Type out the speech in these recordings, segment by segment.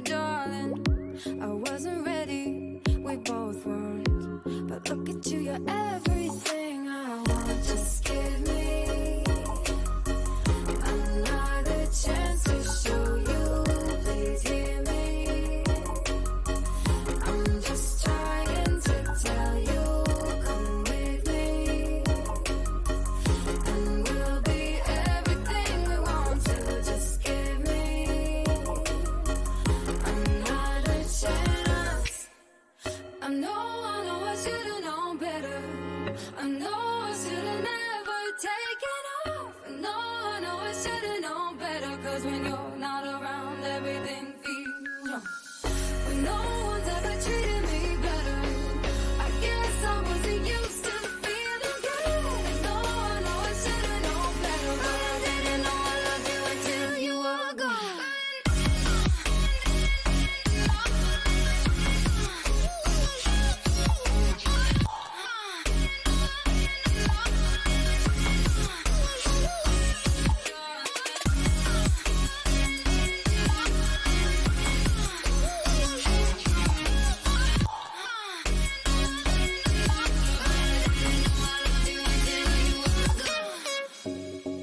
darling. I wasn't ready, we both weren't. But look at you, you're everything I want. Just give me another chance to show you. Please hear me. I'm just trying to tell you, come with me, and we'll be everything we want to. Just give me another chance. I know I should've known better. I know I should've never taken off. I know I should've known better. Cause when you're not around, everything feels wrong. When no one's ever treated me better, I guess I wasn't used to feeling good. I know I should've known better, but I didn't know I loved you until you were gone.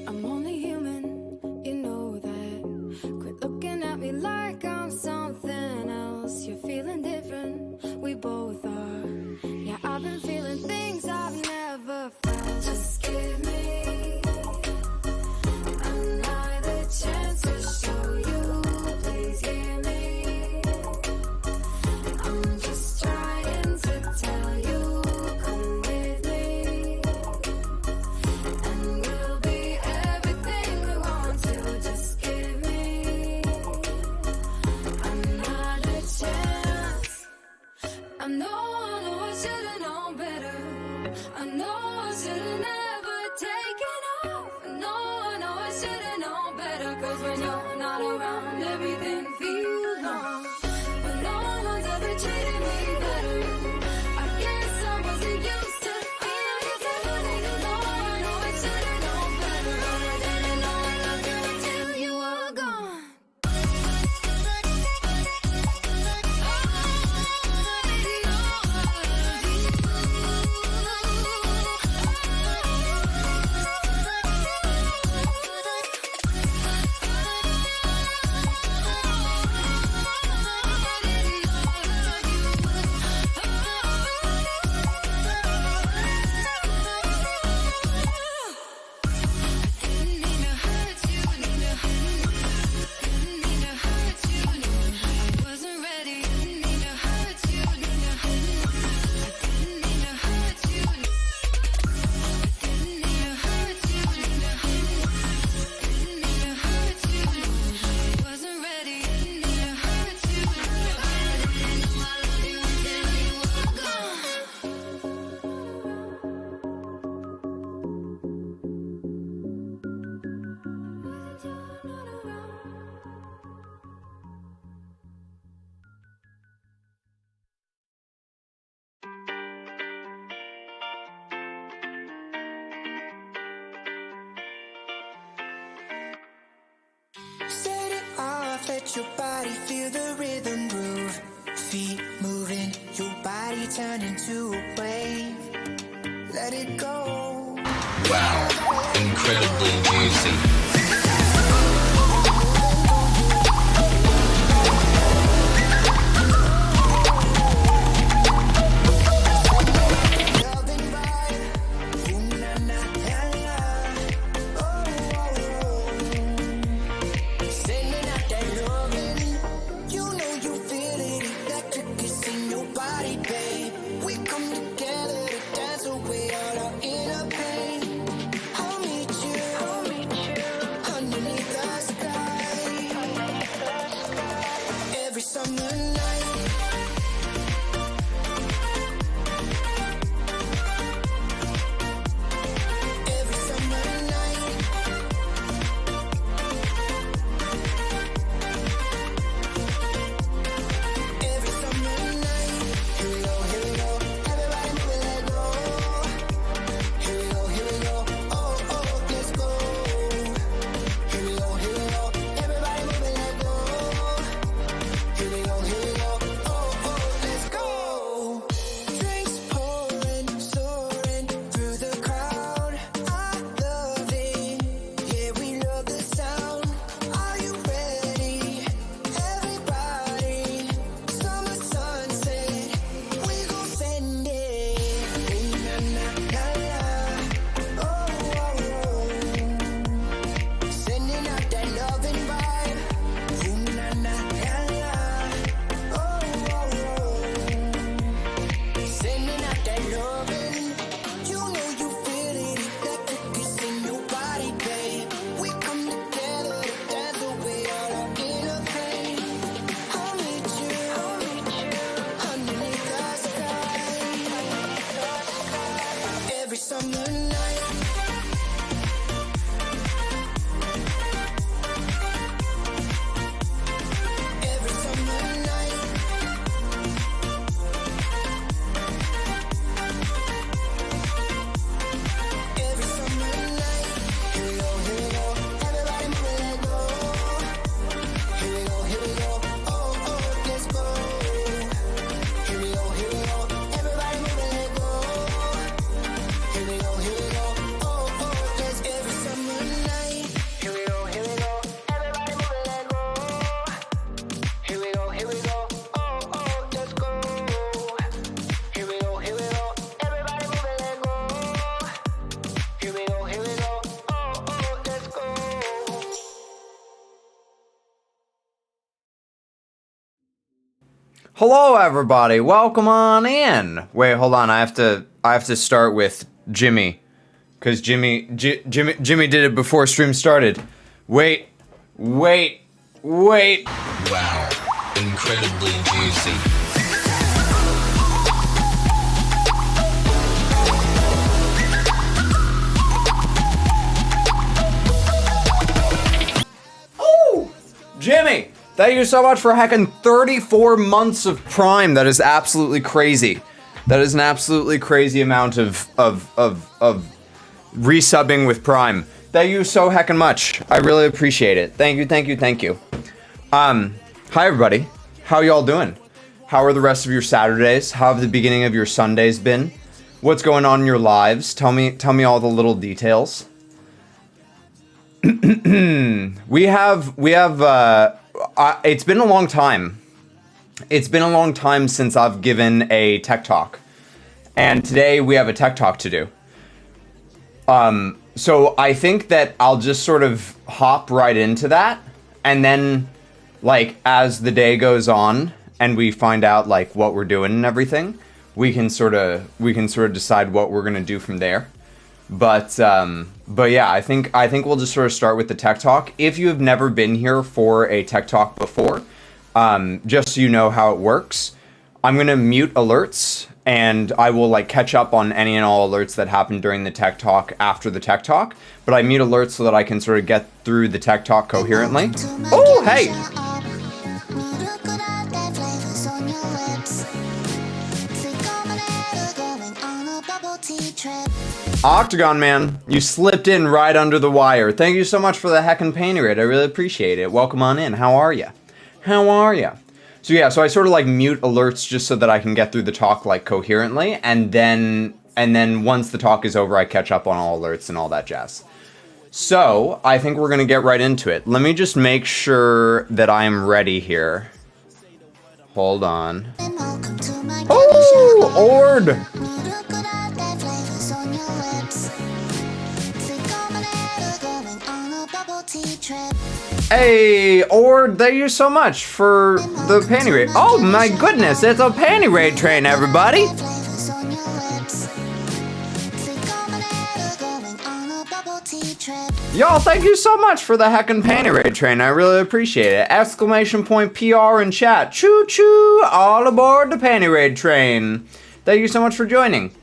I'm only human, you know that. Quit looking at me like I'm something else. You're feeling different, we both are. Yeah, I've been feeling things I've never felt. Just give me another chance to show you. Please hear me. I'm just trying to tell you, come with me, and we'll be everything we want to. Just give me another chance. I know I should've known better. I know I should've never taken off. I know I should've known better. Cause when you're not around, everything feels wrong. When no one's ever treated me better, I guess I wasn't used to feeling good. I know I should've known better, but I didn't know I loved you until you were gone. Set it off, let your body feel the rhythm groove. Feet moving, your body turn into a wave. Let it go. Wow, incredible music. Love and vibe. Ooh, na, na, na, na. Oh, oh, oh. Sending out that loving. You know you feel it. Electric is in your body, babe. We come together to dance away all our inner pain. I'll meet you every summer night. Every summer night. Every summer night. Here we go, here we go. Everybody move and let go. Here we go, oh, let's go. Here we go, everybody move and let go. Here we go, oh, let's every summer night. Here we go, everybody move and let go. Here we go, oh, let's go. Here we go, everybody move and let go. Here we go, oh, let's go. Hello, everybody. Welcome on in. Wait, hold on. I have to start with Jimmy, because Jimmy did it before stream started. Wait. Wow. Incredibly juicy. Oh, Jimmy, thank you so much for hacking 34 months of Prime. That is absolutely crazy. That is an absolutely crazy amount of resubbing with Prime. Thank you so heckin' much. I really appreciate it. Thank you. Hi everybody. How y'all doing? How are the rest of your Saturdays? How have the beginning of your Sundays been? What's going on in your lives? Tell me all the little details. We have it's been a long time. It's been a long time since I've given a tech talk. And today we have a tech talk to do. So I think that I'll just sort of hop right into that, and then like as the day goes on and we find out like what we're doing and everything, we can sort of decide what we're going to do from there. But yeah, I think we'll just sort of start with the tech talk. If you have never been here for a tech talk before, just so you know how it works, I'm going to mute alerts, and I will like catch up on any and all alerts that happen during the tech talk after the tech talk. But I mute alerts so that I can sort of get through the tech talk coherently. Oh, hey! Octagon Man, you slipped in right under the wire. Thank you so much for the heckin' painting rate. I really appreciate it. Welcome on in. How are ya? So yeah, so I sort of like mute alerts just so that I can get through the talk like coherently, and then once the talk is over, I catch up on all alerts and all that jazz. So I think we're gonna get right into it. Let me just make sure that I am ready here. Hold on. Oh, Ord! Hey, Ord, thank you so much for the panty raid. Oh my goodness, it's a panty raid train, everybody! Y'all, thank you so much for the heckin' panty raid train. I really appreciate it. Exclamation point PR in chat. Choo choo, all aboard the panty raid train. Thank you so much for joining.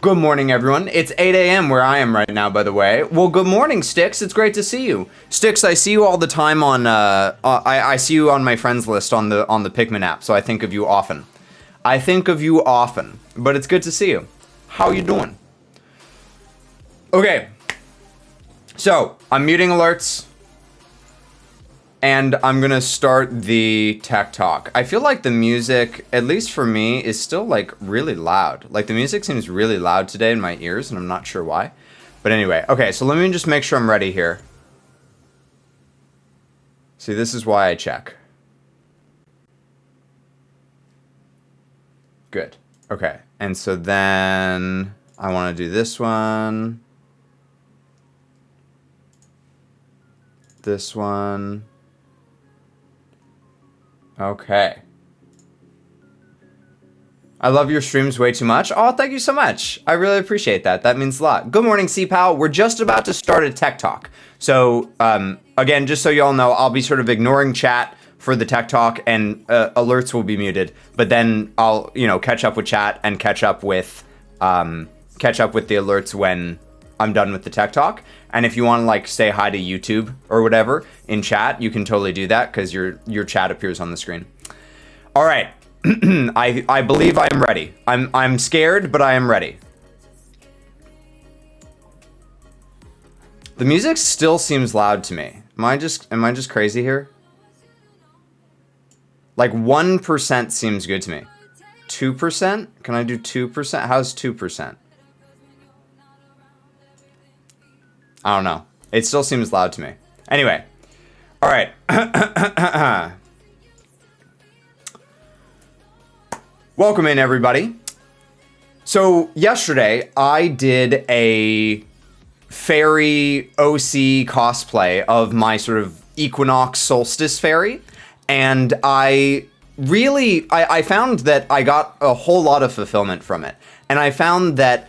Good morning, everyone. It's 8 a.m. where I am right now, by the way. Well, good morning, Styx. It's great to see you. Styx, I see you all the time on, I see you on my friends list on the Pikmin app, so I think of you often. But it's good to see you. How you doing? Okay. So, I'm muting alerts, and I'm gonna start the tech talk. I feel like the music, at least for me, is still like really loud. Like the music seems really loud today in my ears, and I'm not sure why. But anyway, okay, so let me just make sure I'm ready here. See, this is why I check. Good. Okay, and so then I want to do this one. This one. Okay. I love your streams way too much. Oh, thank you so much. I really appreciate that. That means a lot. Good morning, C-Pal. We're just about to start a tech talk. So, again, just so y'all know, I'll be sort of ignoring chat for the tech talk, and alerts will be muted. But then I'll, catch up with chat and catch up with catch up with the alerts when I'm done with the tech talk. And if you want to like say hi to YouTube or whatever in chat, you can totally do that because your chat appears on the screen. All right. I believe I am ready. I'm scared, but I am ready. The music still seems loud to me. Am I just crazy here? Like 1% seems good to me. 2%? Can I do 2%? How's 2%? I don't know. It still seems loud to me. Anyway. All right. Welcome in, everybody. So yesterday, I did a fairy OC cosplay of my sort of Equinox Solstice fairy. And I found that I got a whole lot of fulfillment from it. And I found that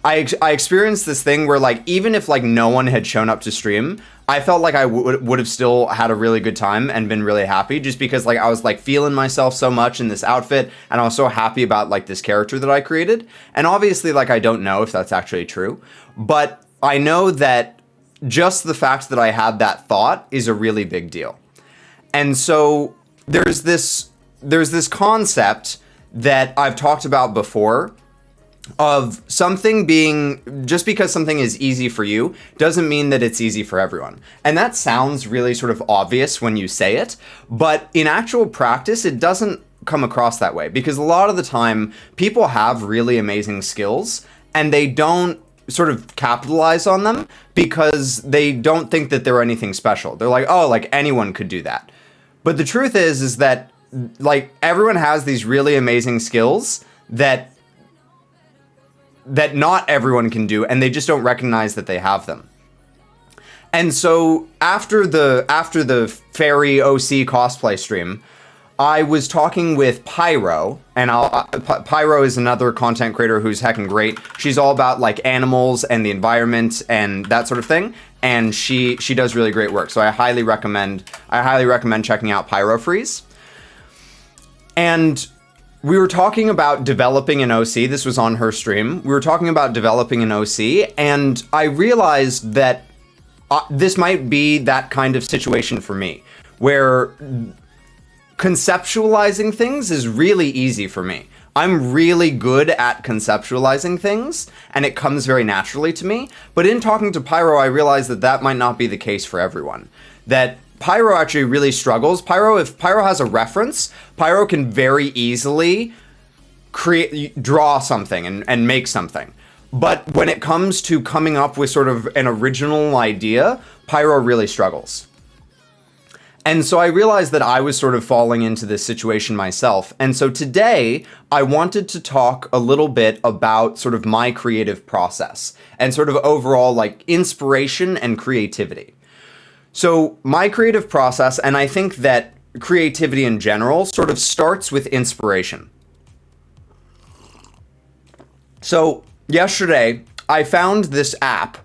I experienced this thing where, like, even if, like, no one had shown up to stream, I felt like I would have still had a really good time and been really happy just because, like, I was, like, feeling myself so much in this outfit and I was so happy about, like, this character that I created. And obviously, like, I don't know if that's actually true, but I know that just the fact that I had that thought is a really big deal. And so there's this concept that I've talked about before of something being, just because something is easy for you doesn't mean that it's easy for everyone. And that sounds really sort of obvious when you say it, but in actual practice, it doesn't come across that way because a lot of the time people have really amazing skills and they don't sort of capitalize on them because they don't think that they're anything special. They're like, oh, like anyone could do that. But the truth is that like everyone has these really amazing skills that not everyone can do, and they just don't recognize that they have them. And so after the fairy OC cosplay stream, I was talking with Pyro, and Pyro is another content creator who's heckin' great. She's all about like animals and the environment and that sort of thing, and she does really great work. So I highly recommend checking out Pyro Freeze. And we were talking about developing an OC. This was on her stream. We were talking about developing an OC, and I realized that this might be that kind of situation for me, where conceptualizing things is really easy for me. I'm really good at conceptualizing things, and it comes very naturally to me. But in talking to Pyro, I realized that that might not be the case for everyone. That Pyro actually really struggles. If Pyro has a reference, Pyro can very easily draw something and make something. But when it comes to coming up with sort of an original idea, Pyro really struggles. And so I realized that I was sort of falling into this situation myself. And so today I wanted to talk a little bit about sort of my creative process and sort of overall like inspiration and creativity. So my creative process, and I think that creativity in general, sort of starts with inspiration. So yesterday, I found this app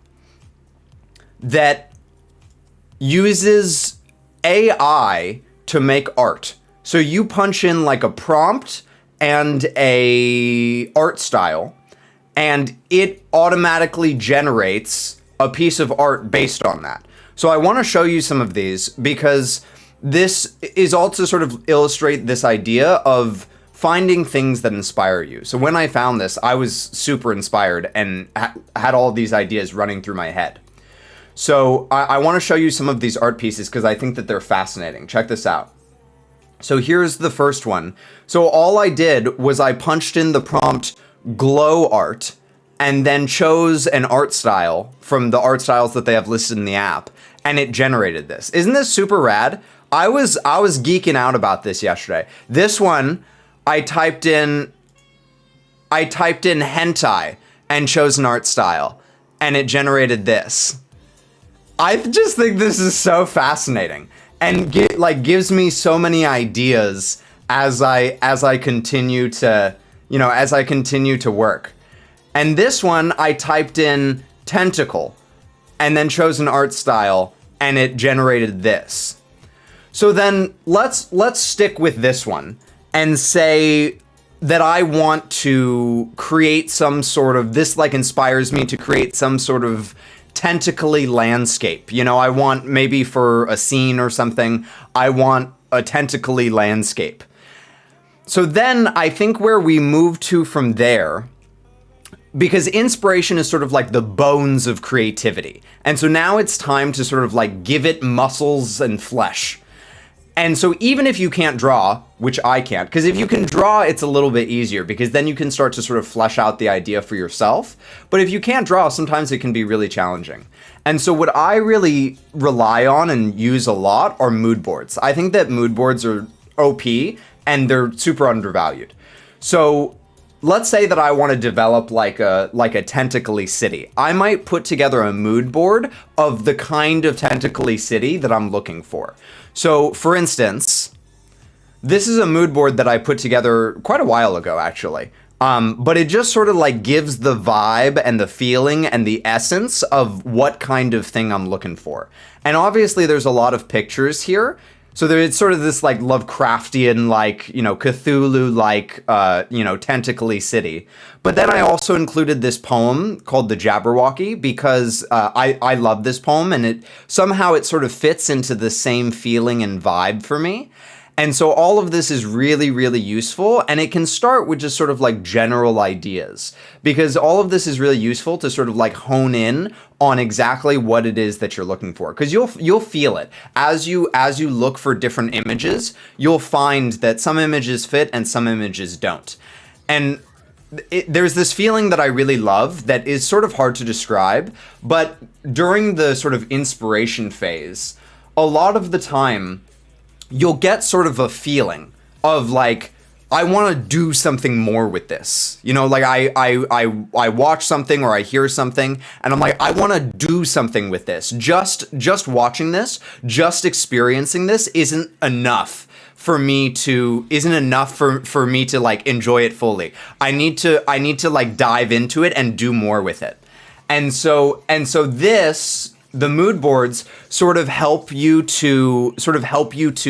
that uses AI to make art. So you punch in like a prompt and a art style, and it automatically generates a piece of art based on that. So I want to show you some of these because this is also sort of illustrate this idea of finding things that inspire you. So when I found this, I was super inspired and had all these ideas running through my head. So I want to show you some of these art pieces because I think that they're fascinating. Check this out. So here's the first one. So all I did was I punched in the prompt glow art and then chose an art style from the art styles that they have listed in the app, and it generated this. Isn't this super rad? I was geeking out about this yesterday. This one, I typed in hentai and chose an art style, and it generated this. I just think this is so fascinating and gives me so many ideas as I continue to work. And this one, I typed in tentacle and then chose an art style, and it generated this. So then let's stick with this one and say that I want to create some sort of, this like inspires me to create some sort of tentacly landscape. You know, I want maybe for a scene or something, I want a tentacly landscape. So then I think where we move to from there, because inspiration is sort of like the bones of creativity. And so now it's time to sort of like give it muscles and flesh. And so even if you can't draw, which I can't, because if you can draw, it's a little bit easier because then you can start to sort of flesh out the idea for yourself. But if you can't draw, sometimes it can be really challenging. And so what I really rely on and use a lot are mood boards. I think that mood boards are OP and they're super undervalued. So let's say that I want to develop like a tentacly city. I might put together a mood board of the kind of tentacly city that I'm looking for. So for instance, this is a mood board that I put together quite a while ago, actually. But it just sort of like gives the vibe and the feeling and the essence of what kind of thing I'm looking for. And obviously there's a lot of pictures here. So it's sort of this like Lovecraftian, like, you know, Cthulhu, like, you know, tentacly city. But then I also included this poem called The Jabberwocky because I love this poem and it somehow sort of fits into the same feeling and vibe for me. And so all of this is really, really useful, and it can start with just sort of like general ideas, because all of this is really useful to sort of like hone in on exactly what it is that you're looking for, because you'll feel it as you look for different images. You'll find that some images fit and some images don't, and there's this feeling that I really love that is sort of hard to describe, but during the sort of inspiration phase, a lot of the time, you'll get sort of a feeling of like, I want to do something more with this. You know, like I watch something or I hear something and I'm like, I want to do something with this. Just watching this, just experiencing this isn't enough for me to like enjoy it fully. I need to like dive into it and do more with it. And so the mood boards sort of help you to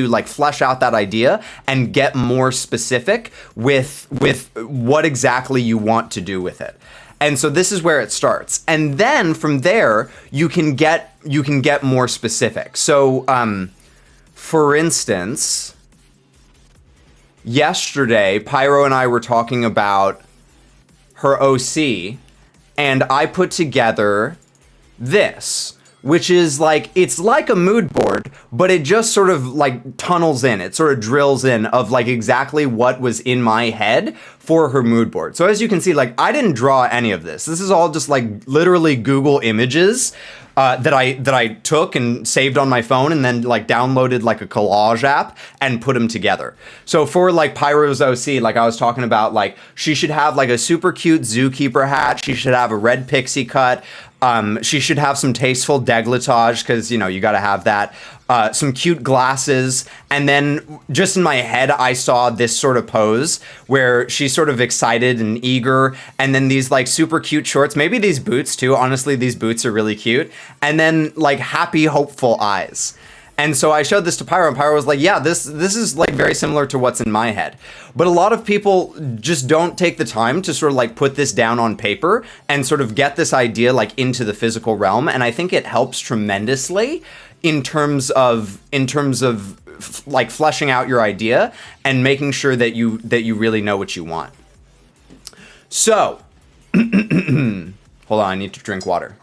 like flesh out that idea and get more specific with what exactly you want to do with it. And so this is where it starts. And then from there, you can get more specific. So, for instance, yesterday, Pyro and I were talking about her OC, and I put together this, which is like, it's like a mood board, but it just sort of like tunnels in. It sort of drills in of like exactly what was in my head for her mood board. So as you can see, like I didn't draw any of this. This is all just like literally Google images that I took and saved on my phone and then like downloaded like a collage app and put them together. So for like Pyro's OC, like I was talking about, like she should have like a super cute zookeeper hat. She should have a red pixie cut. She should have some tasteful décolletage because, you know, you got to have that. Some cute glasses. And then just in my head, I saw this sort of pose where she's sort of excited and eager. And then these like super cute shorts, maybe these boots too. Honestly, these boots are really cute. And then like happy, hopeful eyes. And so I showed this to Pyro, and Pyro was like, yeah, this is like very similar to what's in my head. But a lot of people just don't take the time to sort of like put this down on paper and sort of get this idea like into the physical realm. And I think it helps tremendously in terms of like fleshing out your idea and making sure that you really know what you want. So, hold on, I need to drink water.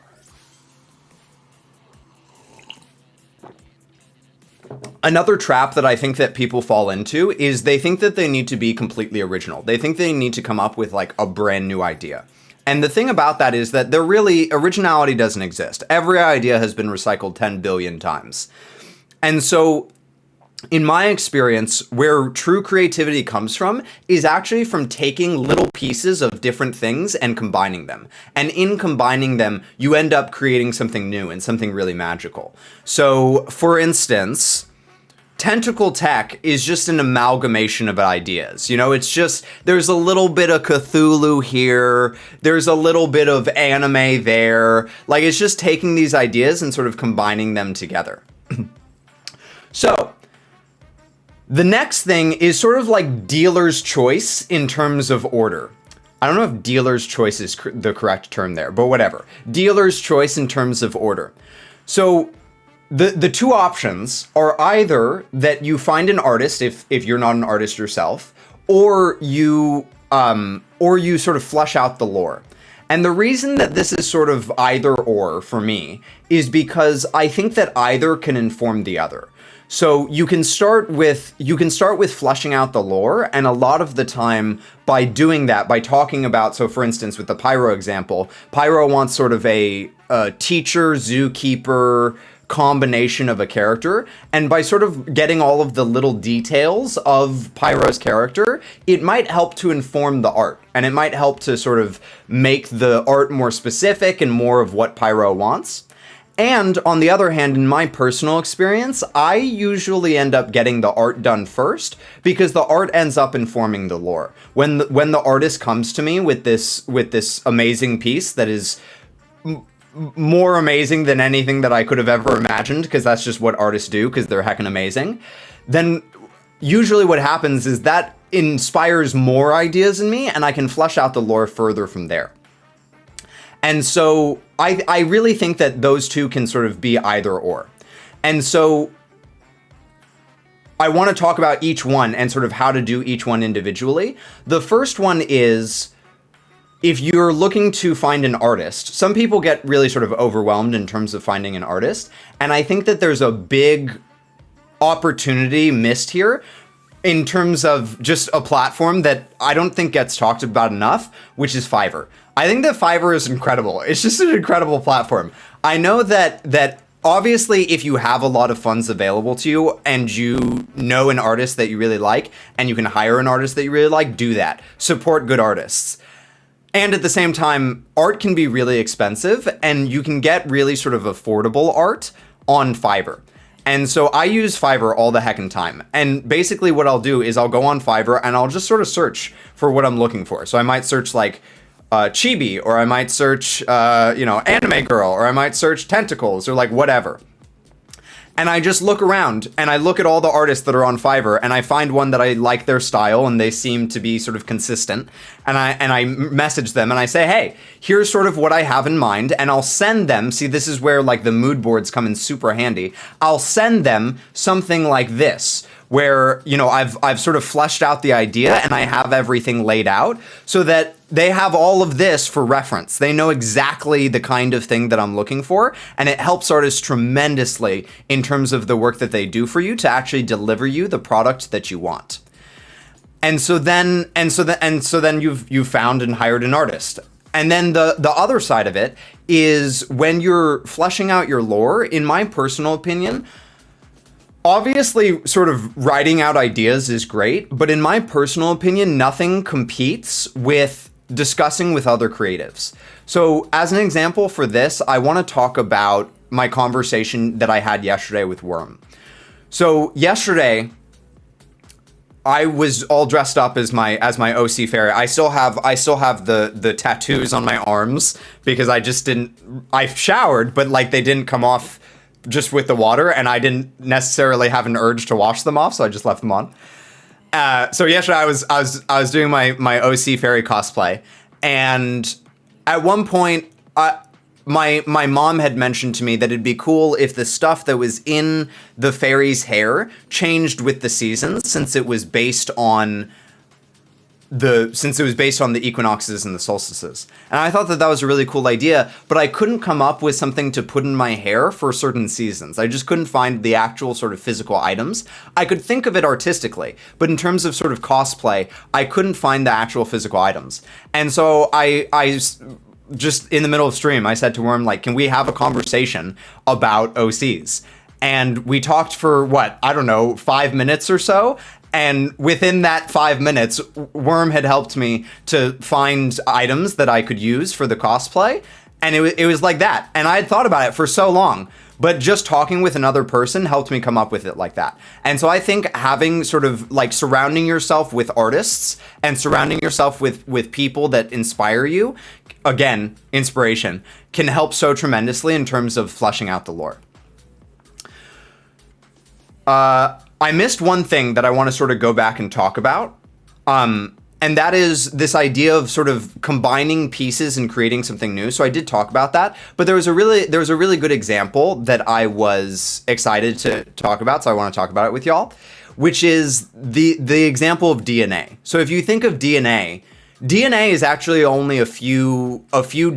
Another trap that I think that people fall into is they think that they need to be completely original. They think they need to come up with like a brand new idea. And the thing about that is that originality doesn't exist. Every idea has been recycled 10 billion times. And so in my experience, where true creativity comes from is actually from taking little pieces of different things and combining them. And in combining them, you end up creating something new and something really magical. So, for instance, Tentacle Tech is just an amalgamation of ideas. You know, it's just, there's a little bit of Cthulhu here, there's a little bit of anime there. Like, it's just taking these ideas and sort of combining them together. So, The next thing is sort of like dealer's choice in terms of order. I don't know if dealer's choice is the correct term there, but whatever. Dealer's choice in terms of order. So the two options are either that you find an artist if you're not an artist yourself, or you sort of flesh out the lore. And the reason that this is sort of either or for me is because I think that either can inform the other. So you can start with fleshing out the lore, and a lot of the time by doing that, by talking about, so for instance with the Pyro example, Pyro wants sort of a teacher, zookeeper combination of a character, and by sort of getting all of the little details of Pyro's character, it might help to inform the art, and it might help to sort of make the art more specific and more of what Pyro wants. And on the other hand, in my personal experience, I usually end up getting the art done first because the art ends up informing the lore. When the artist comes to me with this amazing piece that is more amazing than anything that I could have ever imagined, because that's just what artists do, because they're heckin' amazing, then usually what happens is that inspires more ideas in me, and I can flesh out the lore further from there. And so I really think that those two can sort of be either or. And so I want to talk about each one and sort of how to do each one individually. The first one is, if you're looking to find an artist, some people get really sort of overwhelmed in terms of finding an artist. And I think that there's a big opportunity missed here in terms of just a platform that I don't think gets talked about enough, which is Fiverr. I think that Fiverr is incredible. It's just an incredible platform. I know that obviously if you have a lot of funds available to you and you know an artist that you really like and you can hire an artist that you really like, do that. Support good artists. And at the same time, art can be really expensive, and you can get really sort of affordable art on Fiverr. And so I use Fiverr all the heckin' time. And basically what I'll do is I'll go on Fiverr and I'll just sort of search for what I'm looking for. So I might search like chibi, or I might search, anime girl, or I might search tentacles, or like whatever. And I just look around and I look at all the artists that are on Fiverr, and I find one that I like their style and they seem to be sort of consistent. And I message them and I say, hey, here's sort of what I have in mind. And I'll send them, see, this is where like the mood boards come in super handy. I'll send them something like this, where, I've sort of fleshed out the idea and I have everything laid out so that they have all of this for reference. They know exactly the kind of thing that I'm looking for, and it helps artists tremendously in terms of the work that they do for you to actually deliver you the product that you want. And so then you've found and hired an artist. And then the other side of it is when you're fleshing out your lore, in my personal opinion, obviously, sort of writing out ideas is great, but in my personal opinion, nothing competes with discussing with other creatives. So as an example for this, I want to talk about my conversation that I had yesterday with Worm. So yesterday, I was all dressed up as my OC fairy. I still have the tattoos on my arms because I showered, but like they didn't come off just with the water, and I didn't necessarily have an urge to wash them off, so I just left them on. So yesterday I was doing my OC fairy cosplay, and at one point my mom had mentioned to me that it'd be cool if the stuff that was in the fairy's hair changed with the seasons, since it was based on the equinoxes and the solstices. And I thought that was a really cool idea, but I couldn't come up with something to put in my hair for certain seasons. I just couldn't find the actual sort of physical items. I could think of it artistically, but in terms of sort of cosplay, I couldn't find the actual physical items. And so I just in the middle of stream, I said to Worm, like, can we have a conversation about OCs? And we talked for 5 minutes or so. And within that 5 minutes, Worm had helped me to find items that I could use for the cosplay. And it was like that. And I had thought about it for so long, but just talking with another person helped me come up with it like that. And so I think having sort of like surrounding yourself with artists and surrounding yourself with people that inspire you, again, inspiration, can help so tremendously in terms of fleshing out the lore. I missed one thing that I want to sort of go back and talk about. And that is this idea of sort of combining pieces and creating something new. So I did talk about that, but there was a really good example that I was excited to talk about. So I want to talk about it with y'all, which is the example of DNA. So if you think of DNA is actually only a few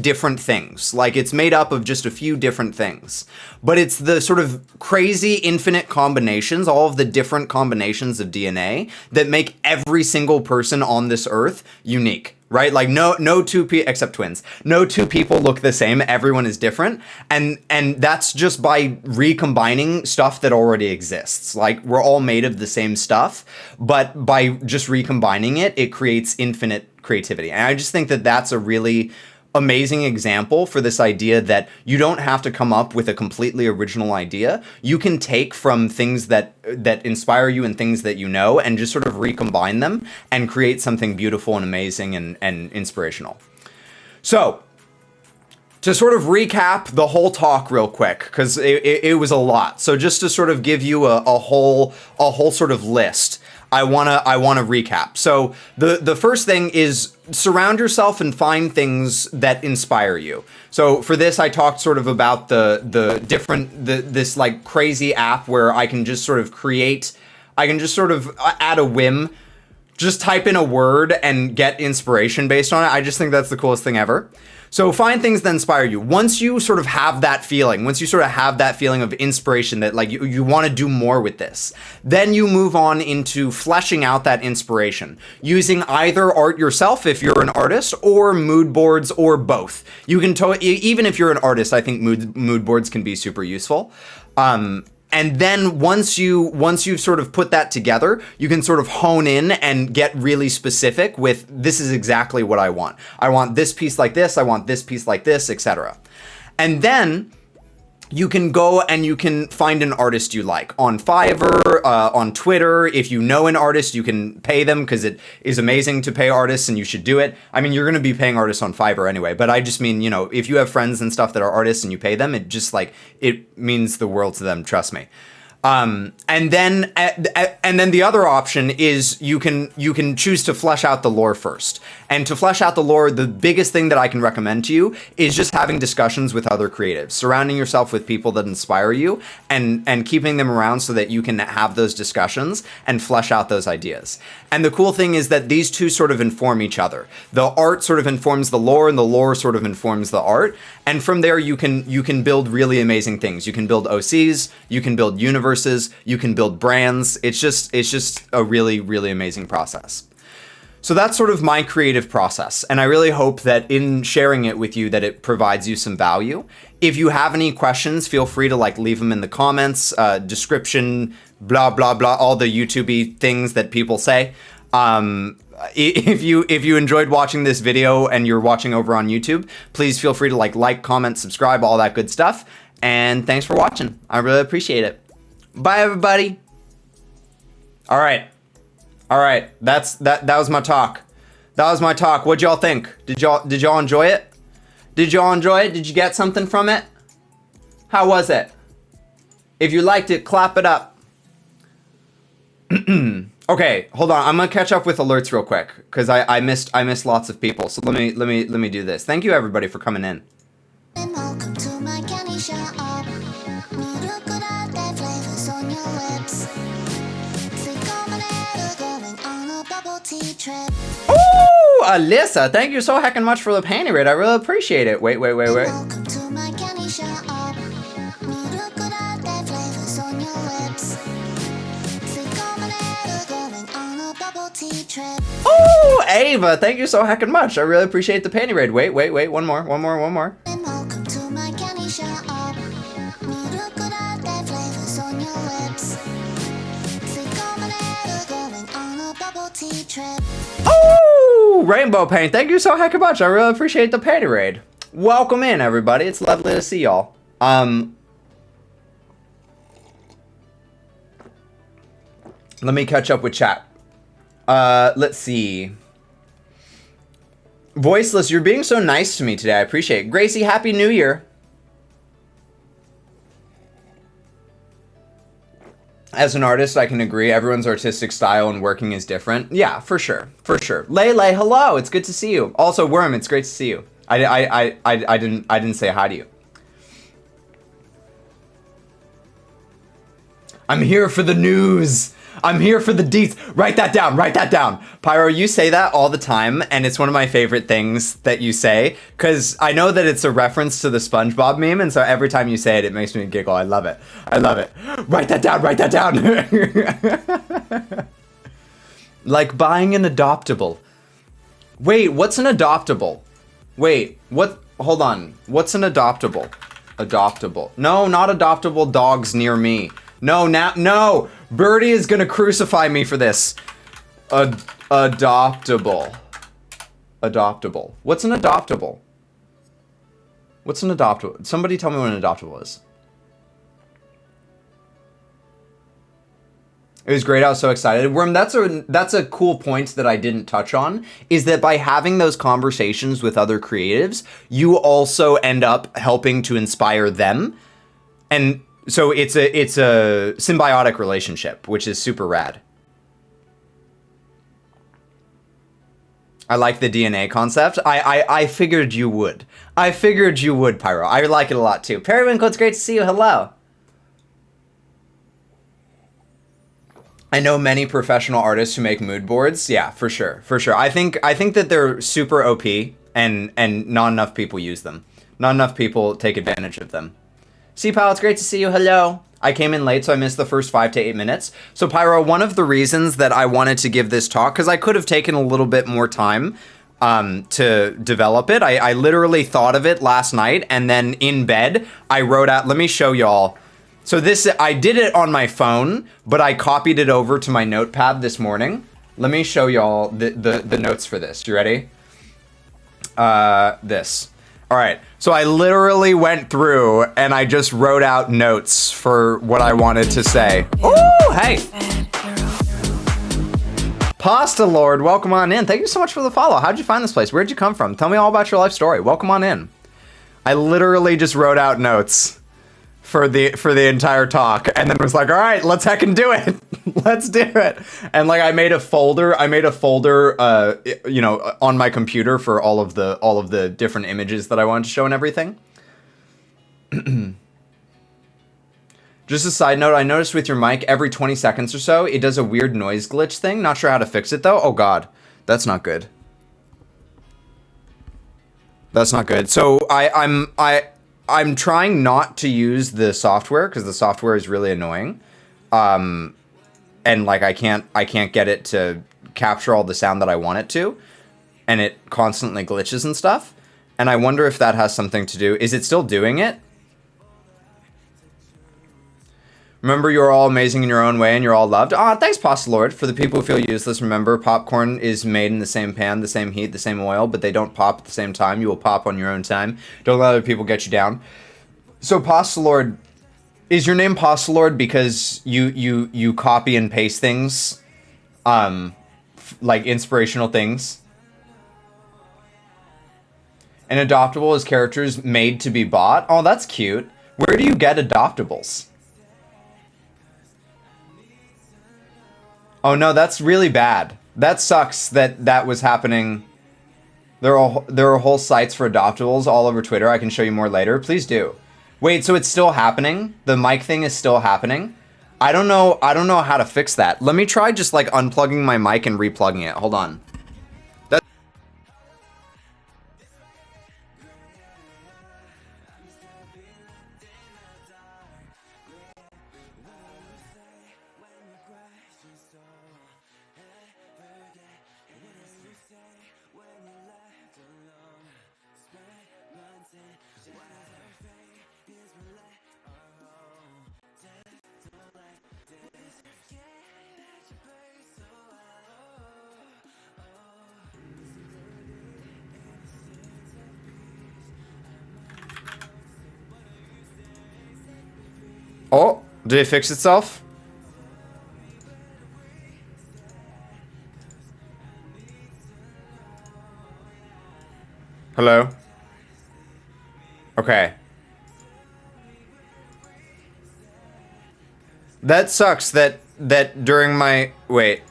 different things. Like, it's made up of just a few different things. But it's the sort of crazy infinite combinations, all of the different combinations of DNA that make every single person on this earth unique. Right? Like no two people, except twins. No two people look the same. Everyone is different. And that's just by recombining stuff that already exists. Like, we're all made of the same stuff, but by just recombining it, it creates infinite creativity. And I just think that that's a really amazing example for this idea that you don't have to come up with a completely original idea. You can take from things that inspire you and things that you know and just sort of recombine them and create something beautiful and amazing and inspirational. So, to sort of recap the whole talk real quick, because it was a lot. So just to sort of give you a whole sort of list, I wanna recap. So the first thing is surround yourself and find things that inspire you. So for this, I talked sort of about this like crazy app where I can just sort of at a whim, just type in a word and get inspiration based on it. I just think that's the coolest thing ever. So find things that inspire you. Once you sort of have that feeling, of inspiration that like you want to do more with this, then you move on into fleshing out that inspiration using either art yourself if you're an artist, or mood boards, or both. You can even if you're an artist, I think mood boards can be super useful. And then once you've sort of put that together, you can sort of hone in and get really specific with, this is exactly what I want. I want this piece like this, I want this piece like this, etc. And then you can go and you can find an artist you like on Fiverr, on Twitter. If you know an artist, you can pay them, because it is amazing to pay artists and you should do it. I mean, you're going to be paying artists on Fiverr anyway, but I just mean, if you have friends and stuff that are artists and you pay them, it means the world to them, trust me. And then the other option is you can choose to flesh out the lore first. And to flesh out the lore, the biggest thing that I can recommend to you is just having discussions with other creatives, surrounding yourself with people that inspire you, and keeping them around so that you can have those discussions and flesh out those ideas. And the cool thing is that these two sort of inform each other. The art sort of informs the lore, and the lore sort of informs the art. And from there, you can build really amazing things. You can build OCs, you can build universes, you can build brands. It's just a really, really amazing process. So that's sort of my creative process, and I really hope that in sharing it with you that it provides you some value. If you have any questions, feel free to leave them in the comments, description, blah, blah, blah, all the YouTube-y things that people say. If you enjoyed watching this video and you're watching over on YouTube, please feel free to like, comment, subscribe, all that good stuff. And thanks for watching. I really appreciate it. Bye, everybody. All right. That was my talk. What'd y'all think? Did y'all enjoy it? Did you get something from it? How was it? If you liked it, clap it up. Okay, hold on. I'm gonna catch up with alerts real quick because I missed lots of people. So let me do this. Thank you everybody for coming in. And welcome to my candy shop. Murukura, flavors on your lips. Going on a bubble tea trip. Ooh, Alyssa, thank you so heckin' much for the panty raid. I really appreciate it. Wait. Welcome to my candy shop. Murukura, flavors on your lips. Going on a bubble tea trip. Ooh, Ava, thank you so heckin' much. I really appreciate the panty raid. Wait. One more. And welcome to my candy shop. Murukura, flavors on your lips. Going on a bubble tea trip. Ooh, Rainbow Paint, thank you so heckin' much. I really appreciate the panty raid. Welcome in, everybody. It's lovely to see y'all. Let me catch up with chat. Let's see. Voiceless, you're being so nice to me today. I appreciate it. Gracie, Happy New Year. As an artist, I can agree. Everyone's artistic style and working is different. Yeah, for sure, for sure. Lele, hello. It's good to see you. Also, Worm, it's great to see you. I didn't say hi to you. I'm here for the news. I'm here for the deets. Write that down. Write that down. Pyro, you say that all the time, and it's one of my favorite things that you say, because I know that it's a reference to the SpongeBob meme, and so every time you say it, it makes me giggle. I love it. I love it. Write that down. Write that down. Like buying an adoptable. Wait, what's an adoptable? Wait, what? Hold on. What's an adoptable? Adoptable. No, not adoptable dogs near me. No, no! Birdie is gonna crucify me for this. Adoptable. Adoptable. What's an adoptable? What's an adoptable? Somebody tell me what an adoptable is. It was great. I was so excited. Worm, that's a cool point that I didn't touch on, is that by having those conversations with other creatives, you also end up helping to inspire them. And so it's a symbiotic relationship, which is super rad. I like the DNA concept. I figured you would. I figured you would, Pyro. I like it a lot too. Periwinkle, it's great to see you. Hello. I know many professional artists who make mood boards. Yeah, for sure, for sure. I think that they're super OP, and not enough people use them. Not enough people take advantage of them. C-Pal, it's great to see you. Hello. I came in late, so I missed the first 5 to 8 minutes. So Pyro, one of the reasons that I wanted to give this talk, because I could have taken a little bit more time to develop it. I literally thought of it last night, and then in bed, I wrote out, let me show y'all. So this, I did it on my phone, but I copied it over to my notepad this morning. Let me show y'all the notes for this. You ready? This. All right. So I literally went through and I just wrote out notes for what I wanted to say. Ooh, hey. Pasta Lord, welcome on in. Thank you so much for the follow. How'd you find this place? Where'd you come from? Tell me all about your life story. Welcome on in. I literally just wrote out notes for the entire talk, and then was like, all right, let's heckin' do it. Let's do it. And like I made a folder, you know, on my computer for all of the different images that I wanted to show and everything. Just a side note, I noticed with your mic every 20 seconds or so, it does a weird noise glitch thing. Not sure how to fix it though. Oh god, that's not good. That's not good. So I'm trying not to use the software because the software is really annoying. And like I can't get it to capture all the sound that I want it to, and it constantly glitches and stuff. And I wonder if that has something to do. Is it still doing it? Remember, you're all amazing in your own way and you're all loved. Ah, thanks, Pasta Lord. For the people who feel useless, remember, popcorn is made in the same pan, the same heat, the same oil, but they don't pop at the same time. You will pop on your own time. Don't let other people get you down. So, Pasta Lord, is your name Pasta Lord because you copy and paste things, like inspirational things? And adoptable is characters made to be bought? Oh, that's cute. Where do you get adoptables? Oh no, that's really bad. That sucks that was happening. There are whole sites for adoptables all over Twitter. I can show you more later. Please do. Wait, so it's still happening? The mic thing is still happening? I don't know how to fix that. Let me try just like unplugging my mic and replugging it. Hold on. Oh, did it fix itself? Hello? Okay. That sucks that during my wait.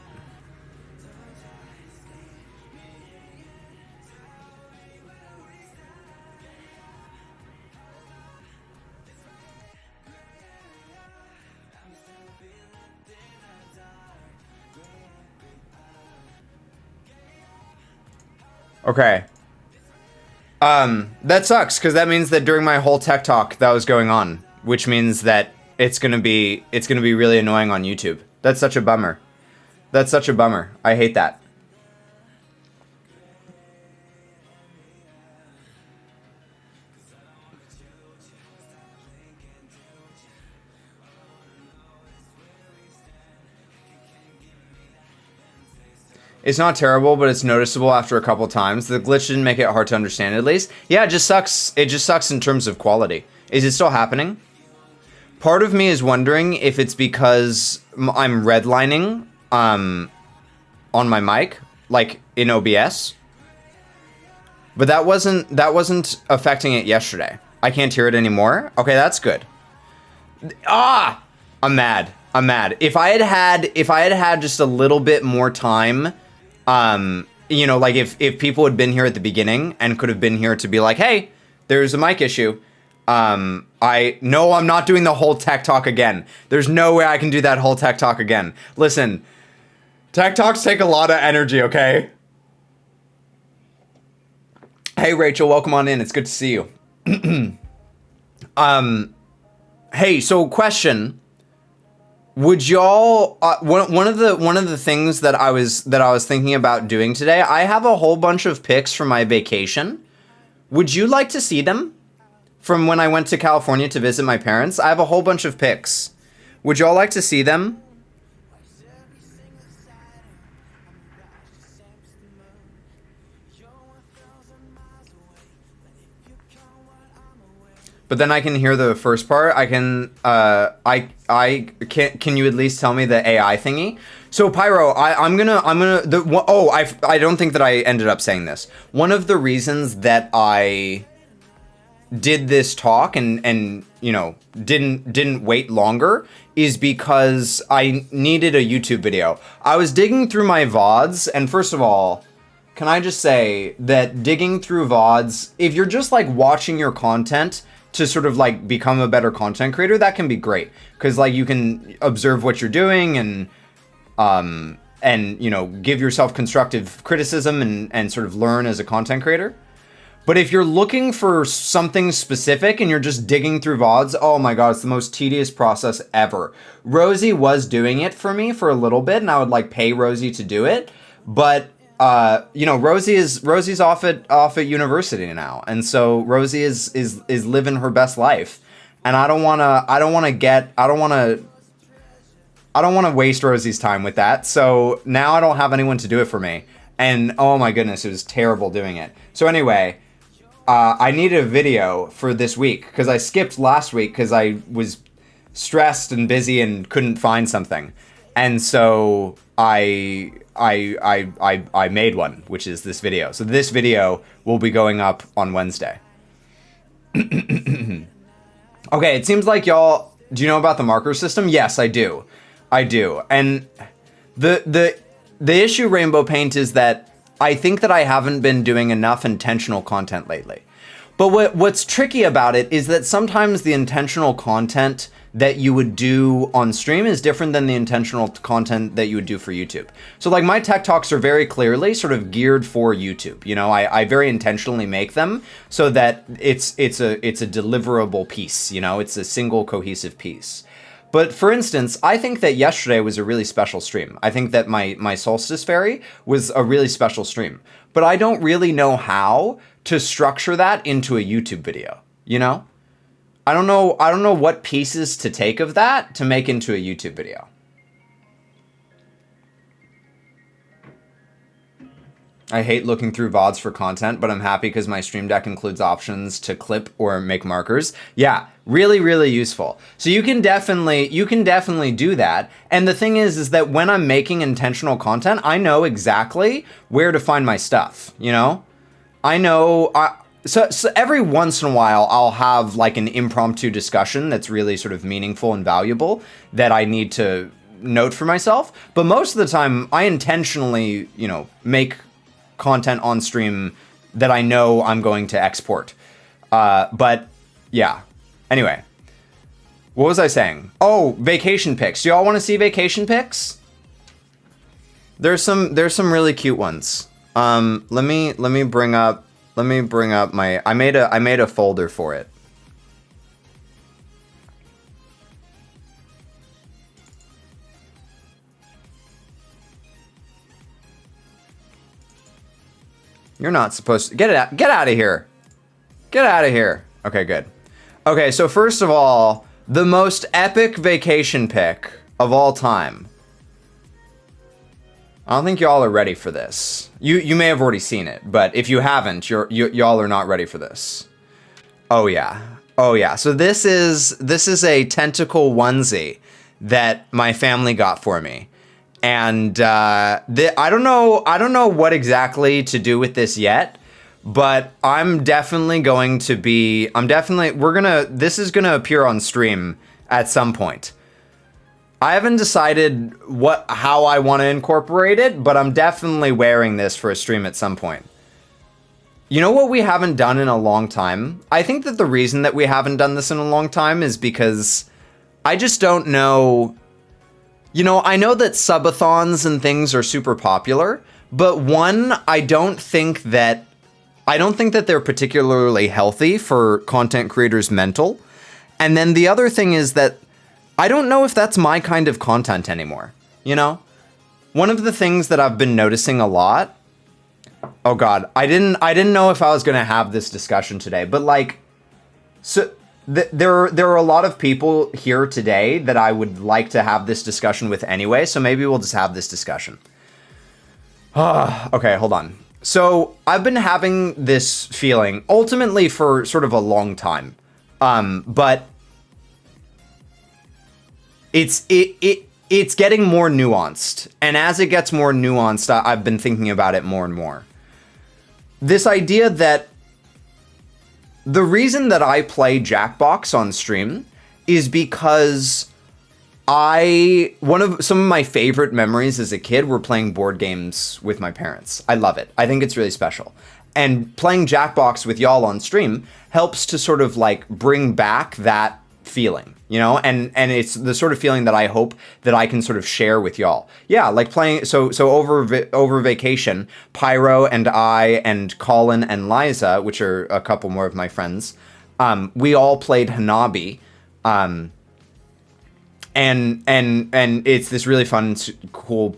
Okay. That sucks because that means that during my whole tech talk that was going on, which means that it's gonna be really annoying on YouTube. That's such a bummer. That's such a bummer. I hate that. It's not terrible, but it's noticeable after a couple times. The glitch didn't make it hard to understand, at least. Yeah, it just sucks. It just sucks in terms of quality. Is it still happening? Part of me is wondering if it's because I'm redlining on my mic, like in OBS. But that wasn't affecting it yesterday. I can't hear it anymore. Okay, that's good. Ah, I'm mad. I'm mad. If I had had just a little bit more time, you know, like if people had been here at the beginning and could have been here to be like, hey, there's a mic issue. I'm not doing the whole tech talk again. There's no way I can do that whole tech talk again. Listen, tech talks take a lot of energy, okay? Hey, Rachel, welcome on in. It's good to see you. Hey, so question. Would y'all one of the things that I was thinking about doing today, I have a whole bunch of pics from my vacation. Would you like to see them? From when I went to California to visit my parents? I have a whole bunch of pics. Would y'all like to see them? But then I can hear the first part. I can, can you at least tell me the AI thingy? So Pyro, I don't think that I ended up saying this. One of the reasons that I did this talk and you know, didn't wait longer is because I needed a YouTube video. I was digging through my VODs, and first of all, can I just say that digging through VODs, if you're just like watching your content to sort of like become a better content creator, that can be great because like you can observe what you're doing and you know, give yourself constructive criticism and sort of learn as a content creator. But if you're looking for something specific and you're just digging through VODs, oh my god, it's the most tedious process ever. Rosie was doing it for me for a little bit, and I would like pay Rosie to do it, but you know, Rosie's off at university now, and so Rosie is living her best life, and I don't want to waste Rosie's time with that. So now I don't have anyone to do it for me, and oh my goodness, it was terrible doing it. So anyway, I needed a video for this week because I skipped last week because I was stressed and busy and couldn't find something, and so I made one, which is this video. So this video will be going up on Wednesday. Okay, it seems like y'all, do you know about the marker system? Yes, I do. And the issue, Rainbow Paint, is that I think that I haven't been doing enough intentional content lately. But what's tricky about it is that sometimes the intentional content that you would do on stream is different than the intentional content that you would do for YouTube. So like my tech talks are very clearly sort of geared for YouTube. You know, I very intentionally make them so that it's a deliverable piece, you know, it's a single cohesive piece. But for instance, I think that yesterday was a really special stream. I think that my Solstice Fairy was a really special stream. But I don't really know how to structure that into a YouTube video, you know? I don't know what pieces to take of that to make into a YouTube video. I hate looking through VODs for content, but I'm happy because my Stream Deck includes options to clip or make markers. Yeah, really, really useful. So you can definitely do that. And the thing is that when I'm making intentional content, I know exactly where to find my stuff, you know? I know, So every once in a while, I'll have like an impromptu discussion that's really sort of meaningful and valuable that I need to note for myself. But most of the time, I intentionally, make content on stream that I know I'm going to export. But yeah. Anyway, what was I saying? Oh, vacation pics. Do y'all want to see vacation pics? There's some really cute ones. Let me bring up my. I made a folder for it. You're not supposed to get out of here. Get out of here. Okay, good. Okay, so first of all, the most epic vacation pic of all time. I don't think y'all are ready for this. You may have already seen it, but if you haven't, y'all are not ready for this. Oh yeah. So this is a tentacle onesie that my family got for me. And I don't know what exactly to do with this yet, but this is gonna appear on stream at some point. I haven't decided how I want to incorporate it, but I'm definitely wearing this for a stream at some point. You know what we haven't done in a long time? I think that the reason that we haven't done this in a long time is because I just don't know. I know that subathons and things are super popular, but one, I don't think that they're particularly healthy for content creators' mental. And then the other thing is that I don't know if that's my kind of content anymore. One of the things that I've been noticing a lot. Oh God, I didn't know if I was going to have this discussion today, but there are a lot of people here today that I would like to have this discussion with anyway, so maybe we'll just have this discussion. Okay, hold on. So I've been having this feeling ultimately for sort of a long time, but it's getting more nuanced, and as it gets more nuanced, I've been thinking about it more and more. This idea that the reason that I play Jackbox on stream is because some of my favorite memories as a kid were playing board games with my parents. I love it. I think it's really special. And playing Jackbox with y'all on stream helps to sort of bring back that feeling, and it's the sort of feeling that I hope that I can sort of share with y'all. Yeah, playing so over vacation, Pyro and I and Colin and Liza, which are a couple more of my friends, we all played Hanabi, and it's this really fun, cool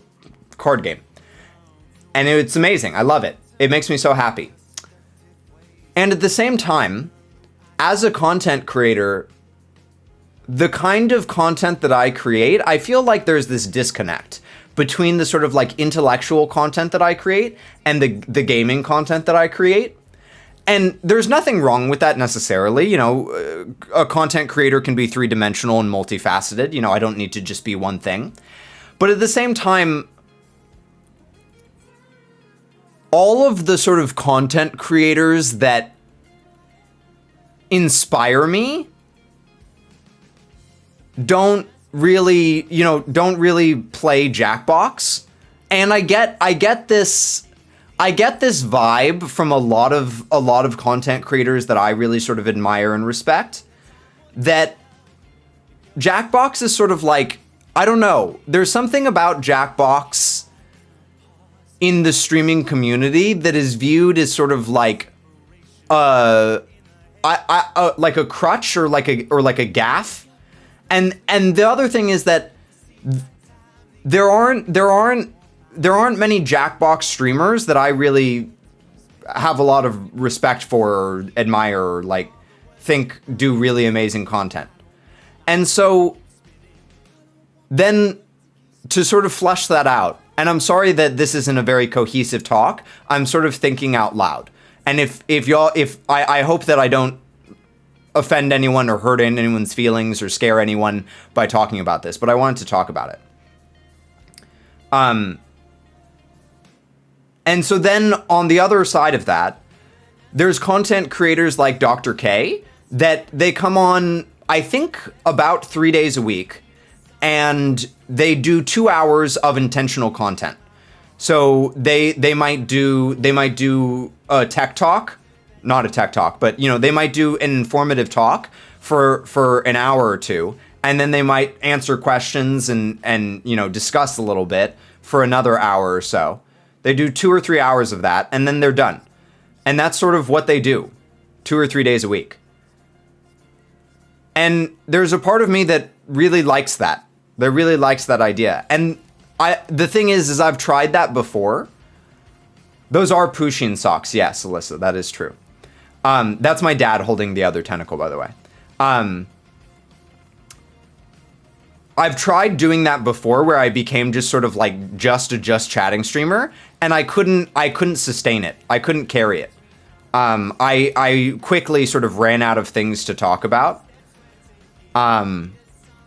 card game, and it's amazing. I love it. It makes me so happy. And at the same time, as a content creator, the kind of content that I create, I feel like there's this disconnect between the sort of intellectual content that I create and the gaming content that I create. And there's nothing wrong with that necessarily. A content creator can be three-dimensional and multifaceted. I don't need to just be one thing. But at the same time, all of the sort of content creators that inspire me don't really play Jackbox. And I get this vibe from a lot of content creators that I really sort of admire and respect, that Jackbox is sort of I don't know, there's something about Jackbox in the streaming community that is viewed as sort of like a crutch or like a gaff. And the other thing is that there aren't many Jackbox streamers that I really have a lot of respect for or admire or think do really amazing content. And so then to sort of flesh that out, and I'm sorry that this isn't a very cohesive talk, I'm sort of thinking out loud. And I hope that I don't offend anyone or hurt anyone's feelings or scare anyone by talking about this, but I wanted to talk about it. And so then on the other side of that, there's content creators like Dr. K that they come on, I think, about 3 days a week, and they do 2 hours of intentional content. So they might do a tech talk, not a tech talk, but they might do an informative talk for an hour or two, and then they might answer questions and discuss a little bit for another hour or so. They do 2 or 3 hours of that, and then they're done. And that's sort of what they do 2 or 3 days a week. And there's a part of me that really likes that. That really likes that idea. And the thing is I've tried that before. Those are Pusheen socks. Yes, Alyssa, that is true. That's my dad holding the other tentacle, by the way. I've tried doing that before, where I became just sort of like just a chatting streamer, and I couldn't sustain it. I couldn't carry it. I quickly sort of ran out of things to talk about.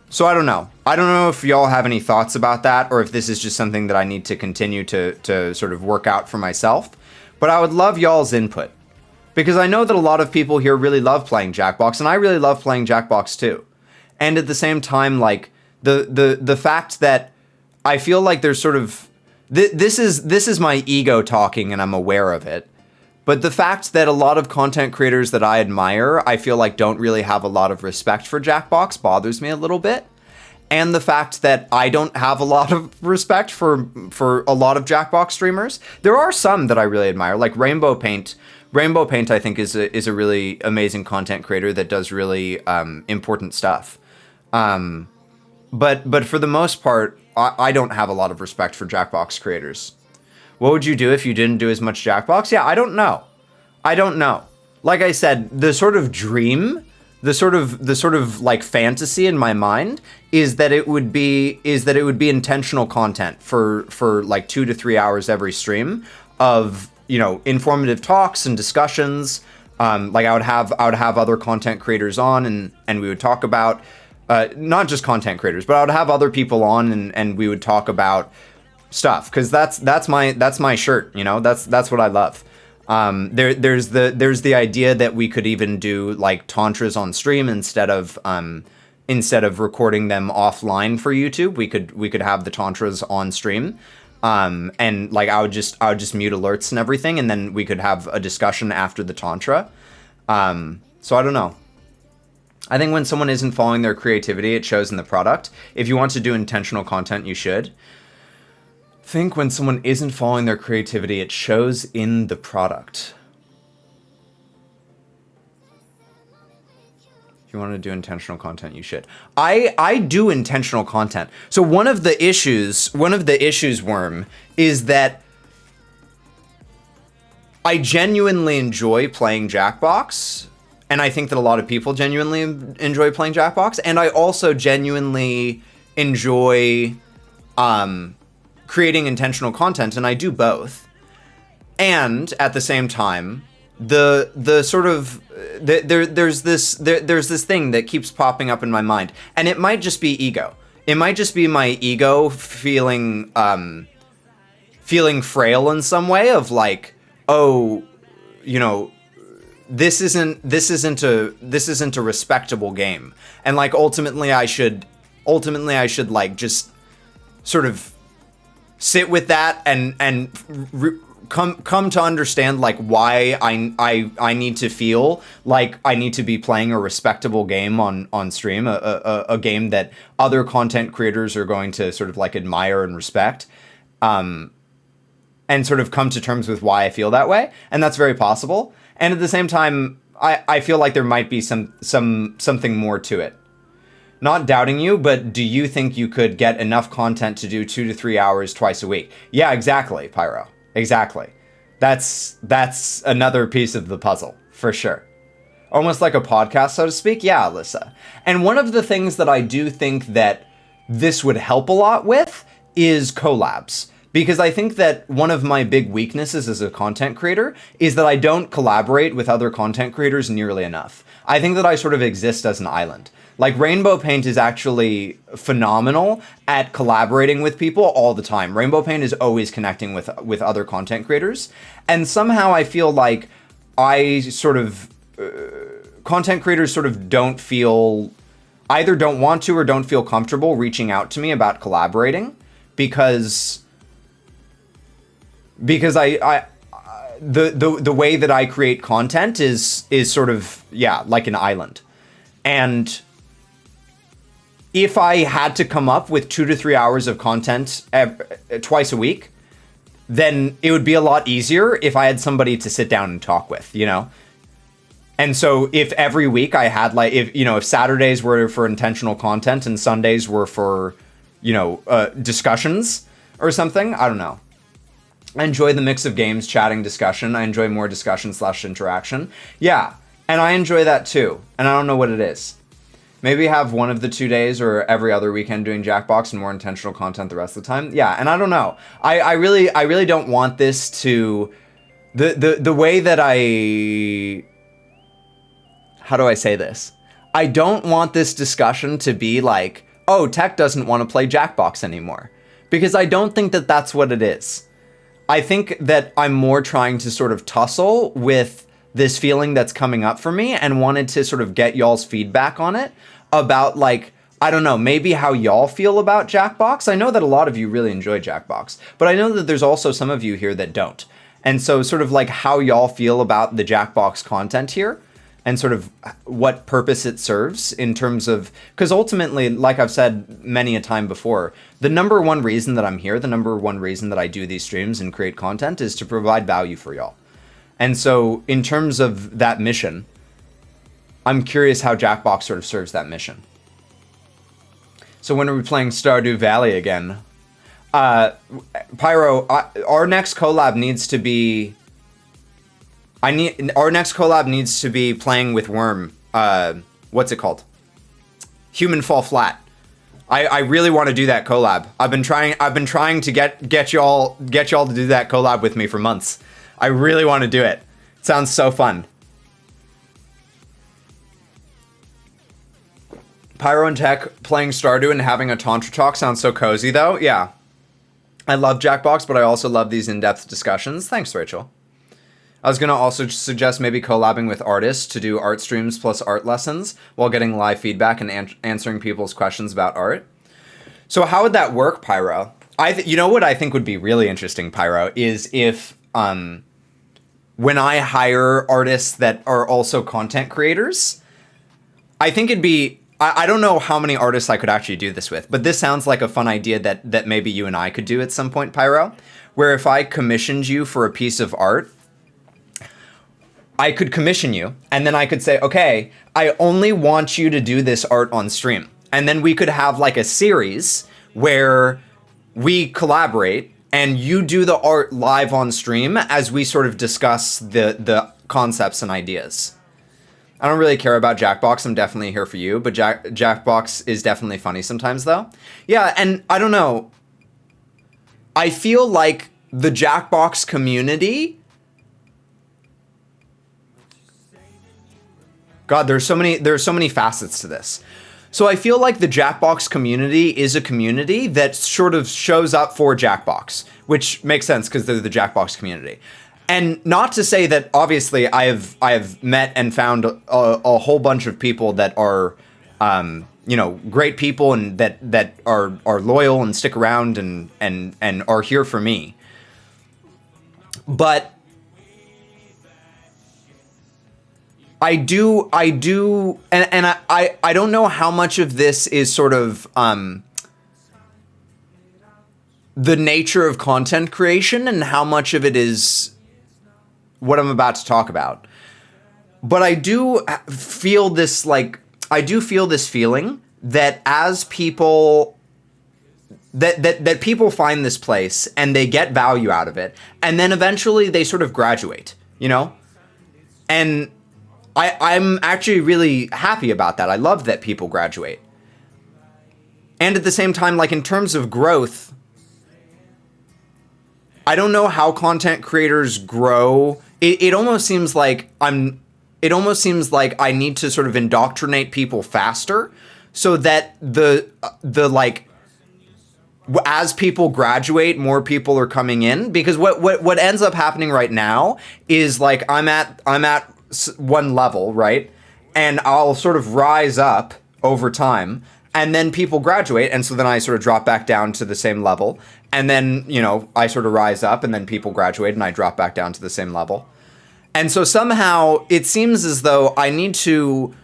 So I don't know. I don't know if y'all have any thoughts about that, or if this is just something that I need to continue to sort of work out for myself. But I would love y'all's input, because I know that a lot of people here really love playing Jackbox, and I really love playing Jackbox too. And at the same time, like the fact that I feel like there's sort of this is my ego talking, and I'm aware of it. But the fact that a lot of content creators that I admire, I feel like don't really have a lot of respect for Jackbox bothers me a little bit. And the fact that I don't have a lot of respect for a lot of Jackbox streamers. There are some that I really admire, like Rainbow Paint. Rainbow Paint, I think, is a really amazing content creator that does really important stuff. But for the most part, I don't have a lot of respect for Jackbox creators. What would you do if you didn't do as much Jackbox? Yeah, I don't know. Like I said, the sort of dream, the sort of like fantasy in my mind is that it would be intentional content for like 2 to 3 hours every stream of, informative talks and discussions. Like I would have other content creators on, and we would talk about not just content creators, but I would have other people on, and we would talk about stuff, because that's my shirt, that's what I love. There's the idea that we could even do like tantras on stream instead of recording them offline for YouTube. We could have the tantras on stream, and like I would just mute alerts and everything, and then we could have a discussion after the tantra. So I don't know. I think when someone isn't following their creativity, it shows in the product. If you want to do intentional content, you should. Think when someone isn't following their creativity, it shows in the product. If you want to do intentional content, you should. I do intentional content. So one of the issues, Worm, is that I genuinely enjoy playing Jackbox, and I think that a lot of people genuinely enjoy playing Jackbox, and I also genuinely enjoy creating intentional content, and I do both. And at the same time, the sort of there's this thing that keeps popping up in my mind, and it might just be ego. It might just be my ego feeling frail in some way, of like, oh, this isn't a respectable game, and like ultimately I should like just sort of sit with that and come to understand like why I need to feel like I need to be playing a respectable game on stream, a game that other content creators are going to sort of like admire and respect, and sort of come to terms with why I feel that way. And that's very possible. And at the same time, I feel like there might be something more to it. Not doubting you, but do you think you could get enough content to do 2 to 3 hours twice a week? Yeah, exactly, Pyro. Exactly. That's another piece of the puzzle, for sure. Almost like a podcast, so to speak. Yeah, Alyssa. And one of the things that I do think that this would help a lot with is collabs. Because I think that one of my big weaknesses as a content creator is that I don't collaborate with other content creators nearly enough. I think that I sort of exist as an island. Like, Rainbow Paint is actually phenomenal at collaborating with people all the time. Rainbow Paint is always connecting with other content creators. And somehow I feel like I sort of content creators sort of don't feel, either don't want to or don't feel comfortable reaching out to me about collaborating because the way that I create content is sort of, yeah, like an island. And if I had to come up with 2 to 3 hours of content twice a week, then it would be a lot easier if I had somebody to sit down and talk with, you know? And so if every week I had like, if Saturdays were for intentional content and Sundays were for, discussions or something, I don't know. I enjoy the mix of games, chatting, discussion. I enjoy more discussion/interaction. Yeah, and I enjoy that too. And I don't know what it is. Maybe have one of the 2 days or every other weekend doing Jackbox and more intentional content the rest of the time. Yeah, and I don't know. I really don't want this to the way that how do I say this? I don't want this discussion to be like, oh, Tech doesn't want to play Jackbox anymore. Because I don't think that that's what it is. I think that I'm more trying to sort of tussle with this feeling that's coming up for me and wanted to sort of get y'all's feedback on it about, like, I don't know, maybe how y'all feel about Jackbox. I know that a lot of you really enjoy Jackbox, but I know that there's also some of you here that don't. And so sort of like how y'all feel about the Jackbox content here and sort of what purpose it serves in terms of, because ultimately, like I've said many a time before, the number one reason that I'm here, the number one reason that I do these streams and create content is to provide value for y'all. And so in terms of that mission, I'm curious how Jackbox sort of serves that mission. So when are we playing Stardew Valley again? Pyro, our next collab needs to be... our next collab needs to be playing with Worm. What's it called? Human Fall Flat. I really want to do that collab. I've been trying to get y'all to do that collab with me for months. I really want to do it. It sounds so fun. Pyro and Tech playing Stardew and having a Tantra talk sounds so cozy though. Yeah. I love Jackbox, but I also love these in-depth discussions. Thanks, Rachel. I was going to also suggest maybe collabing with artists to do art streams plus art lessons while getting live feedback and answering people's questions about art. So how would that work, Pyro? You know what I think would be really interesting, Pyro, is if when I hire artists that are also content creators, I think it'd be... I don't know how many artists I could actually do this with, but this sounds like a fun idea that maybe you and I could do at some point, Pyro, where if I commissioned you for a piece of art, I could commission you, and then I could say, okay, I only want you to do this art on stream. And then we could have like a series where we collaborate and you do the art live on stream as we sort of discuss the concepts and ideas. I don't really care about Jackbox. I'm definitely here for you, but Jackbox is definitely funny sometimes though. Yeah, and I don't know. I feel like the Jackbox community... God, there's so many facets to this. So I feel like the Jackbox community is a community that sort of shows up for Jackbox, which makes sense because they're the Jackbox community. And not to say that obviously I have met and found a whole bunch of people that are great people and that are loyal and stick around and are here for me. But I do, and I don't know how much of this is sort of the nature of content creation and how much of it is what I'm about to talk about. But I do feel this feeling that as people that people find this place and they get value out of it, and then eventually they sort of graduate, you know? And I'm actually really happy about that. I love that people graduate. And at the same time, like in terms of growth, I don't know how content creators grow. It almost seems like I need to sort of indoctrinate people faster so that the as people graduate, more people are coming in, because what ends up happening right now is like I'm at one level, right? And I'll sort of rise up over time, and then people graduate, and so then I sort of drop back down to the same level, and then, you know, I sort of rise up, and then people graduate, and I drop back down to the same level. And so somehow it seems as though I need to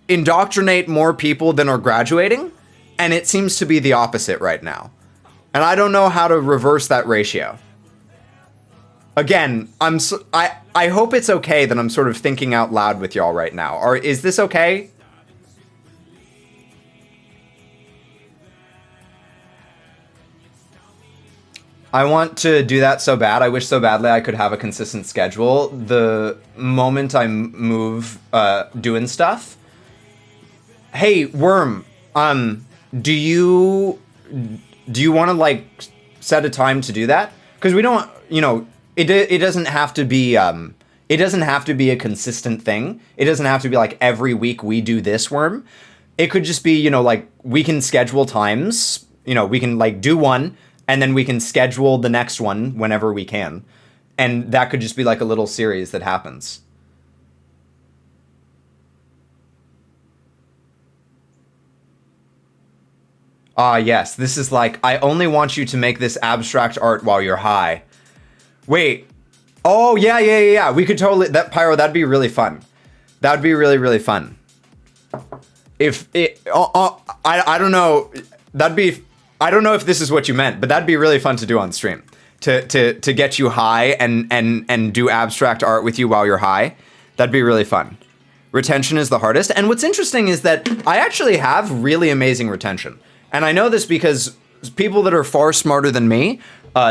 indoctrinate more people than are graduating, and it seems to be the opposite right now. And I don't know how to reverse that ratio. Again, I hope it's okay that I'm sort of thinking out loud with y'all right now. Or is this okay? I want to do that so bad. I wish so badly I could have a consistent schedule. The moment I move doing stuff. Hey, Worm, do you want to like set a time to do that? Because we don't, you know, it doesn't have to be it doesn't have to be a consistent thing. It doesn't have to be like every week we do this, Worm. It could just be, you know, like we can schedule times, you know, we can like do one, and then we can schedule the next one whenever we can. And that could just be like a little series that happens. Ah, yes, this is like, I only want you to make this abstract art while you're high. Wait. Oh, yeah. We could totally, Pyro, that'd be really fun. That'd be really, really fun. If it, I don't know, I don't know if this is what you meant, but that'd be really fun to do on stream. To get you high and do abstract art with you while you're high. That'd be really fun. Retention is the hardest. And what's interesting is that I actually have really amazing retention. And I know this because people that are far smarter than me,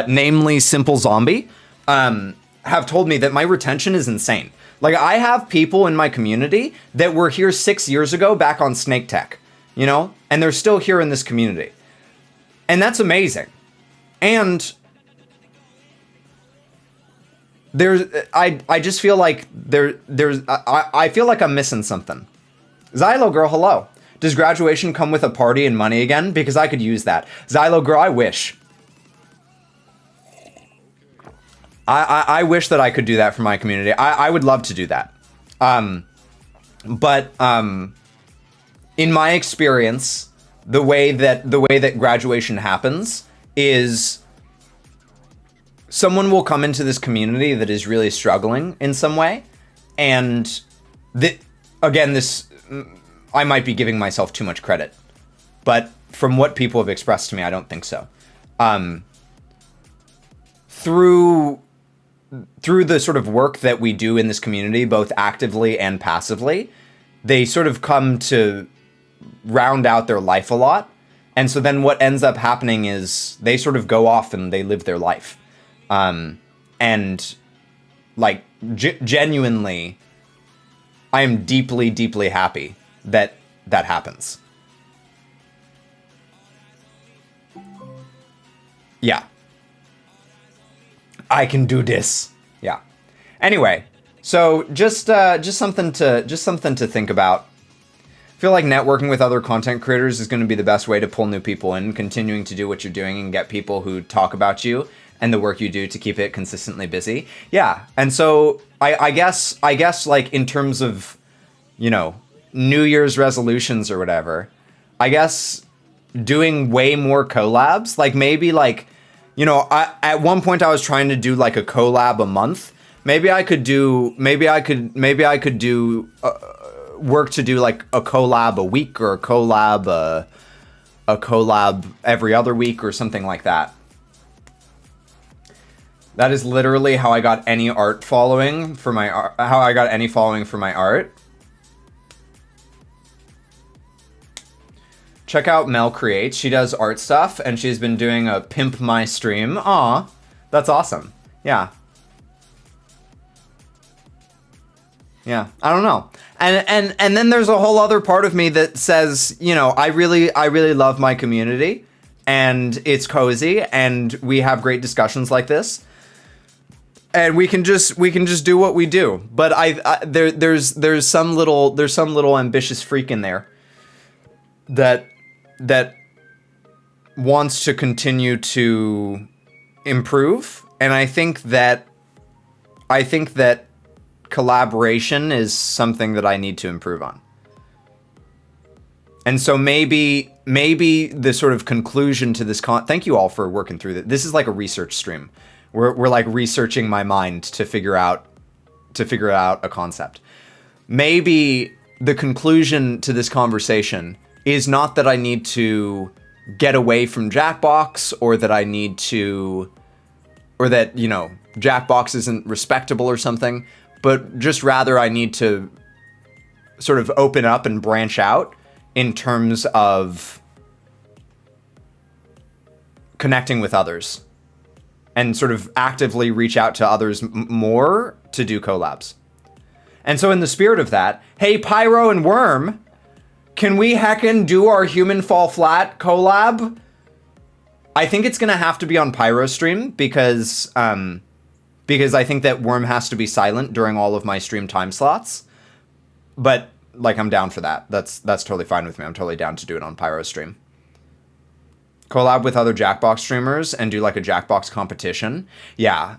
namely Simple Zombie, have told me that my retention is insane. Like, I have people in my community that were here 6 years ago back on Snake Tech, you know? And they're still here in this community. And that's amazing. And I just feel like I feel like I'm missing something. Xylo Girl, hello. Does graduation come with a party and money again? Because I could use that. Xylo Girl, I wish. I wish that I could do that for my community. I would love to do that. But in my experience, the way that graduation happens is someone will come into this community that is really struggling in some way, and this I might be giving myself too much credit, but from what people have expressed to me, I don't think so. Through the sort of work that we do in this community, both actively and passively, they sort of come to round out their life a lot. And so then what ends up happening is they sort of go off and they live their life. And like genuinely, I am deeply, deeply happy that that happens. Yeah. I can do this. Yeah. Anyway, so just something to think about. I feel like networking with other content creators is going to be the best way to pull new people in, continuing to do what you're doing and get people who talk about you and the work you do to keep it consistently busy. Yeah. And so I guess like in terms of, you know, New Year's resolutions or whatever, I guess doing way more collabs, like maybe like, you know, at one point I was trying to do like a collab a month. Maybe I could do work to do like a collab a week, or a collab every other week or something like that. That is literally how I got any following for my art. Check out Mel Creates. She does art stuff, and she's been doing a Pimp My Stream. Aw, that's awesome. Yeah. Yeah, I don't know. And then there's a whole other part of me that says, you know, I really love my community, and it's cozy, and we have great discussions like this. And we can just do what we do. But there's some little ambitious freak in there that wants to continue to improve, and I think that collaboration is something that I need to improve on. And so maybe the sort of conclusion to this thank you all for working through that. This is like a research stream. We're like researching my mind to figure out a concept. Maybe the conclusion to this conversation is not that I need to get away from Jackbox, or that I need to, or that, you know, Jackbox isn't respectable or something, but just rather I need to sort of open up and branch out in terms of connecting with others and sort of actively reach out to others more to do collabs. And so in the spirit of that, hey, Pyro and Worm, can we heckin' do our Human Fall Flat collab? I think it's gonna have to be on Pyro stream because I think that Worm has to be silent during all of my stream time slots. But like, I'm down for that. That's totally fine with me. I'm totally down to do it on Pyro stream. Collab with other Jackbox streamers and do like a Jackbox competition. Yeah,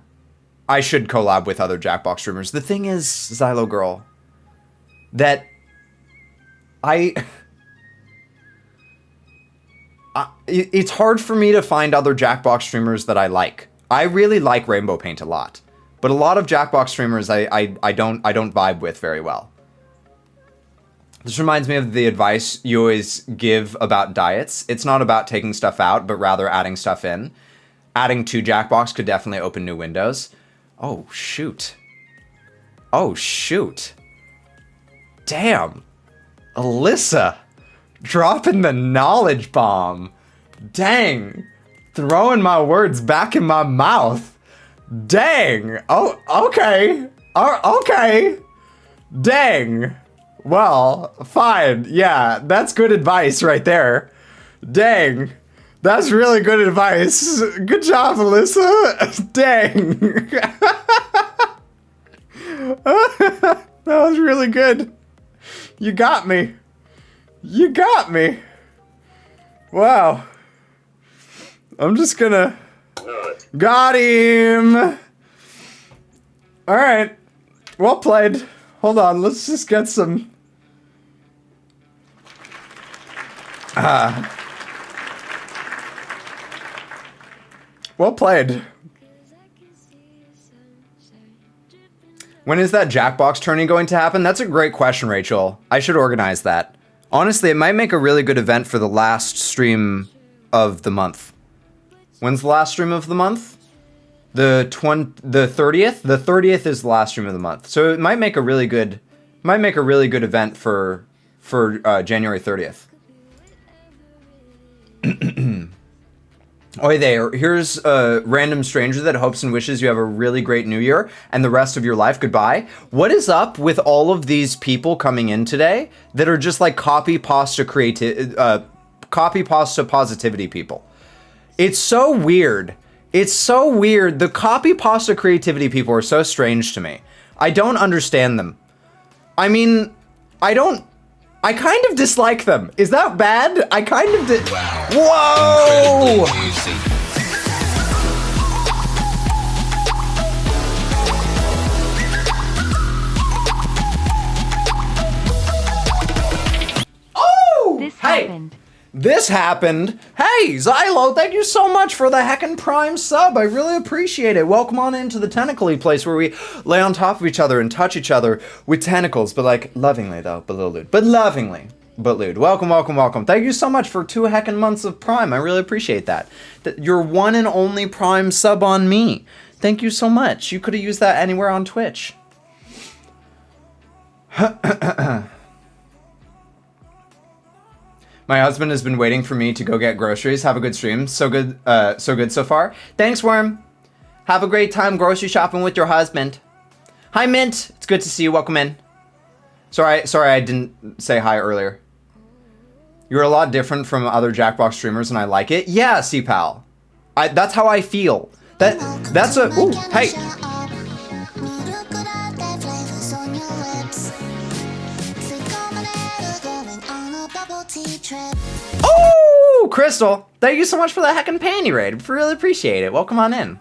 I should collab with other Jackbox streamers. The thing is, Xylo Girl, that it's hard for me to find other Jackbox streamers that I like. I really like Rainbow Paint a lot, but a lot of Jackbox streamers I don't vibe with very well. This reminds me of the advice you always give about diets. It's not about taking stuff out, but rather adding stuff in. Adding to Jackbox could definitely open new windows. Oh, shoot. Oh, shoot. Damn. Alyssa. Dropping the knowledge bomb. Dang. Throwing my words back in my mouth. Dang. Oh, okay. Okay. Dang. Well, fine. Yeah, that's good advice right there. Dang. That's really good advice. Good job, Alyssa. Dang. That was really good. You got me. You got me. Wow. I'm just gonna... Got him. All right. Well played. Hold on. Let's just get some... Well played. When is that Jackbox tourney going to happen? That's a great question, Rachel. I should organize that. Honestly, it might make a really good event for the last stream of the month. When's the last stream of the month? The 30th? The 30th is the last stream of the month. So it might make a really good event for January 30th. Oi there, here's a random stranger that hopes and wishes you have a really great new year and the rest of your life. Goodbye. What is up with all of these people coming in today that are just like copy pasta positivity people? It's so weird. It's so weird. The copy pasta creativity people are so strange to me. I don't understand them. I mean, I kind of dislike them. Is that bad? I kind of did. Wow. Whoa! Incredibly juicy. Oh! This Hey! happened. This happened. Hey, Xylo, thank you so much for the heckin' prime sub. I really appreciate it. Welcome on into the tentacle-y place where we lay on top of each other and touch each other with tentacles, but like lovingly though, but lewd. But lovingly, but lewd. Welcome, welcome, welcome. Thank you so much for 2 heckin' months of prime. I really appreciate that. Your one and only prime sub on me. Thank you so much. You could have used that anywhere on Twitch. My husband has been waiting for me to go get groceries. Have a good stream. So good so far. Thanks, Worm. Have a great time grocery shopping with your husband. Hi, Mint. It's good to see you. Welcome in. Sorry I didn't say hi earlier. You're a lot different from other Jackbox streamers, and I like it. Yeah, C-Pal. That's how I feel. That's a... Ooh, hey. Oh, Crystal, thank you so much for the heckin' panty raid. Really appreciate it. Welcome on in.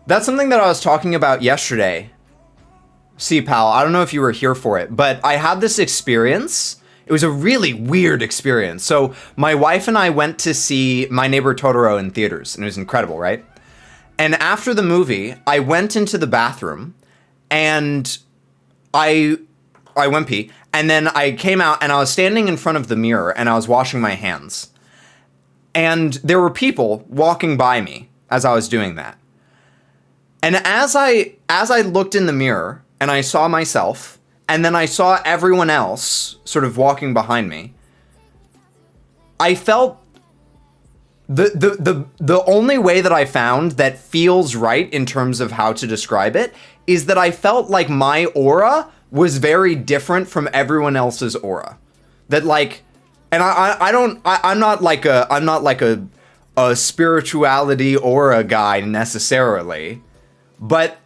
That's something that I was talking about yesterday. See, pal, I don't know if you were here for it, but I had this experience. It was a really weird experience. So my wife and I went to see My Neighbor Totoro in theaters, and it was incredible, right? And after the movie, I went into the bathroom, and I went pee, and then I came out, and I was standing in front of the mirror, and I was washing my hands. And there were people walking by me as I was doing that. And as I looked in the mirror, and I saw myself, and then I saw everyone else sort of walking behind me, I felt the only way that I found that feels right in terms of how to describe it is that I felt like my aura was very different from everyone else's aura. That like, and I'm not like a spirituality aura guy necessarily, but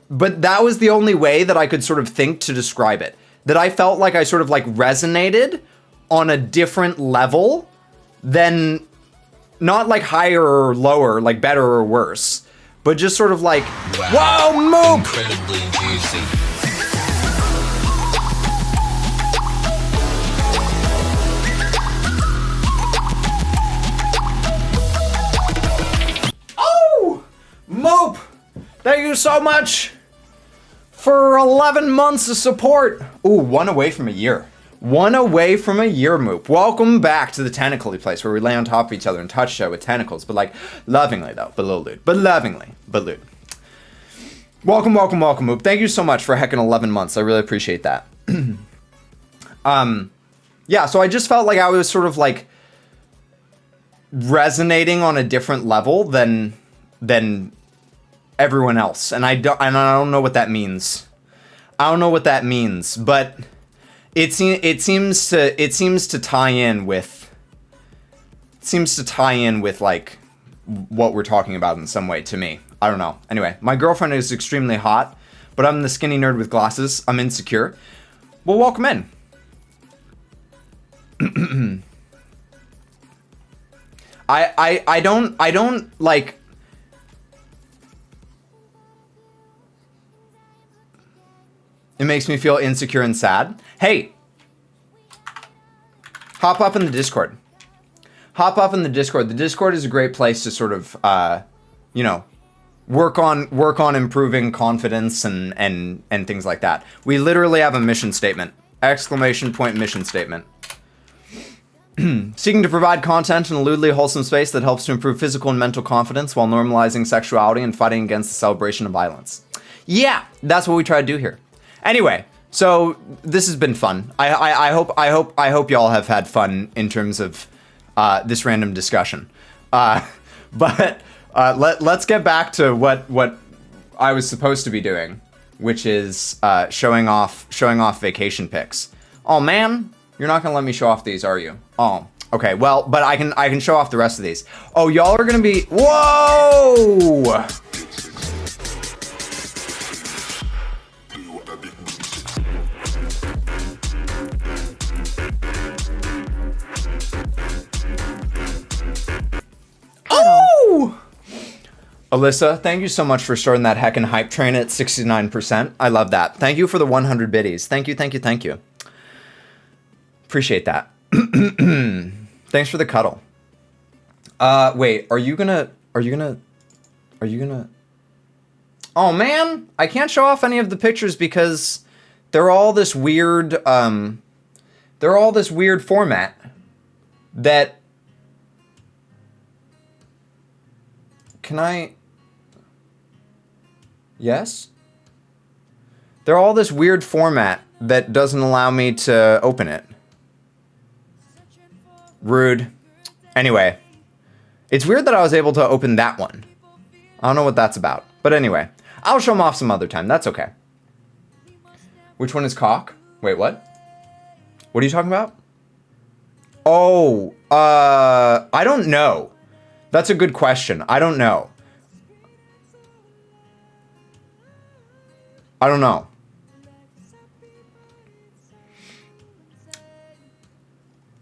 that was the only way that I could sort of think to describe it. That I felt like I sort of like resonated on a different level than, not like higher or lower, like better or worse, but just sort of like, Wow. whoa, Moop! Incredibly juicy. Oh! Moop! Thank you so much for 11 months of support. Ooh, one away from a year. One away from a year, Moop. Welcome back to the Tentacly place where we lay on top of each other and touch each other with tentacles, but like lovingly though, but little lewd. But lovingly, but lewd. Welcome, welcome, welcome, Moop. Thank you so much for heckin' 11 months. I really appreciate that. Yeah, so I just felt like I was sort of like resonating on a different level than everyone else, and I don't know what that means. I don't know what that means, but it seems to tie in with like what we're talking about in some way to me. I don't know. Anyway, my girlfriend is extremely hot, but I'm the skinny nerd with glasses. I'm insecure. Well, welcome in. I don't like. It makes me feel insecure and sad. Hey, hop up in the Discord. Hop up in the Discord. The Discord is a great place to sort of, you know, work on improving confidence and things like that. We literally have a mission statement. Exclamation point mission statement. Seeking to provide content in a lewdly wholesome space that helps to improve physical and mental confidence while normalizing sexuality and fighting against the celebration of violence. Yeah, that's what we try to do here. Anyway, so this has been fun. I hope y'all have had fun in terms of this random discussion. But let's get back to what I was supposed to be doing, which is showing off vacation pics. Oh man, you're not gonna let me show off these, are you? Oh, okay. Well, but I can show off the rest of these. Oh, y'all are gonna be whoa. Oh! Alyssa, thank you so much for starting that heckin' hype train at 69%. I love that. Thank you for the 100 biddies. Thank you, thank you, thank you. Appreciate that. Thanks for the cuddle. Wait, are you gonna... Oh man, I can't show off any of the pictures because they're all this weird, format that... Can I... Yes? They're all this weird format that doesn't allow me to open it. Rude. Anyway. It's weird that I was able to open that one. I don't know what that's about. But anyway. I'll show them off some other time. That's okay. Which one is cock? Wait, what? What are you talking about? Oh, I don't know. That's a good question. I don't know. I don't know.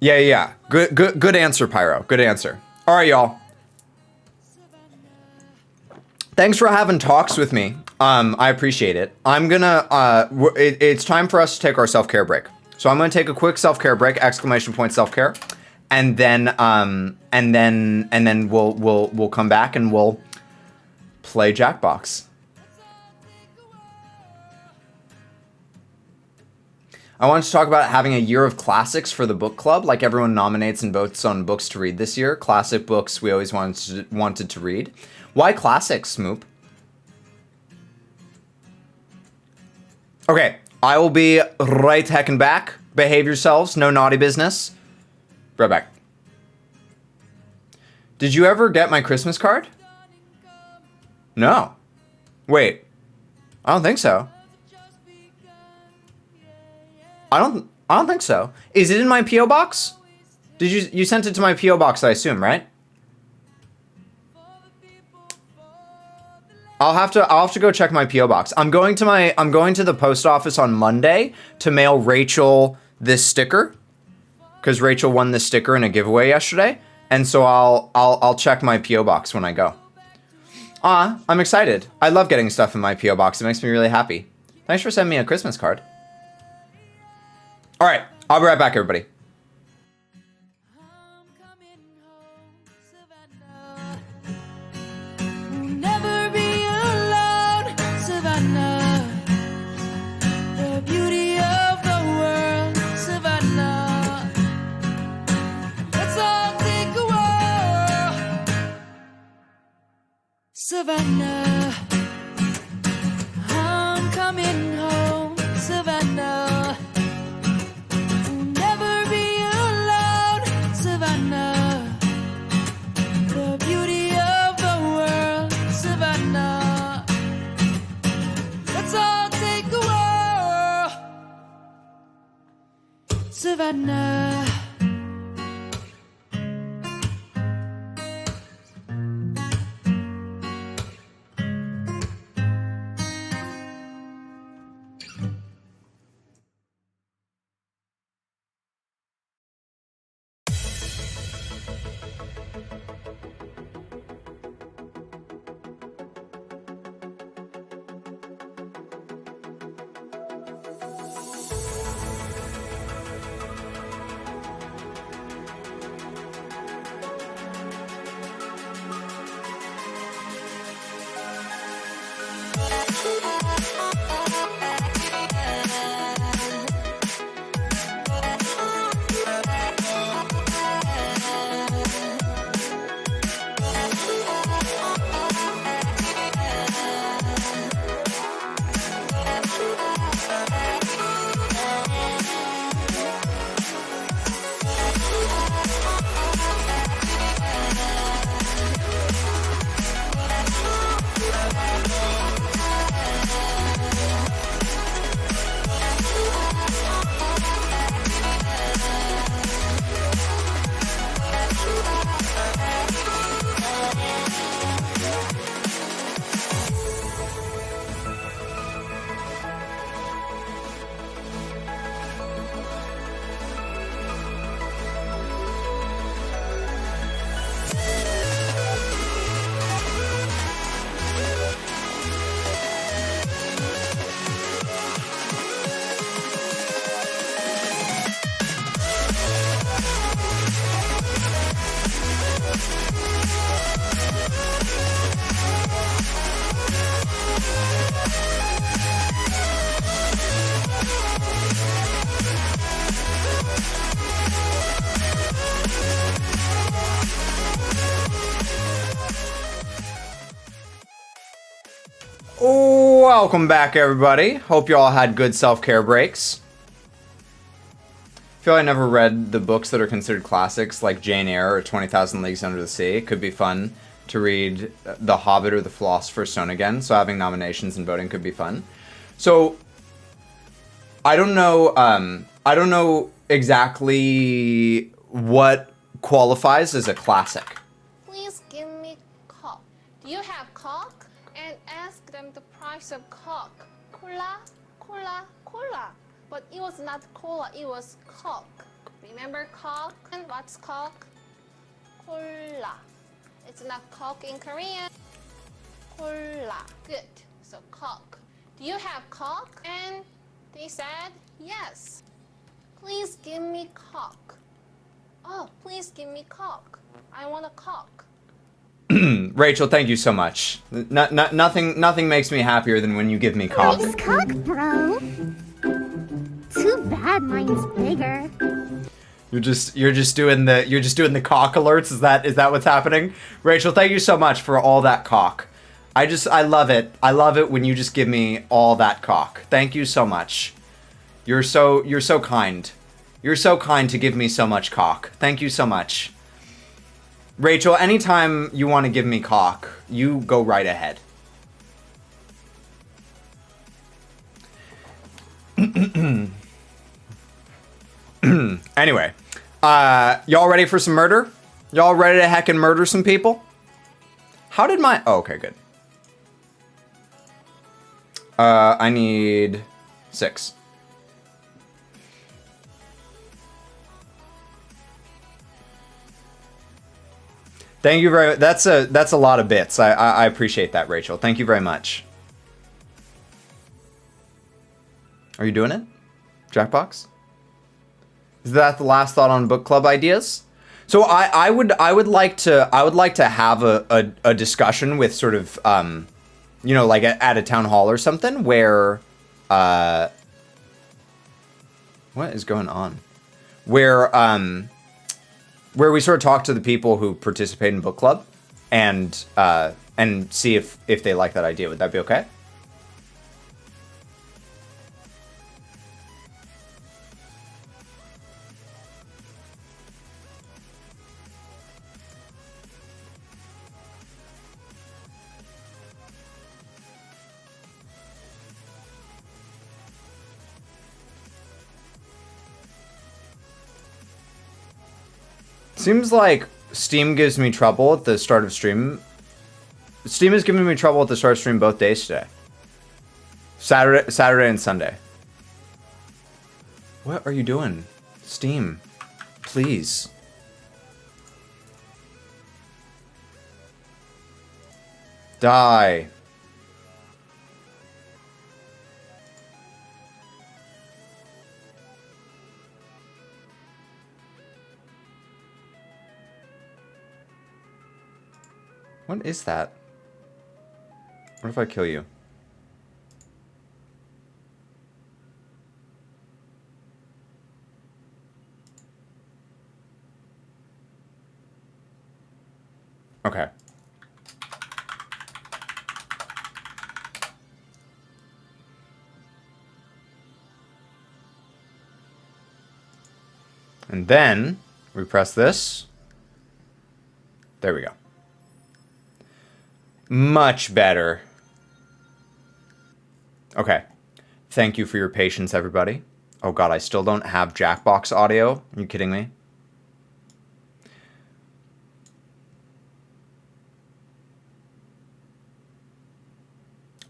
Yeah. Good answer, Pyro. Good answer. All right, y'all. Thanks for having talks with me. I appreciate it. I'm gonna. It's time for us to take our self-care break. So I'm gonna take a quick self-care break! Exclamation point self-care, and then we'll come back and we'll play Jackbox. I wanted to talk about having a year of classics for the book club. Like everyone nominates and votes on books to read this year. Classic books we always wanted to read. Why classics, Smoop? Okay, I will be right heckin' back. Behave yourselves, no naughty business. Right back. Did you ever get my Christmas card? No. Wait, I don't think so. I don't think so. Is it in my P.O. box? Did you sent it to my P.O. box, I assume, right? I'll have to go check my P.O. box. I'm going to the post office on Monday to mail Rachel this sticker, because Rachel won this sticker in a giveaway yesterday, and so I'll check my P.O. box when I go. I'm excited. I love getting stuff in my P.O. box. It makes me really happy. Thanks for sending me a Christmas card. All right, I'll be right back, everybody. I'm coming home, Savannah. We'll never be alone, Savannah. The beauty of the world, Savannah. Let's all take a walk, Savannah. I'm coming home, Savannah. Savannah. Welcome back, everybody. Hope you all had good self-care breaks. I feel I never read the books that are considered classics, like Jane Eyre or 20,000 Leagues Under the Sea. It could be fun to read The Hobbit or The Philosopher's Stone again, so having nominations and voting could be fun. So, I don't know exactly what qualifies as a classic. Please give me Coke. Do you have Coke? And ask them the price of Coke. Cola, cola, cola. But it was not cola, it was Coke. Remember Coke? And what's Coke? Cola. It's not Coke in Korean. Cola. Good. So Coke. Do you have Coke? And they said yes. Please give me Coke. Oh, please give me Coke. I want a Coke. Rachel, thank you so much. Nothing makes me happier than when you give me cock. Nice cock, bro. Too bad mine's bigger. You're just doing the cock alerts. Is that what's happening? Rachel, thank you so much for all that cock. I love it. I love it when you just give me all that cock. Thank you so much. You're so kind. You're so kind to give me so much cock. Thank you so much. Rachel, anytime you want to give me cock, you go right ahead. Anyway, y'all ready for some murder? Y'all ready to heckin' murder some people? How did my... Oh, okay, good. I need 6. Thank you very much. That's a lot of bits. I appreciate that, Rachel. Thank you very much. Are you doing it? Jackbox? Is that the last thought on book club ideas? So I would like to have a discussion with sort of you know, like at a town hall or something where what is going on? Where we sort of talk to the people who participate in book club and see if they like that idea. Would that be okay? Seems like Steam gives me trouble at the start of stream. Steam is giving me trouble at the start of stream both days today. Saturday and Sunday. What are you doing? Steam, please. Die. What is that? What if I kill you? Okay. And then we press this. There we go. Much better. Okay. Thank you for your patience, everybody. Oh god, I still don't have Jackbox audio. Are you kidding me?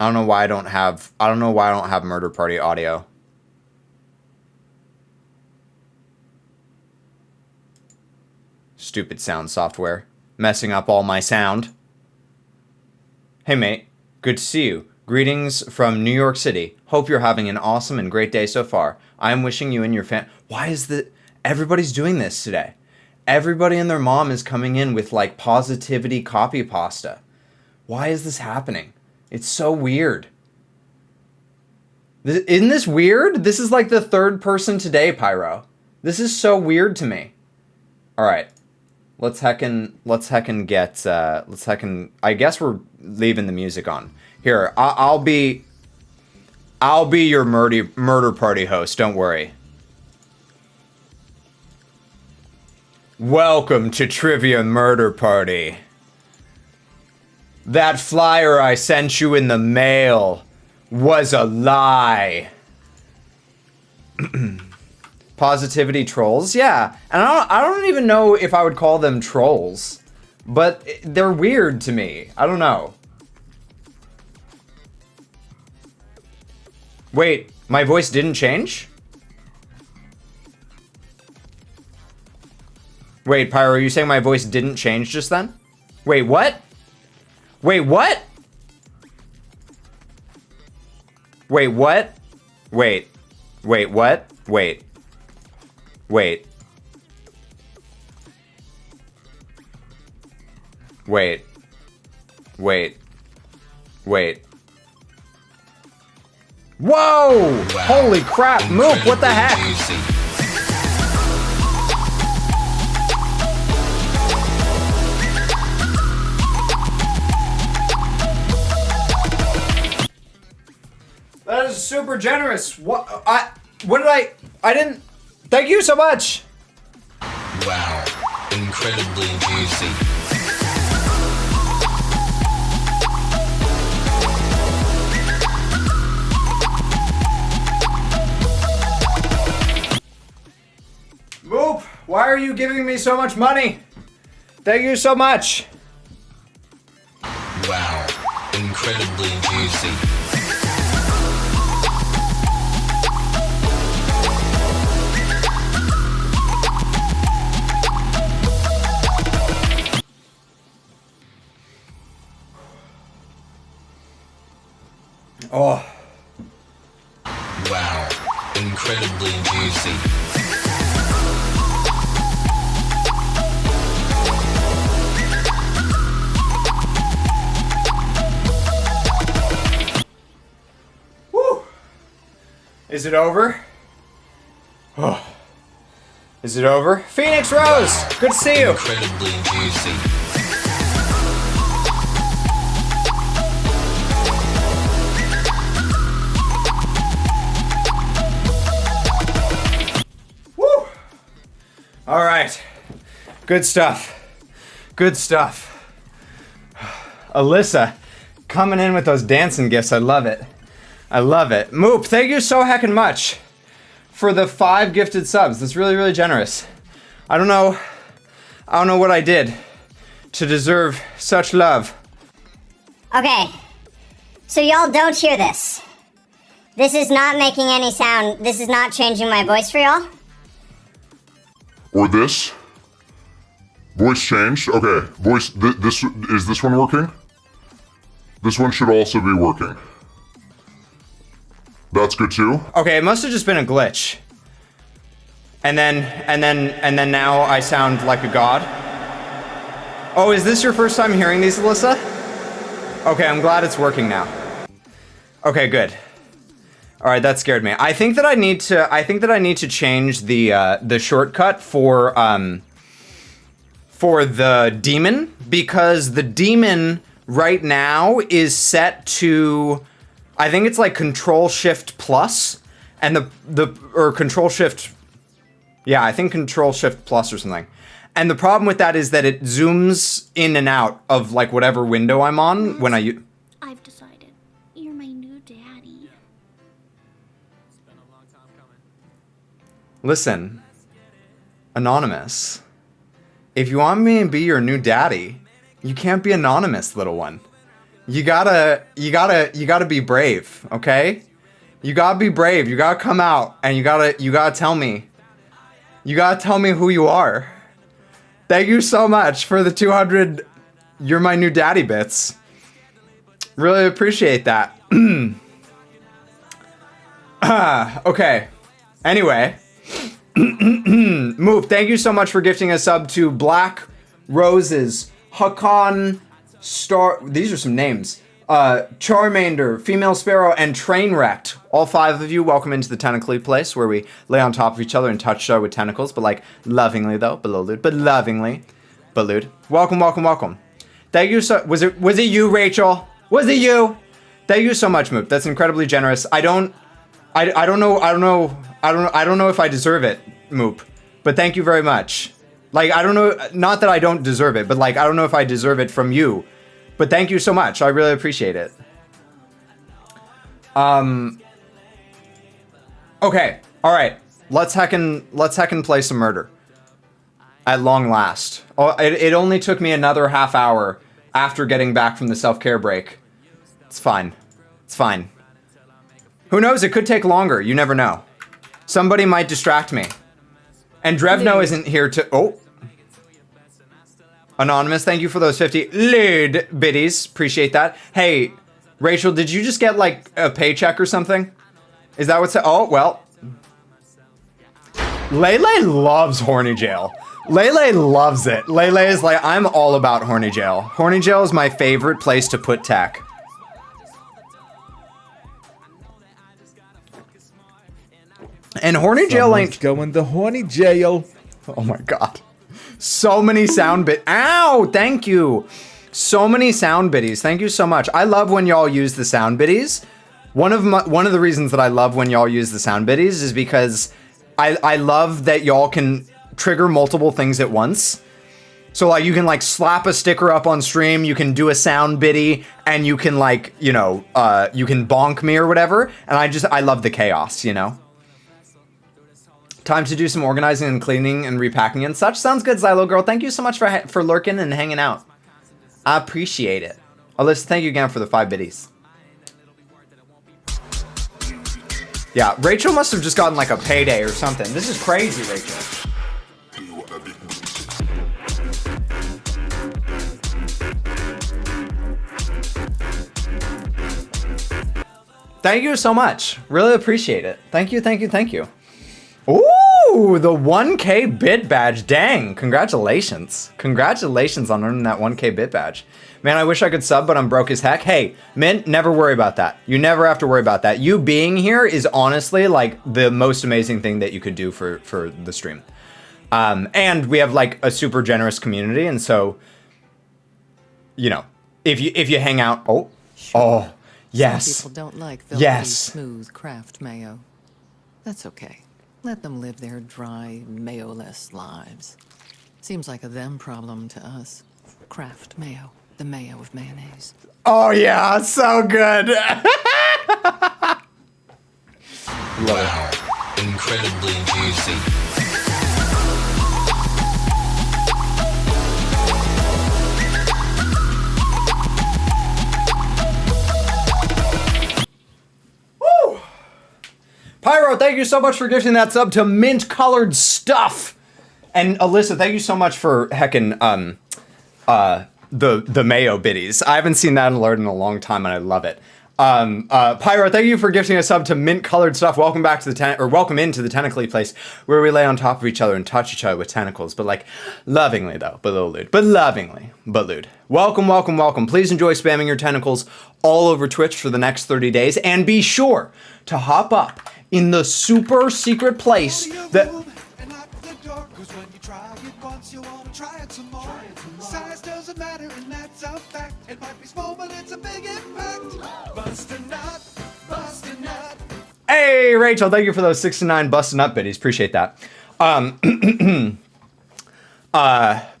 I don't know why I don't have Murder Party audio. Stupid sound software. Messing up all my sound. Hey mate, good to see you. Greetings from New York City. Hope you're having an awesome and great day so far. I'm wishing you and your Why is everybody's doing this today? Everybody and their mom is coming in with like positivity copy pasta. Why is this happening? It's so weird. Isn't this weird? This is like the third person today, Pyro. This is so weird to me. All right. Let's heckin' get, I guess we're leaving the music on. Here, I'll be your murder party host, don't worry. Welcome to Trivia Murder Party. That flyer I sent you in the mail was a lie. Positivity trolls, yeah. And I don't even know if I would call them trolls, but they're weird to me. I don't know. Wait, my voice didn't change? Wait, Pyro, are you saying my voice didn't change just then? Wait, what? Wait, what? Wait, what? Wait. Wait, what? Wait. Wait. Wait. Wait. Wait. Whoa! Holy crap, Moop, what the heck? Juicy. That is super generous. What I didn't. Thank you so much. Wow. Incredibly juicy. Moop, why are you giving me so much money? Thank you so much. Wow. Incredibly juicy. Oh. Wow. Incredibly juicy. Woo. Is it over? Oh. Is it over? Phoenix Rose, good to see you. Incredibly juicy. Woo. All right. Good stuff. Good stuff. Alyssa, coming in with those dancing gifts. I love it. I love it. Moop, thank you so heckin' much for the 5 gifted subs. That's really, really generous. I don't know what I did to deserve such love. Okay, so y'all don't hear this. This is not making any sound. This is not changing my voice for y'all. Or this. Voice changed. Okay, voice. This is this one working? This one should also be working. That's good too. Okay, it must have just been a glitch. And then now I sound like a god. Oh, is this your first time hearing these, Alyssa? Okay, I'm glad it's working now. Okay, good. All right, that scared me. I think that I need to change the shortcut for the demon, because the demon right now is set to, I think it's like Control Shift plus, and or Control Shift, yeah, I think Control Shift plus or something. And the problem with that is that it zooms in and out of like whatever window I'm on when I've decided. You're my new daddy. Listen, Anonymous, if you want me to be your new daddy, you can't be anonymous, little one. You gotta be brave, okay? You gotta be brave. You gotta come out and you gotta tell me. You gotta tell me who you are. Thank you so much for the 200 "You're my new daddy" bits. Really appreciate that. Okay. Anyway. Move. Thank you so much for gifting a sub to Black Roses, Hakan, Star. These are some names. Charmander, Female Sparrow, and Trainwrecked. All 5 of you, welcome into the tentacly place where we lay on top of each other and touch each other with tentacles, but like lovingly though, below lewd, but lovingly, but lewd. Welcome, welcome, welcome. Thank you so. Was it you, Rachel? Was it you? Thank you so much, Moop. That's incredibly generous. I don't know if I deserve it, Moop, but thank you very much. Like, I don't know, not that I don't deserve it, but like, I don't know if I deserve it from you, but thank you so much. I really appreciate it. Okay, all right. Let's heckin' play some murder. At long last. Oh, it only took me another half hour after getting back from the self-care break. It's fine. It's fine. Who knows? It could take longer. You never know. Somebody might distract me. And Drevno isn't here to... Oh. Anonymous, thank you for those 50 lewd biddies. Appreciate that. Hey, Rachel, did you just get like a paycheck or something? Is that what's... Oh, well. Lele loves Horny Jail. Lele loves it. Lele is like, I'm all about Horny Jail. Horny Jail is my favorite place to put tech. And Horny Jail ain't... going to Horny Jail. Oh my god. So many sound bit. Ow! Thank you. So many sound biddies. Thank you so much. I love when y'all use the sound biddies. One of the reasons that I love when y'all use the sound biddies is because I love that y'all can trigger multiple things at once. So like you can like slap a sticker up on stream, you can do a sound biddy, and you can like, you know, you can bonk me or whatever. And I love the chaos, you know? Time to do some organizing and cleaning and repacking and such. Sounds good, Xylo Girl. Thank you so much for lurking and hanging out. I appreciate it. Alyssa, thank you again for the 5 biddies. Yeah, Rachel must have just gotten like a payday or something. This is crazy, Rachel. Thank you so much. Really appreciate it. Thank you, thank you, thank you. Ooh, the 1K bit badge. Dang, congratulations. Congratulations on earning that 1K bit badge. Man, I wish I could sub, but I'm broke as heck. Hey, Mint, never worry about that. You never have to worry about that. You being here is honestly like the most amazing thing that you could do for the stream. And we have like a super generous community, and so, you know, if you hang out, oh, yes. Some people don't like velvety, smooth craft mayo. That's okay. Let them live their dry, mayo-less lives. Seems like a them problem to us. Kraft mayo, the mayo of mayonnaise. Oh yeah, so good. Wow, incredibly juicy. Pyro, thank you so much for gifting that sub to Mint Colored Stuff. And Alyssa, thank you so much for heckin' the mayo biddies. I haven't seen that alert in a long time, and I love it. Pyro, thank you for gifting a sub to Mint Colored Stuff. Welcome back to the welcome into the Tentacly place, where we lay on top of each other and touch each other with tentacles, but like lovingly though, but lewd, but lovingly, but lewd. Welcome, welcome, welcome. Please enjoy spamming your tentacles all over Twitch for the next 30 days, and be sure to hop up in the super secret place that... Size doesn't matter, and that's a fact. It might be small, but it's a big impact. Bust a nut, bust a nut. Hey, Rachel, thank you for those 69 busting up biddies. Appreciate that.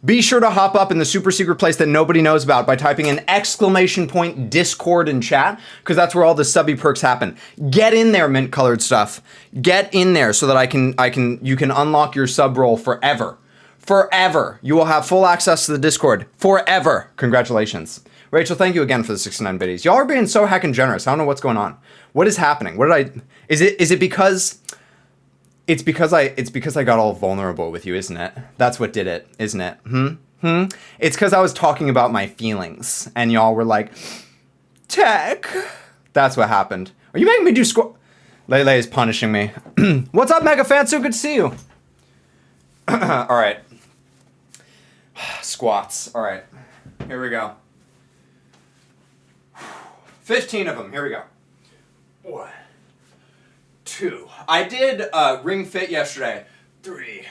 Be sure to hop up in the super secret place that nobody knows about by typing an ! Discord in chat, because that's where all the subby perks happen. Get in there, Mint Colored Stuff. Get in there so that you can unlock your sub role forever. Forever. You will have full access to the Discord. Forever. Congratulations. Rachel, thank you again for the 69 biddies. Y'all are being so heckin' generous. I don't know what's going on. What is happening? What did I... Is it because... It's because I got all vulnerable with you, isn't it? That's what did it, isn't it? It's because I was talking about my feelings, and y'all were like, Tech. That's what happened. Are you making me do Lele is punishing me. What's up, Mega Fansu? Good to see you. All right. Squats. All right. Here we go. 15 of them. Here we go. 1, 2. I did Ring Fit yesterday. 3.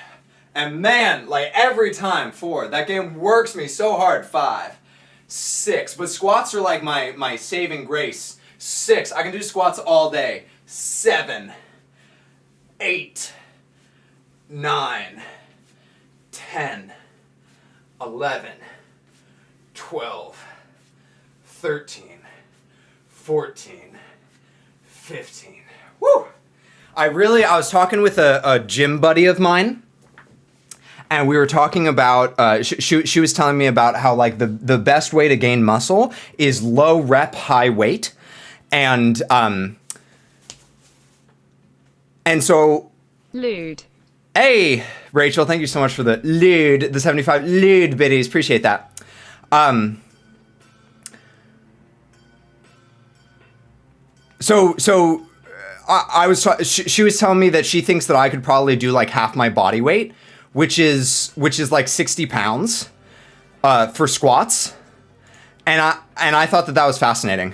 And man, like every time, 4. That game works me so hard. 5, 6. But squats are like my saving grace. 6. I can do squats all day. 7, 8, 9, 10, 11, 12, 13, 14, 15. Woo! I was talking with a gym buddy of mine, and we were talking about, she was telling me about how like the best way to gain muscle is low rep, high weight. And so... Lewd. Hey, Rachel, thank you so much for the 75 lewd biddies. Appreciate that. So I was she was telling me that she thinks that I could probably do like half my body weight, which is like 60 pounds for squats, and I thought that was fascinating,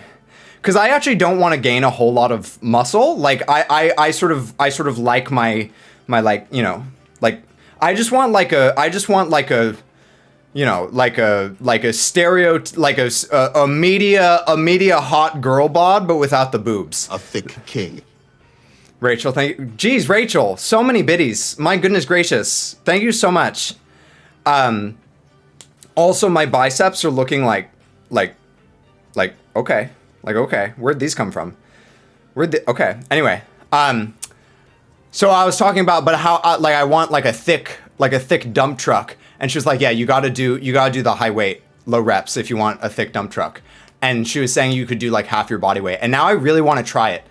because I actually don't want to gain a whole lot of muscle. Like I sort of like my like, you know, like I just want like a you know, like a stereo, like a media hot girl bod, but without the boobs. A thick king. Rachel, thank you. Jeez, Rachel, so many biddies. My goodness gracious. Thank you so much. Also, my biceps are looking like, okay. Like, okay, where'd these come from? Okay, anyway. So I was talking about, but how, like, I want like a thick dump truck. And she was like, yeah, you gotta do the high weight, low reps if you want a thick dump truck. And she was saying you could do like half your body weight. And now I really want to try it.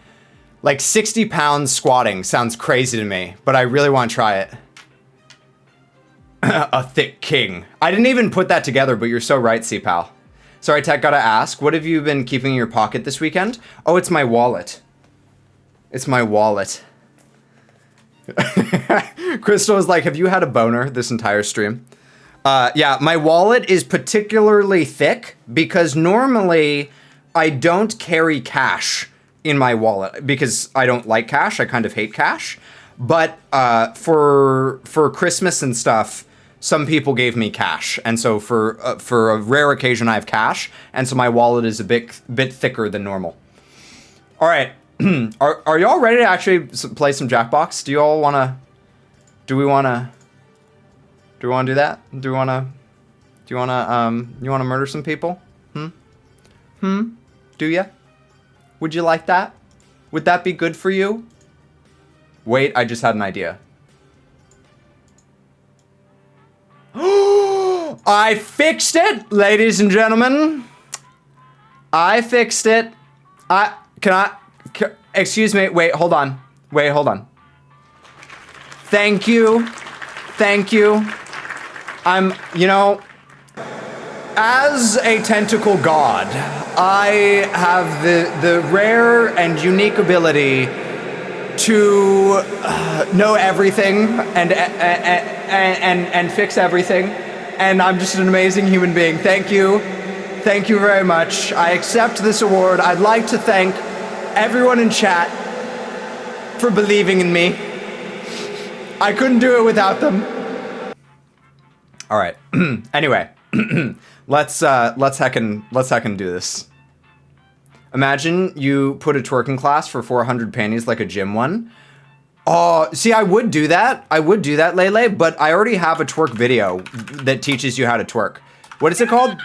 Like 60 pounds squatting sounds crazy to me, but I really want to try it. A thick king. I didn't even put that together, but you're so right, C-Pal. Sorry, Tech, gotta ask, what have you been keeping in your pocket this weekend? Oh, it's my wallet. It's my wallet. Crystal was like, have you had a boner this entire stream? Yeah, my wallet is particularly thick because normally I don't carry cash in my wallet because I don't like cash. I kind of hate cash. But for Christmas and stuff, some people gave me cash. And so for a rare occasion, I have cash. And so my wallet is a bit thicker than normal. All right. Are y'all ready to actually play some Jackbox? Do you all want to... Do we want to do that? Do you want to murder some people? Do ya? Would you like that? Would that be good for you? Wait, I just had an idea. I fixed it, ladies and gentlemen. I fixed it. Excuse me. Wait, hold on. Thank you. You know, as a tentacle god, I have the rare and unique ability to know everything and fix everything. And I'm just an amazing human being. Thank you. Thank you very much. I accept this award. I'd like to thank everyone in chat for believing in me. I couldn't do it without them. All right. Anyway, let's heckin' do this. Imagine you put a twerking class for 400 panties like a gym one. Oh, see, I would do that. Lele, but I already have a twerk video that teaches you how to twerk. What is it called?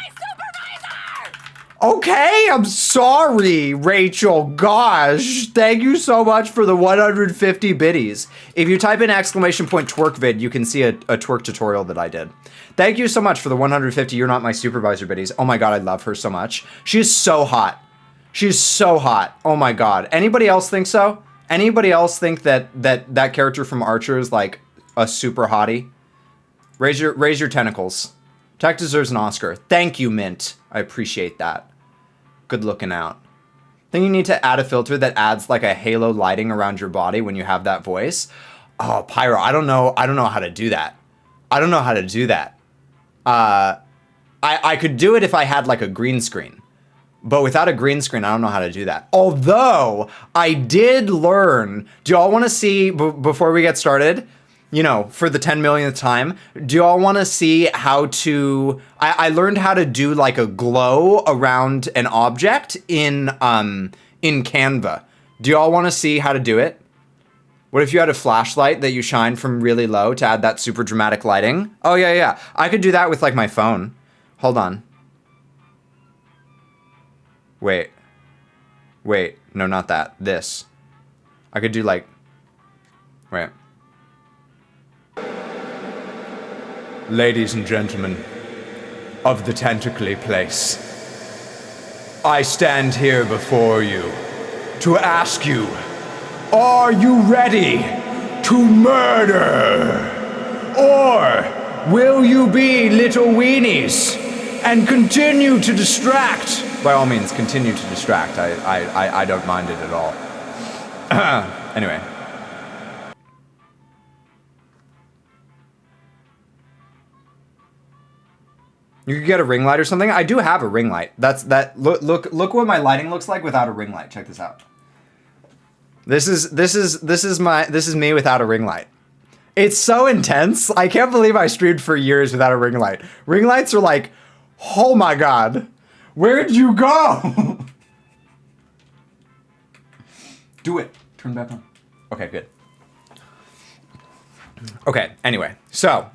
Okay, I'm sorry, Rachel. Gosh, thank you so much for the 150 biddies. If you type in !twerk vid, you can see a twerk tutorial that I did. Thank you so much for the 150 You're Not My Supervisor biddies. Oh my god, I love her so much. She's so hot. She's so hot. Oh my god. Anybody else think so? Anybody else think that character from Archer is like a super hottie? Raise your tentacles. Tech deserves an Oscar. Thank you, Mint. I appreciate that. Good looking out. I think you need to add a filter that adds like a halo lighting around your body when you have that voice. Oh, Pyro, I don't know how to do that. I could do it if I had like a green screen. But without a green screen, I don't know how to do that. Although, I did learn... Do y'all want to see, before we get started, you know, for the 10 millionth time, do y'all want to see how to... I learned how to do like a glow around an object in Canva. Do y'all want to see how to do it? What if you had a flashlight that you shine from really low to add that super dramatic lighting? Oh, yeah. I could do that with like my phone. Hold on. Wait, no, not that. This. I could do like, wait. Ladies and gentlemen of the Tentacly Place, I stand here before you to ask you, are you ready to murder? Or will you be little weenies and continue to distract? By all means, continue to distract. I don't mind it at all. Anyway. You could get a ring light or something. I do have a ring light. Look what my lighting looks like without a ring light. Check this out. This is me without a ring light. It's so intense. I can't believe I streamed for years without a ring light. Ring lights are like, oh my god, where'd you go? Do it. Turn back on. Okay, good. Okay, anyway, so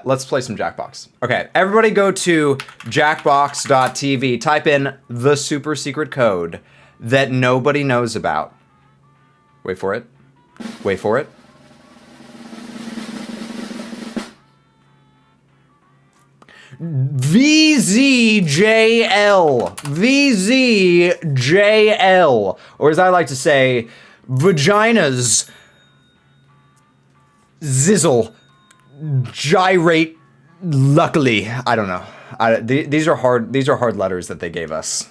let's play some Jackbox. Okay, everybody go to jackbox.tv. Type in the super secret code that nobody knows about. Wait for it. Wait for it. VZJL. VZJL. Or as I like to say, vaginas zizzle gyrate luckily. I don't know. These are hard letters that they gave us.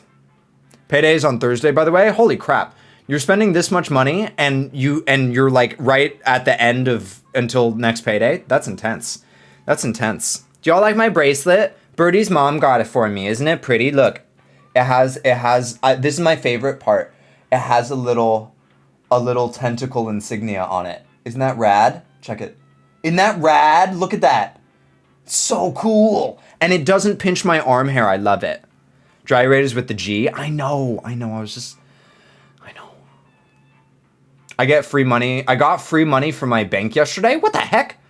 Payday's on Thursday, by the way. Holy crap. You're spending this much money and you're like right at the end of until next payday? That's intense. That's intense. Do y'all like my bracelet? Birdie's mom got it for me. Isn't it pretty? Look, it has this is my favorite part. It has a little tentacle insignia on it. Isn't that rad? Check it. Isn't that rad? Look at that. So cool. And it doesn't pinch my arm hair. I love it. Gyrators with the G. I know. I know. I get free money. I got free money from my bank yesterday. What the heck?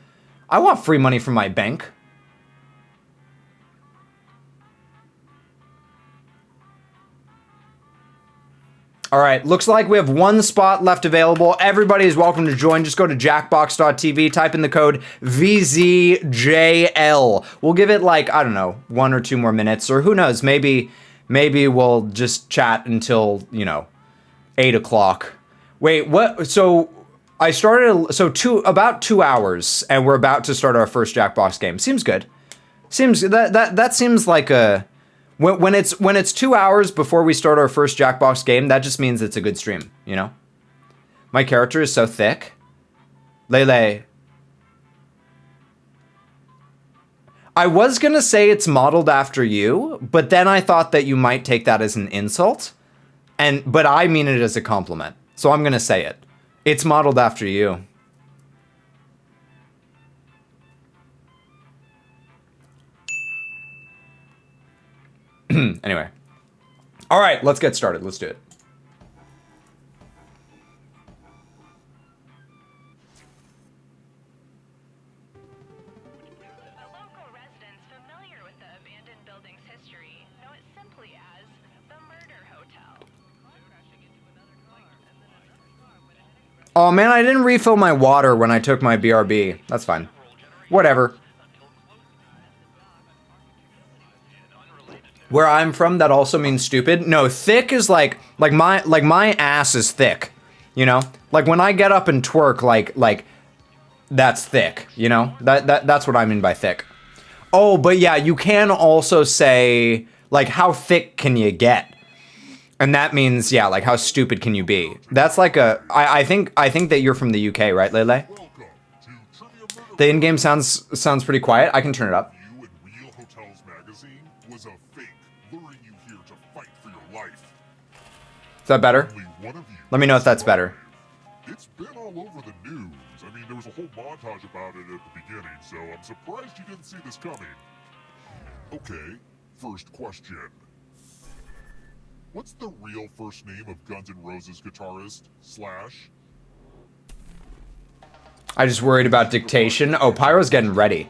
I want free money from my bank. All right, looks like we have one spot left available. Everybody is welcome to join. Just go to jackbox.tv, type in the code VZJL. We'll give it like, I don't know, 1 or 2 more minutes, or who knows, maybe we'll just chat until, 8 o'clock. Wait, what? So I started, about 2 hours, and we're about to start our first Jackbox game. Seems good. That seems like a... When it's 2 hours before we start our first Jackbox game, that just means it's a good stream, My character is so thick. Lele. I was gonna say it's modeled after you, but then I thought that you might take that as an insult. But I mean it as a compliment. So I'm gonna say it. It's modeled after you. Anyway. All right, let's get started. Let's do it. The local residents familiar with the abandoned building's history know it simply as the Murder Hotel. Oh man, I didn't refill my water when I took my BRB. That's fine. Whatever. Where I'm from, that also means stupid. No, thick is like my ass is thick, Like when I get up and twerk, like that's thick, That's what I mean by thick. Oh, but yeah, you can also say like how thick can you get, and that means yeah, like how stupid can you be? That's like I think that you're from the UK, right, Lele? The in-game sounds pretty quiet. I can turn it up. Is that better? Let me know if that's better. It's been all over the news. I mean, there was a whole montage about it at the beginning, so I'm surprised you didn't see this coming. Okay, first question. What's the real first name of Guns N' Roses guitarist, Slash? I just worried about dictation. Oh, Pyro's getting ready.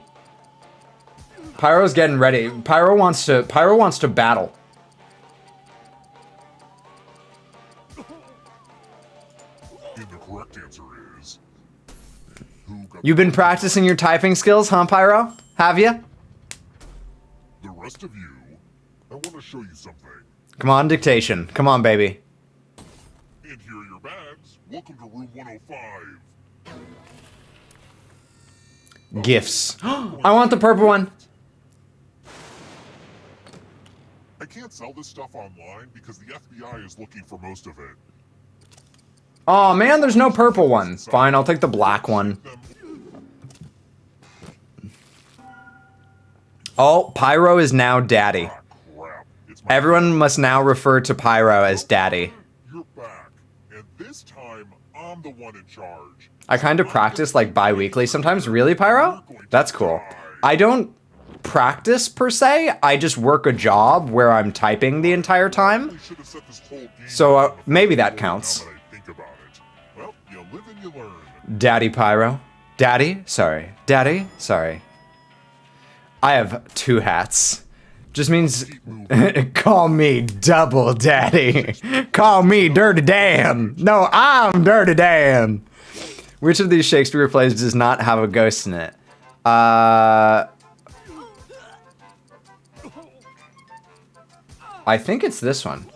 Pyro's getting ready. Pyro wants to battle. You've been practicing your typing skills, huh, Pyro? Have you? The rest of you, I want to show you something. Come on, dictation. Come on, baby. And here are your bags. Welcome to room 105. Gifts. I want the purple one. I can't sell this stuff online because the FBI is looking for most of it. Oh man, there's no purple one. Fine, I'll take the black one. Oh, Pyro is now daddy. Everyone must now refer to Pyro as daddy. You're back, and this time I'm the one in charge. I kind of practice like bi-weekly sometimes. Really, Pyro? That's cool. I don't practice per se. I just work a job where I'm typing the entire time. So maybe that counts. Well, you live and you learn. Daddy Pyro. Daddy? Sorry. Daddy? Sorry. I have 2 hats. Just means call me Double Daddy. Call me Dirty Dan. No, I'm Dirty Dan. Which of these Shakespeare plays does not have a ghost in it? I think it's this one.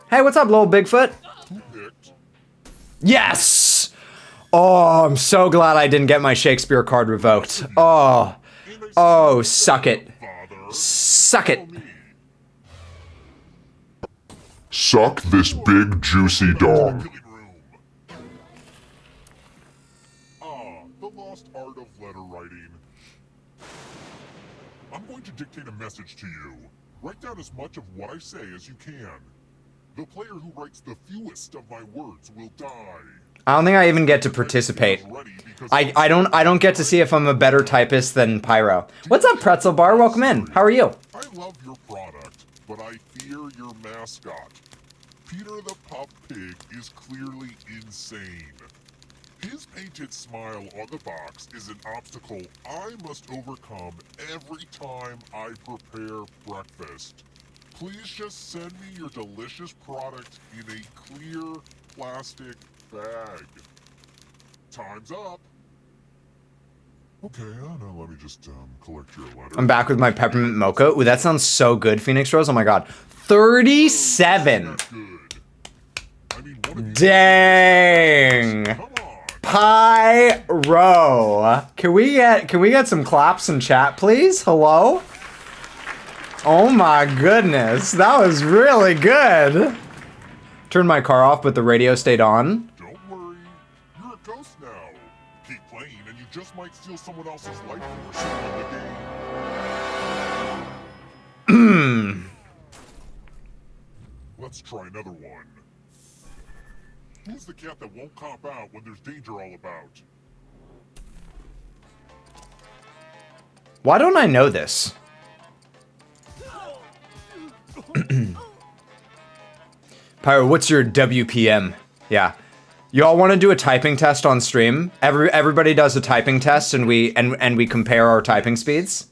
Hey, what's up, little Bigfoot? Yes! Oh, I'm so glad I didn't get my Shakespeare card revoked. Oh. Oh, suck it. Suck it. Suck this big juicy dog. The lost art of letter writing. I'm going to dictate a message to you. Write down as much of what I say as you can. The player who writes the fewest of my words will die. I don't think I even get to participate. I don't get to see if I'm a better typist than Pyro. What's up, Pretzel Bar? Welcome in. How are you? I love your product, but I fear your mascot. Peter the Pup Pig is clearly insane. His painted smile on the box is an obstacle I must overcome every time I prepare breakfast. Please just send me your delicious product in a clear plastic bag. Time's up. Okay, now let me just collect your letter. I'm back with my peppermint mocha. Ooh, that sounds so good, Phoenix Rose. Oh my god. 37. Dang. Pyro. Can we get some claps in chat, please? Hello? Oh my goodness. That was really good. Turned my car off, but the radio stayed on. Don't worry. You're a ghost now. Keep playing and you just might steal someone else's life force in the game. Let's try another one. Who's the cat that won't cop out when there's danger all about? Why don't I know this? Pyro, what's your WPM? Yeah. Y'all want to do a typing test on stream? Everybody does a typing test and we compare our typing speeds.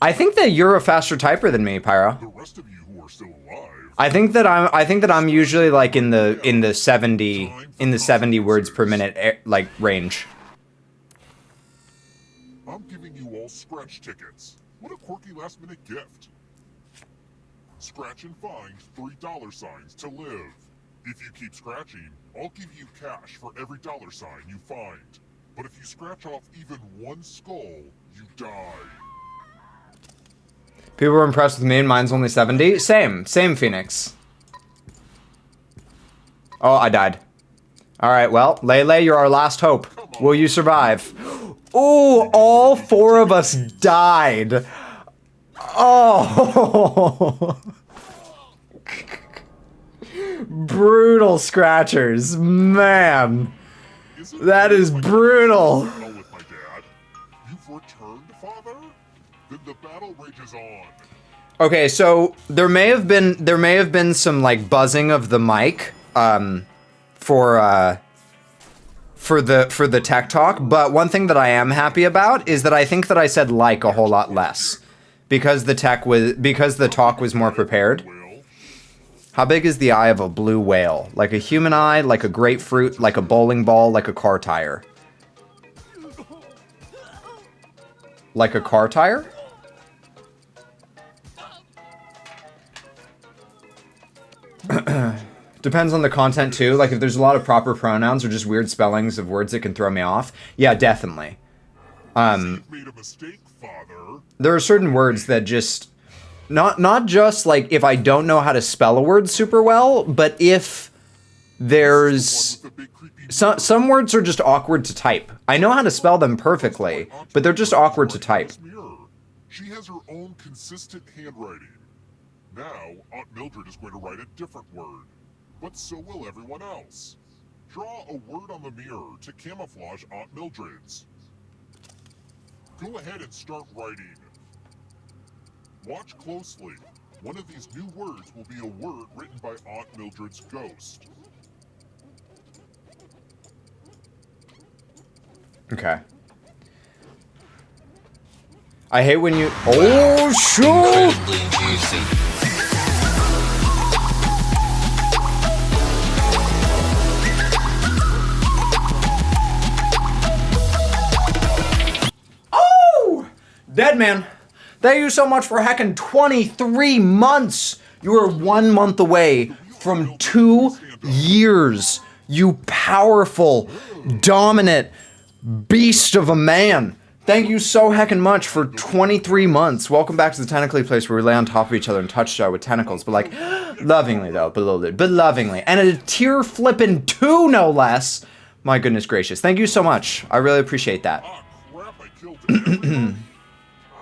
I think that you're a faster typer than me, Pyro. The rest of you who are still alive. I think that I'm usually like in the 70 words per minute like range. I'm giving you all scratch tickets. What a quirky last minute gift. Scratch and find $3 signs to live. If you keep scratching, I'll give you cash for every dollar sign you find. But if you scratch off even one skull, you die. People were impressed with me and mine's only 70. Same, Phoenix. Oh, I died. All right, well, Lele, you're our last hope. Will you survive? Oh, all 4 of us died. Oh. Brutal scratchers, man. That is brutal. With my dad. You've returned, father? Then the battle rages on. Okay, so there may have been some like buzzing of the mic for the tech talk, but one thing that I am happy about is that I think that I said like a whole lot less because the talk was more prepared. How big is the eye of a blue whale? Like a human eye, like a grapefruit, like a bowling ball, like a car tire. Like a car tire? Depends on the content too. Like if there's a lot of proper pronouns or just weird spellings of words that can throw me off. Yeah, definitely. You've made a mistake, Father. There are certain words that just not just like if I don't know how to spell a word super well, but if there's The big creepy some words are just awkward to type. I know how to spell them perfectly, but they're just awkward to type. mirror. She has her own consistent handwriting. Now, Aunt Mildred is going to write a different word, but so will everyone else. Draw a word on the mirror to camouflage Aunt Mildred's. Go ahead and start writing. Watch closely. One of these new words will be a word written by Aunt Mildred's ghost. Okay. I hate when you. Oh, shoot! Incredibly juicy. Oh! Dead man. Thank you so much for hacking 23 months. You are 1 month away from 2 years. You powerful, dominant beast of a man. Thank you so heckin' much for 23 months. Welcome back to the Tentacly place where we lay on top of each other and touch each other with tentacles, but like lovingly though, but lovingly. And a tear flippin' 2 no less. My goodness gracious. Thank you so much. I really appreciate that. Ah, crap, I killed it.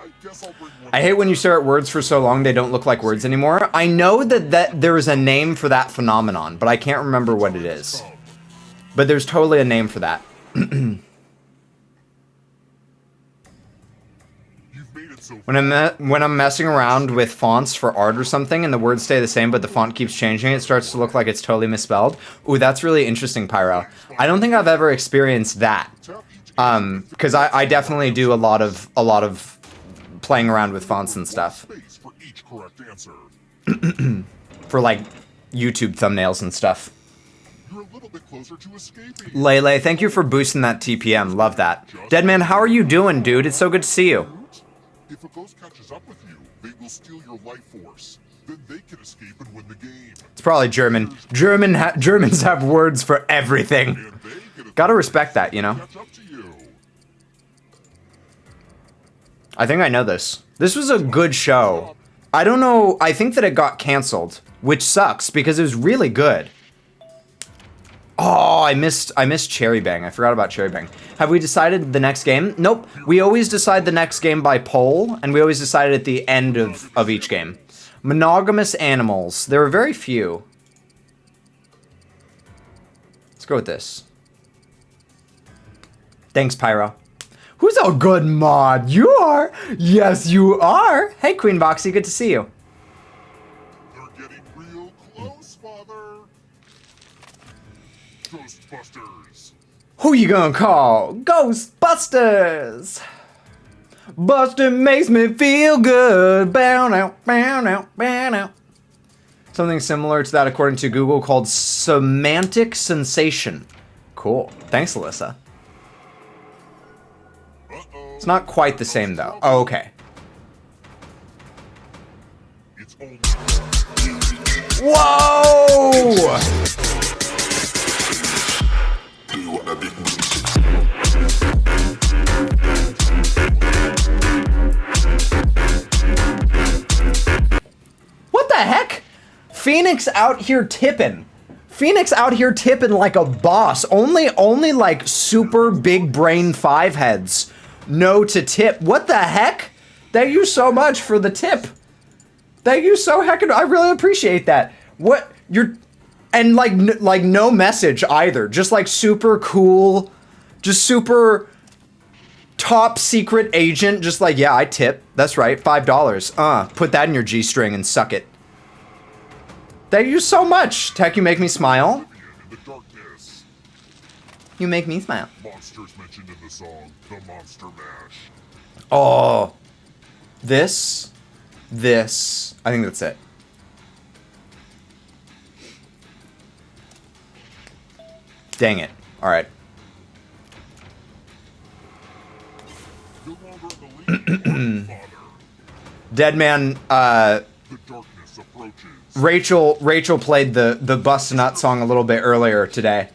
I guess I'll bring one. I hate when you stare at words for so long they don't look like words anymore. I know that there is a name for that phenomenon, but I can't remember what it is. But there's totally a name for that. You've made it so When I'm messing around with fonts for art or something and the words stay the same but the font keeps changing, it starts to look like it's totally misspelled. Ooh, that's really interesting, Pyro. I don't think I've ever experienced that. Because I definitely do a lot of playing around with fonts and stuff. space for each correct answer. For like YouTube thumbnails and stuff. You're a little bit closer to escaping. Lele, thank you for boosting that TPM. Love that. Deadman, how are you doing, dude? It's so good to see you. If a ghost catches up with you, they will steal your life force. Then they can escape and win the game. It's probably German. Germans have words for everything. And they can Gotta respect that, you know? catch up to you. I think I know this. This was a good show. I don't know. I think that it got canceled, which sucks because it was really good. Oh, I missed Cherry Bang. I forgot about Cherry Bang. Have we decided the next game? Nope. We always decide the next game by poll, and we always decide at the end of each game. Monogamous animals. There are very few. Let's go with this. Thanks, Pyro. Who's a good mod? You are. Yes, you are. Hey, Queen Boxy. Good to see you. They're getting real close, Father. Ghostbusters. Who you gonna call? Ghostbusters! Buster makes me feel good. Bow out, bow out, bow out. Something similar to that according to Google called semantic sensation. Cool. Thanks, Alyssa. Uh-oh. It's not quite the same though. Oh, okay. It's only Whoa! What the heck? Phoenix out here tipping. Phoenix out here tipping like a boss. Only like super big brain 5 heads know to tip. What the heck? Thank you so much for the tip. Thank you so heckin'. I really appreciate that. What you're, and like no message either. Just like super cool, just super top secret agent. Just like, yeah, I tip. That's right, $5. Put that in your G-string and suck it. Thank you so much. Tech, you make me smile. in the darkness. You make me smile. Monsters mentioned in the song, The Monster Mash. Oh, this. I think that's it. Dang it. All right. No longer in the lead, Father. Deadman, The darkness Fox approaches. Rachel played the Bust a Nut song a little bit earlier today.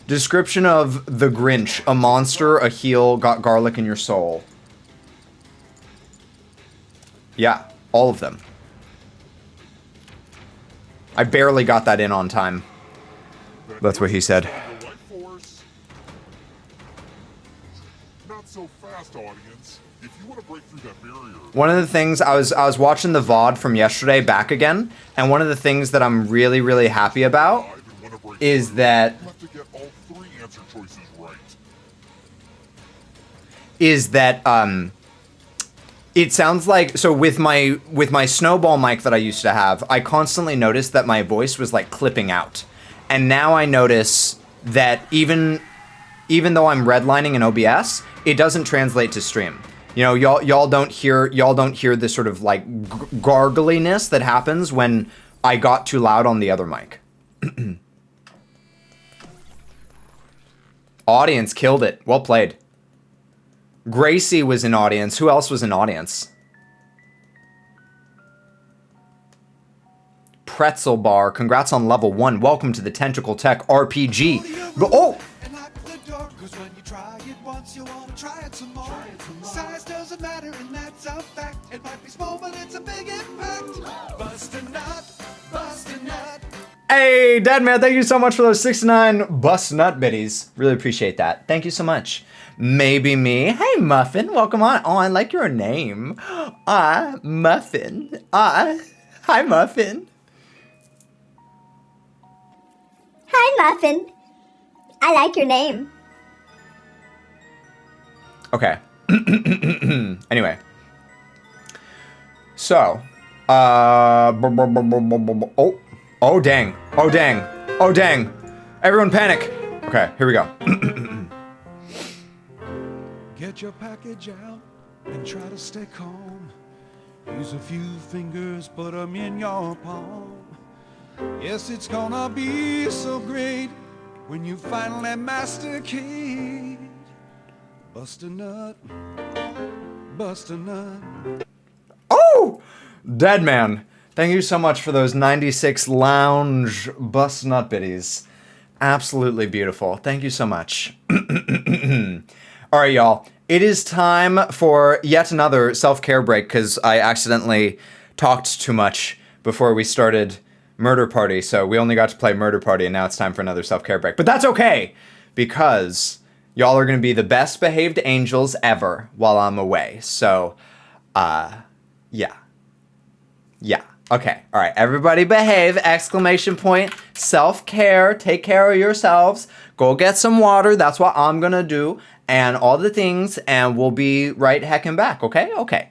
Description of the Grinch: a monster, a heel, got garlic in your soul. Yeah, all of them. I barely got that in on time. That's what he said. The light force. Not so fast, audience. If you want to break through that barrier, One of the things I was watching the VOD from yesterday back again, and one of the things that I'm really, really happy about is that you have to get all 3 answer choices right. It sounds like, so with my snowball mic that I used to have, I constantly noticed that my voice was like clipping out. And now I notice that even though I'm redlining in OBS, it doesn't translate to stream. You know, y'all don't hear this sort of like gargliness that happens when I got too loud on the other mic. Audience killed it. Well played. Gracie was in audience. Who else was in audience? Pretzel Bar. Congrats on level 1. Welcome to the Tentacle Tech RPG. Oh! And lock the door, 'cause when you try it once, you wanna try it some more. Size doesn't matter, and that's a fact. It might be small, but it's a big impact. Bust a nut, bust a nut. Hey, Deadman, thank you so much for those 69 Bust Nut biddies. Really appreciate that. Thank you so much. Maybe me. Hey, Muffin, welcome on. Oh, I like your name. Muffin. Hi, Muffin. Hi, Muffin. I like your name. Okay. Anyway. So, oh dang. Oh dang. Oh dang. Everyone panic. Okay, here we go. Get your package out and try to stay calm. Use a few fingers, put them in your palm. Yes, it's gonna be so great when you finally masticate. Bust a nut, bust a nut. Oh! Deadman, thank you so much for those 96 lounge Bust Nut biddies. Absolutely beautiful. Thank you so much. All right, y'all. It is time for yet another self-care break because I accidentally talked too much before we started Murder Party. So we only got to play Murder Party, and now it's time for another self-care break. But that's okay because y'all are going to be the best behaved angels ever while I'm away. So, yeah. Okay. All right. Everybody behave. Exclamation point. Self-care. Take care of yourselves. Go get some water. That's what I'm going to do. And all the things. And we'll be right heckin' back. Okay? Okay.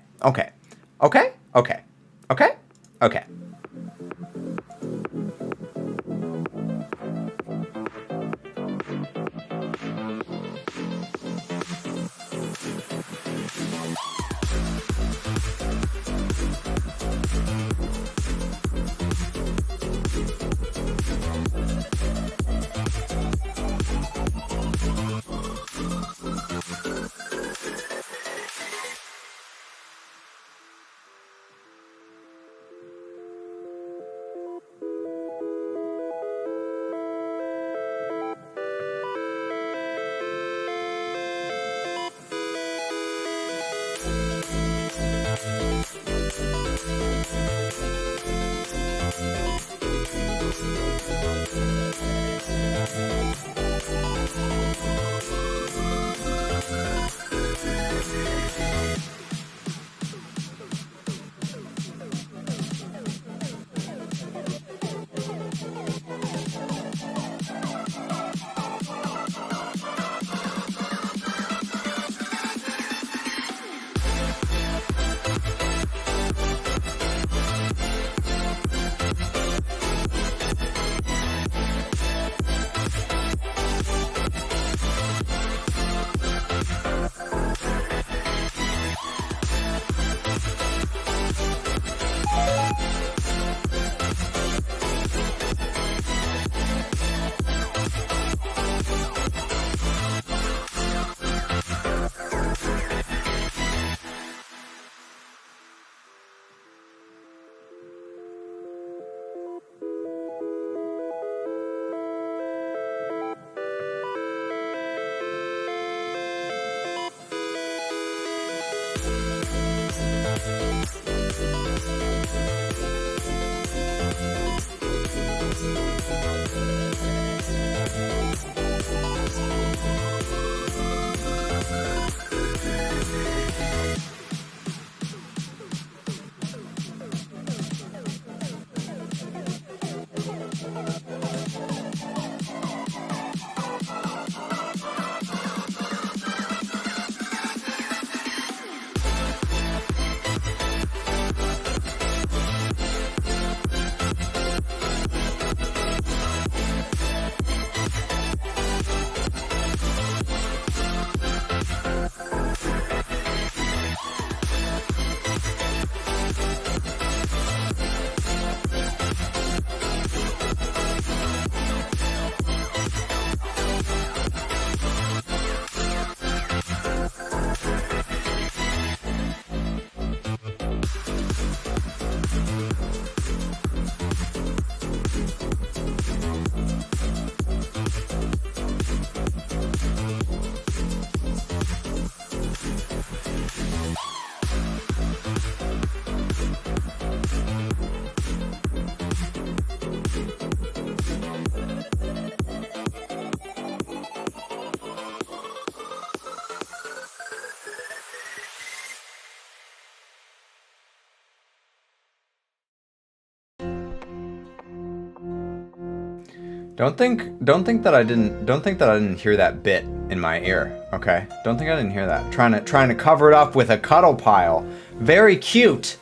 Don't think that I didn't hear that bit in my ear. Okay, don't think I didn't hear that. Trying to cover it up with a cuddle pile. Very cute,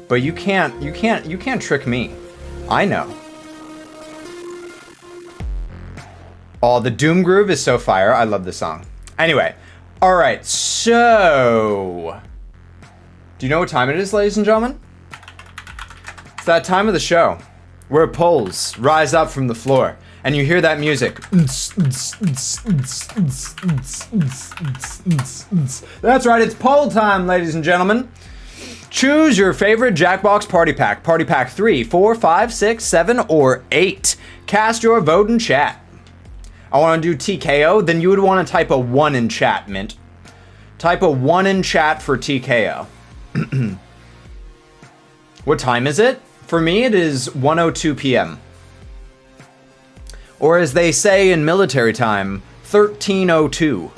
but you can't trick me. I know. Oh, the Doom Groove is so fire. I love this song. Anyway, all right. So, do you know what time it is, ladies and gentlemen? It's that time of the show where poles rise up from the floor and you hear that music. That's right, it's poll time, ladies and gentlemen. Choose your favorite Jackbox Party Pack. Party Pack 3, 4, 5, 6, 7, or 8. Cast your vote in chat. I want to do TKO, then you would want to type a 1 in chat, Mint. Type a 1 in chat for TKO. What time is it? For me, it is 1:02 p.m. Or as they say in military time, 13:02.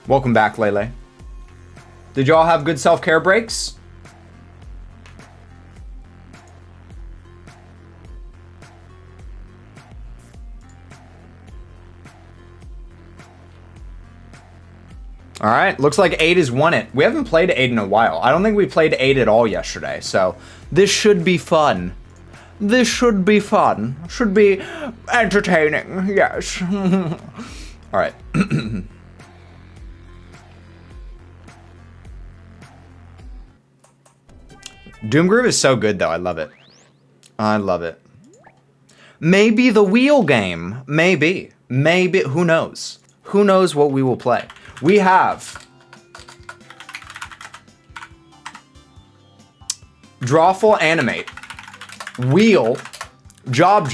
Welcome back, Lele. Did y'all have good self-care breaks? All right, looks like 8 has won it. We haven't played 8 in a while. I don't think we played 8 at all yesterday, so this should be fun. This should be fun. Should be entertaining, yes. All right. Doom Groove is so good, though. I love it. I love it. Maybe the wheel game. Maybe. Maybe. Who knows? Who knows what we will play? We have Drawful Animate, Wheel, Job,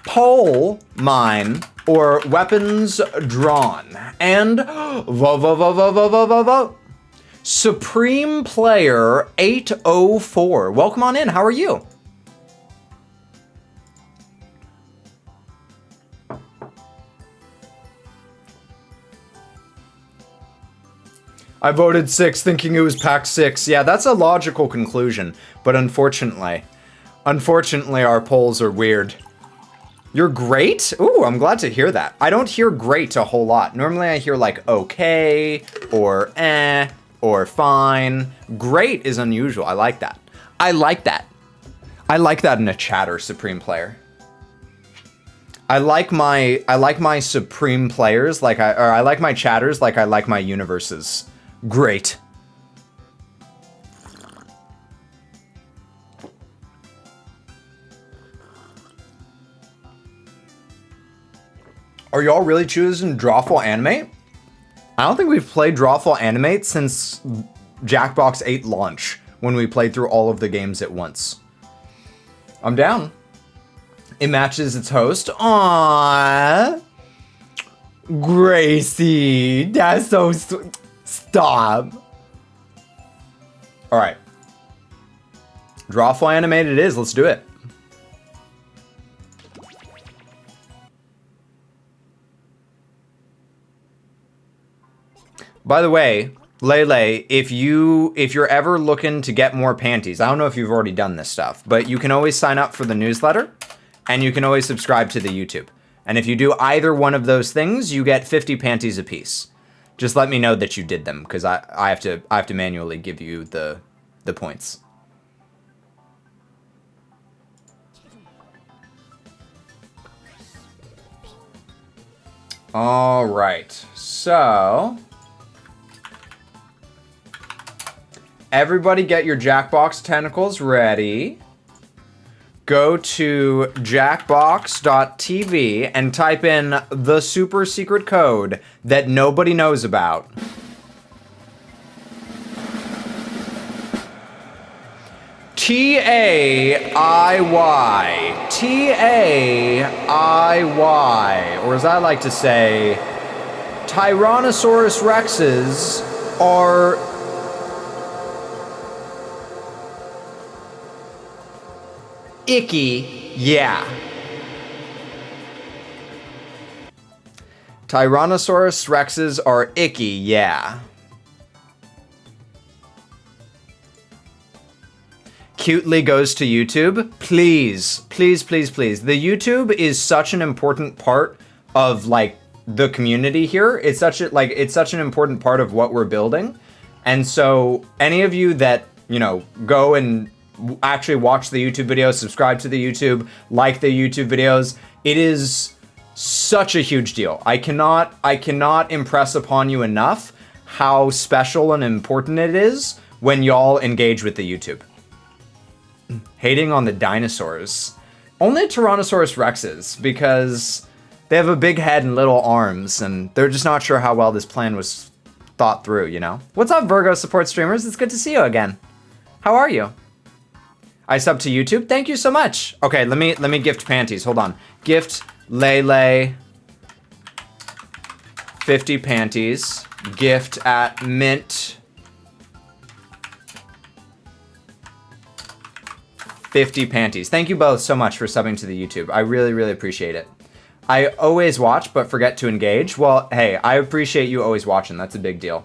Pole, Mine, or Weapons Drawn, and Supreme Player 804. Welcome on in. How are you? I voted 6 thinking it was pack 6. Yeah, that's a logical conclusion, but unfortunately our polls are weird. You're great? Ooh, I'm glad to hear that. I don't hear great a whole lot. Normally I hear like okay, or eh, or fine. Great is unusual. I like that. I like that. I like that in a chatter, Supreme Player. I like my Supreme Players like I like my chatters like I like my universes. Great. Are y'all really choosing Drawful Animate? I don't think we've played Drawful Animate since Jackbox 8 launch, when we played through all of the games at once. I'm down. It matches its host. Aww. Gracie, that's so sweet. Stop. All right. Drawful Animate it is. Let's do it. By the way, Lele, if you're ever looking to get more panties, I don't know if you've already done this stuff, but you can always sign up for the newsletter and you can always subscribe to the YouTube. And if you do either one of those things, you get 50 panties apiece. Just let me know that you did them, because I have to manually give you the points. All right, so everybody get your Jackbox tentacles ready. Go to jackbox.tv and type in the super secret code that nobody knows about. T-A-I-Y. T-A-I-Y. Or as I like to say, Tyrannosaurus Rexes are icky, yeah. Tyrannosaurus Rexes are icky, yeah. cutely goes to YouTube, please, please, please, please. The YouTube is such an important part of like the community here. It's such an important part of what we're building. And so any of you that, you know, go and actually watch the YouTube videos, subscribe to the YouTube, like the YouTube videos, it is such a huge deal. I cannot impress upon you enough how special and important it is when y'all engage with the YouTube. Hating on the dinosaurs. Only Tyrannosaurus Rexes, because they have a big head and little arms, and they're just not sure how well this plan was thought through, you know? What's up, Virgo support streamers? It's good to see you again. How are you? I sub to YouTube. Thank you so much. Okay, let me gift panties. Hold on. Gift Lele 50 panties. Gift at mint 50 panties. Thank you both so much for subbing to the YouTube. I really, really appreciate it. I always watch, but forget to engage. Well, hey, I appreciate you always watching. That's a big deal.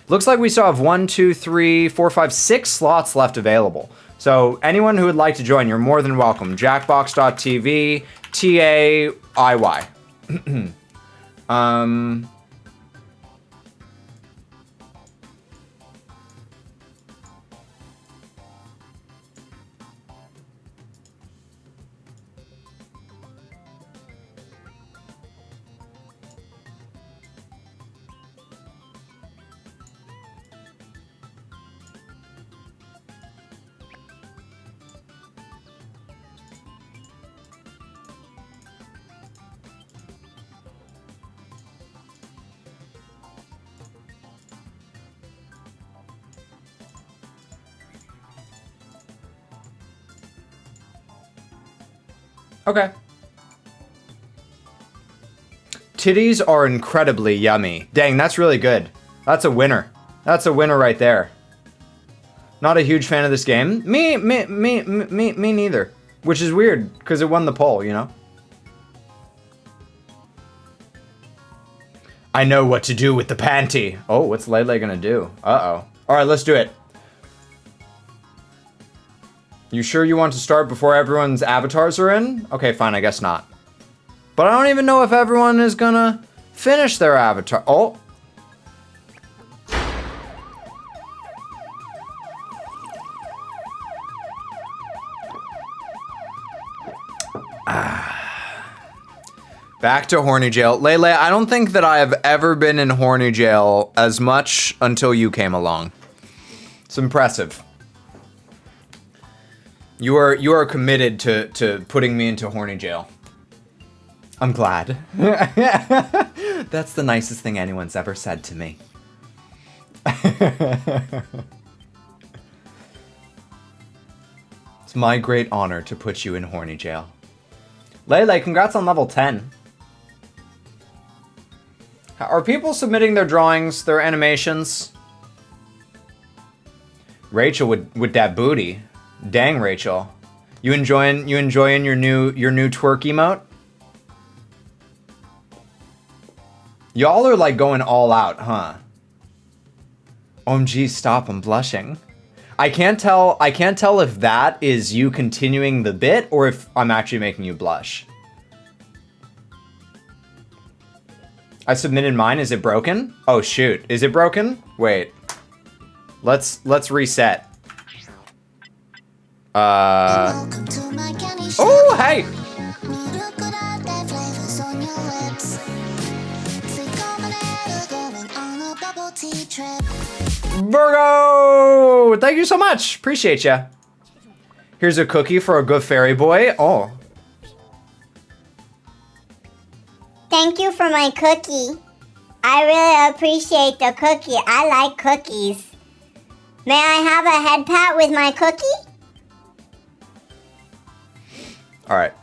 Looks like we still have 1, 2, 3, 4, 5, 6 slots left available. So anyone who would like to join, you're more than welcome. Jackbox.tv, TAIY. Okay. Titties are incredibly yummy. Dang, that's really good. That's a winner. That's a winner right there. Not a huge fan of this game. Me neither. Which is weird, because it won the poll, you know? I know what to do with the panty. Oh, what's Lele gonna do? Uh-oh. Alright, let's do it. You sure you want to start before everyone's avatars are in? Okay, fine, I guess not. But I don't even know if everyone is gonna finish their avatar. Oh. Back to horny jail. Lele, I don't think that I have ever been in horny jail as much until you came along. It's impressive. You are committed to putting me into horny jail. I'm glad. That's the nicest thing anyone's ever said to me. It's my great honor to put you in horny jail. Lele, congrats on level 10. Are people submitting their drawings, their animations? Rachel with that booty. Dang, Rachel. You enjoying your new twerk emote? Y'all are like going all out, huh? OMG, stop, I'm blushing. I can't tell if that is you continuing the bit or if I'm actually making you blush. I submitted mine. Is it broken? Oh shoot. Is it broken? Wait. Let's reset. Oh, hey! Virgo! Thank you so much. Appreciate ya. Here's a cookie for a good fairy boy. Oh. Thank you for my cookie. I really appreciate the cookie. I like cookies. May I have a head pat with my cookie? All right.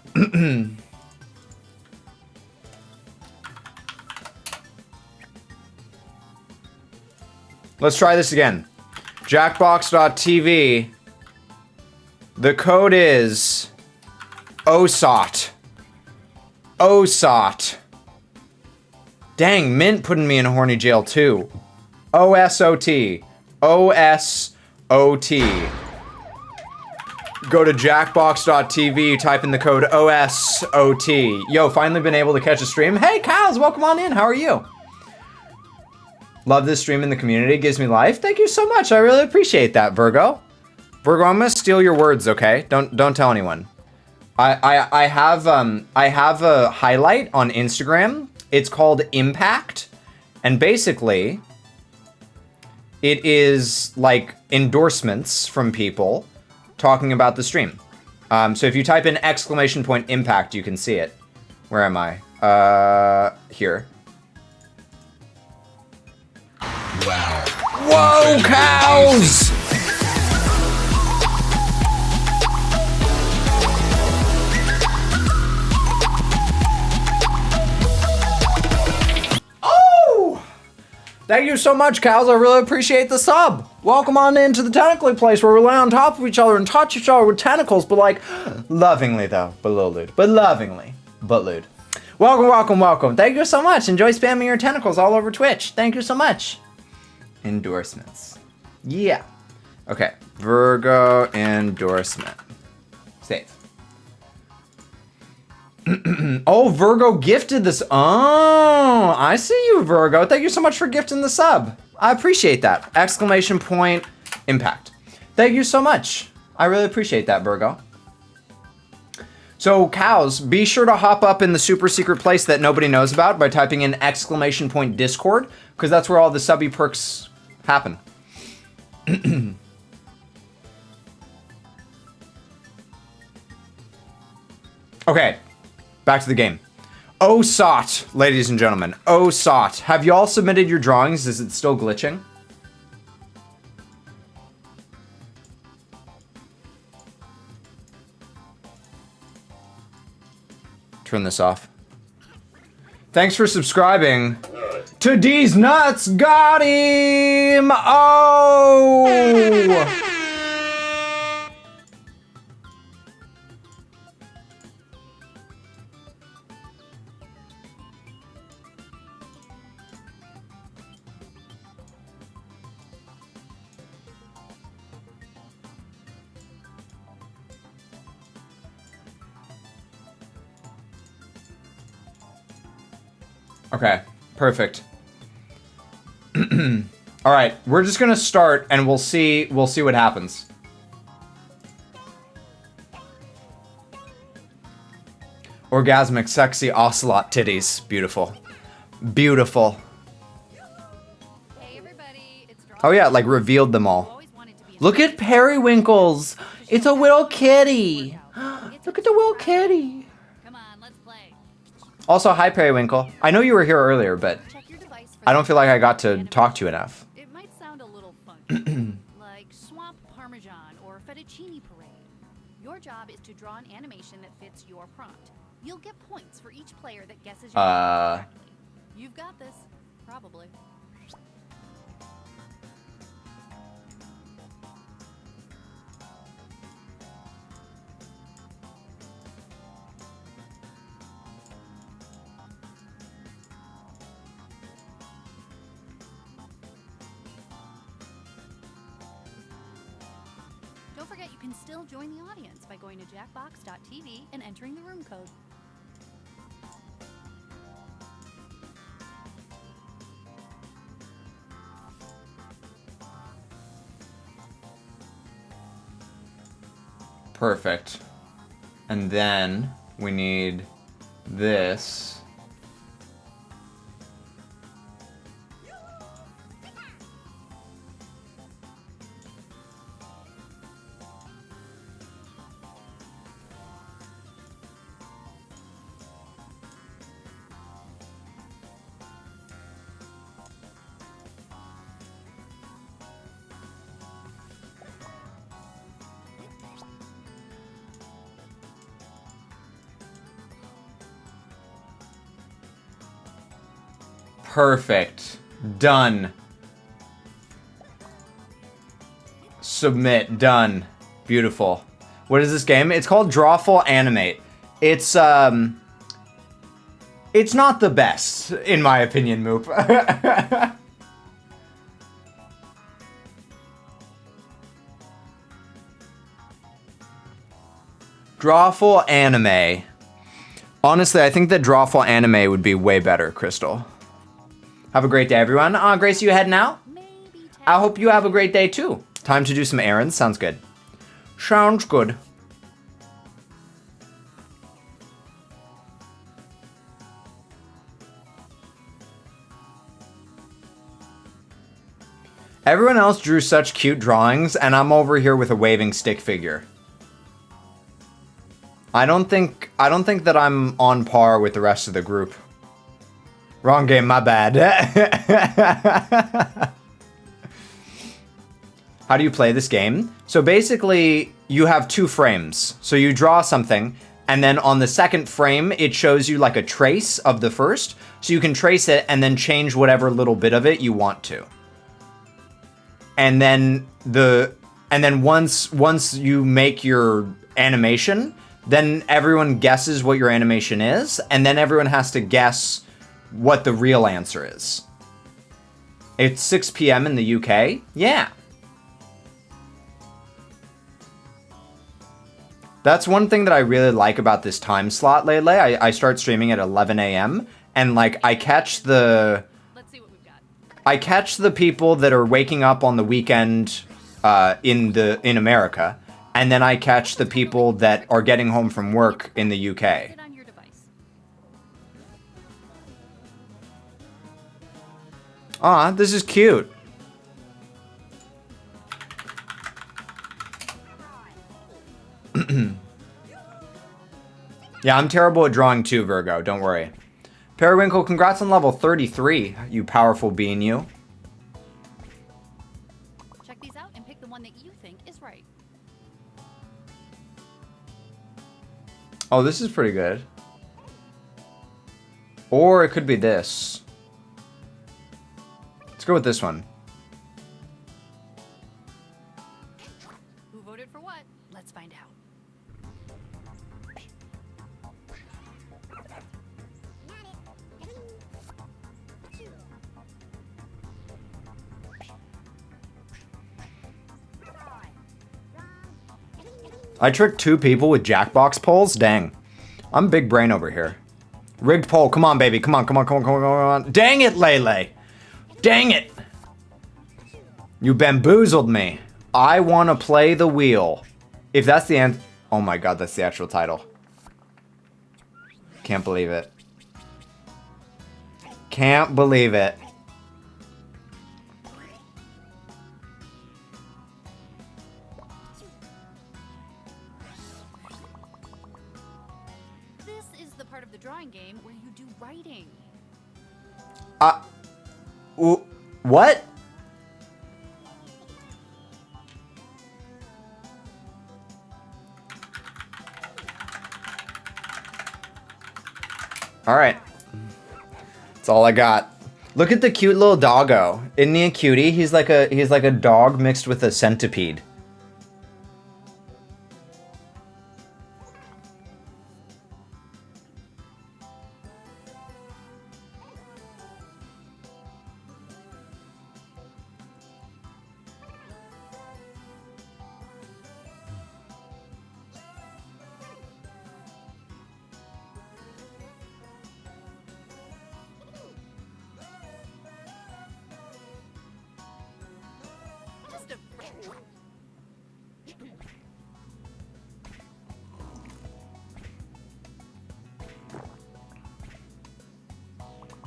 Let's try this again. Jackbox.tv. The code is OSOT. OSOT. Dang, Mint putting me in horny jail too. OSOT. OSOT. go to jackbox.tv, type in the code OSOT. Yo, finally been able to catch a stream. Hey, Kyles, welcome on in. How are you? Love this stream in the community. It gives me life. Thank you so much. I really appreciate that, Virgo. Virgo, I'm gonna steal your words, okay? Don't tell anyone. I have a highlight on Instagram. It's called Impact, and basically, it is like endorsements from people talking about the stream. So if you type in !impact, you can see it. Where am I? Here. Wow. Whoa, cows! Oh! Thank you so much, cows. I really appreciate the sub. Welcome on into the tentacly place where we lay on top of each other and touch each other with tentacles, but like, lovingly though, but a little lewd. But lovingly, but lewd. Welcome, welcome, welcome. Thank you so much. Enjoy spamming your tentacles all over Twitch. Thank you so much. Endorsements. Yeah. Okay. Virgo endorsement. Save. Oh, Virgo gifted this. Oh, I see you, Virgo. Thank you so much for gifting the sub. I appreciate that. ! Impact. Thank you so much. I really appreciate that, Virgo. So, cows, be sure to hop up in the super secret place that nobody knows about by typing in ! Discord, because that's where all the subby perks happen. Okay, back to the game. OSOT, ladies and gentlemen. OSOT. Have you all submitted your drawings? Is it still glitching? Turn this off. Thanks for subscribing to D's Nuts. Got him! Oh! Okay, perfect. All right, we're just gonna start and we'll see what happens. Orgasmic, sexy ocelot titties. Beautiful. Beautiful. Hey everybody, it's Oh yeah, like revealed them all. Look at Periwinkles. It's a little kitty. Look at the little kitty. Also, hi Periwinkle. I know you were here earlier, but I don't feel like I got to talk to you enough. It might sound a little funny, like swamp parmesan or fettuccine parade. Your job is to draw an animation that fits your prompt. You'll get points for each player that guesses your prompt correctly. You've got this, probably. Don't forget you can still join the audience by going to jackbox.tv and entering the room code. Perfect. And then we need this. Perfect. Done. Submit. Done. Beautiful. What is this game? It's called Drawful Animate. It's not the best, in my opinion, Moop. Drawful anime. Honestly, I think that Drawful anime would be way better, Crystal. Have a great day, everyone. Grace, you heading out? I hope you have a great day, too. Time to do some errands. Sounds good. Sounds good. Everyone else drew such cute drawings, and I'm over here with a waving stick figure. I don't think that I'm on par with the rest of the group. Wrong game, my bad. How do you play this game? So basically, you have 2 frames. So you draw something, and then on the second frame, it shows you like a trace of the first. So you can trace it and then change whatever little bit of it you want to. And then once you make your animation, then everyone guesses what your animation is, and then everyone has to guess what the real answer is. It's 6 p.m. in the UK? Yeah. That's one thing that I really like about this time slot, Lele. I start streaming at 11 a.m. and like I catch the people that are waking up on the weekend in America, and then I catch the people that are getting home from work in the UK. Aw, this is cute. Yeah, I'm terrible at drawing too, Virgo. Don't worry. Periwinkle, congrats on level 33, you powerful being, you. Check these out and pick the one that you think is right. Oh, this is pretty good. Or it could be this. Let's go with this one. Who voted for what? Let's find out. I tricked 2 people with Jackbox polls? Dang. I'm big brain over here. Rigged poll. Come on, baby. Come on, come on, come on, come on, come on. Dang it, Lele. Dang it. You bamboozled me. I want to play the wheel. If that's the end. Oh my god, that's the actual title. Can't believe it. Can't believe it. This is the part of the drawing game where you do writing. What? All right. That's all I got. Look at the cute little doggo. Isn't he a cutie? He's like a dog mixed with a centipede.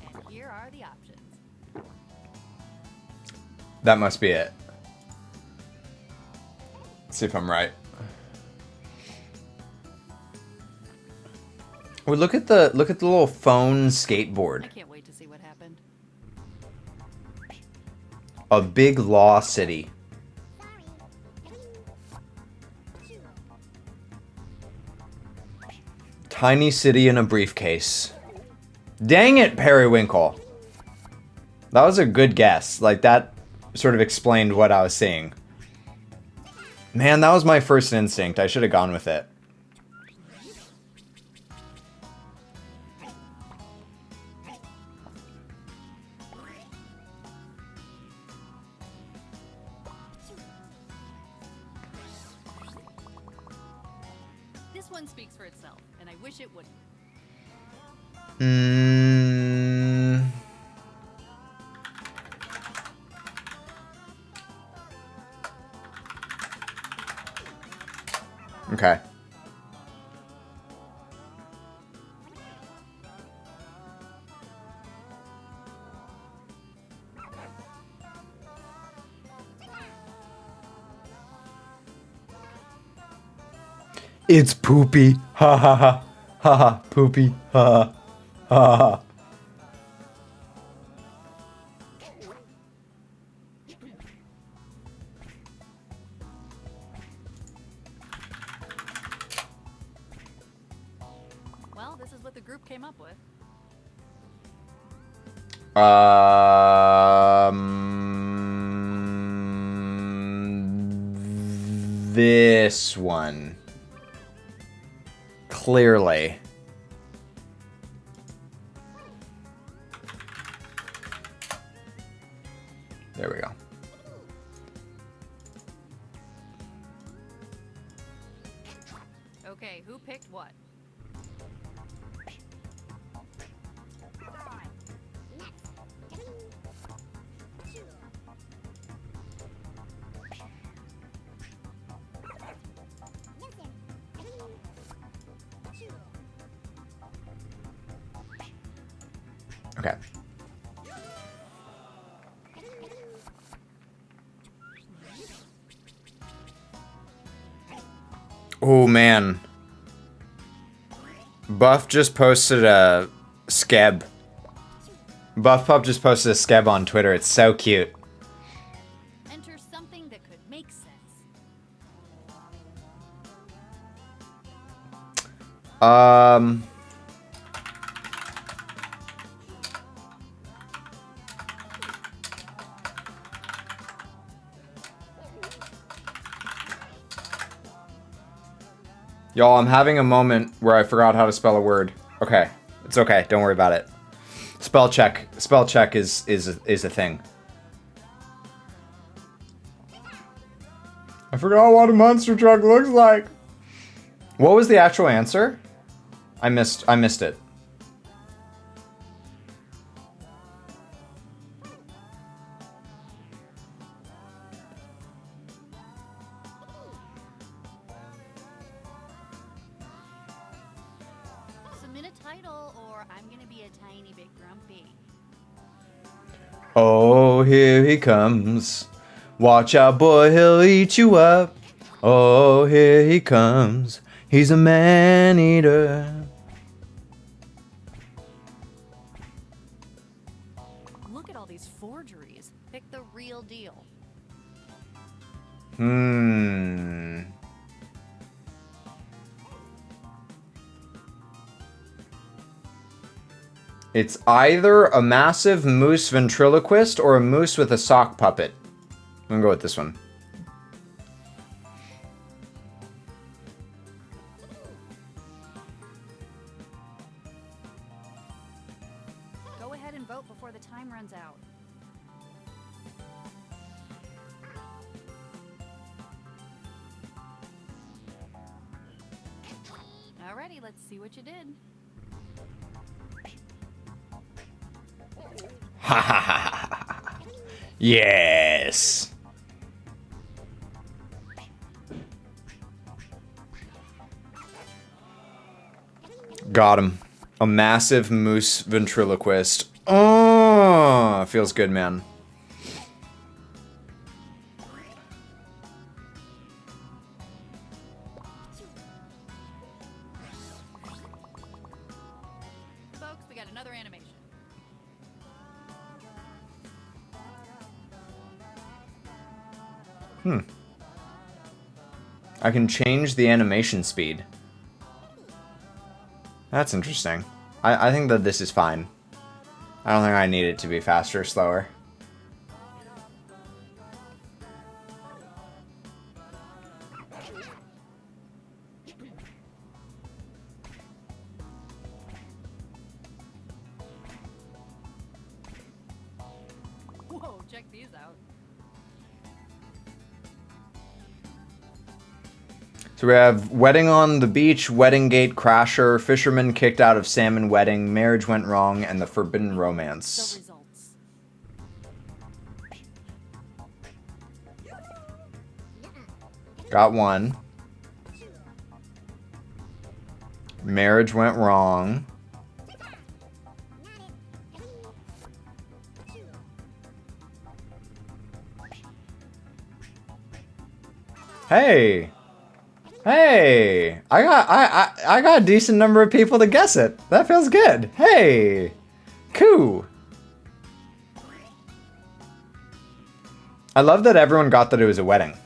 And here are the options. That must be it. Let's see if I'm right. Oh, look at the little phone skateboard. I can't wait to see what happened. A big law city. Tiny city in a briefcase. Dang it, Periwinkle. That was a good guess. Like, that sort of explained what I was seeing. Man, that was my first instinct. I should have gone with it. one speaks for itself, and I wish it wouldn't. Mm. Okay. It's poopy. Ha ha ha. Ha ha. Poopy. Ha ha. Ha ha. Well, this is what the group came up with. This one. Clearly. There we go. Okay, who picked what? Okay. Oh man. Buff just posted a skeb. Buff Pup just posted a skeb on Twitter. It's so cute. Enter something that could make sense. Y'all, I'm having a moment where I forgot how to spell a word. Okay. It's okay. Don't worry about it. Spell check. Spell check is a thing. I forgot what a monster truck looks like. What was the actual answer? I missed it. Submit a title, or I'm gonna be a tiny bit grumpy. Oh, here he comes. Watch out, boy, he'll eat you up. Oh, here he comes. He's a man-eater. Look at all these forgeries. Pick the real deal. It's either a massive moose ventriloquist or a moose with a sock puppet. I'm gonna go with this one. Go ahead and vote before the time runs out. Alrighty, let's see what you did. Ha ha ha ha. Yes. Got him. A massive moose ventriloquist. Oh, feels good, man. Folks, we got another animation. I can change the animation speed. That's interesting. I think that this is fine. I don't think I need it to be faster or slower. Whoa, check these out. So So we have wedding on the beach, wedding gate crasher, fisherman kicked out of salmon wedding, marriage went wrong, and the forbidden romance. Got one. Marriage went wrong. Hey. Hey. I got a decent number of people to guess it. That feels good. Hey. Cool. I love that everyone got that it was a wedding.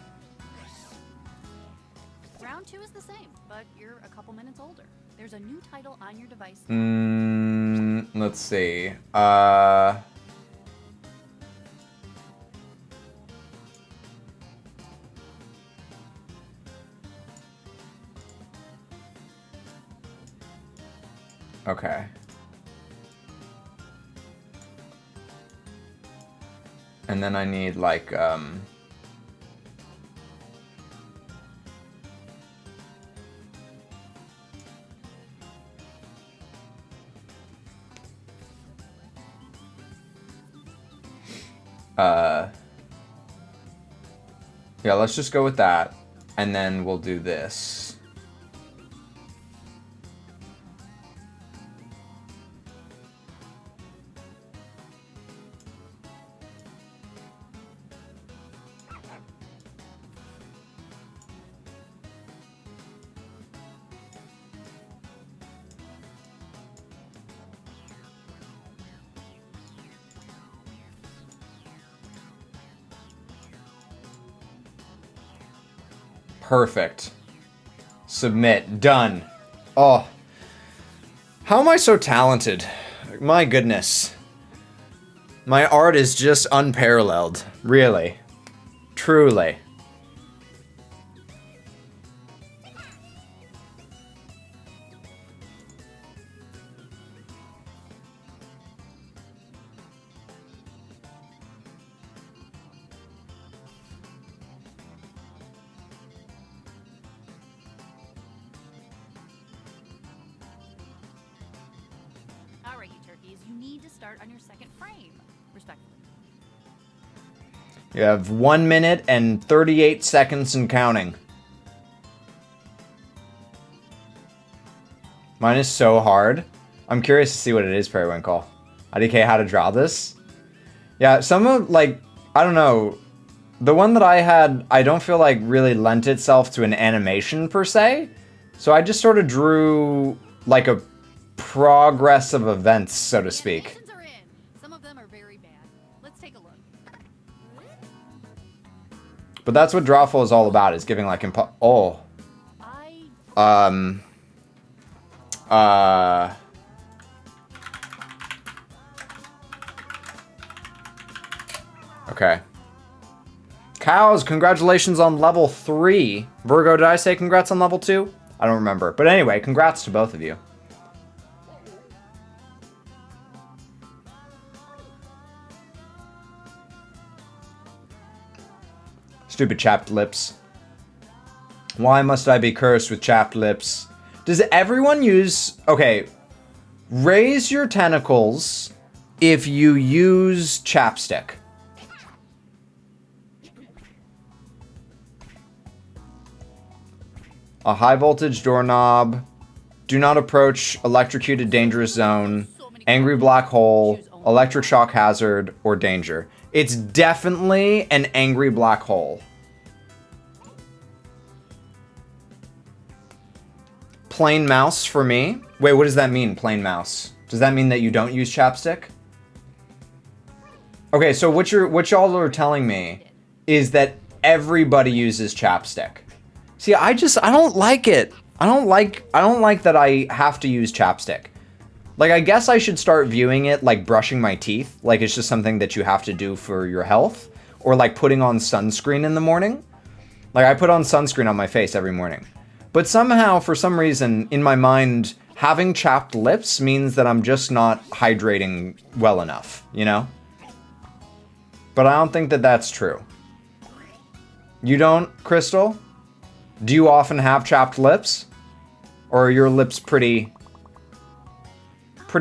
Round 2 is the same, but you're a couple minutes older. There's a new title on your device. Let's see. Okay. And then I need like yeah, let's just go with that, and then we'll do this. Perfect. Submit. Done. Oh. How am I so talented? My goodness. My art is just unparalleled. Really. Truly. Alright, you turkeys, you need to start on your second frame. Respectfully. You have 1 minute and 38 seconds and counting. Mine is so hard. I'm curious to see what it is, Periwinkle. IDK, how to draw this? Yeah, some of, like, I don't know. The one that I had, I don't feel like really lent itself to an animation per se. So I just sort of drew, like, a progress of events, so to speak. Animations are in. Some of them are very bad. Let's take a look. But that's what Drawful is all about, is giving, like, oh. Okay. Cows, congratulations on level 3. Virgo, did I say congrats on level 2? I don't remember. But anyway, congrats to both of you. Stupid chapped lips. Why must I be cursed with chapped lips? Does everyone use... Okay. Raise your tentacles if you use chapstick. A high voltage doorknob. Do not approach electrocuted dangerous zone. Angry black hole. Electric shock hazard. Or danger. It's definitely an angry black hole. Plain mouse for me. Wait, what does that mean, plain mouse? Does that mean that you don't use chapstick? Okay, so what y'all are telling me is that everybody uses chapstick. See, I don't like it. I don't like that I have to use chapstick. Like, I guess I should start viewing it like brushing my teeth. Like, it's just something that you have to do for your health. Or like putting on sunscreen in the morning. Like, I put on sunscreen on my face every morning. But somehow, for some reason, in my mind, having chapped lips means that I'm just not hydrating well enough, you know? But I don't think that that's true. You don't, Crystal? Do you often have chapped lips? Or are your lips pretty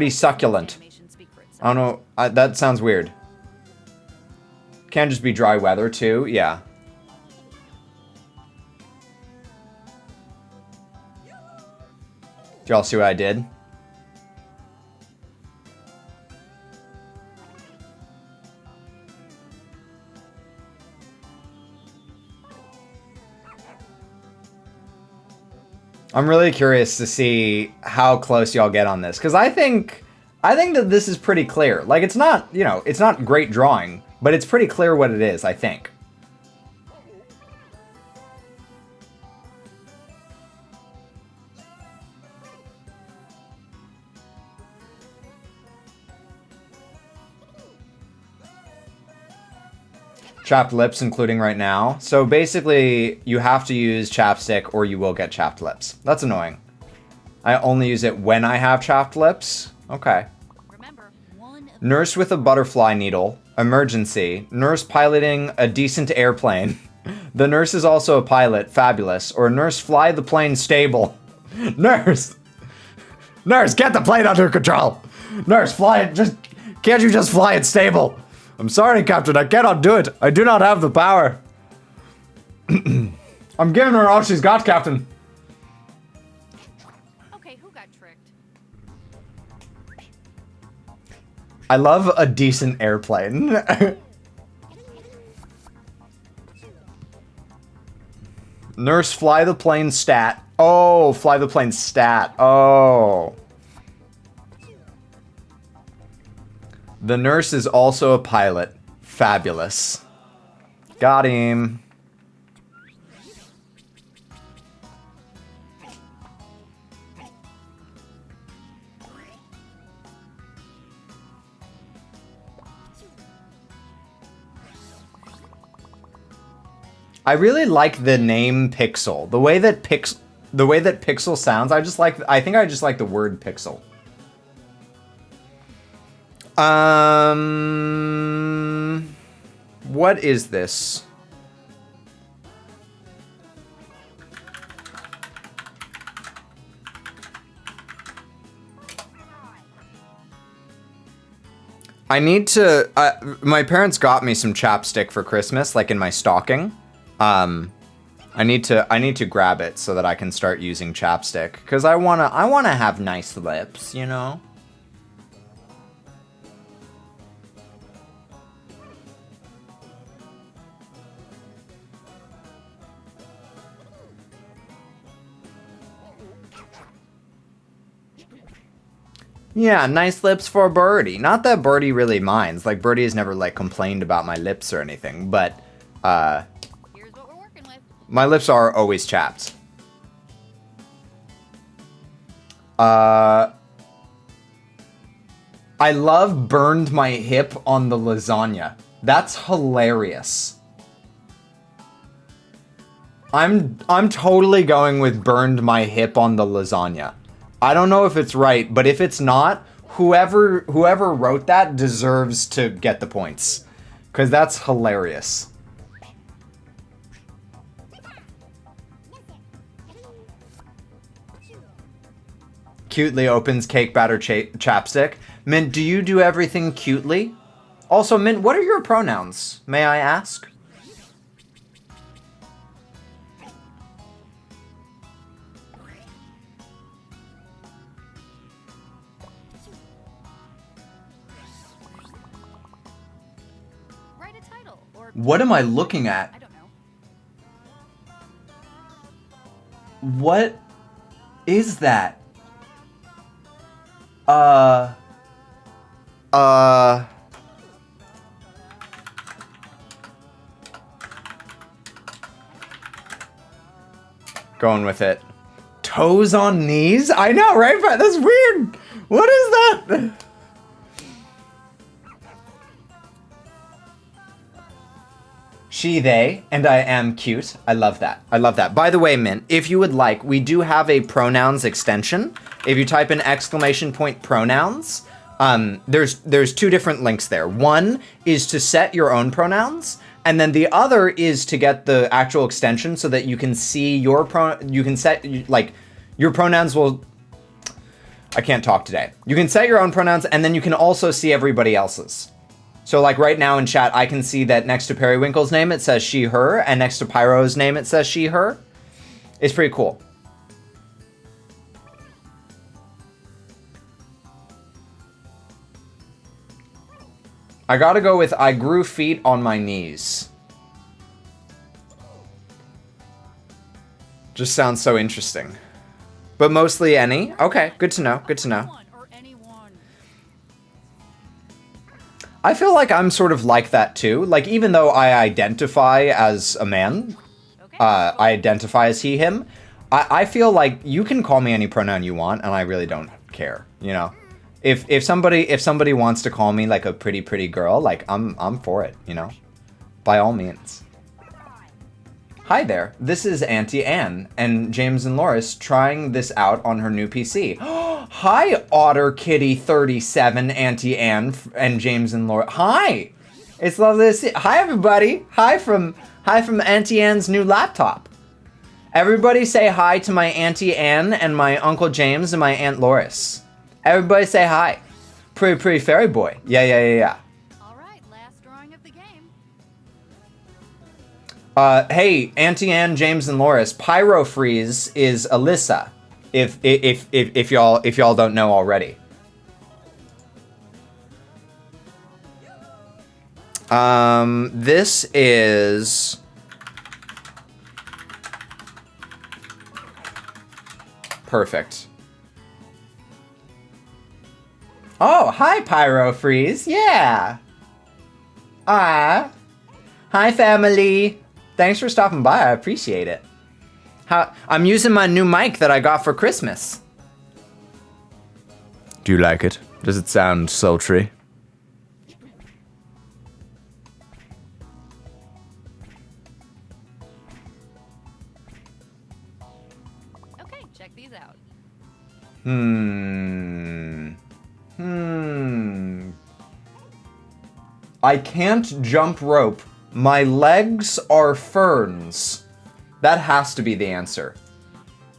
succulent? I don't know. That sounds weird. Can just be dry weather too. Yeah. Do y'all see what I did? I'm really curious to see how close y'all get on this, because I think that this is pretty clear. Like, it's not, you know, it's not great drawing, but it's pretty clear what it is, I think. Chapped lips, including right now. So basically, you have to use chapstick or you will get chapped lips. That's annoying. I only use it when I have chapped lips. Okay. Nurse with a butterfly needle. Emergency. Nurse piloting a decent airplane. The nurse is also a pilot. Fabulous. Or nurse fly the plane stable. Nurse! Nurse, get the plane under control! Nurse, fly it. Can't you just fly it stable? I'm sorry, Captain, I cannot do it. I do not have the power. I'm giving her all she's got, Captain. Okay, who got tricked? I love a decent airplane. Nurse, fly the plane stat. Oh, fly the plane stat. Oh. The nurse is also a pilot. Fabulous. Got him. I really like the name Pixel. The way that Pixel sounds, I think I just like the word Pixel. What is this? I need to, my parents got me some chapstick for Christmas, like in my stocking. I need to grab it so that I can start using chapstick, because I wanna have nice lips, you know? Yeah, nice lips for Birdie. Not that Birdie really minds. Like, Birdie has never, like, complained about my lips or anything, but, here's what we're working with. My lips are always chapped. I love burned my hip on the lasagna. That's hilarious. I'm totally going with burned my hip on the lasagna. I don't know if it's right, but if it's not, whoever wrote that deserves to get the points. 'Cause that's hilarious. Cutely opens cake batter chapstick. Mint, do you do everything cutely? Also, Mint, what are your pronouns? May I ask? Write a title or What am I looking at? I don't know. What is that? Going with it. Toes on knees? I know, right? But that's weird. What is that? She, they, and I am cute. I love that. I love that. By the way, Mint, if you would like, we do have a pronouns extension. If you type in !pronouns, there's two different links there. One is to set your own pronouns, And then the other is to get the actual extension so that you can see your you can set, like, your pronouns will... I can't talk today. You can set your own pronouns, and then you can also see everybody else's. So, like, right now in chat, I can see that next to Periwinkle's name, it says she, her, and next to Pyro's name, it says she, her. It's pretty cool. I gotta go with I grew feet on my knees. Just sounds so interesting. But mostly any? Okay, good to know, good to know. I feel like I'm sort of like that too. Like, even though I identify as a man, I identify as he, him, I feel like you can call me any pronoun you want, and I really don't care, you know? If somebody wants to call me like a pretty girl, like I'm for it, you know? By all means. Hi there, this is Auntie Anne and James and Loris trying this out on her new PC. Hi, Otter Kitty 37, Auntie Anne and James and Loris. Hi, it's lovely to see. Hi everybody. Hi from Auntie Anne's new laptop. Everybody say hi to my Auntie Anne and my Uncle James and my Aunt Loris. Everybody say hi. Pretty fairy boy. Yeah. All right, last drawing of the game. Hey, Auntie Anne, James, and Loris. Pyro Freeze is Alyssa. If y'all don't know already. This is perfect. Oh, hi, Pyro Freeze. Yeah. Hi, family. Thanks for stopping by. I appreciate it. I'm using my new mic that I got for Christmas. Do you like it? Does it sound sultry? Okay, check these out. I can't jump rope. My legs are ferns. That has to be the answer.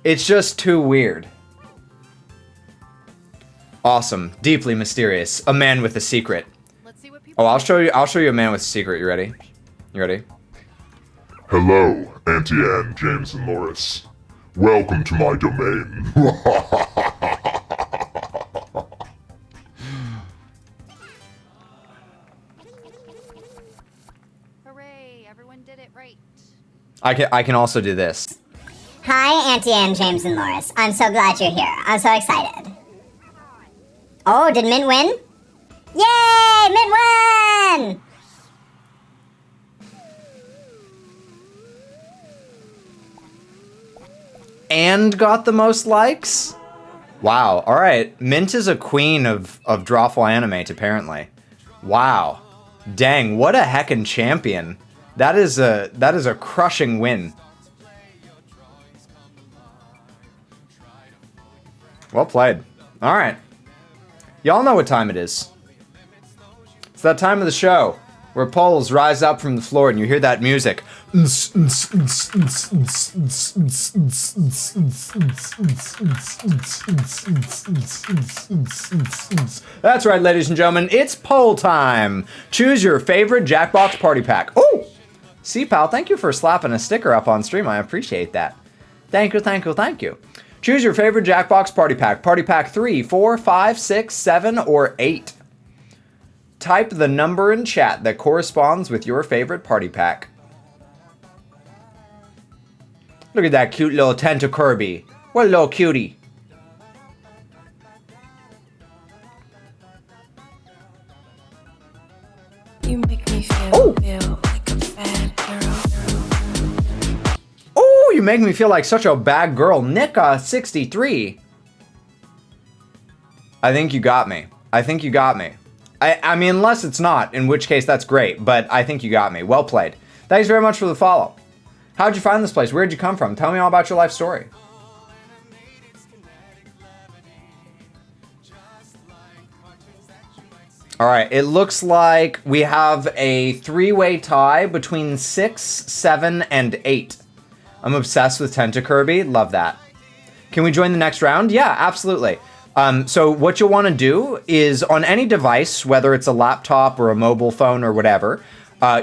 It's just too weird. Awesome. Deeply mysterious. A man with a secret. Let's see what people I'll show you a man with a secret. You ready? You ready? Hello, Auntie Anne, James, and Loris. Welcome to my domain. Hooray, everyone did it right. I can also do this. Hi, Auntie Anne, James, and Loris. I'm so glad you're here. I'm so excited. Oh, did Mint win? Yay! Mint won! And got the most likes? Wow. All right. Mint is a queen of Drawful Animate, apparently. Wow. Dang, what a heckin' champion. That is a crushing win. Well played. All right. Y'all know what time it is. It's that time of the show where polls rise up from the floor and you hear that music. That's right, ladies and gentlemen, it's poll time. Choose your favorite Jackbox Party Pack. Oh, see, pal, thank you for slapping a sticker up on stream. I appreciate that. Thank you. Choose your favorite Jackbox Party Pack. Party Pack 3, 4, 5, 6, 7, or 8. Type the number in chat that corresponds with your favorite party pack. Look at that cute little Tentacurby. What a little cutie. You make me feel like a bad girl. Oh, you make me feel like such a bad girl. Nika63. I think you got me. I mean, unless it's not, in which case that's great, but I think you got me. Well played. Thanks very much for the follow. How'd you find this place? Where'd you come from? Tell me all about your life story. All right, it looks like we have a 3-way tie between 6, 7, and 8. I'm obsessed with Tentacurby. Love that. Can we join the next round? Yeah, absolutely. So what you'll want to do is on any device, whether it's a laptop or a mobile phone or whatever,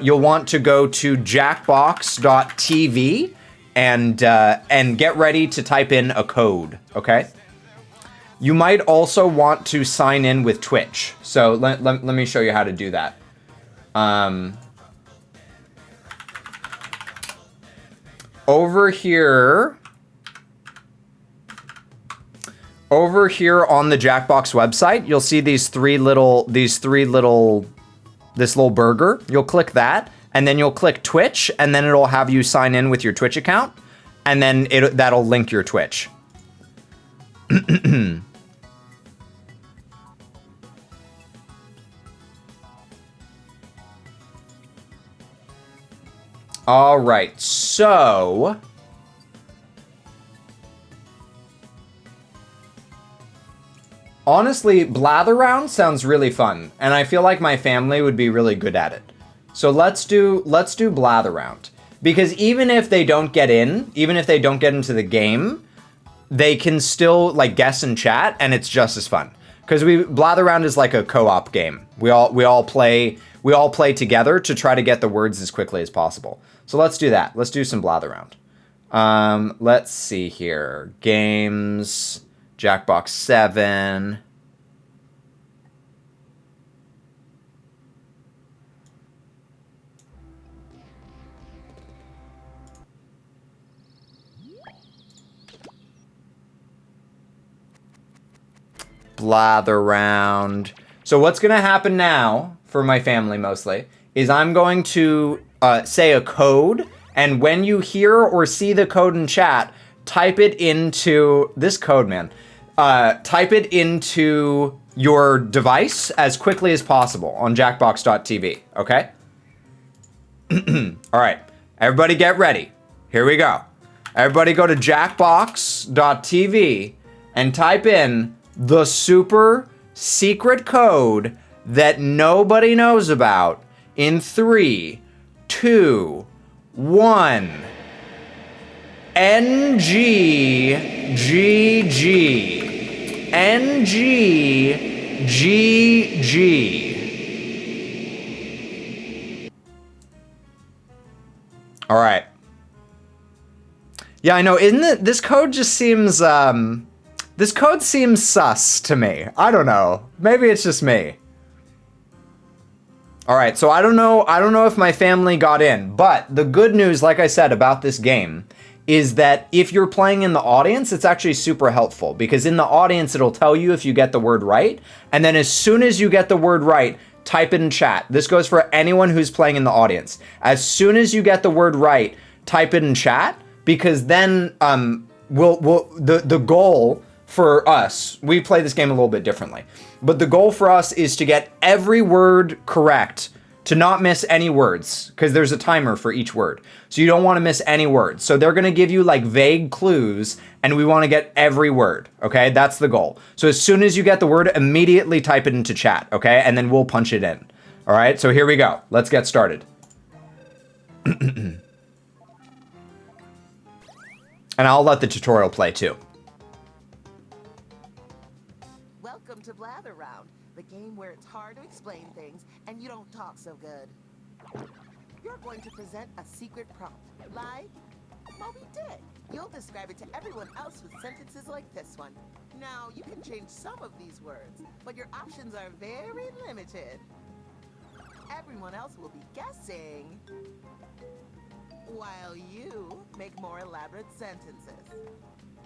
you'll want to go to jackbox.tv and get ready to type in a code, okay? You might also want to sign in with Twitch. So let me show you how to do that. Over here on the Jackbox website, you'll see this little burger. You'll click that, and then you'll click Twitch, and then it'll have you sign in with your Twitch account, and then that'll link your Twitch. All right, so honestly, Blather Round sounds really fun, and I feel like my family would be really good at it. So let's do Blather Round, because even if they don't get into the game, they can still like guess and chat, and it's just as fun. Because Blather Round is like a co-op game. We all play together to try to get the words as quickly as possible. So let's do that. Let's do some Blather Round. Let's see here. Games, Jackbox 7. Blather Round. So what's going to happen now, for my family mostly, is I'm going to say a code, and when you hear or see the code in chat, type it into this code, man. Type it into your device as quickly as possible on jackbox.tv, okay? All right, everybody get ready. Here we go. Everybody go to jackbox.tv and type in the super secret code that nobody knows about in 3, 2, 1. NGGG. NGGG. All right. Yeah, I know. Isn't it? This code just seems, this code seems sus to me. I don't know. Maybe it's just me. All right, so I don't know if my family got in, but the good news, like I said, about this game is that if you're playing in the audience, it's actually super helpful, because in the audience, it'll tell you if you get the word right. And then as soon as you get the word right, type it in chat. This goes for anyone who's playing in the audience. As soon as you get the word right, type it in chat, because then the goal for us, we play this game a little bit differently, but the goal for us is to get every word correct, to not miss any words, because there's a timer for each word. So you don't want to miss any words. So they're going to give you like vague clues, and we want to get every word, okay? That's the goal. So as soon as you get the word, immediately type it into chat, okay? And then we'll punch it in. All right, so here we go. Let's get started. And I'll let the tutorial play too. Welcome to Blather Round, the game where it's hard to explain things and you don't talk so good. You're going to present a secret prompt, like Moby Dick. You'll describe it to everyone else with sentences like this one. Now, you can change some of these words, but your options are very limited. Everyone else will be guessing, while you make more elaborate sentences.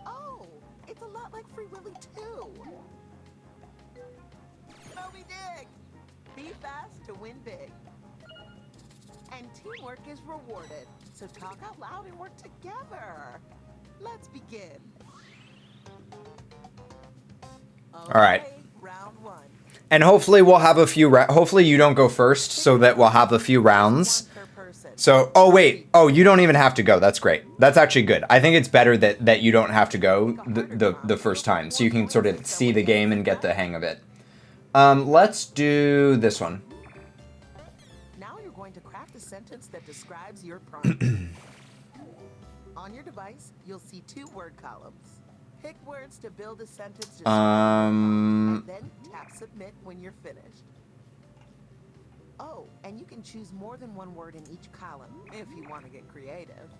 Oh, it's a lot like Free Willy too. Moby Dick! Be fast to win big. And teamwork is rewarded, so talk out loud and work together. Let's begin. All right. Round 1. And hopefully we'll have a few, hopefully you don't go first, so that we'll have a few rounds. So, oh wait, oh, you don't even have to go. That's great. That's actually good. I think it's better that you don't have to go the first time, so you can sort of see the game and get the hang of it. Let's do this one. Now you're going to craft a sentence that describes your prompt. On your device, you'll see 2 word columns. Pick words to build a sentence describing then tap submit when you're finished. Oh, and you can choose more than 1 word in each column if you want to get creative.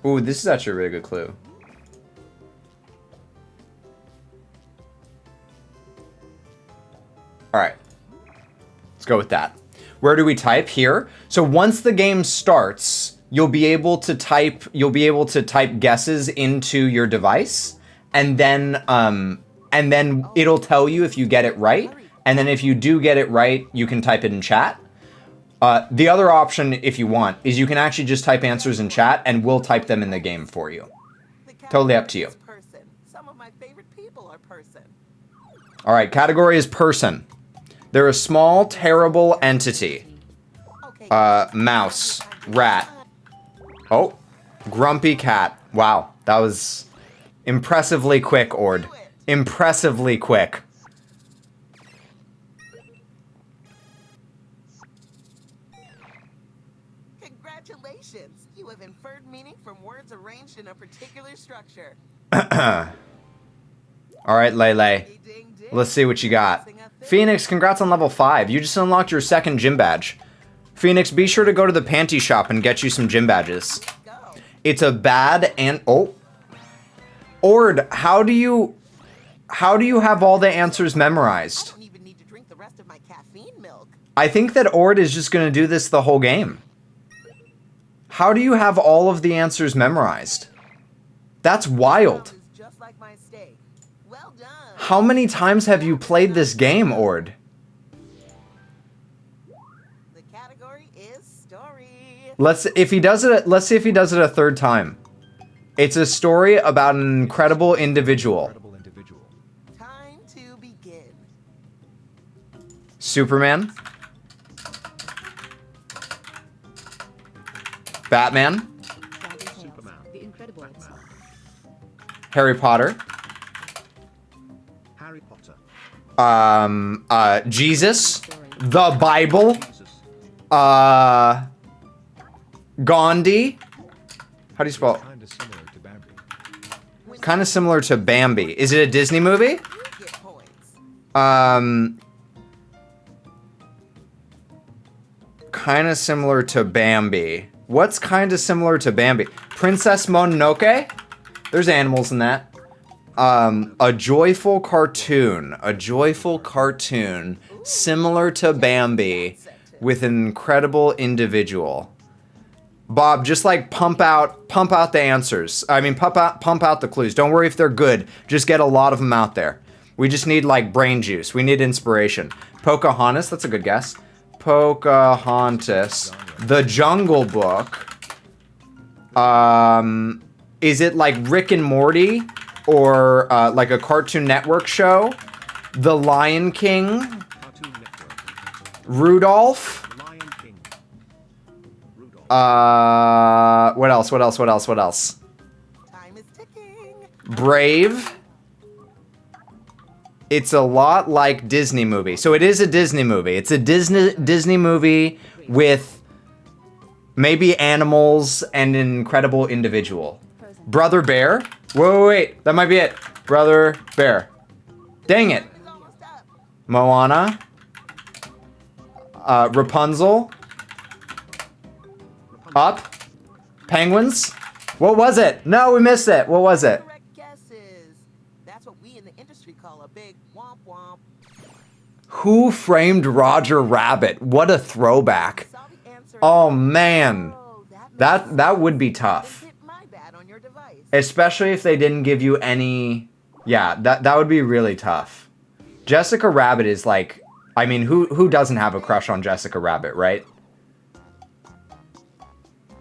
Ooh, this is actually a really good clue. All right, let's go with that. Where do we type? Here. So once the game starts, you'll be able to type guesses into your device, and then it'll tell you if you get it right. And then if you do get it right, you can type it in chat. The other option, if you want, is you can actually just type answers in chat, and we'll type them in the game for you. Totally up to you. Some of my favorite people are person. All right, category is person. They're a small, terrible entity. Mouse, rat. Oh, grumpy cat. Wow, that was impressively quick, Ord. Impressively quick. Congratulations! You have inferred meaning from words arranged in a particular structure. All right, Lele. Let's see what you got. Phoenix, congrats on level 5. You just unlocked your 2nd gym badge. Phoenix, be sure to go to the panty shop and get you some gym badges. It's a bad and... Oh. Ord, how do you have all the answers memorized? I don't even need to drink the rest of my caffeine milk. I think that Ord is just going to do this the whole game. How do you have all of the answers memorized? That's wild. Just like my steak. Well done. How many times have you played this game, Ord? The category is story. Let's see if he does it a 3rd time. It's a story about an incredible individual. Time to begin. Superman. Batman. Harry Potter. Jesus. The Bible. Gandhi. How do you spell it? Kind of similar to Bambi. Is it a Disney movie? Kind of similar to Bambi. What's kind of similar to Bambi? Princess Mononoke? There's animals in that. A joyful cartoon. A joyful cartoon similar to Bambi with an incredible individual. Bob, just like pump out the answers. I mean, pump out the clues. Don't worry if they're good. Just get a lot of them out there. We just need like brain juice. We need inspiration. Pocahontas, that's a good guess. Pocahontas. The Jungle Book. Is it like Rick and Morty or like a Cartoon Network show? The Lion King. Rudolph. What else? What else? Time is ticking. Brave. It's a lot like Disney movie. So it is a Disney movie. It's a Disney movie with maybe animals and an incredible individual. Brother Bear? Wait. That might be it. Brother Bear. Dang it. Moana. Rapunzel. Up. Penguins. What was it? No, we missed it. What was it? Correct guesses. That's what we in the industry call a big womp womp. Who Framed Roger Rabbit? What a throwback. Oh man. That would be tough. Especially if they didn't give you any... Yeah, that would be really tough. Jessica Rabbit is like... I mean, who doesn't have a crush on Jessica Rabbit, right?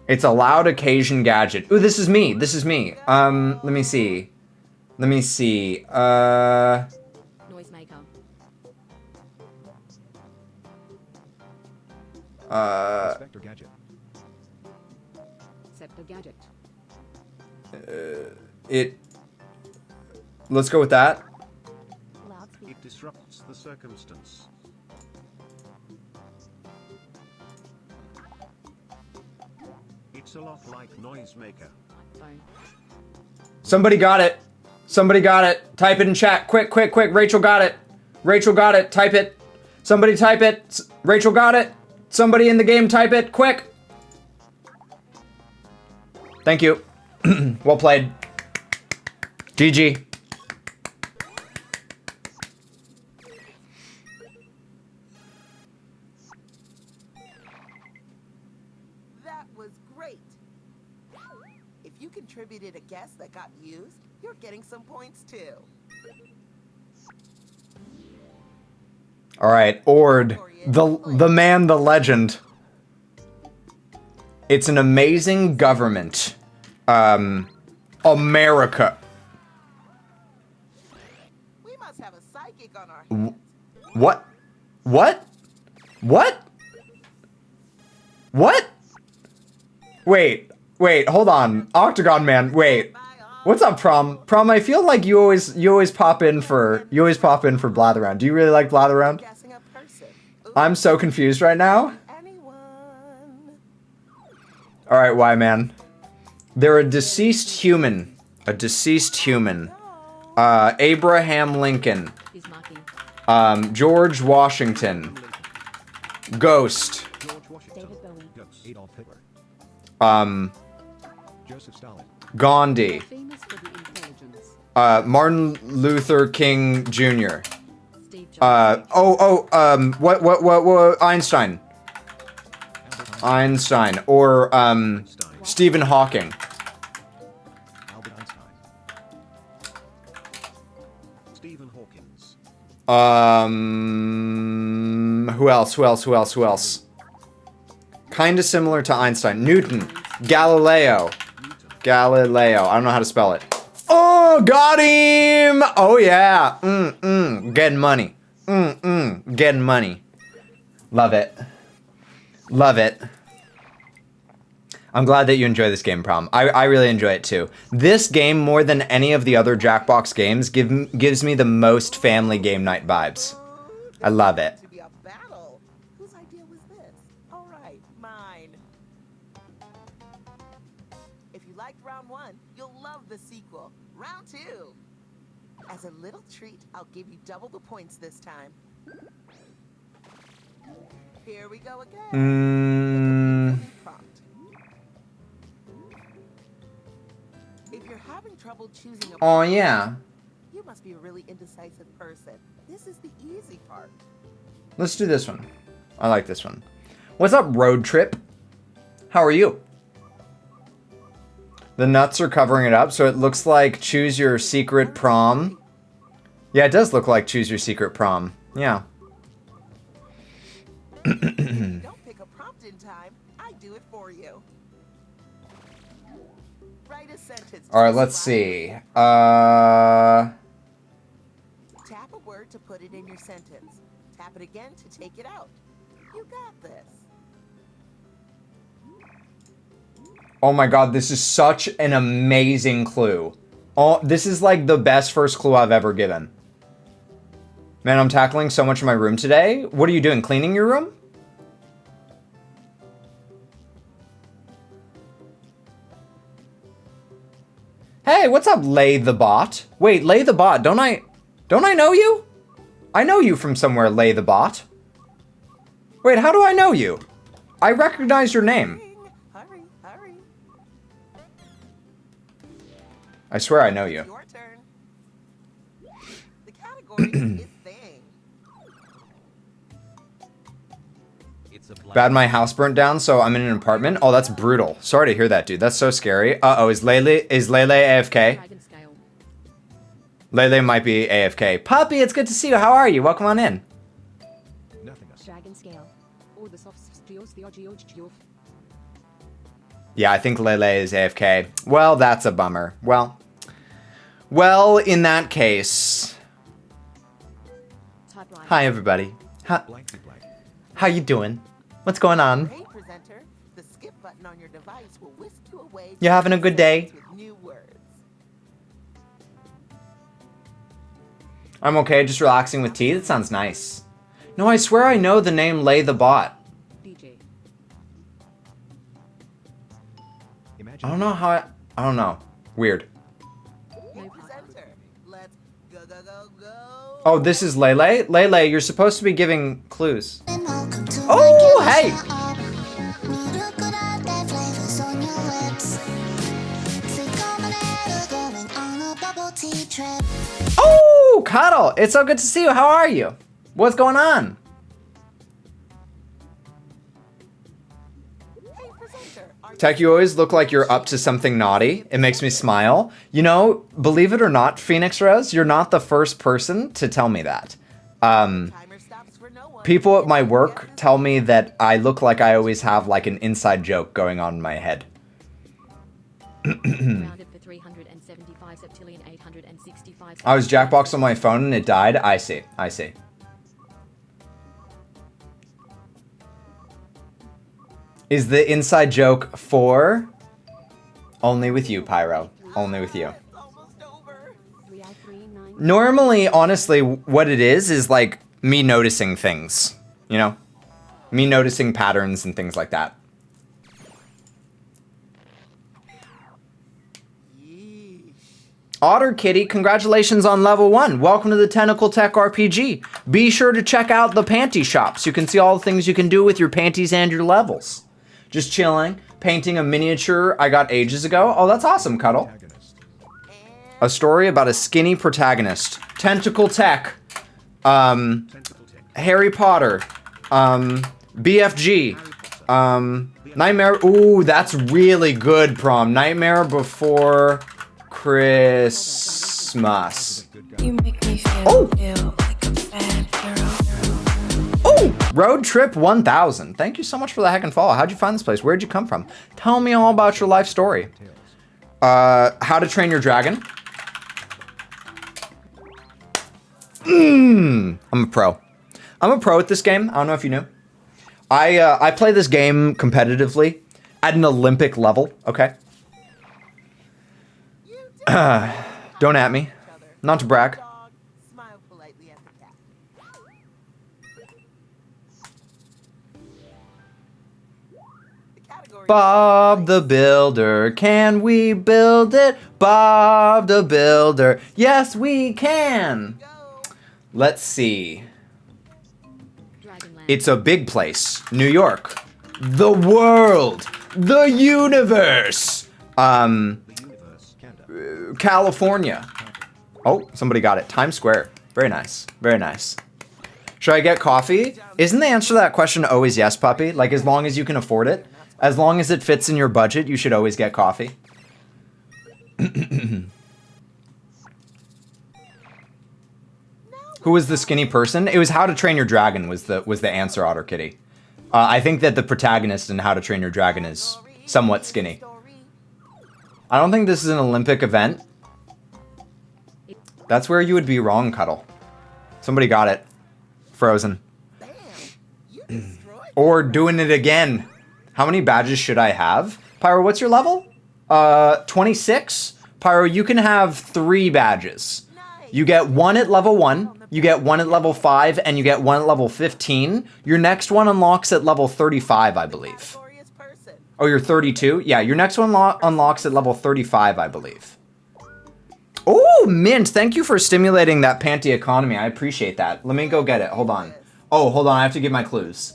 It's a loud occasion gadget. Ooh, this is me. Let me see. Noisemaker. Inspector Gadget. Scepter Gadget. Let's go with that. It disrupts the circumstance. It's a lot like Noisemaker. Somebody got it. Somebody got it. Type it in chat. Quick, quick, quick. Rachel got it. Rachel got it. Type it. Somebody type it. Rachel got it. Somebody in the game type it. Quick. Thank you. Well played. GG. That was great. If you contributed a guess that got used, you're getting some points too. All right, Ord, the man, the legend. It's an amazing government. America. We must have a psychic on our What? What? What? What? Wait, hold on. Octagon Man, wait. What's up, Prom? Prom, I feel like you always pop in for Blatheraround. Do you really like Blatheraround? I'm so confused right now. Alright, why, man? They're a deceased human. A deceased human. Abraham Lincoln. George Washington. Ghost. Joseph Stalin. Gandhi. Martin Luther King Jr. What? Einstein. Einstein. Or, Stephen Hawking. Albert Einstein. Stephen Hawkins. Who else? Kinda similar to Einstein. Newton. Galileo. I don't know how to spell it. Oh, got him! Oh, yeah. Getting money. Getting money. Love it. Love it. I'm glad that you enjoy this game, Prom. I really enjoy it too. This game, more than any of the other Jackbox games, gives me the most family game night vibes. I love it. Whose idea was this? All right, mine. If you liked round 1, you'll love the sequel, round 2. As a little treat, I'll give you double the points this time. Here we go again. If you're having trouble choosing a Oh, yeah. you must be a really indecisive person. This is the easy part. Let's do this one. I like this one. What's up, Road Trip? How are you? The nuts are covering it up, so it looks like Choose Your Secret Prom. Yeah, it does look like Choose Your Secret Prom. Yeah. Don't pick a prompt in time. I do it for you. Write a sentence. All right, let's see. Tap a word to put it in your sentence. Tap it again to take it out. You got this. Oh my god, this is such an amazing clue. Oh, this is like the best first clue I've ever given. Man, I'm tackling so much in my room today. What are you doing, cleaning your room? Hey, what's up, Lay the Bot? Wait, Lay the Bot, don't I know you? I know you from somewhere, Lay the Bot. Wait, how do I know you? I recognize your name. Hurry, hurry. I swear I know you. Your turn. The category is thing. Bad, my house burnt down, so I'm in an apartment. Oh, that's brutal. Sorry to hear that, dude. That's so scary. Uh-oh, is Lele AFK? Lele might be AFK. Puppy, it's good to see you. How are you? Welcome on in. Dragon scale. Yeah, I think Lele is AFK. Well, that's a bummer. Well, in that case. Hi, everybody. How you doing? What's going on? Hey, presenter. The skip button on your device will whisk you away. You having a good day? With new words. I'm okay, just relaxing with tea. That sounds nice. No, I swear I know the name Lay the Bot. I don't know how I don't know. Weird. Oh, this is Lele? Lele, you're supposed to be giving clues. Oh, hey! Oh, Cuddle! It's so good to see you. How are you? What's going on? Tech, you always look like you're up to something naughty. It makes me smile. You know, believe it or not, Phoenix Rose, you're not the first person to tell me that. People at my work tell me that I look like I always have like an inside joke going on in my head. I was Jackbox on my phone and it died. I see. I see. Is the inside joke for only with you, Pyro? Only with you. Normally, honestly, what it is like me noticing things, you know? Me noticing patterns and things like that. Otter Kitty, congratulations on level 1. Welcome to the Tentacle Tech RPG. Be sure to check out the panty shops. You can see all the things you can do with your panties and your levels. Just chilling, painting a miniature I got ages ago. Oh, that's awesome, Cuddle. A story about a skinny protagonist. Tentacle Tech. Harry Potter. BFG. Nightmare. Ooh, that's really good, Prom. Nightmare Before Christmas. You make me feel like a bad girl. Oh, Road Trip 1000. Thank you so much for the heck and follow. How'd you find this place? Where'd you come from? Tell me all about your life story. How to Train Your Dragon. I'm a pro. I'm a pro at this game. I don't know if you knew. I play this game competitively at an Olympic level. Okay. Don't at me. Not to brag. Bob the Builder, can we build it? Bob the Builder, yes we can. Let's see. It's a big place. New York. The world. The universe. California. Oh, somebody got it. Times Square. Very nice. Very nice. Should I get coffee? Isn't the answer to that question always yes, puppy? Like, as long as you can afford it? As long as it fits in your budget, you should always get coffee. Who was the skinny person? It was How to Train Your Dragon was the answer, Otter Kitty. I think that the protagonist in How to Train Your Dragon is somewhat skinny. I don't think this is an Olympic event. That's where you would be wrong, Cuddle. Somebody got it. Frozen. Or doing it again. How many badges should I have? Pyro, what's your level? 26? Pyro, you can have 3 badges. You get 1 at level 1, you get 1 at level 5, and you get 1 at level 15. Your next one unlocks at level 35, I believe. Oh, you're 32? Yeah, your next one unlocks at level 35, I believe. Oh, Mint, thank you for stimulating that panty economy. I appreciate that. Let me go get it. Hold on. Oh, hold on. I have to give my clues.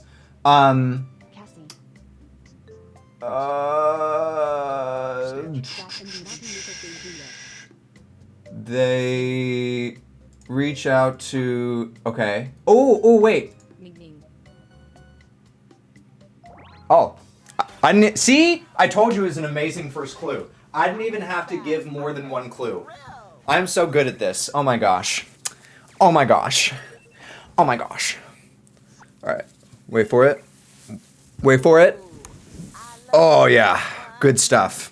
They reach out to... Okay. Oh, wait. Oh. I didn't... See? I told you it was an amazing first clue. I didn't even have to give more than 1 clue. I'm so good at this. Oh my gosh. Oh my gosh. Oh my gosh. Alright. Wait for it. Wait for it. Oh yeah. Good stuff.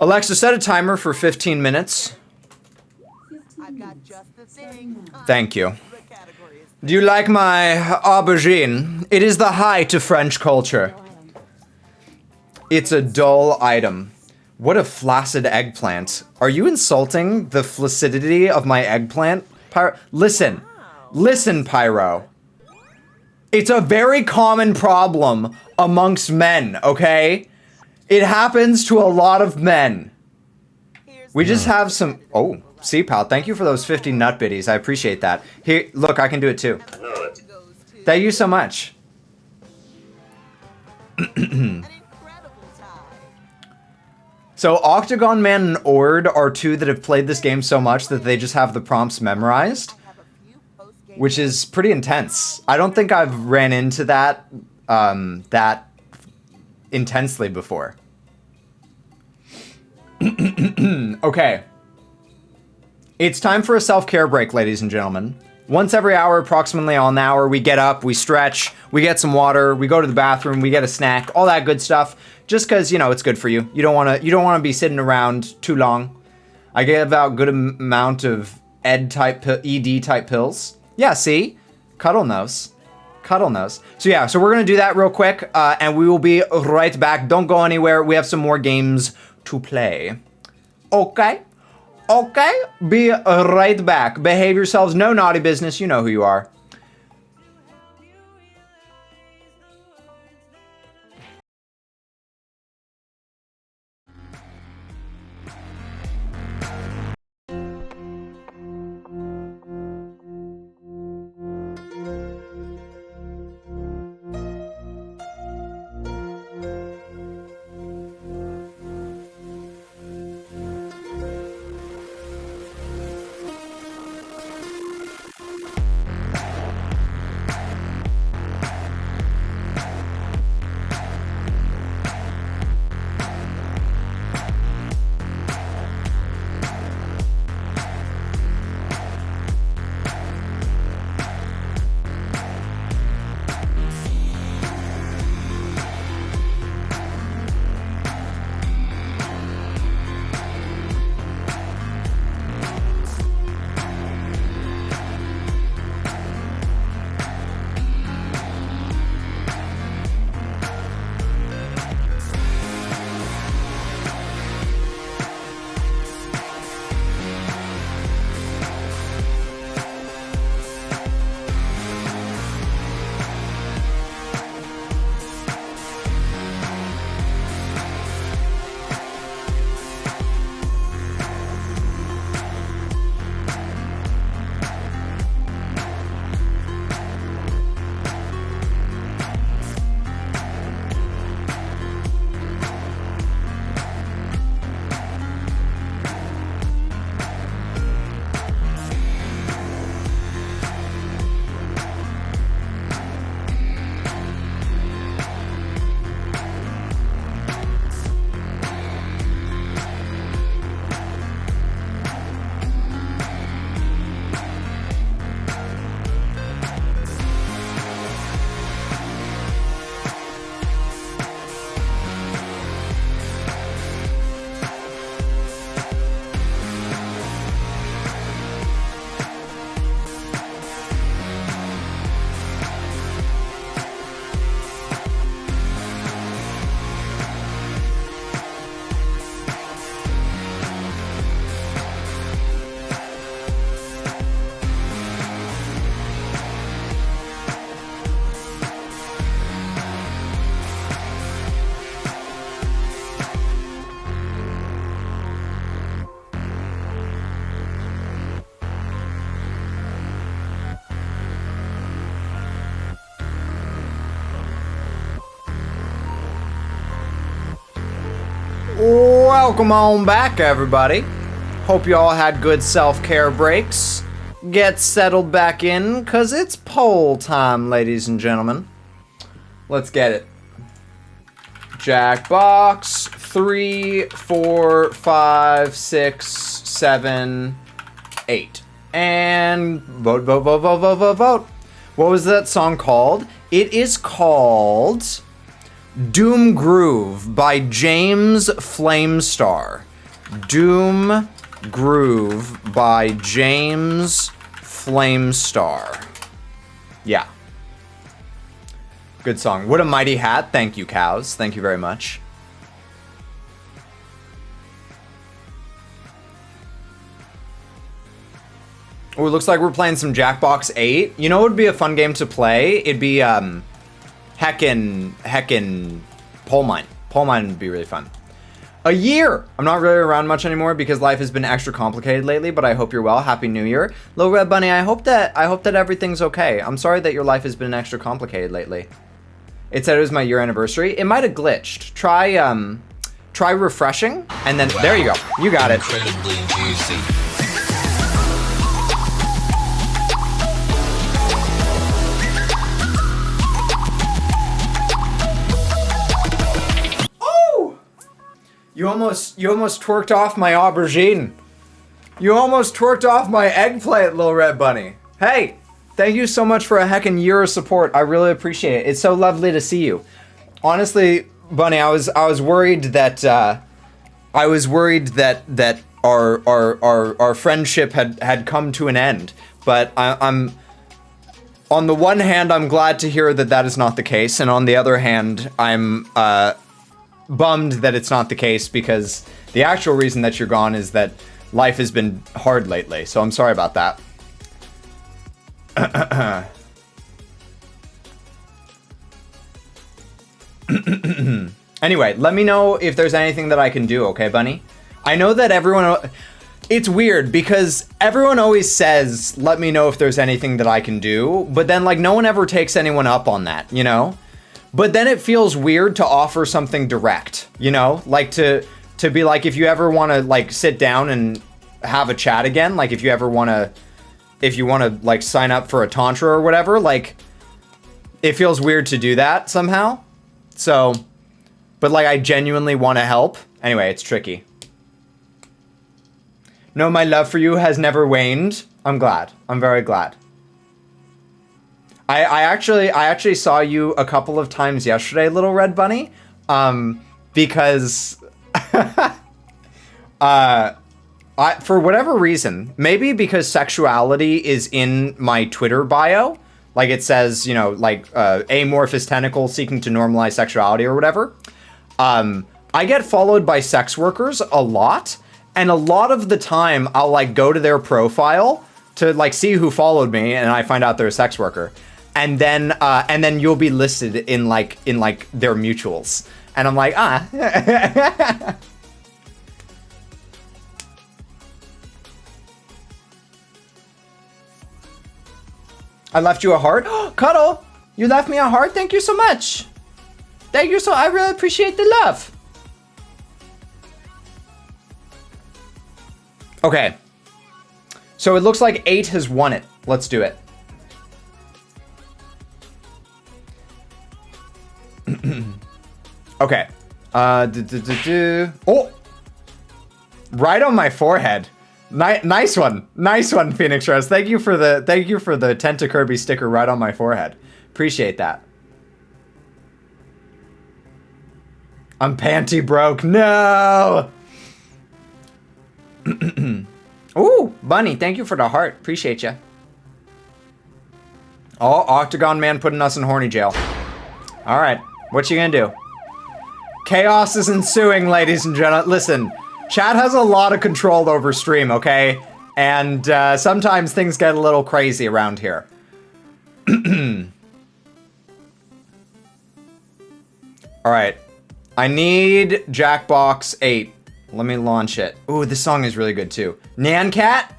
Alexa, set a timer for 15 minutes. Thank you. Do you like my aubergine? It is the height of French culture. It's a dull item. What a flaccid eggplant. Are you insulting the flaccidity of my eggplant Pyro, listen. Listen, Pyro. It's a very common problem amongst men, okay? It happens to a lot of men. We just have some... Oh, see, pal, thank you for those 50 nut biddies. I appreciate that. Here, look, I can do it too. Thank you so much. So Octagon Man and Ord are two that have played this game so much that they just have the prompts memorized, which is pretty intense. I don't think I've ran into that that intensely before. Okay. It's time for a self-care break, ladies and gentlemen. Once every hour, approximately an hour, we get up, we stretch, we get some water, we go to the bathroom, we get a snack, all that good stuff. Just because, you know, it's good for you. You don't want to be sitting around too long. I give out good amount of ED type pills. Yeah, see? Cuddle knows. Cuddle knows. So yeah, so we're going to do that real quick, and we will be right back. Don't go anywhere. We have some more games to play. Okay? Okay? Be right back. Behave yourselves. No naughty business. You know who you are. Welcome on back, everybody. Hope you all had good self-care breaks. Get settled back in, cause it's poll time, ladies and gentlemen. Let's get it. Jackbox 3, 4, 5, 6, 7, 8. And vote, vote, vote, vote, vote, vote, vote. What was that song called? It is called Doom Groove by James Flamestar. Doom Groove by James Flamestar. Yeah. Good song. What a mighty hat. Thank you, cows. Thank you very much. Oh, it looks like we're playing some Jackbox 8. You know what would be a fun game to play? It'd be, heckin' Pole Mine. Pole Mine would be really fun. A year! I'm not really around much anymore because life has been extra complicated lately, but I hope you're well. Happy New Year. Little Red Bunny, I hope that everything's okay. I'm sorry that your life has been extra complicated lately. It said it was my year anniversary. It might have glitched. Try refreshing, and then, there you go. You got it. Incredibly juicy. You almost twerked off my aubergine. You almost twerked off my eggplant, Little Red Bunny. Hey, thank you so much for a heckin' year of support. I really appreciate it. It's so lovely to see you. Honestly, Bunny, I was worried that our friendship had come to an end. But I'm on the one hand, I'm glad to hear that is not the case, and on the other hand, I'm bummed that it's not the case because the actual reason that you're gone is that life has been hard lately. So I'm sorry about that. Anyway, let me know if there's anything that I can do, okay, Bunny? I know that everyone... It's weird because everyone always says, let me know if there's anything that I can do, but then, like, no one ever takes anyone up on that, you know? But then it feels weird to offer something direct, you know? Like, to be like, if you ever want to, like, sit down and have a chat again, like, if you want to, like, sign up for a Tantra or whatever, like, it feels weird to do that somehow. So... But, like, I genuinely want to help. Anyway, it's tricky. No, my love for you has never waned. I'm glad. I'm very glad. I actually saw you a couple of times yesterday, Little Red Bunny. Because... for whatever reason, maybe because sexuality is in my Twitter bio. Like, it says, you know, like, amorphous tentacle seeking to normalize sexuality or whatever. I get followed by sex workers a lot, and a lot of the time I'll like go to their profile to like see who followed me, and I find out they're a sex worker, and then you'll be listed in like their mutuals, and I'm like, ah. I left you a heart. Cuddle, you left me a heart. Thank you so much. Thank you I really appreciate the love. Okay. So it looks like 8 has won it. Let's do it. Okay. Oh! Right on my forehead. Nice one. Nice one, Phoenix Rose. Thank you for the Tenta Kirby sticker right on my forehead. Appreciate that. I'm panty broke. No! Ooh, Bunny, thank you for the heart. Appreciate you. Oh, Octagon Man putting us in horny jail. Alright, what you gonna do? Chaos is ensuing, ladies and gentlemen. Listen, chat has a lot of control over stream, okay? And sometimes things get a little crazy around here. Alright. I need Jackbox 8. Let me launch it. Ooh, this song is really good too. Nancat?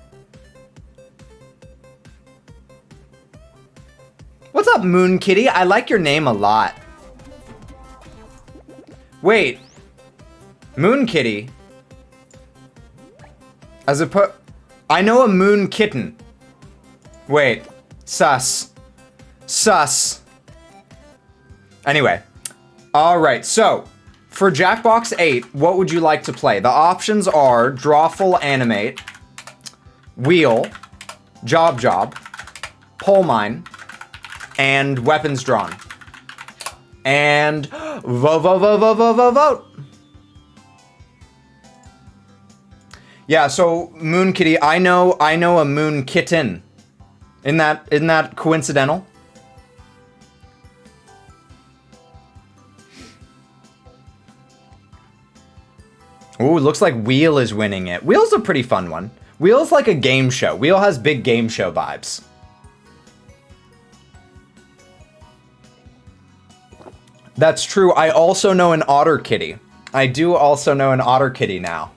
What's up, Moon Kitty? I like your name a lot. Wait. Moon Kitty? I know a Moon Kitten. Wait. Sus. Sus. Anyway. Alright, so... For Jackbox 8, what would you like to play? The options are Drawful Animate, Wheel, Job, Pole Mine, and Weapons Drawn. And vote. Yeah, so Moon Kitty, I know a Moon Kitten. Isn't that coincidental? Ooh, looks like Wheel is winning it. Wheel's a pretty fun one. Wheel's like a game show. Wheel has big game show vibes. That's true. I also know an otter kitty. I do also know an otter kitty now.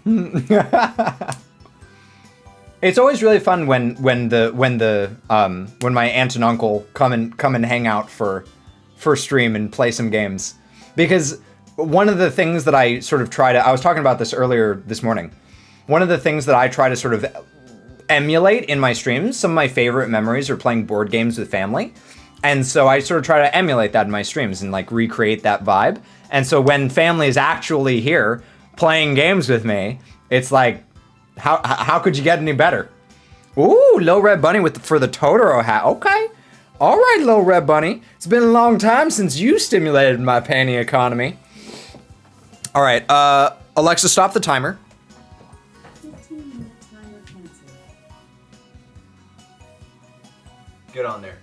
It's always really fun when my aunt and uncle come and hang out for stream and play some games, because one of the things that I sort of I was talking about this earlier this morning. One of the things that I try to sort of emulate in my streams, some of my favorite memories are playing board games with family. And so I sort of try to emulate that in my streams and like recreate that vibe. And so when family is actually here playing games with me, it's like, how could you get any better? Ooh, Lil Red Bunny for the Totoro hat. Okay. All right, Lil Red Bunny. It's been a long time since you stimulated my panty economy. All right, Alexa, stop the timer. 15-minute timer canceled. Get on there.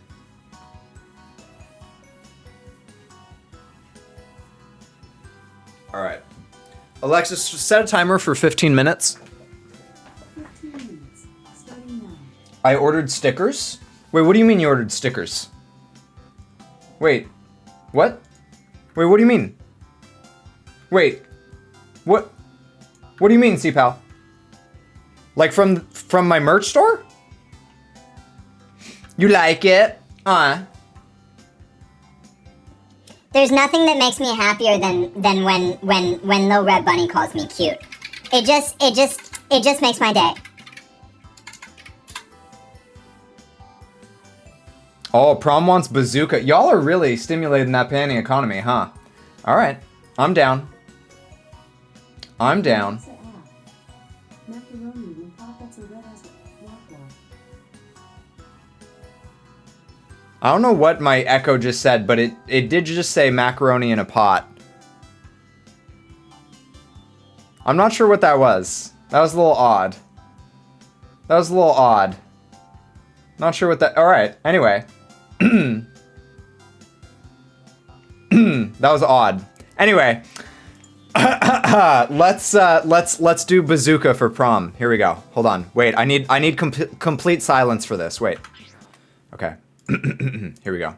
All right. Alexa, set a timer for 15 minutes. 15 minutes, starting now. I ordered stickers. Wait, what do you mean you ordered stickers? Wait, what? Wait, what do you mean? Wait, what? What do you mean, C-Pal? Like from my merch store? You like it? There's nothing that makes me happier than when Lil Red Bunny calls me cute. It just makes my day. Oh, Prom wants bazooka. Y'all are really stimulating that panty economy, huh? All right, I'm down. I'm down. Macaroni with pockets and red as black. I don't know what my echo just said, but it did just say macaroni in a pot. I'm not sure what that was. That was a little odd. Not sure what that... Alright, anyway. That was odd. Anyway. Let's do bazooka for prom. Here we go. Hold on. Wait, I need complete silence for this. Wait. Okay. Here we go.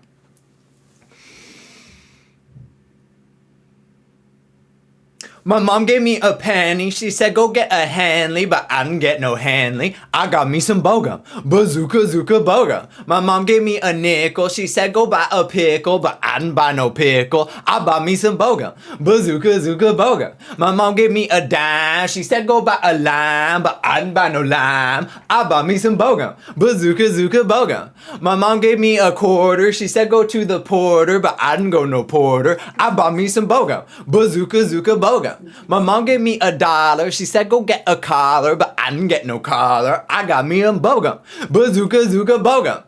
My mom gave me a penny. She said, go get a Hanley, but I didn't get no Hanley. I got me some Bogum. Bazooka, zooka, boga. My mom gave me a nickel. She said, go buy a pickle, but I didn't buy no pickle. I bought me some Bogum. Bazooka, zooka, boga. My mom gave me a dime. She said, go buy a lime, but I didn't buy no lime. I bought me some Bogum. Bazooka, zooka, boga. My mom gave me a quarter. She said, go to the porter, but I didn't go no porter. I bought me some Bogum. Bazooka, zooka, boga. My mom gave me $1. She said, go get a collar, but I didn't get no collar. I got me a Bogum. Bazooka, zooka, Bogum.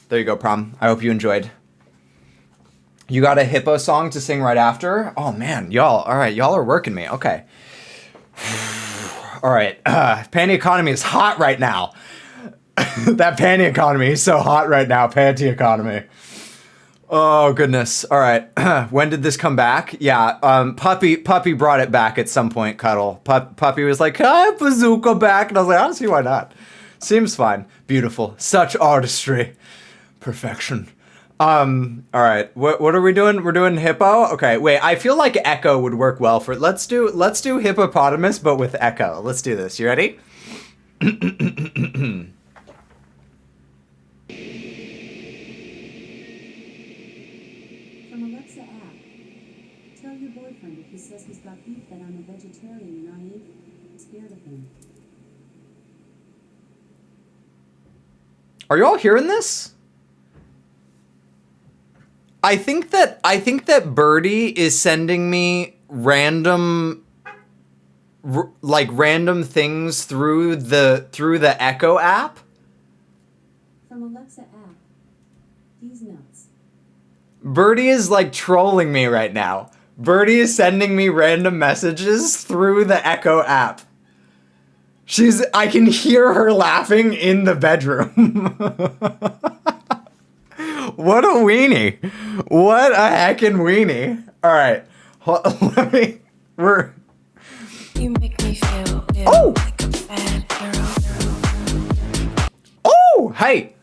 There you go, Prom. I hope you enjoyed. You got a hippo song to sing right after? Oh, man. Y'all. All right. Y'all are working me. Okay. All right. Panty economy is hot right now. That panty economy is so hot right now. Panty economy. Oh, goodness. All right. When did this come back? Yeah, Puppy brought it back at some point, Cuddle. Puppy was like, can I have Bazooka back? And I was like, I don't see why not. Seems fine. Beautiful. Such artistry. Perfection. All right. What are we doing? We're doing hippo? Okay, wait. I feel like echo would work well for it. Let's do hippopotamus, but with echo. Let's do this. You ready? From Alexa app. Tell your boyfriend if he says he's got beef that I'm a vegetarian and I ain't scared of him. Are you all hearing this? I think that Birdie is sending me random things through the Echo app. From Alexa app. These nuts. Birdie is like trolling me right now. Birdie is sending me random messages through the Echo app. I can hear her laughing in the bedroom. What a weenie. What a heckin' weenie. All right. You make me feel like a bad girl. Ooh, hey,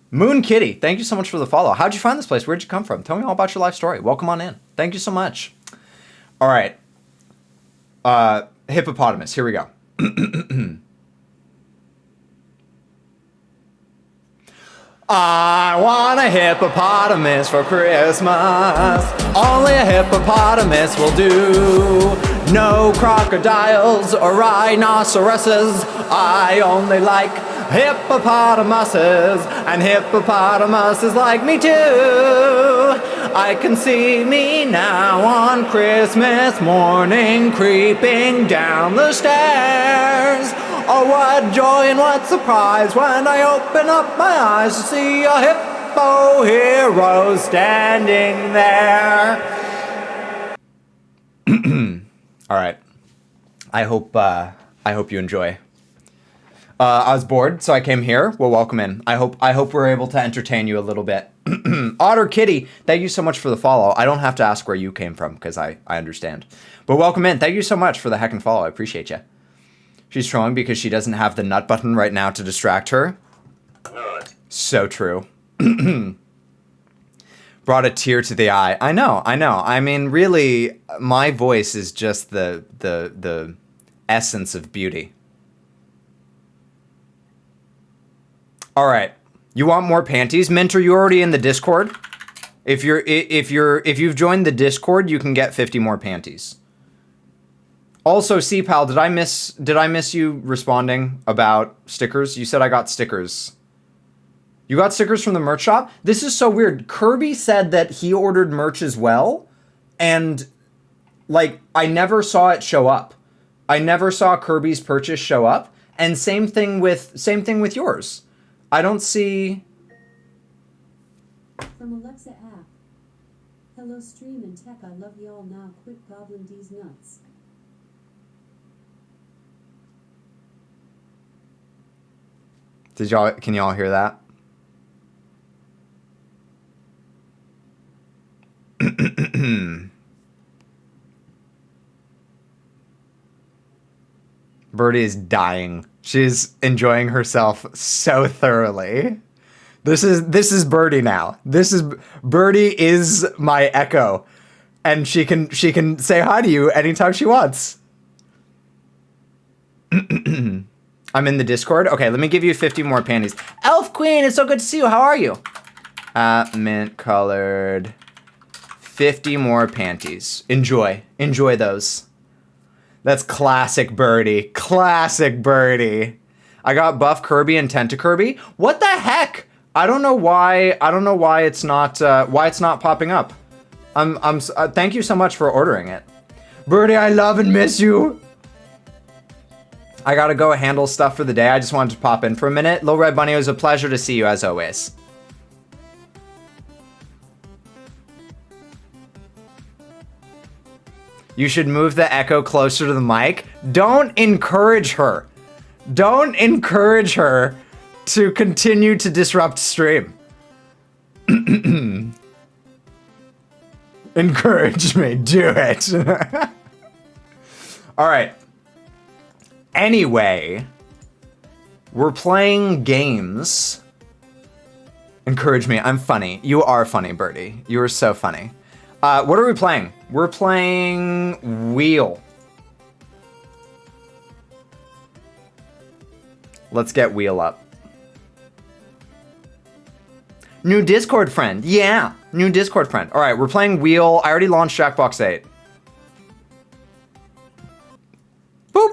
Moon Kitty, thank you so much for the follow. How'd you find this place? Where'd you come from? Tell me all about your life story. Welcome on in. Thank you so much. All right. Hippopotamus, here we go. I want a hippopotamus for Christmas. Only a hippopotamus will do. No crocodiles or rhinoceroses. I only like hippopotamuses, and hippopotamuses like me too. I can see me now on Christmas morning creeping down the stairs. Oh, what joy and what surprise when I open up my eyes to see a hippo hero standing there. All right. I hope you enjoy. I was bored, so I came here. Well, welcome in. I hope we're able to entertain you a little bit. Otter Kitty, thank you so much for the follow. I don't have to ask where you came from because I understand. But welcome in. Thank you so much for the heckin' follow. I appreciate you. She's trolling because she doesn't have the nut button right now to distract her. So true. Brought a tear to the eye. I know. I mean, really, my voice is just the essence of beauty. All right. You want more panties? Mint, are you already in the Discord? If you've joined the Discord, you can get 50 more panties. Also, C-Pal, did I miss you responding about stickers? You said I got stickers. You got stickers from the merch shop? This is so weird. Kirby said that he ordered merch as well, and like I never saw it show up. I never saw Kirby's purchase show up, and same thing with yours. I don't see. From Alexa app. Hello stream and tech, I love y'all now, quit gobbling these nuts. Can y'all hear that? Birdie is dying. She's enjoying herself so thoroughly. This is Birdie now. Birdie is my Echo, and she can say hi to you anytime she wants. I'm in the Discord. Okay, let me give you 50 more panties. Elf Queen, it's so good to see you. How are you? Mint colored. 50 more panties. Enjoy those. That's classic Birdie. Classic Birdie. I got Buff Kirby and Tentacurby. What the heck? I don't know why it's not popping up. Thank you so much for ordering it. Birdie, I love and miss you. I gotta go handle stuff for the day. I just wanted to pop in for a minute. Little Red Bunny, it was a pleasure to see you as always. You should move the Echo closer to the mic. Don't encourage her. Don't encourage her to continue to disrupt stream. Encourage me. Do it. All right. Anyway, we're playing games. Encourage me. I'm funny. You are funny, Birdie. You are so funny. What are we playing? We're playing Wheel. Let's get Wheel up. New Discord friend. Yeah, new Discord friend. All right, we're playing Wheel. I already launched Jackbox 8. Boop.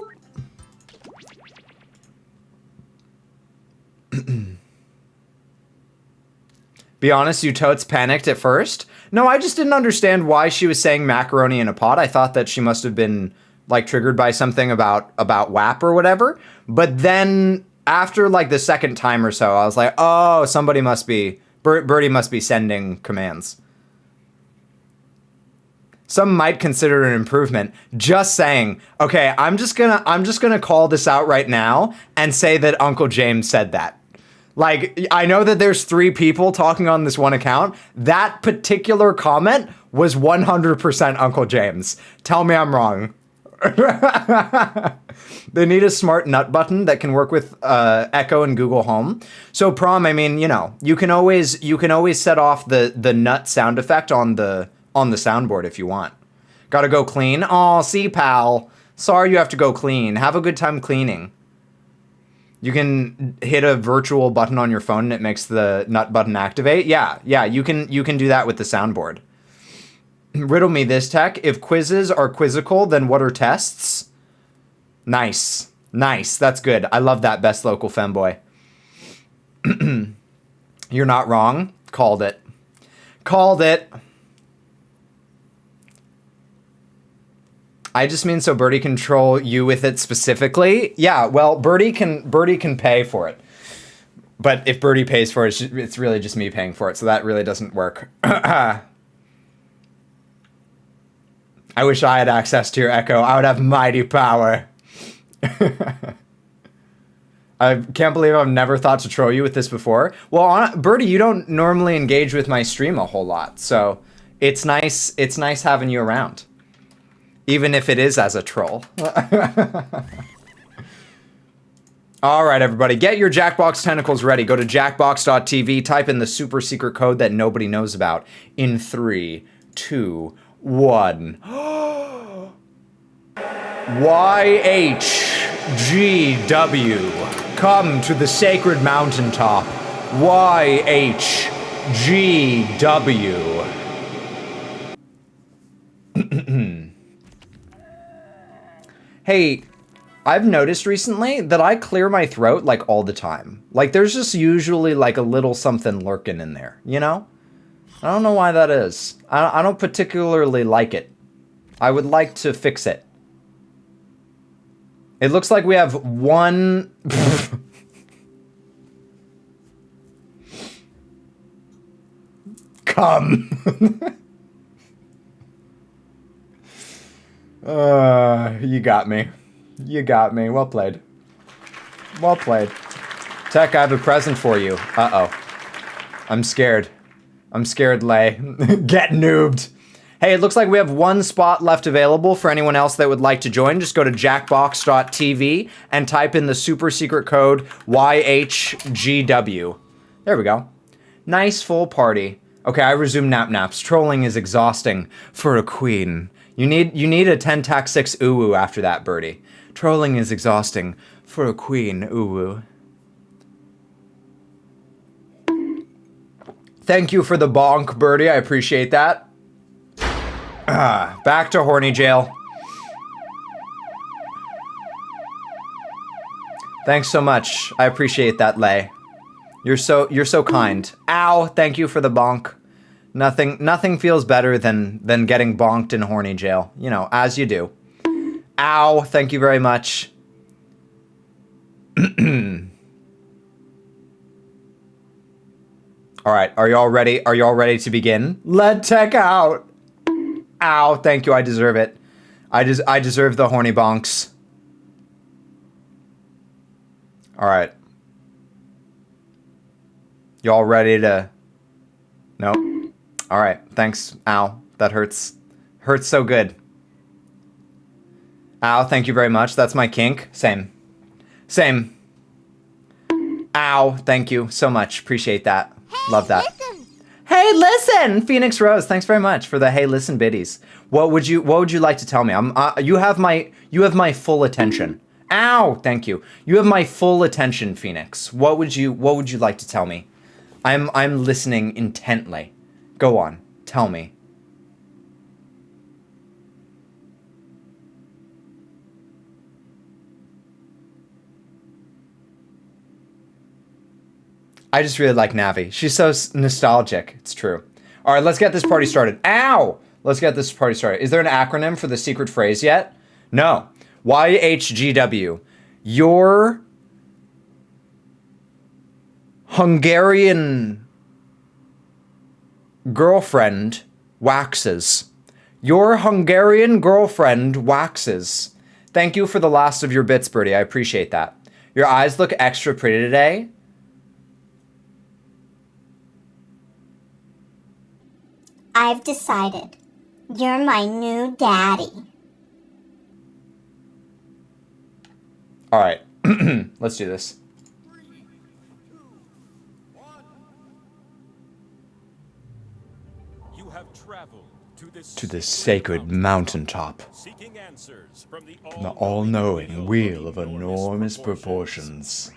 Be honest, you totes panicked at first. No, I just didn't understand why she was saying macaroni in a pot. I thought that she must have been like triggered by something about WAP or whatever. But then after like the second time or so, I was like, oh, somebody must be, Birdie must be sending commands. Some might consider it an improvement. Just saying. Okay, I'm just gonna call this out right now and say that Uncle James said that. Like, I know that there's 3 people talking on this one account. That particular comment was 100% Uncle James. Tell me I'm wrong. They need a smart nut button that can work with Echo and Google Home. So Prom, I mean, you know, you can always set off the nut sound effect on the soundboard if you want. Gotta go clean. Aw, see, pal. Sorry you have to go clean. Have a good time cleaning. You can hit a virtual button on your phone and it makes the nut button activate. Yeah, you can do that with the soundboard. Riddle me this, Tech. If quizzes are quizzical, then what are tests? Nice. That's good. I love that, best local femboy. You're not wrong. Called it. I just mean so Birdie can troll you with it specifically. Yeah, well, Birdie can pay for it. But if Birdie pays for it, it's really just me paying for it, so that really doesn't work. I wish I had access to your Echo. I would have mighty power. I can't believe I've never thought to troll you with this before. Well, Birdie, you don't normally engage with my stream a whole lot, so it's nice having you around. Even if it is as a troll. All right, everybody, get your Jackbox tentacles ready. Go to jackbox.tv, type in the super secret code that nobody knows about. In 3, 2, 1. YHGW. Come to the sacred mountaintop. YHGW. Hey, I've noticed recently that I clear my throat like all the time. Like there's just usually like a little something lurking in there, you know? I don't know why that is. I don't particularly like it. I would like to fix it. It looks like we have one... Come. You got me. Well played. Tech, I have a present for you. Uh-oh. I'm scared, Lay. Get noobed. Hey, it looks like we have one spot left available for anyone else that would like to join. Just go to jackbox.tv and type in the super secret code YHGW. There we go. Nice full party. Okay, I resume naps. Trolling is exhausting for a queen. You need a 10 tac 6 uwu after that, Birdie. Trolling is exhausting for a queen, uwu. Thank you for the bonk, Birdie. I appreciate that. Back to horny jail. Thanks so much. I appreciate that, Lay. You're so kind. Ow, thank you for the bonk. Nothing feels better than getting bonked in horny jail. You know, as you do. Ow, thank you very much. All right, are y'all ready? Are y'all ready to begin? Let Tech out. Ow, thank you, I deserve it. I deserve the horny bonks. All right. Y'all ready to... Nope. All right, thanks. Ow, that hurts. Hurts so good. Ow, thank you very much. That's my kink. Same. Ow, thank you so much. Appreciate that. Love that. Listen. Hey, listen! Phoenix Rose, thanks very much for the hey, listen biddies. What would you like to tell me? You have my full attention. Ow, thank you. You have my full attention, Phoenix. What would you like to tell me? I'm listening intently. Go on, tell me. I just really like Navi. She's so nostalgic. It's true. All right, let's get this party started. Ow! Let's get this party started. Is there an acronym for the secret phrase yet? No. YHGW. Your Hungarian girlfriend waxes. Your Hungarian girlfriend waxes. Thank you for the last of your bits, Birdie. I appreciate that. Your eyes look extra pretty today. I've decided. You're my new daddy. All right, let's do this. You have traveled To this sacred mountaintop, seeking answers from the from the all-knowing wheel of enormous proportions.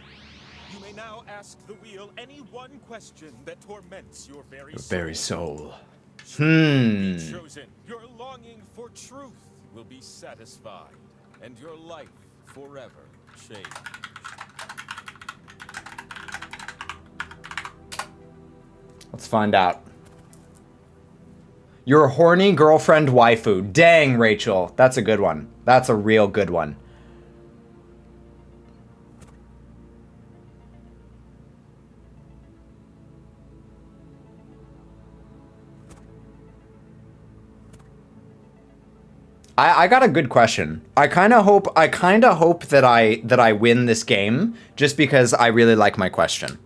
You may now ask the wheel any one question that torments your very Your soul. very soul. Be chosen. Your longing for truth will be satisfied, and your life forever changed. Let's find out. Your horny girlfriend waifu. Dang, Rachel. That's a good one. That's a real good one. I got a good question. I kind of hope that I win this game just because I really like my question.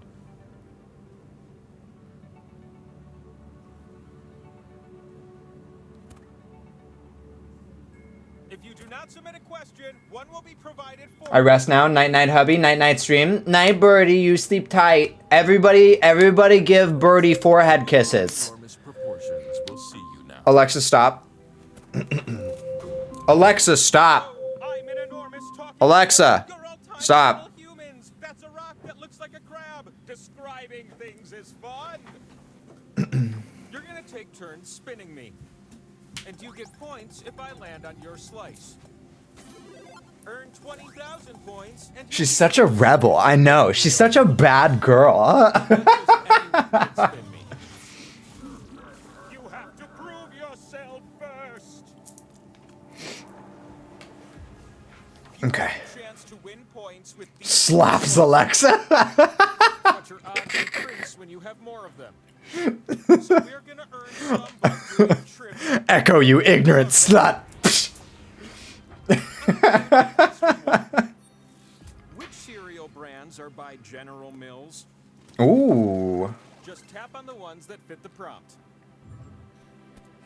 If you do not submit a question, one will be provided for. I rest now. Night night hubby. Night night stream. Night birdie. You sleep tight. Everybody give birdie forehead kisses. Enormous proportions will see you now. Alexa, stop. Alexa, stop. Alexa, stop. Humans. That's a rock that looks like a crab. Describing things is fun. You're gonna take turns spinning me. And you get points if I land on your slice. Earn 20,000 points and She's such a rebel. I know. She's such a bad girl. spin me. You have to prove yourself first. Okay. Chance to win points with these Slaps Alexa. but your odds increase when you have more of them. So we're gonna earn some by doing trivia. Echo, you ignorant slut. Which cereal brands are by General Mills? Ooh. Just tap on the ones that fit the prompt.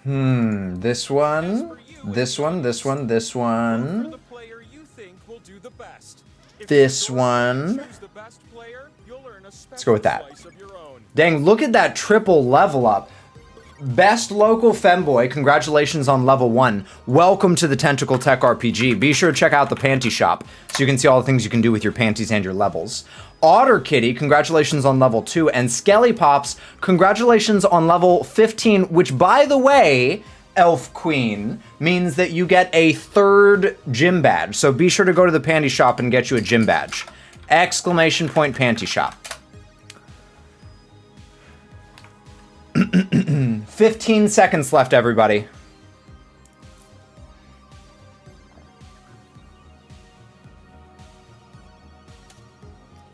This one. This one. This one. This one. The player you think will do the best. If This you one. choose the best player, you'll earn a Let's go with that. slice of your own. Dang, look at that triple level up. Best local femboy, congratulations on level 1. Welcome to the Tentacle Tech RPG. Be sure to check out the panty shop so you can see all the things you can do with your panties and your levels. Otter Kitty, congratulations on level 2. And Skelly Pops, congratulations on level 15, which by the way, Elf Queen, means that you get a 3rd gym badge. So be sure to go to the panty shop and get you a gym badge. Exclamation point panty shop. 15 seconds left, everybody.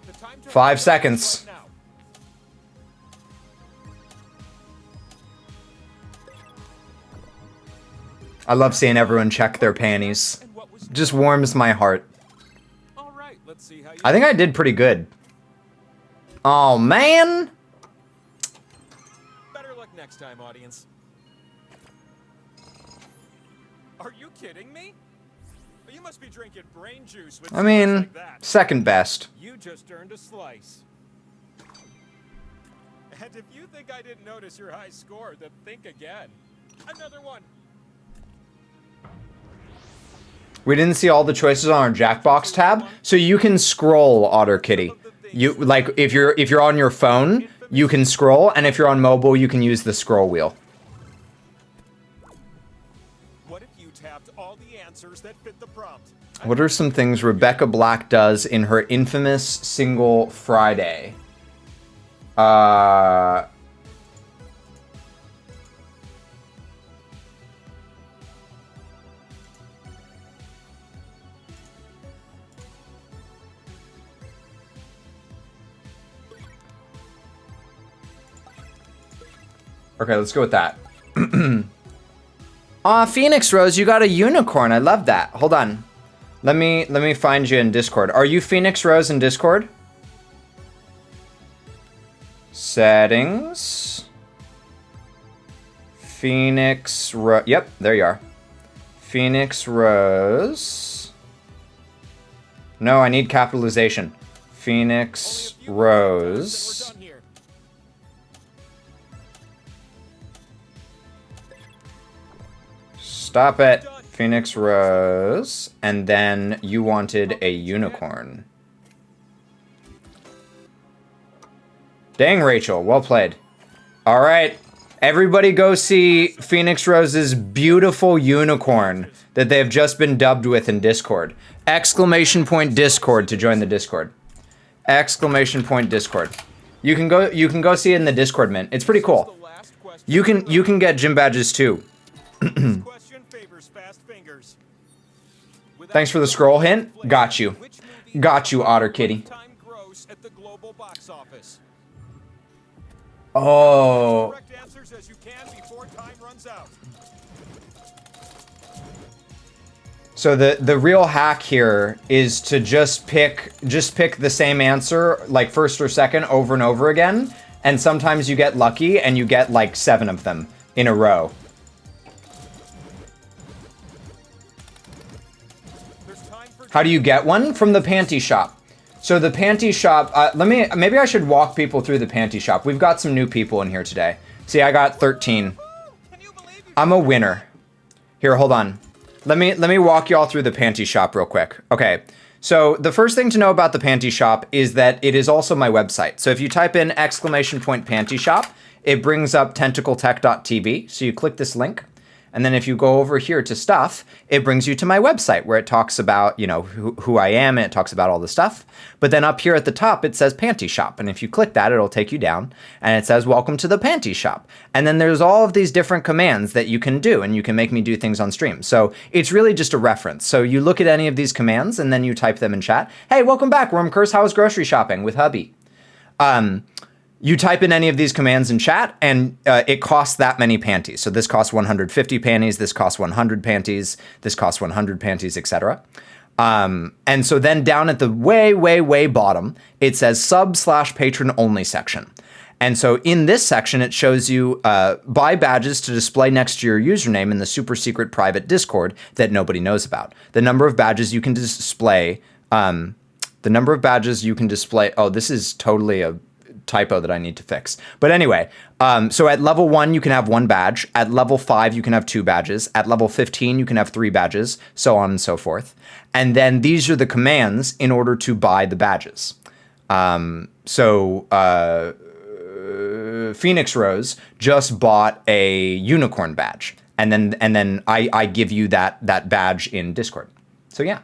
The time to 5 seconds. now. I love seeing everyone check their panties. Just warms my heart. All right, let's see how you I think I did pretty good. Oh, man. Better luck next time, audience. Are you kidding me? You must be drinking brain juice with I mean, scores like that. second best. You just earned a slice. And if you think I didn't notice your high score, then think again. Another one. We didn't see all the choices on our Jackbox tab, so you can scroll, Otter Kitty. You like if you're on your phone, you can scroll, and if you're on mobile, you can use the scroll wheel. What if you tapped all the answers that fit the prompt? What are some things Rebecca Black does in her infamous single Friday? Okay, let's go with that. Aw, Phoenix Rose, you got a unicorn. I love that. Hold on. Let me find you in Discord. Are you Phoenix Rose in Discord? Settings. Phoenix Rose. Yep, there you are. Phoenix Rose. No, I need capitalization. Phoenix Rose. Stop it. Phoenix Rose. And then you wanted a unicorn. Dang, Rachel. Well played. All right. Everybody go see Phoenix Rose's beautiful unicorn that they have just been dubbed with in Discord. Exclamation point Discord to join the Discord. Exclamation point Discord. You can go see it in the Discord, Mint. It's pretty cool. You can get gym badges too. Thanks for the scroll hint. Got you. Got you, Otter Kitty. Oh. So the real hack here is to just pick the same answer, like first or second, over and over again, and sometimes you get lucky and you get like 7 of them in a row. How do you get one? From the panty shop. So the panty shop, maybe I should walk people through the panty shop. We've got some new people in here today. See, I got 13. I'm a winner. Here, hold on. Let me walk y'all through the panty shop real quick. Okay, so the first thing to know about the panty shop is that it is also my website. So if you type in exclamation point panty shop, it brings up tentacletech.tv. So you click this link. And then if you go over here to stuff, it brings you to my website where it talks about, you know, who I am, and it talks about all the stuff. But then up here at the top, it says Panty Shop. And if you click that, it'll take you down and it says, welcome to the Panty Shop. And then there's all of these different commands that you can do, and you can make me do things on stream. So it's really just a reference. So you look at any of these commands and then you type them in chat. Hey, welcome back, Wormcurse. How was grocery shopping with hubby? You type in any of these commands in chat, and it costs that many panties. So this costs 150 panties, this costs 100 panties, this costs 100 panties, etc. And so then down at the way bottom, it says sub/patron only section. And so in this section, it shows you buy badges to display next to your username in the super secret private Discord that nobody knows about. The number of badges you can display, oh, this is totally a typo that I need to fix. But anyway, so at level 1, you can have 1 badge. At level 5, you can have 2 badges. At level 15, you can have 3 badges, so on and so forth. And then these are the commands in order to buy the badges. Phoenix Rose just bought a unicorn badge. And then I give you that badge in Discord. So yeah.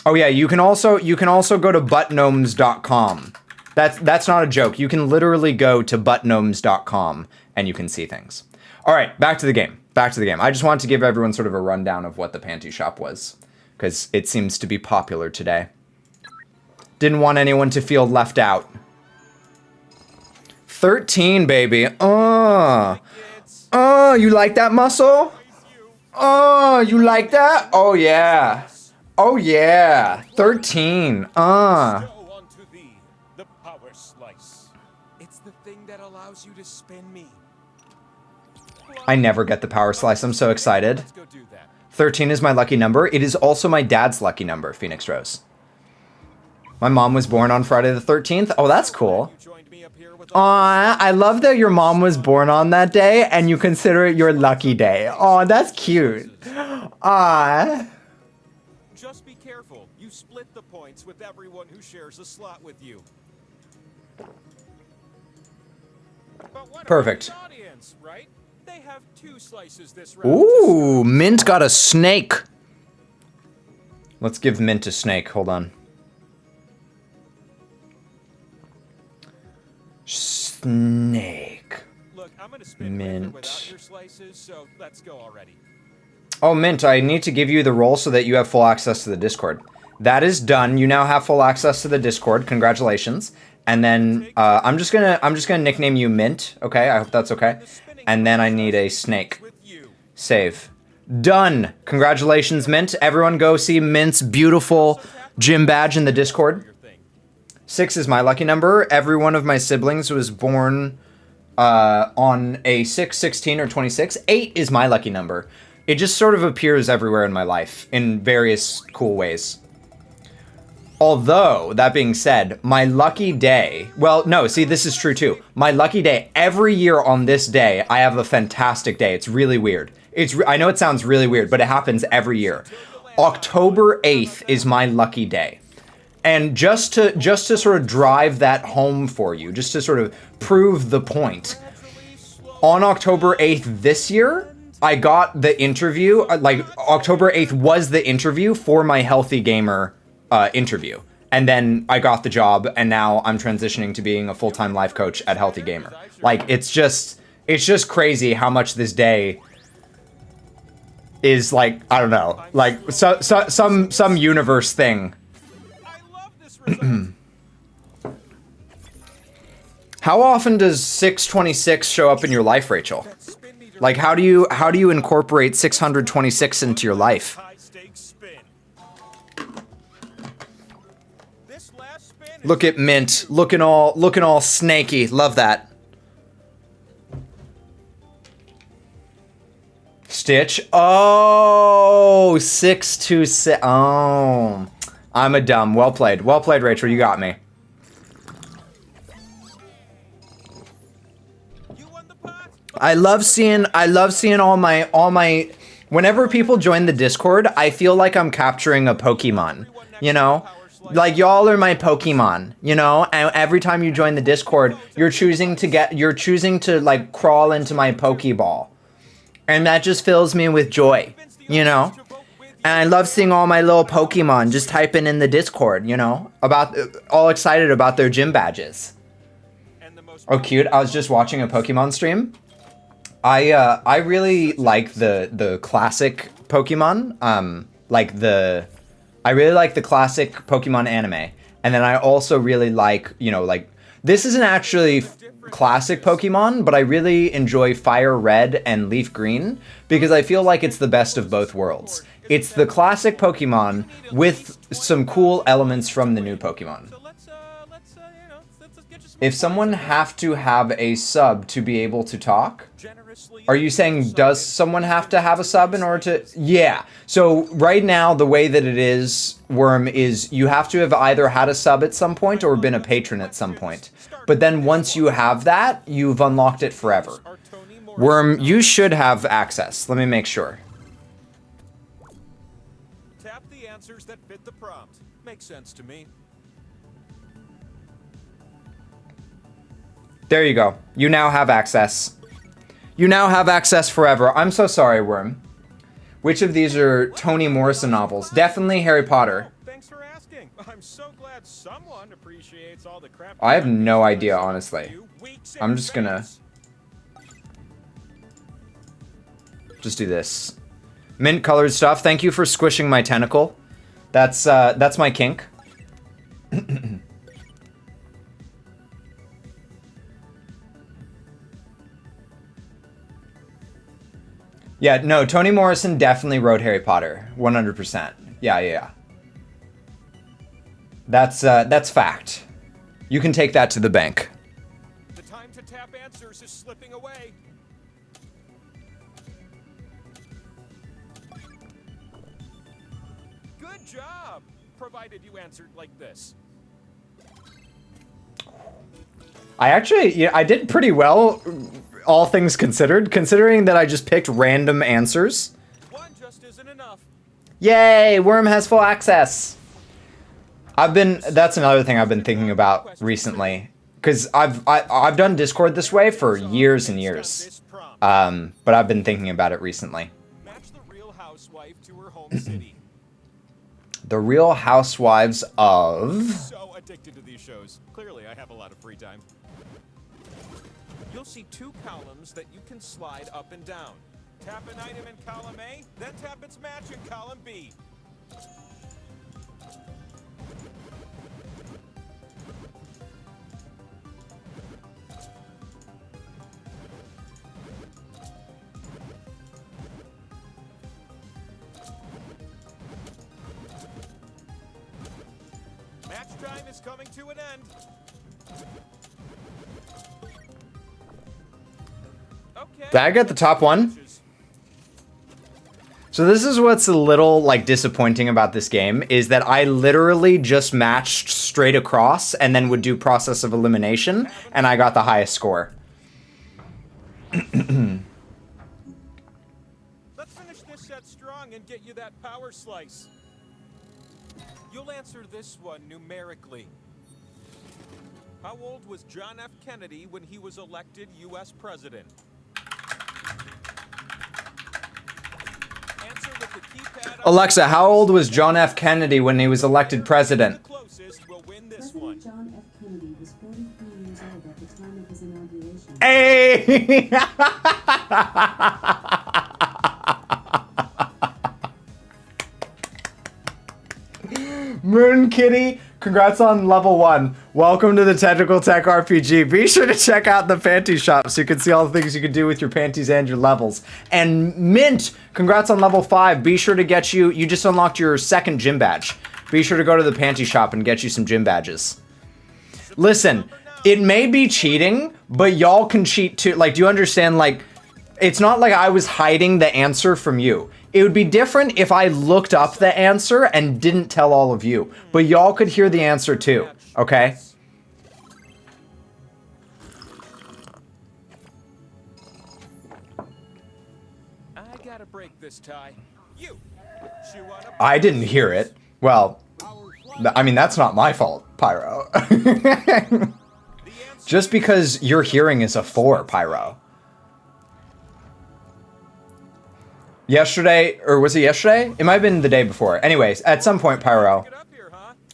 Oh yeah, you can also go to buttgnomes.com. That's not a joke. You can literally go to buttgnomes.com and you can see things. All right, back to the game. I just wanted to give everyone sort of a rundown of what the panty shop was, because it seems to be popular today. Didn't want anyone to feel left out. 13, baby. You like that muscle? Oh, you like that? Oh yeah. Oh yeah, 13. The power slice. It's the thing that allows you to spin me. I never get the power slice. I'm so excited. 13 is my lucky number. It is also my dad's lucky number, Phoenix Rose. My mom was born on Friday the 13th. Oh, that's cool. Aw, I love that your mom was born on that day and you consider it your lucky day. Oh, that's cute. Aw. Just be careful. You split the points with everyone who shares a slot with you. But what Perfect. about the audience, right? They have 2 slices this round. Ooh, Mint got a snake. Let's give Mint a snake. Hold on. Snake. Look, I'm gonna spin Mint. without your slices, so let's go already. Oh, Mint, I need to give you the role so that you have full access to the Discord. That is done. You now have full access to the Discord. Congratulations. And then I'm just gonna nickname you Mint. Okay, I hope that's okay. And then I need a snake. Save. Done. Congratulations, Mint. Everyone go see Mint's beautiful gym badge in the Discord. 6 is my lucky number. Every one of my siblings was born on a 6, 16, or 26. 8 is my lucky number. It just sort of appears everywhere in my life in various cool ways. Although, that being said, my lucky day, well, no, see, this is true too. My lucky day, every year on this day, I have a fantastic day. It's really weird. I know it sounds really weird, but it happens every year. October 8th is my lucky day. And just to sort of drive that home for you, just to sort of prove the point, on October 8th this year, I got the interview, like October 8th was the interview for my Healthy Gamer interview. And then I got the job, and now I'm transitioning to being a full-time life coach at Healthy Gamer. Like, it's just crazy how much this day is like, I don't know, like some universe thing. How often does 626 show up in your life, Rachel? Like, how do you incorporate 626 into your life? Look at Mint, looking all snaky. Love that. Stitch. Oh, 626. Oh, I'm a dumb. Well played, Rachel. You got me. I love seeing all my. Whenever people join the Discord, I feel like I'm capturing a Pokemon. You know, like y'all are my Pokemon. You know, and every time you join the Discord, you're choosing to like crawl into my Pokeball, and that just fills me with joy. You know, and I love seeing all my little Pokemon just typing in the Discord. You know, all excited about their gym badges. Oh, cute! I was just watching a Pokemon stream. I really like the classic Pokemon. I really like the classic Pokemon anime. And then I also really like, you know, like, this isn't actually classic Pokemon, but I really enjoy Fire Red and Leaf Green because I feel like it's the best of both worlds. It's the classic Pokemon with some cool elements from the new Pokemon. If someone have to have a sub to be able to talk, are you saying does someone have to have a sub in order to? Yeah. So right now, the way that it is, Worm, is you have to have either had a sub at some point or been a patron at some point. But then once you have that, you've unlocked it forever. Worm, you should have access. Let me make sure. Tap the answers that fit the prompt. Makes sense to me. There you go. You now have access. You now have access forever. I'm so sorry, Worm. Which of these are Toni Morrison novels? Definitely Harry Potter. Thanks for asking. I'm so glad someone appreciates all the crap. I have no idea, honestly. I'm just gonna just do this. Mint colored stuff. Thank you for squishing my tentacle. That's my kink. Yeah, no, Toni Morrison definitely wrote Harry Potter. 100%. Yeah. That's fact. You can take that to the bank. The time to tap answers is slipping away. Good job, provided you answered like this. I did pretty well, all things considered, considering that I just picked random answers. One just isn't enough. Yay, Worm has full access. That's another thing I've been thinking about recently, because I've done Discord this way for years and years, but I've been thinking about it recently. Match the Real Housewife to her home city. The Real Housewives of... So addicted to these shows. Clearly, I have a lot of free time. You'll see two columns that you can slide up and down. Tap an item in column A, then tap its match in column B. Match time is coming to an end. Did I get the top one? So this is what's a little like disappointing about this game is that I literally just matched straight across and then would do process of elimination and I got the highest score. Let's finish this set strong and get you that power slice. You'll answer this one numerically. How old was John F. Kennedy when he was elected U.S. president? Answer with the keypad. Alexa, how old was John F. Kennedy when he was elected president? Closest will win this President one. John F. Kennedy was 43 years old at the time of his inauguration. Hey! Moon Kitty, congrats on level 1. Welcome to the Technical Tech RPG. Be sure to check out the panty shop so you can see all the things you can do with your panties and your levels. And Mint, congrats on level 5. Be sure to get you just unlocked your second gym badge. Be sure to go to the panty shop and get you some gym badges. Listen, it may be cheating, but y'all can cheat too. Like, do you understand? Like, it's not like I was hiding the answer from you. It would be different if I looked up the answer and didn't tell all of you. But y'all could hear the answer too, okay? I gotta break this tie. You chew on a I didn't hear it. Well, I mean, that's not my fault, Pyro. Just because your hearing is a 4, Pyro. Yesterday, or was it yesterday? It might have been the day before. Anyways, at some point, Pyro,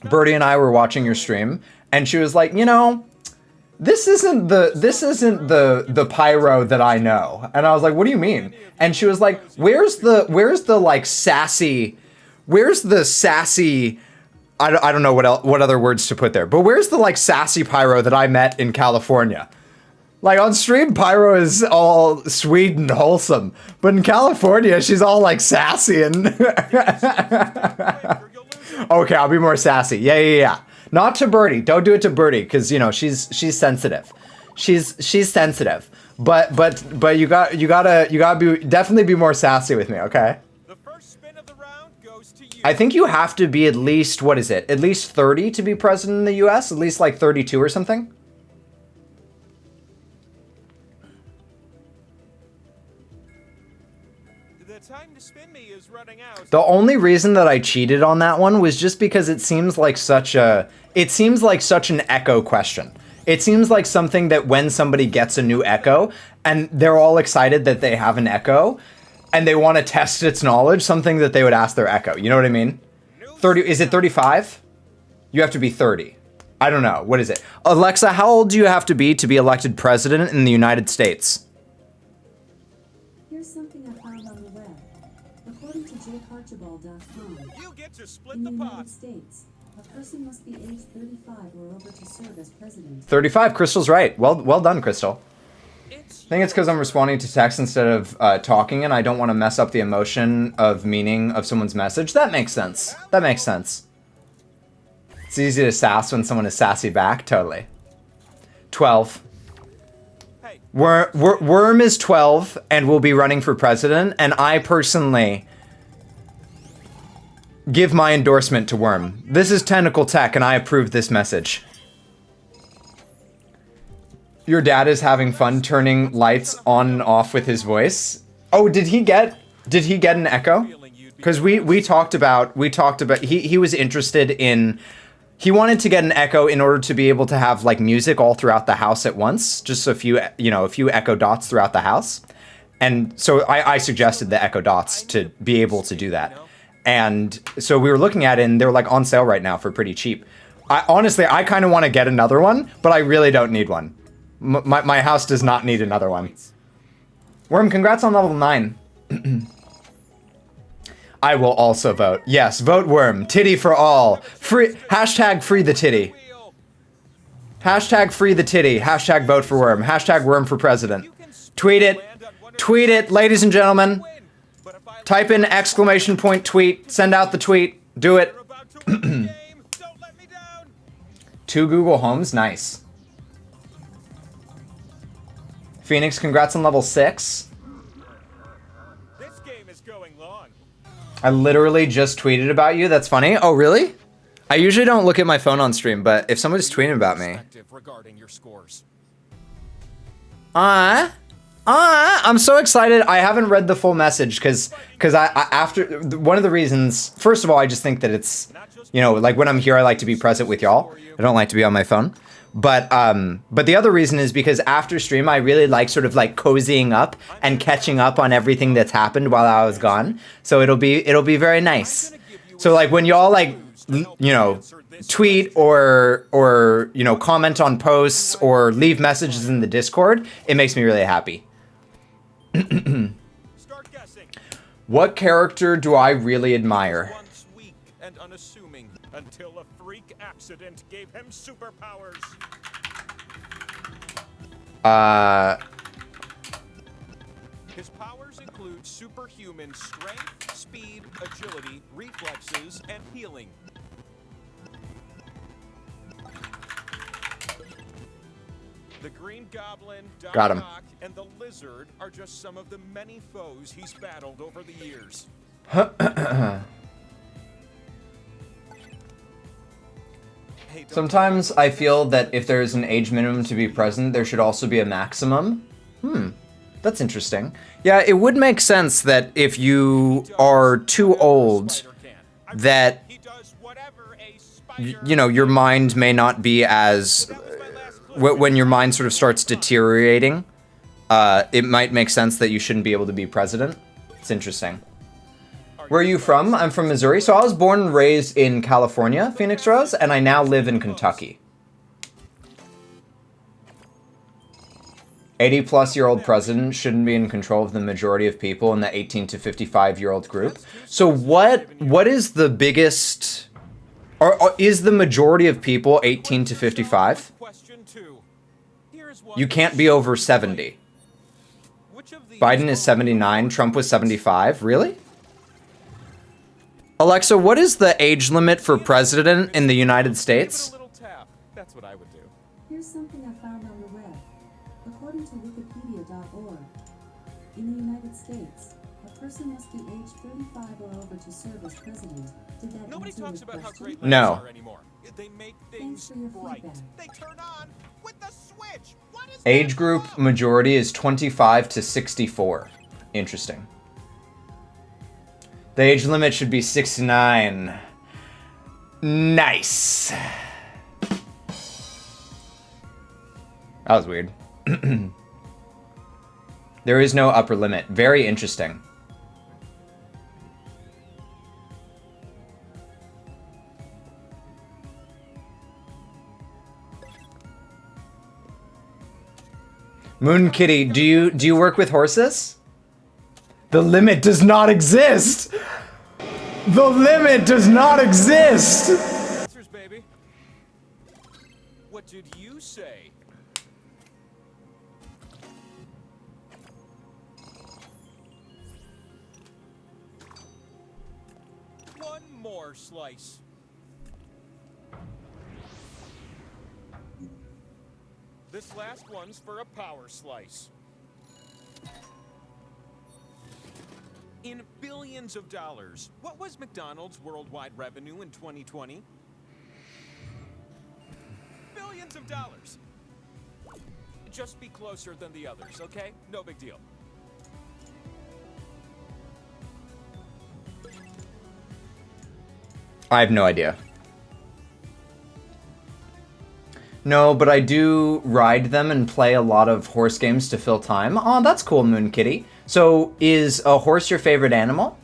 Birdie and I were watching your stream, and she was like, you know, this isn't the Pyro that I know. And I was like, what do you mean? And she was like, where's the like sassy, I don't know what other words to put there, but where's the like sassy Pyro that I met in California? Like on stream, Pyro is all sweet and wholesome, but in California, she's all like sassy and. Okay, I'll be more sassy. Yeah. Not to Birdie. Don't do it to Birdie, because you know she's sensitive. She's sensitive. But you gotta definitely be more sassy with me. Okay. I think you have to be at least, what is it? At least 30 to be president in the U.S. At least like 32 or something. time to spin me is running out. The only reason that I cheated on that one was just because it seems like such an echo question. It seems like something that when somebody gets a new echo and they're all excited that they have an echo and they want to test its knowledge, something that they would ask their echo. You know what I mean? 30, is it 35? You have to be 30. I don't know. What is it? Alexa, how old do you have to be elected president in the United States? Here's something I found on the web. According to jakearchibald.com, You get to split in the the pot. United States, a person must be aged 35 or over to serve as president. 35. Crystal's right. Well done, Crystal. I think it's because I'm responding to text instead of talking, and I don't want to mess up the emotion of meaning of someone's message. That makes sense. That makes sense. It's easy to sass when someone is sassy back. Totally. 12. Worm is 12 and will be running for president, and I personally give my endorsement to Worm. This is Technical Tech, and I approve this message. Your dad is having fun turning lights on and off with his voice. Oh, did he get an echo? Because we talked about he was interested in. He wanted to get an echo in order to be able to have like music all throughout the house at once, just a few echo dots throughout the house. And so I suggested the echo dots to be able to do that. And so we were looking at it and they're like on sale right now for pretty cheap. I kind of want to get another one, but I really don't need one. My house does not need another one. Worm, congrats on level 9. I will also vote. Yes, vote Worm. Titty for all. Free. Hashtag free the titty. Hashtag free the titty. Hashtag vote for Worm. Hashtag Worm for president. Tweet it. Tweet it, ladies and gentlemen. Type in exclamation point tweet. Send out the tweet. Do it. 2 Google Homes. Nice. Phoenix, congrats on level 6. This game is going long. I literally just tweeted about you. That's funny. Oh, really? I usually don't look at my phone on stream, but if somebody's tweeting about me. Regarding your scores. I'm so excited. I haven't read the full message because I after one of the reasons, first of all, I just think that it's, you know, like when I'm here, I like to be present with y'all. I don't like to be on my phone. But the other reason is because after stream, I really like sort of like cozying up and catching up on everything that's happened while I was gone. So it'll be very nice. So like when y'all like, you know, tweet or you know, comment on posts or leave messages in the Discord, it makes me really happy. What character do I really admire? Once weak and unassuming until a freak accident gave him superpowers. His powers include superhuman strength, speed, agility, reflexes, and healing. The Green Goblin, Got him. Doc, and the Lizard are just some of the many foes he's battled over the years. Sometimes I feel that if there is an age minimum to be present, there should also be a maximum. That's interesting. Yeah, it would make sense that if you are too old, that you know, your mind may not be as when your mind sort of starts deteriorating, it might make sense that you shouldn't be able to be president. It's interesting. Where are you from? I'm from Missouri. So I was born and raised in California, Phoenix Rose, and I now live in Kentucky. 80-plus-year-old president shouldn't be in control of the majority of people in the 18 to 55-year-old group. So what is the biggest, or is the majority of people 18 to 55? You can't be over 70. Biden is 79, Trump was 75. Really? Alexa, what is the age limit for president in the United States? That's what I would do. Here's something I found on the web. According to Wikipedia.org, in the United States, a person must be age 35 or over to serve as president. Did that Nobody answer talks your about how question? great No. lights are anymore. They make things bright. They turn on with the switch. What is Age group majority is 25 to 64. Interesting. The age limit should be 69. Nice. That was weird. There is no upper limit. Very interesting. Moon Kitty, do you work with horses? The limit does not exist. The limit does not exist. Answers, baby. What did you say? One more slice. This last one's for a power slice. In billions of dollars, what was McDonald's worldwide revenue in 2020? Billions of dollars. Just be closer than the others, okay? No big deal. I have no idea. No, but I do ride them and play a lot of horse games to fill time. Oh, that's cool, Moon Kitty. So, is a horse your favorite animal?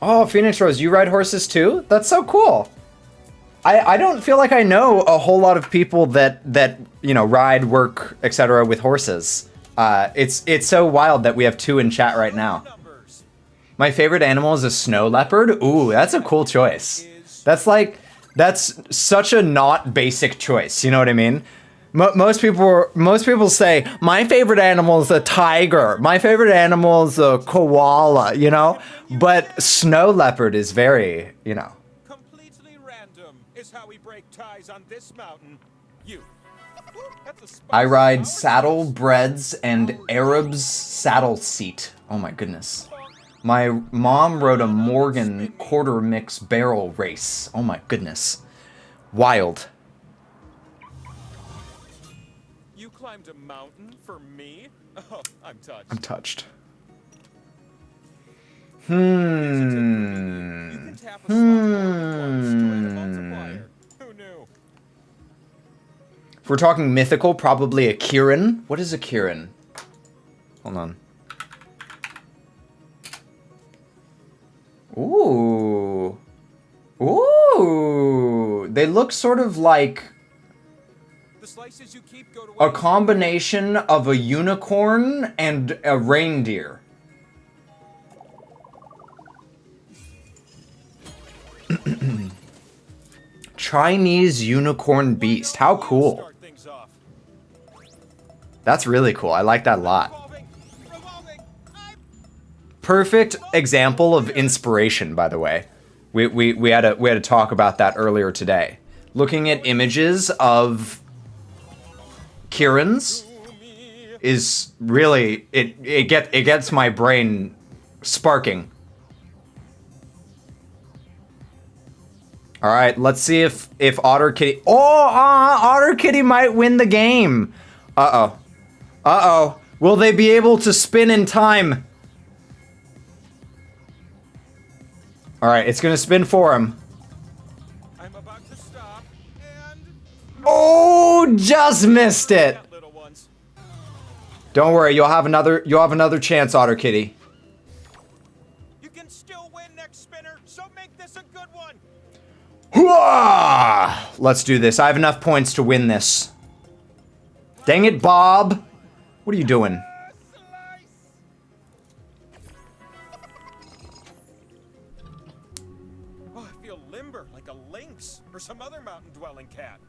Oh, Phoenix Rose, you ride horses too? That's so cool. I don't feel like I know a whole lot of people that you know, ride, work, etc. with horses. It's so wild that we have two in chat right now. My favorite animal is a snow leopard. Ooh, that's a cool choice. That's such a not basic choice. You know what I mean? Most people say my favorite animal is a tiger. My favorite animal is a koala. You know, but snow leopard is very, you know. Completely random is how we break ties on this mountain. You. That's a spicy I ride power saddlebreds and Arab's saddle seat. Oh my goodness. My mom rode a Morgan quarter mix barrel race. Oh my goodness. Wild. You climbed a mountain for me? Oh, I'm touched. I'm touched. You can tap a slot once to add a multiplier. Who knew? If we're talking mythical, probably a Kieran. What is a Kieran? Hold on. Ooh. Ooh. They look sort of like The slices you keep go to a combination of a unicorn and a reindeer. Chinese unicorn beast. How cool. That's really cool. I like that a lot. Perfect example of inspiration, by the way. We had a talk about that earlier today. Looking at images of Kieran's is really it gets my brain sparking. All right, let's see if Otter Kitty. Oh, Otter Kitty might win the game. Uh-oh. Will they be able to spin in time? All right, it's gonna spin for him. I'm about to stop and Oh, just missed it. Don't worry, you'll have another chance, Otter Kitty. you can still win next spinner, so make this a good one. Hooah! Let's do this. I have enough points to win this. Dang it, Bob. What are you doing? Oh, I feel limber like a lynx or some other mountain-dwelling cat.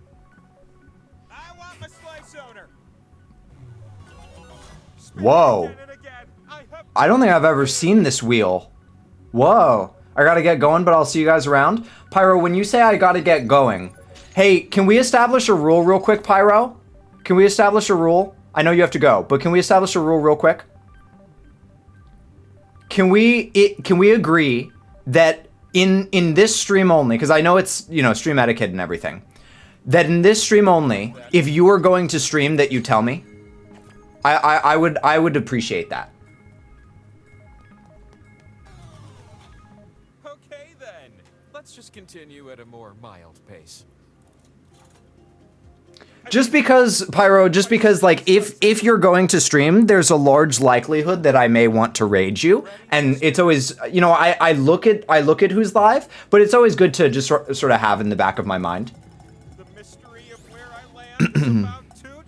I want my slice owner. Whoa. I don't think I've ever seen this wheel. Whoa. I gotta get going, but I'll see you guys around. Pyro, when you say I gotta get going, hey, can we establish a rule real quick, Pyro? Can we establish a rule? I know you have to go, but can we establish a rule real quick? Can we agree that in this stream only, because I know it's, you know, stream etiquette and everything, that in this stream only, if you are going to stream, that you tell me? I would appreciate that. Okay then, let's just continue at a more mild pace. Just because, Pyro, like, if you're going to stream, there's a large likelihood that I may want to rage you. And it's always, you know, I look at who's live, but it's always good to just sort of have in the back of my mind. The mystery of where I land is about to...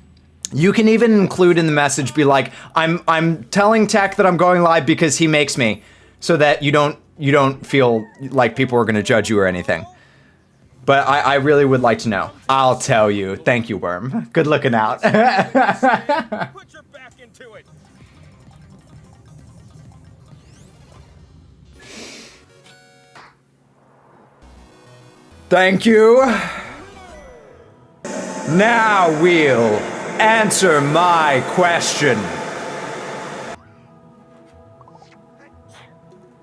You can even include in the message, be like, I'm telling Tech that I'm going live because he makes me, so that you don't feel like people are gonna judge you or anything. But I really would like to know. I'll tell you. Thank you, Worm. Good looking out. Put your back into it. Thank you. Now we'll answer my question.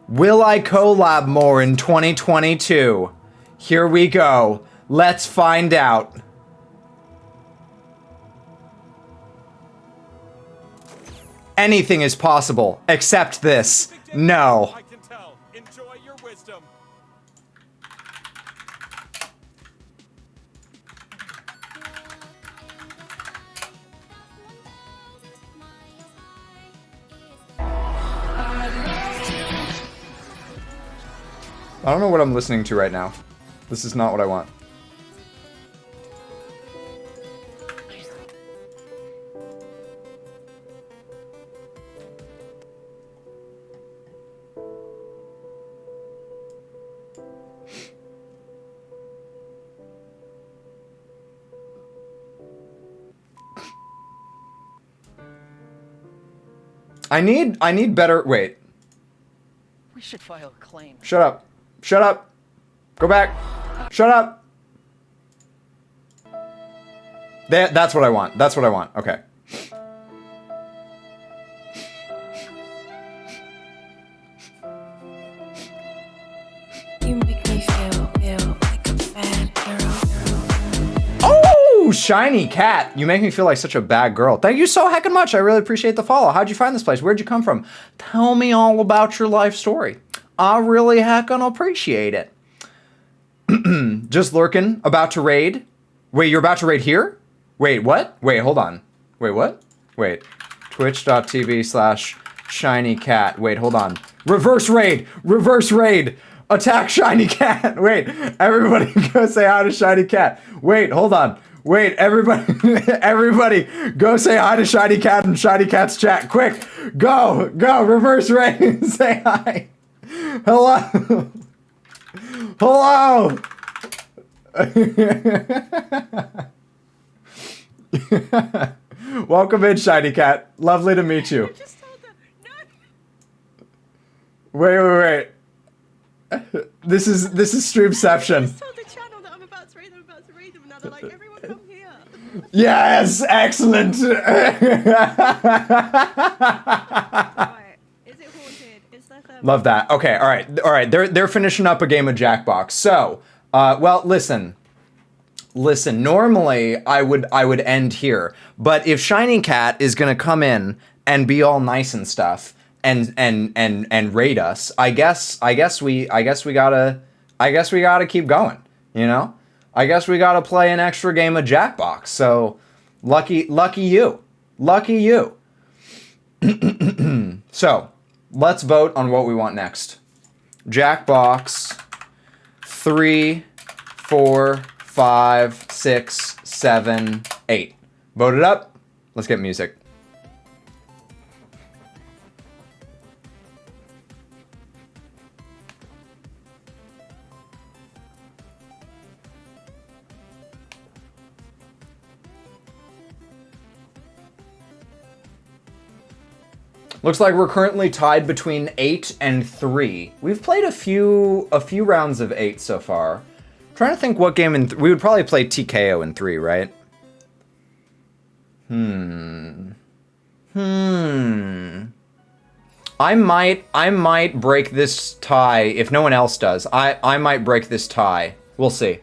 Will I collab more in 2022? Here we go. Let's find out. Anything is possible, except this. No. I can tell. Enjoy your wisdom. I don't know what I'm listening to right now. This is not what I want. I need better. Wait. We should file a claim. Shut up. Shut up. Go back. Shut up. That's what I want. That's what I want. Okay. You make me feel like a bad girl. Oh, Shiny Cat. You make me feel like such a bad girl. Thank you so heckin' much. I really appreciate the follow. How'd you find this place? Where'd you come from? Tell me all about your life story. I really heckin' appreciate it. Just lurking, about to raid. Wait, you're about to raid here? Wait, what? Wait, hold on. Wait, what? Wait. Twitch.tv/ShinyCat. Wait, hold on. Reverse raid! Reverse raid! Attack Shiny Cat! Wait, everybody go say hi to Shiny Cat. Wait, hold on. Wait, everybody, everybody go say hi to Shiny Cat in Shiny Cat's chat. Quick, go, reverse raid, say hi. Hello. Hello. Welcome in, Shiny Cat. Lovely to meet you. Wait. This is Streamception. Yes, excellent. Love that. Okay, all right. They're finishing up a game of Jackbox. So, well, listen. Normally, I would end here, but if Shiny Cat is gonna come in and be all nice and stuff and raid us, I guess we gotta keep going. You know, I guess we gotta play an extra game of Jackbox. So, lucky you. So, let's vote on what we want next. Jackbox 3, 4, 5, 6, 7, 8. Vote it up. Let's get music. Looks like we're currently tied between 8 and 3. We've played a few rounds of 8 so far. Trying to think what game we would probably play TKO in 3, right? I might break this tie if no one else does. I might break this tie. We'll see.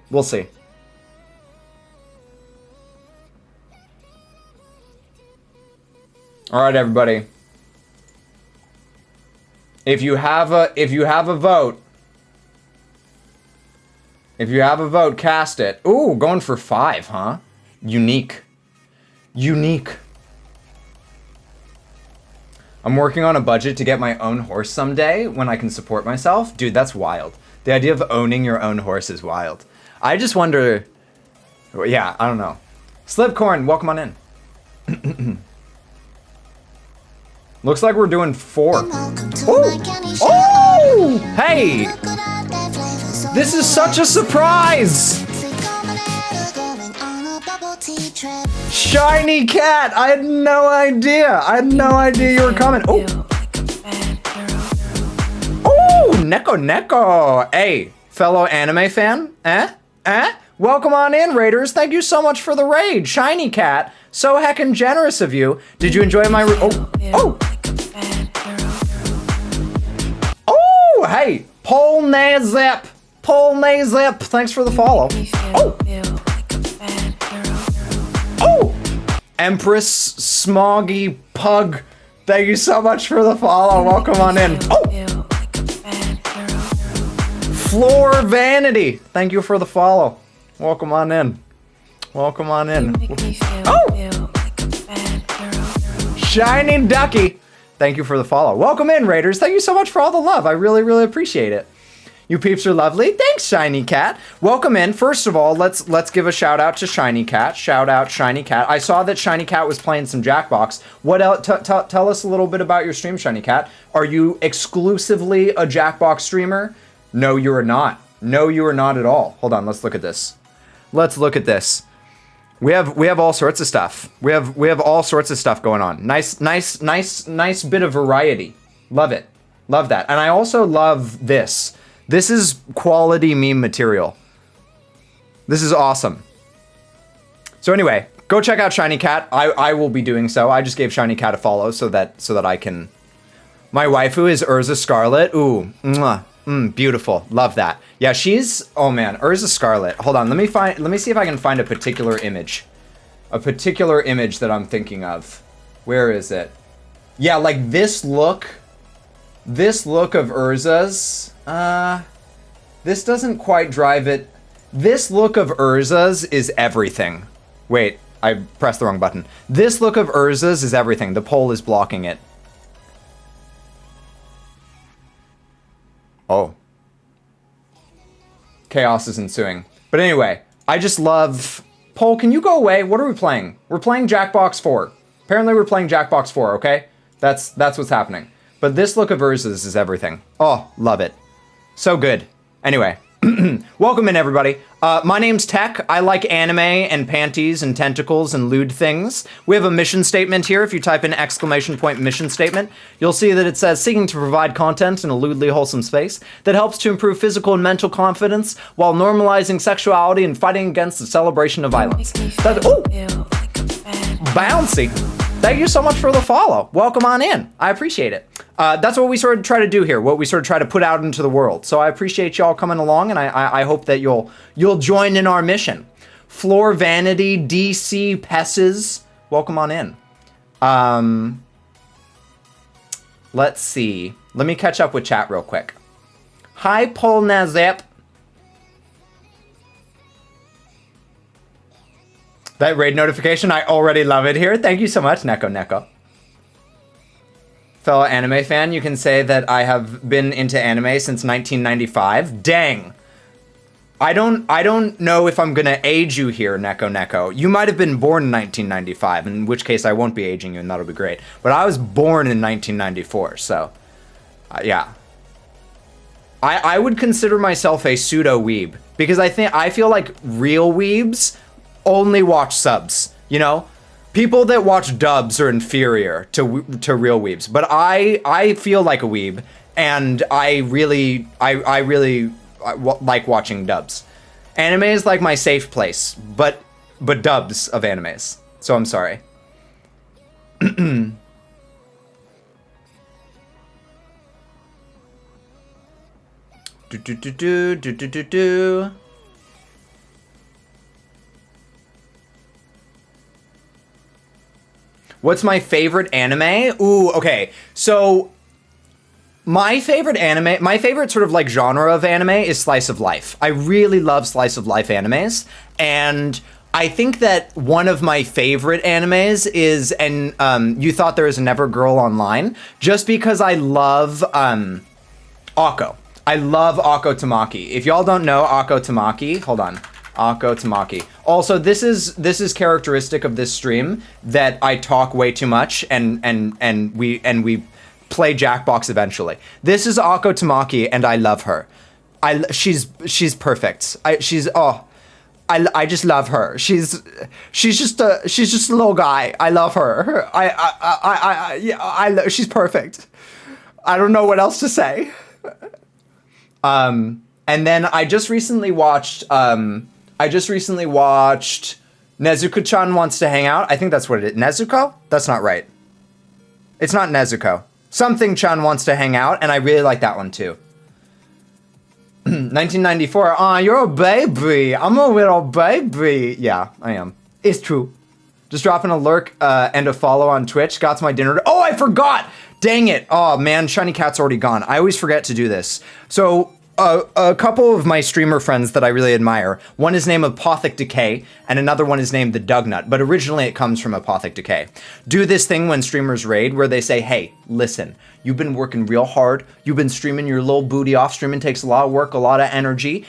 All right, everybody. If you have a vote, cast it. Ooh, going for 5, huh? Unique. I'm working on a budget to get my own horse someday when I can support myself. Dude, that's wild. The idea of owning your own horse is wild. I just wonder, yeah, I don't know. Slipcorn, welcome on in. Looks like we're doing 4. Oh! Hey! This is such a surprise! Shiny Cat! I had no idea! You were coming. Oh! Oh! Neko! Hey, fellow anime fan? Welcome on in, Raiders. Thank you so much for the raid. Shiny Cat, so heckin' generous of you. Did you enjoy my Oh! Hey, Polnazip, thanks for the follow. Oh, Empress Smoggy Pug, thank you so much for the follow. Welcome on in. Oh, Floor Vanity, thank you for the follow. Welcome on in. Oh, Shining Ducky. Thank you for the follow. Welcome in, Raiders. Thank you so much for all the love. I really appreciate it. You peeps are lovely. Thanks, Shiny Cat. Welcome in. First of all, let's give a shout out to Shiny Cat. Shout out Shiny Cat. I saw that Shiny Cat was playing some Jackbox. What else? Tell us a little bit about your stream, Shiny Cat. Are you exclusively a Jackbox streamer? No, you are not. No, you are not at all. Hold on. Let's look at this. We have all sorts of stuff. We have all sorts of stuff going on. Nice bit of variety. Love it. Love that. And I also love this. This is quality meme material. This is awesome. So anyway, Go check out Shiny Cat. I will be doing so. I just gave Shiny Cat a follow so that I can. My waifu is Urza Scarlet. Ooh, mwah, beautiful. Love that. Yeah, she's. Oh man, Urza Scarlet. Hold on. Let me see if I can find a particular image. A particular image that I'm thinking of. Where is it? Yeah, like this look. This look of Urza's. This doesn't quite drive it. This look of Urza's is everything. Wait, I pressed the wrong button. This look of Urza's is everything. The pole is blocking it. Oh. Chaos is ensuing. But anyway, I just love... Pole, can you go away? What are we playing? We're playing Jackbox 4. Apparently we're playing Jackbox 4, okay? That's what's happening. But this look of Urza's is everything. Oh, love it. So good. Anyway. Welcome in, everybody. My name's Tech. I like anime and panties and tentacles and lewd things. We have a mission statement here. If you type in ! mission statement, you'll see that it says, seeking to provide content in a lewdly wholesome space that helps to improve physical and mental confidence while normalizing sexuality and fighting against the celebration of violence. Oh! Bouncy. Thank you so much for the follow. Welcome on in. I appreciate it. That's what we sort of try to do here, what we sort of try to put out into the world. So I appreciate y'all coming along, and I hope that you'll join in our mission. Floor Vanity, DC Pesses, welcome on in. Let's see. Let me catch up with chat real quick. Hi, Polnazep. That raid notification, I already love it here. Thank you so much, Neko. Fellow anime fan, you can say that I have been into anime since 1995. Dang. I don't know if I'm gonna age you here, Neko. You might have been born in 1995, in which case I won't be aging you, and that'll be great. But I was born in 1994, so yeah. I would consider myself a pseudo weeb because I feel like real weebs only watch subs, you know? People that watch dubs are inferior to real weebs, but I feel like a weeb, and I really like watching dubs. Anime is like my safe place, but dubs of animes. So I'm sorry. do. What's my favorite anime? Ooh, okay. So my favorite sort of like genre of anime is slice of life. I really love slice of life animes, and I think that one of my favorite animes is, and You Thought There Was a Never Girl Online, just because I love Akko. I love Akko Tamaki. If y'all don't know Akko Tamaki, hold on. Akko Tamaki. Also, this is characteristic of this stream that I talk way too much and we play Jackbox eventually. This is Akko Tamaki, and I love her. She's perfect. I just love her. She's just a little guy. I love her. She's perfect. I don't know what else to say. And then I just recently watched Nezuko-chan Wants to Hang Out. I think that's what it is. Nezuko? That's not right. It's not Nezuko. Something-chan Wants to Hang Out, and I really like that one too. 1994. Aw, you're a baby. I'm a little baby. Yeah, I am. It's true. Just dropping a lurk and a follow on Twitch. Got to my dinner. Oh, I forgot! Dang it. Oh, man, Shiny Cat's already gone. I always forget to do this. So, a couple of my streamer friends that I really admire. One is named Apothic Decay, and another one is named The Dugnut, but originally it comes from Apothic Decay. Do this thing when streamers raid where they say, hey, listen, you've been working real hard. You've been streaming your little booty off. Streaming takes a lot of work, a lot of energy.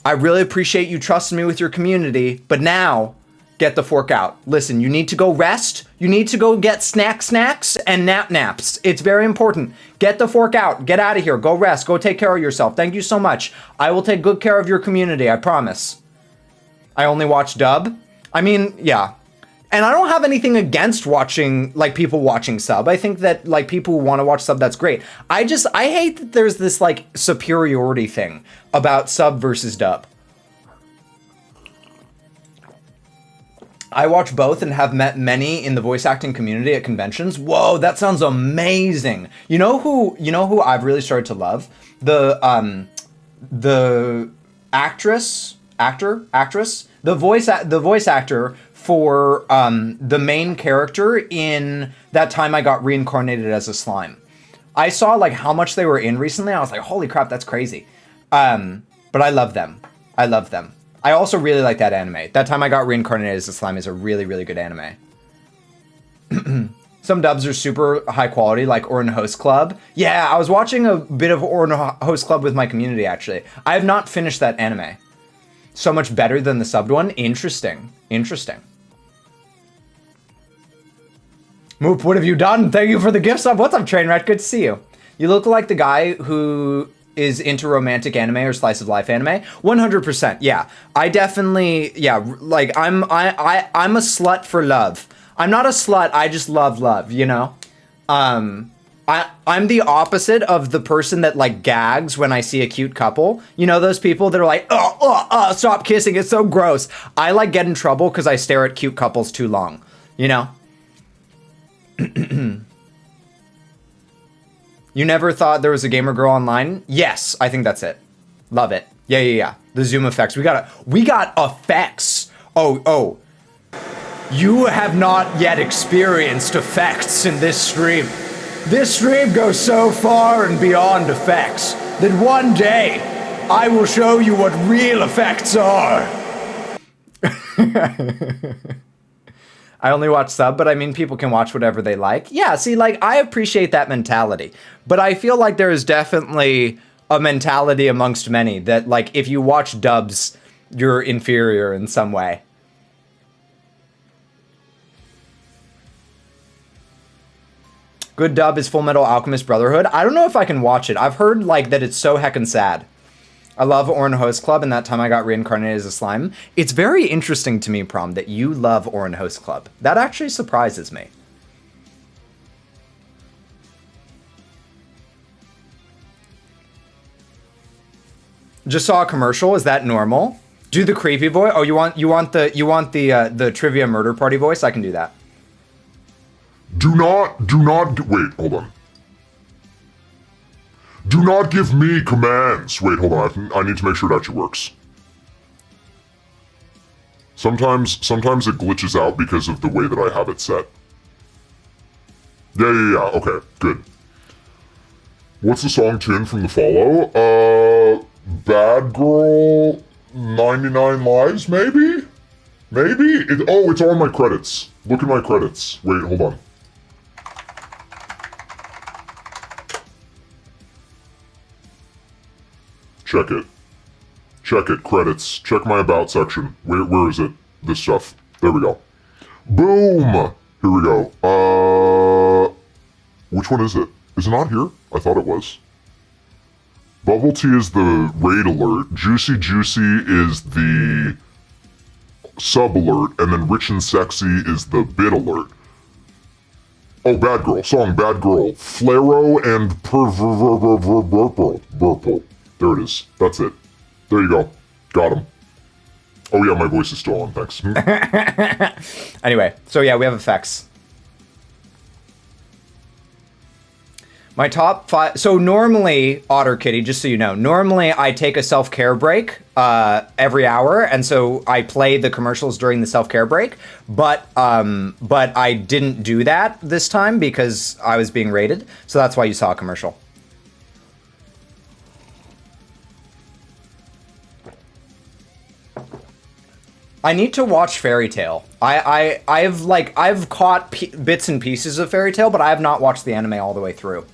I really appreciate you trusting me with your community, but now, get the fork out. Listen, you need to go rest. You need to go get snacks and naps. It's very important. Get the fork out. Get out of here. Go rest. Go take care of yourself. Thank you so much. I will take good care of your community. I promise. I only watch dub. I mean, yeah. And I don't have anything against watching, like, people watching sub. I think that, like, people who want to watch sub, that's great. I hate that there's this, like, superiority thing about sub versus dub. I watch both and have met many in the voice acting community at conventions. Whoa, that sounds amazing. You know who I've really started to love? The actress, the voice actor for the main character in That Time I Got Reincarnated as a Slime. I saw like how much they were in recently. I was like, holy crap, that's crazy. But I love them. I also really like that anime. That Time I Got Reincarnated as a Slime is a really, really good anime. Some dubs are super high quality, like Ouran Host Club. Yeah, I was watching a bit of Ouran Host Club with my community, actually. I have not finished that anime. So much better than the subbed one. Interesting. Moop, what have you done? Thank you for the gift sub. What's up, Trainwreck? Good to see you. You look like the guy who is into romantic anime or slice of life anime. 100%. Yeah. I definitely, yeah, like I'm a slut for love. I'm not a slut, I just love, you know? I'm the opposite of the person that like gags when I see a cute couple. You know those people that are like, stop kissing, it's so gross. I like get in trouble because I stare at cute couples too long, you know? You never thought there was a gamer girl online? Yes, I think that's it. Love it. Yeah. The zoom effects. We got effects. Oh. You have not yet experienced effects in this stream. This stream goes so far and beyond effects that one day I will show you what real effects are. I only watch sub, but I mean, people can watch whatever they like. Yeah, see, like, I appreciate that mentality. But I feel like there is definitely a mentality amongst many that, like, if you watch dubs, you're inferior in some way. Good dub is Full Metal Alchemist Brotherhood. I don't know if I can watch it. I've heard, like, that it's so heckin' sad. I love Ouran Host Club, and That Time I Got Reincarnated as a Slime. It's very interesting to me, Prom, that you love Ouran Host Club. That actually surprises me. Just saw a commercial. Is that normal? Do the creepy voice. Oh, you want the trivia murder party voice? I can do that. Do not, wait, hold on. Do not give me commands. Wait, hold on, I need to make sure it actually works. Sometimes it glitches out because of the way that I have it set. Yeah, okay, good. What's the song tune from the follow? Bad Girl 99 Lives, maybe? Maybe? It's on my credits. Look at my credits. Wait, hold on. Check it, credits. Check my about section. Where is it? This stuff. There we go. Boom! Here we go. Which one is it? Is it not here? I thought it was. Bubble Tea is the raid alert. Juicy Juicy is the sub alert. And then Rich and Sexy is the bit alert. Oh, Bad Girl. Song Bad Girl. Flaro and Purple. There it is. That's it. There you go. Got him. Oh yeah, my voice is still on, thanks. Anyway, so yeah, we have effects. My top 5... So normally, Otter Kitty, just so you know, normally I take a self-care break every hour, and so I play the commercials during the self-care break, but I didn't do that this time because I was being raided, so that's why you saw a commercial. I need to watch Fairy Tail. I've caught bits and pieces of Fairy Tail, but I have not watched the anime all the way through.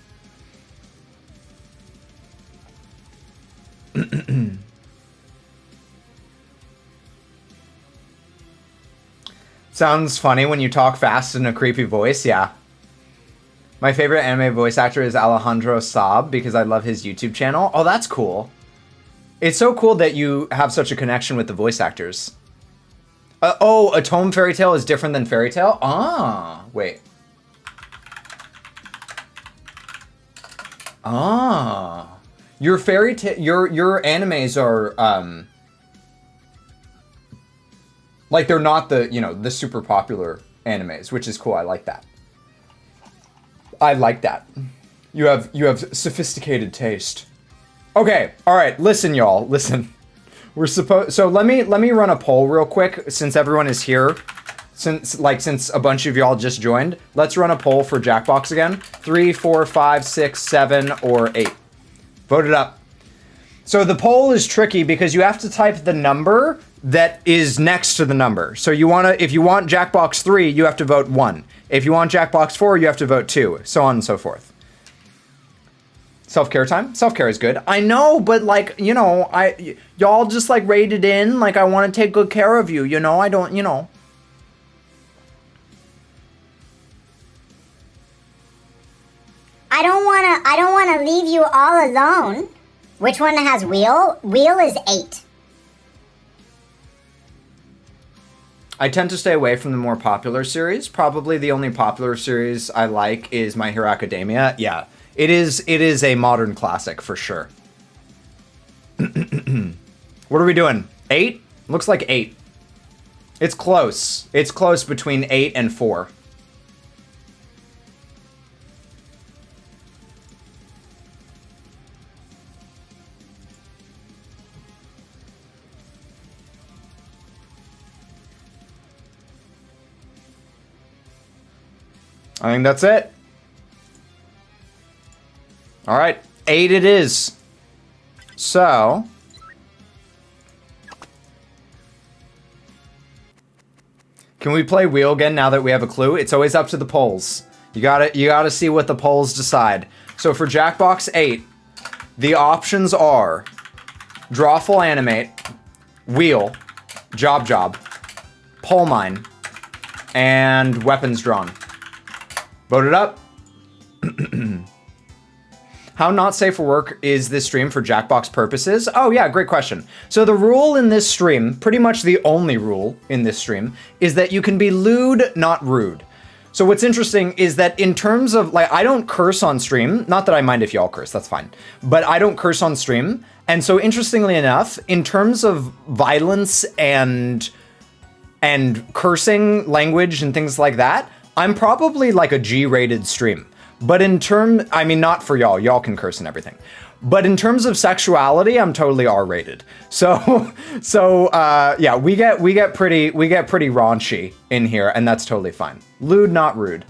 Sounds funny when you talk fast in a creepy voice, yeah. My favorite anime voice actor is Alejandro Saab because I love his YouTube channel. Oh, that's cool. It's so cool that you have such a connection with the voice actors. A tome Fairy Tail is different than Fairy Tail? Ah, wait. Ah. Your fairy tale, your animes are, Like they're not the, you know, the super popular animes, which is cool. I like that. I like that. You have sophisticated taste. Okay, all right, listen y'all, listen. We're supposed, so let me run a poll real quick since everyone is here. Since a bunch of y'all just joined, let's run a poll for Jackbox again. 3, 4, 5, 6, 7, or 8. Vote it up. So the poll is tricky because you have to type the number that is next to the number. So if you want Jackbox 3, you have to vote 1. If you want Jackbox 4, you have to vote 2, so on and so forth. Self-care time? Self-care is good. I know, but like, you know, y'all just like rated in, like I want to take good care of you, you know? I don't, you know. I don't wanna leave you all alone. Which one has wheel? Wheel is 8. I tend to stay away from the more popular series. Probably the only popular series I like is My Hero Academia. Yeah, it is a modern classic for sure. What are we doing? 8? Looks like 8. It's close. It's close between 8 and 4. I think that's it. All right, 8 it is. So, can we play wheel again now that we have a clue? It's always up to the polls. You gotta see what the polls decide. So for Jackbox 8, the options are Drawful Animate, Wheel, Job, Pole Mine, and Weapons Drawn. Vote it up. How not safe for work is this stream for Jackbox purposes? Oh yeah, great question. So the rule in this stream, pretty much the only rule in this stream, is that you can be lewd, not rude. So what's interesting is that in terms of, like, I don't curse on stream. Not that I mind if y'all curse, that's fine. But I don't curse on stream. And so interestingly enough, in terms of violence and cursing language and things like that, I'm probably like a G-rated stream. But I mean, not for y'all. Y'all can curse and everything. But in terms of sexuality, I'm totally R-rated. So yeah, we get pretty raunchy in here, and that's totally fine. Lewd, not rude.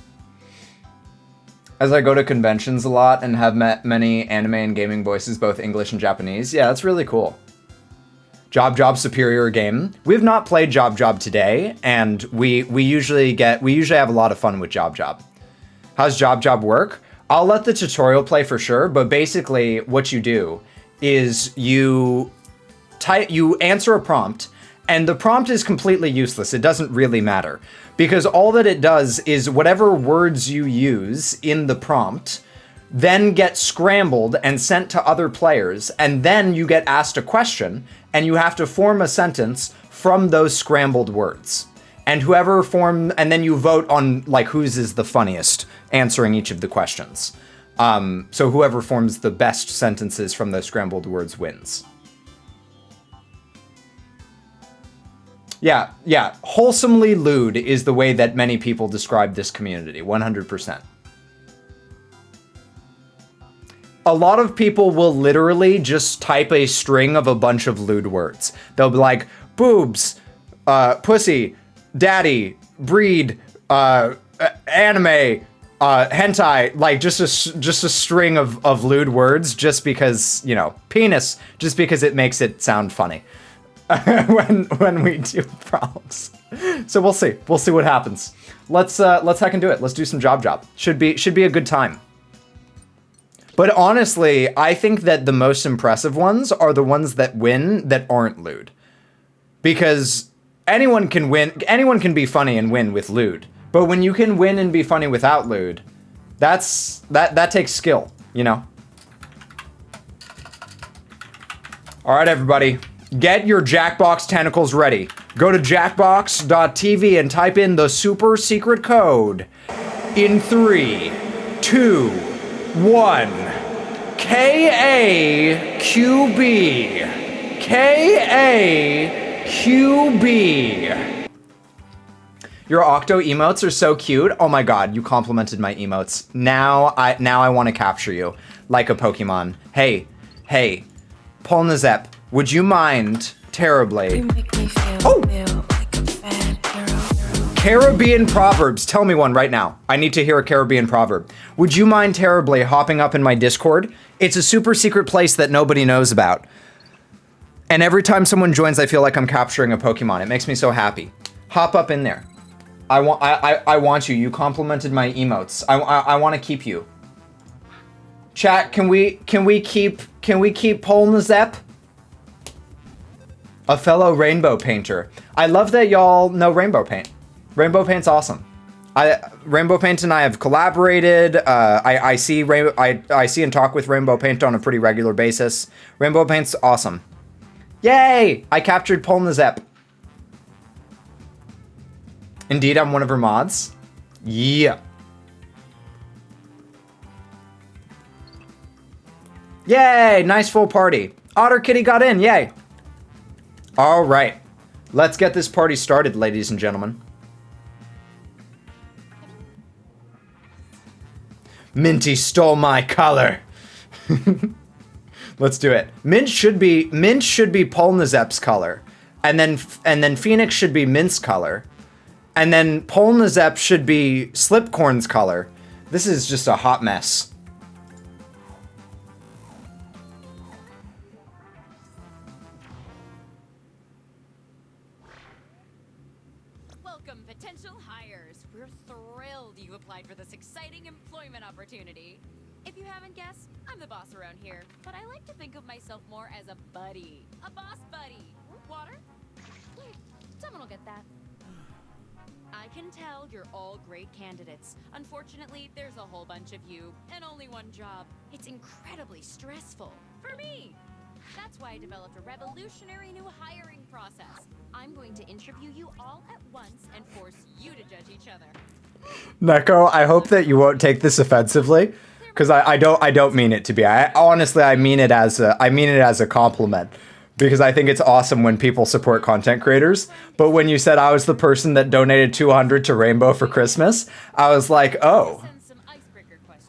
As I go to conventions a lot and have met many anime and gaming voices, both English and Japanese. Yeah, that's really cool. Job superior game. We've not played Job today, and we usually have a lot of fun with Job. How's Job work? I'll let the tutorial play for sure, but basically what you do is you answer a prompt, and the prompt is completely useless. It doesn't really matter, because all that it does is whatever words you use in the prompt then get scrambled and sent to other players, and then you get asked a question, and you have to form a sentence from those scrambled words. And then you vote on like whose is the funniest answering each of the questions. So whoever forms the best sentences from those scrambled words wins. Yeah, wholesomely lewd is the way that many people describe this community, 100%. A lot of people will literally just type a string of a bunch of lewd words. They'll be like, boobs, pussy, daddy, breed, anime, hentai, like just a string of lewd words, just because, you know, penis, just because it makes it sound funny when we do problems. So we'll see what happens. Let's heck and do it. Let's do some job. Should be a good time. But honestly, I think that the most impressive ones are the ones that win that aren't lewd. Because anyone can win, anyone can be funny and win with lewd. But when you can win and be funny without lewd, that takes skill, you know? All right, everybody, get your Jackbox tentacles ready. Go to jackbox.tv and type in the super secret code in 3, 2, 1. KAQB. KAQB. Your Octo emotes are so cute. Oh my god, you complimented my emotes. Now I want to capture you like a Pokemon. Hey, Polnazep, would you mind terribly? Caribbean proverbs. Tell me one right now. I need to hear a Caribbean proverb. Would you mind terribly hopping up in my Discord? It's a super secret place that nobody knows about. And every time someone joins, I feel like I'm capturing a Pokemon. It makes me so happy. Hop up in there. I want you. You complimented my emotes. I want to keep you. Chat, can we keep Polnazep? A fellow rainbow painter. I love that y'all know Rainbow Paint. Rainbow Paint's awesome. Rainbow Paint and I have collaborated. I see and talk with Rainbow Paint on a pretty regular basis. Rainbow Paint's awesome. Yay! I captured Polnazep. Indeed, I'm one of her mods. Yeah. Yay! Nice full party. Otter Kitty got in. Yay! All right. Let's get this party started, ladies and gentlemen. Minty stole my color. Let's do it. Mint should be Polnazep's color, and then Phoenix should be Mint's color, and then Polnazep should be Slipcorn's color. This is just a hot mess. Welcome, potential hires. We're thrilled you applied for this exciting employment opportunity. If you haven't guessed, I'm the boss around here, but I like to think of myself more as a buddy. A boss buddy. Water? Here, someone will get that. I can tell you're all great candidates. Unfortunately, there's a whole bunch of you, and only one job. It's incredibly stressful. For me! That's why I developed a revolutionary new hiring process. I'm going to interview you all at once and force you to judge each other. Neko, I hope that you won't take this offensively, because I don't mean it to be. I mean it as a compliment, because I think it's awesome when people support content creators. But when you said I was the person that donated 200 to Rainbow for Christmas, I was like, oh.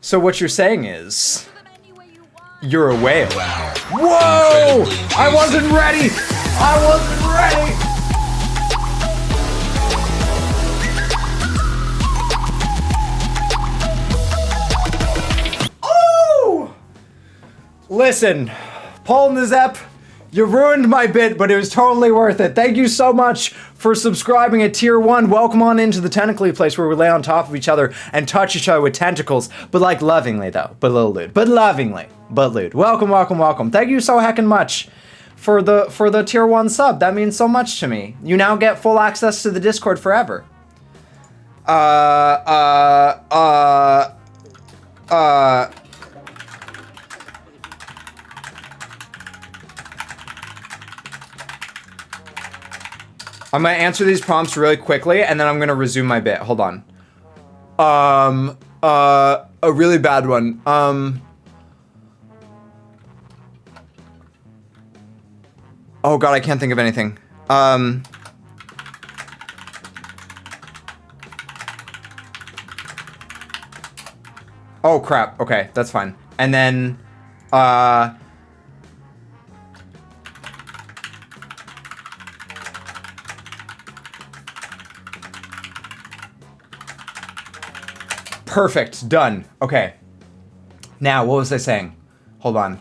So what you're saying is you're a whale. Whoa! I wasn't ready. I wasn't ready. Listen, Polnazep, you ruined my bit, but it was totally worth it. Thank you so much for subscribing at tier 1. Welcome on into the tentacly place where we lay on top of each other and touch each other with tentacles, but like lovingly though, but a little lewd, but lovingly, but lewd. Welcome, welcome, welcome. Thank you so heckin' much for the tier 1 sub. That means so much to me. You now get full access to the Discord forever. I'm gonna answer these prompts really quickly, and then I'm gonna resume my bit. Hold on. A really bad one. Oh god, I can't think of anything. Oh crap, okay, that's fine. And then, perfect, done. Okay. Now, what was I saying? Hold on.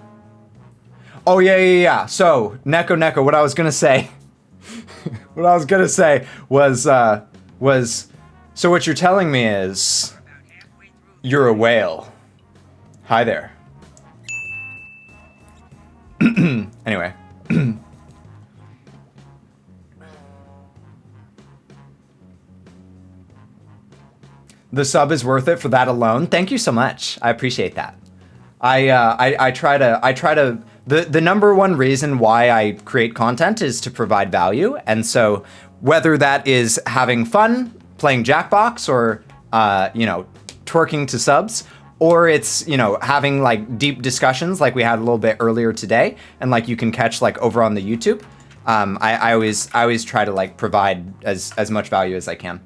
Oh, yeah. So, Neko, what I was gonna say, was, so what you're telling me is, you're a whale. Hi there. Anyway. The sub is worth it for that alone. Thank you so much. I appreciate that. I try to the number one reason why I create content is to provide value. And so whether that is having fun, playing Jackbox, or twerking to subs, or it's, having like deep discussions like we had a little bit earlier today, and like you can catch like over on the YouTube. I always try to like provide as much value as I can.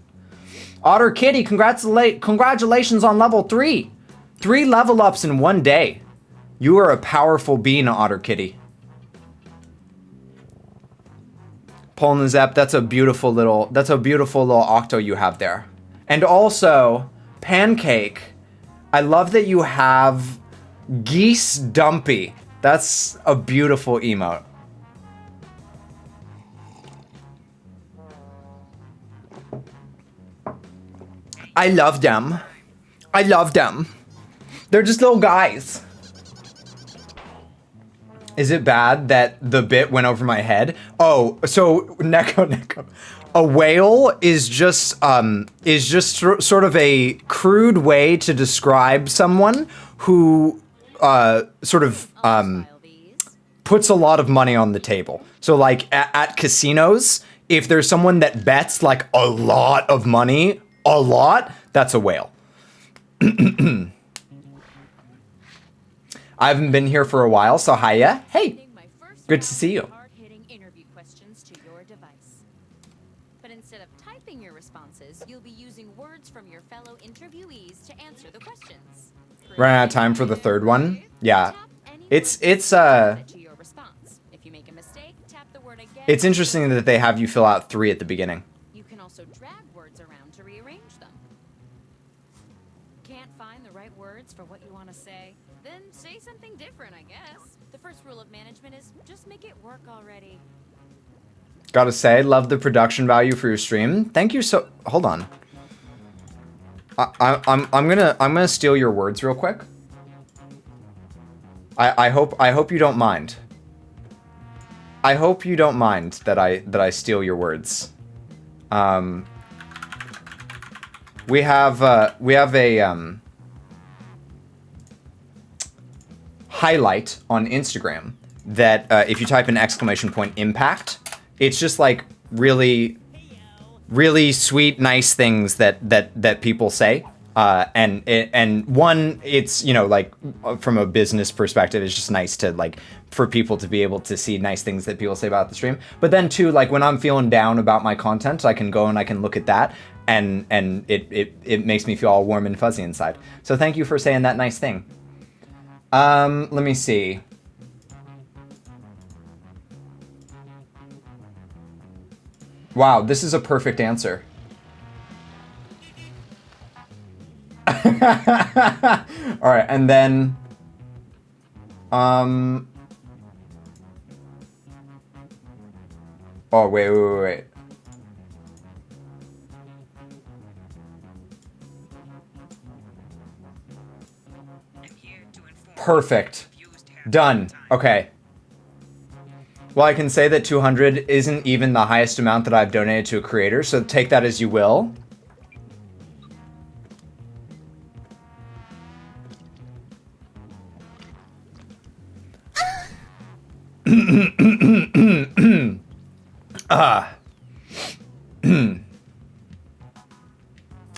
Otter Kitty, congratulations on level 3. 3 level ups in one day. You are a powerful being, Otter Kitty. Polnazep, that's a beautiful little octo you have there. And also, Pancake, I love that you have Geese Dumpy. That's a beautiful emote. I love them. I love them. They're just little guys. Is it bad that the bit went over my head? Oh, so Neko. A whale is just sort of a crude way to describe someone who puts a lot of money on the table. So like at casinos, if there's someone that bets like a lot of money, that's a whale. I haven't been here for a while, so hiya. Hey, good to see you. Interview questions to your device. But instead of typing your responses, you'll be using words from your fellow interviewees to answer the questions. Running out of time for the third one. Yeah, it's interesting that they have you fill out 3 at the beginning. You can also drag words around to rearrange them. Can't find the right words for what you want to say? Then say something different, I guess. The first rule of management is just make it work already. Gotta say, love the production value for your stream. Thank you so. Hold on. I'm gonna steal your words real quick. I hope you don't mind. I hope you don't mind that I steal your words. We have a highlight on Instagram that if you type in !, impact, it's just like really sweet, nice things that people say. And one, it's, you know, like from a business perspective, it's just nice to like for people to be able to see nice things that people say about the stream. But then too, like when I'm feeling down about my content, I can go and I can look at that and it makes me feel all warm and fuzzy inside. So thank you for saying that nice thing. Let me see. Wow, this is a perfect answer. All right, and then oh, wait. Perfect. Done. Okay. Well, I can say that 200 isn't even the highest amount that I've donated to a creator, so take that as you will.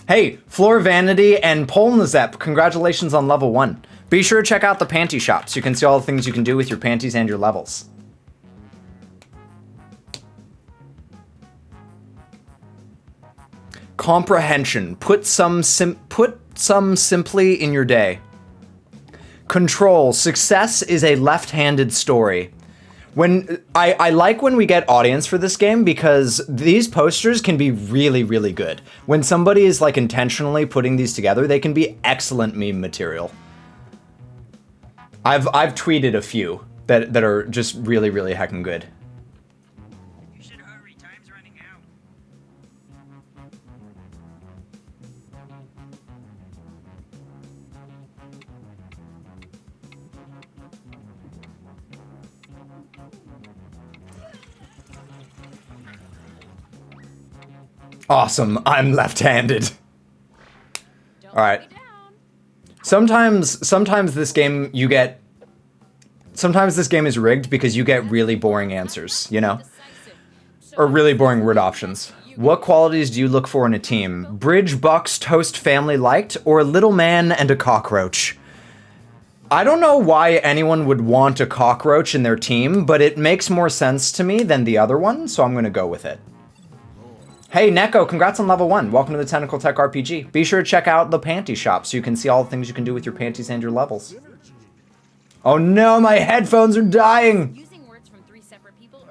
Hey, Floor Vanity and Polnazep, congratulations on level 1. Be sure to check out the panty shop so you can see all the things you can do with your panties and your levels. Comprehension. Put some simply in your day. Control. Success is a left-handed story. When I like when we get audience for this game because these posters can be really, really good. When somebody is like intentionally putting these together, they can be excellent meme material. I've tweeted a few that are just really, really heckin' good. You should hurry, time's running out. Awesome, I'm left-handed. All right. Sometimes this game sometimes this game is rigged because you get really boring answers, you know? Or really boring word options. What qualities do you look for in a team? Bridge, Bucks, Toast, Family Liked, or a little man and a cockroach? I don't know why anyone would want a cockroach in their team, but it makes more sense to me than the other one, so I'm gonna go with it. Hey, Neko, congrats on level 1. Welcome to the Tentacle Tech RPG. Be sure to check out the panty shop so you can see all the things you can do with your panties and your levels. Oh no, my headphones are dying!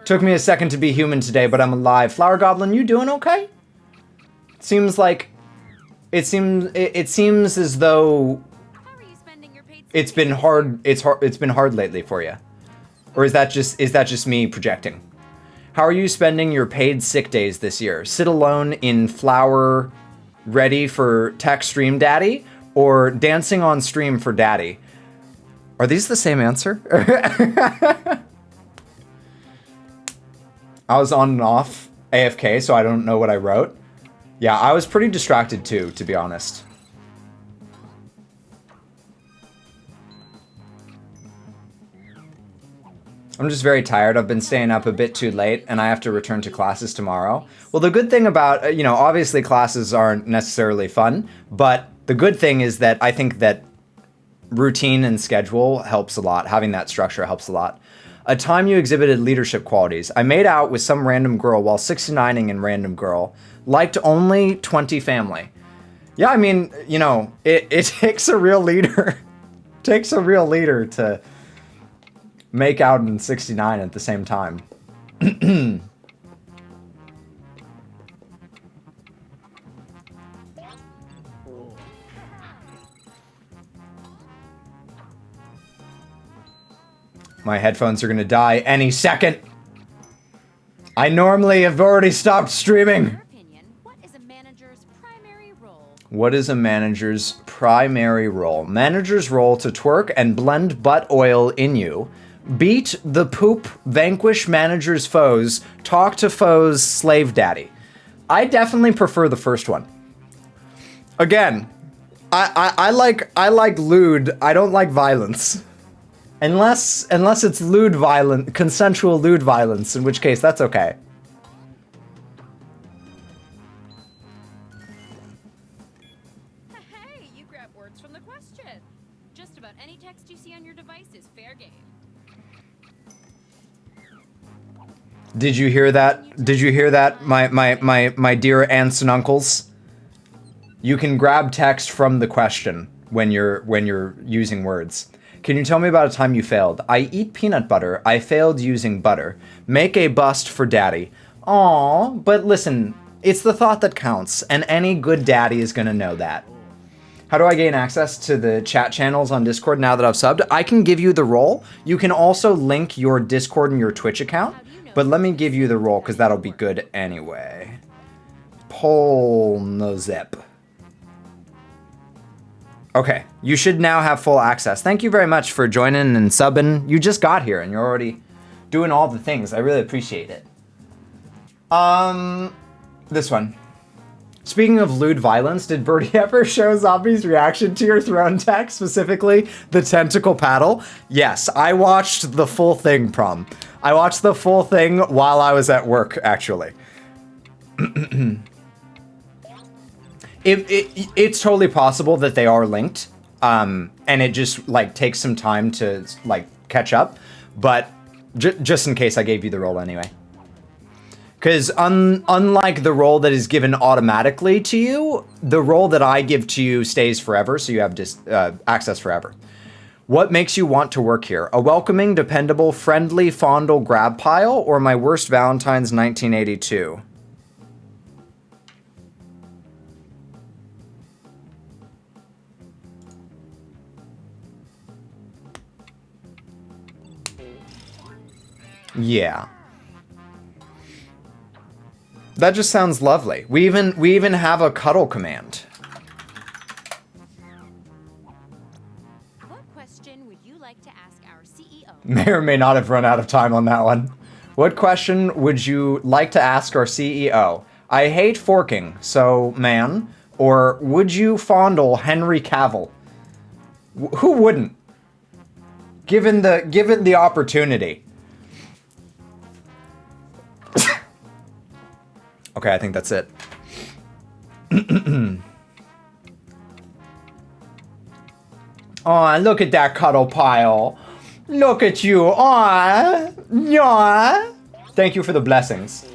Took me a second to be human today, but I'm alive. Flower Goblin, you doing okay? Seems like... It seems as though... It's been hard, it's been hard lately for you. Or is that just me projecting? How are you spending your paid sick days this year? Sit alone in flower ready for tech stream daddy or dancing on stream for daddy? Are these the same answer? I was on and off AFK, so I don't know what I wrote. Yeah, I was pretty distracted too, to be honest. I'm just very tired. I've been staying up a bit too late and I have to return to classes tomorrow. Well, the good thing about, you know, obviously classes aren't necessarily fun, but the good thing is that I think that routine and schedule helps a lot. Having that structure helps a lot. A time you exhibited leadership qualities. I made out with some random girl while 69ing in Random Girl. Liked only 20 family. Yeah, I mean, you know, it takes a real leader. Takes a real leader to make out in 69 at the same time. My headphones are gonna die any second. I normally have already stopped streaming. What is a manager's primary role? Manager's role to twerk and blend butt oil in you. Beat the poop, vanquish manager's foes, talk to foes, slave daddy. I definitely prefer the first one. Again, I like lewd. I don't like violence. Unless it's lewd violent, consensual lewd violence, in which case that's okay. Hey, you grab words from the question. Just about any text you see on your device is fair game. Did you hear that? Did you hear that, my dear aunts and uncles? You can grab text from the question when you're using words. Can you tell me about a time you failed? I eat peanut butter. I failed using butter. Make a bust for daddy. Aw, but listen, it's the thought that counts, and any good daddy is gonna know that. How do I gain access to the chat channels on Discord now that I've subbed? I can give you the role. You can also link your Discord and your Twitch account, but let me give you the role because that'll be good anyway. Polnozep. Okay, you should now have full access. Thank you very much for joining and subbing. You just got here and you're already doing all the things. I really appreciate it. This one. Speaking of lewd violence, did Birdie ever show Zombie's reaction to your throne tech, specifically the tentacle paddle? Yes, I watched the full thing, Prom. I watched the full thing while I was at work, actually. It's totally possible that they are linked, and it just like takes some time to like catch up. But just in case, I gave you the role anyway. Because unlike the role that is given automatically to you, the role that I give to you stays forever, so you have access forever. What makes you want to work here? A welcoming, dependable, friendly, fondle grab pile, or my worst Valentine's 1982? Yeah. That just sounds lovely. We even have a cuddle command. What question would you like to ask our CEO? May or may not have run out of time on that one. What question would you like to ask our CEO? I hate forking, so man. Or would you fondle Henry Cavill? Who wouldn't? Given the opportunity. Okay, I think that's it. Aw, look at that cuddle pile. Look at you. Aw. Yeah. Thank you for the blessings.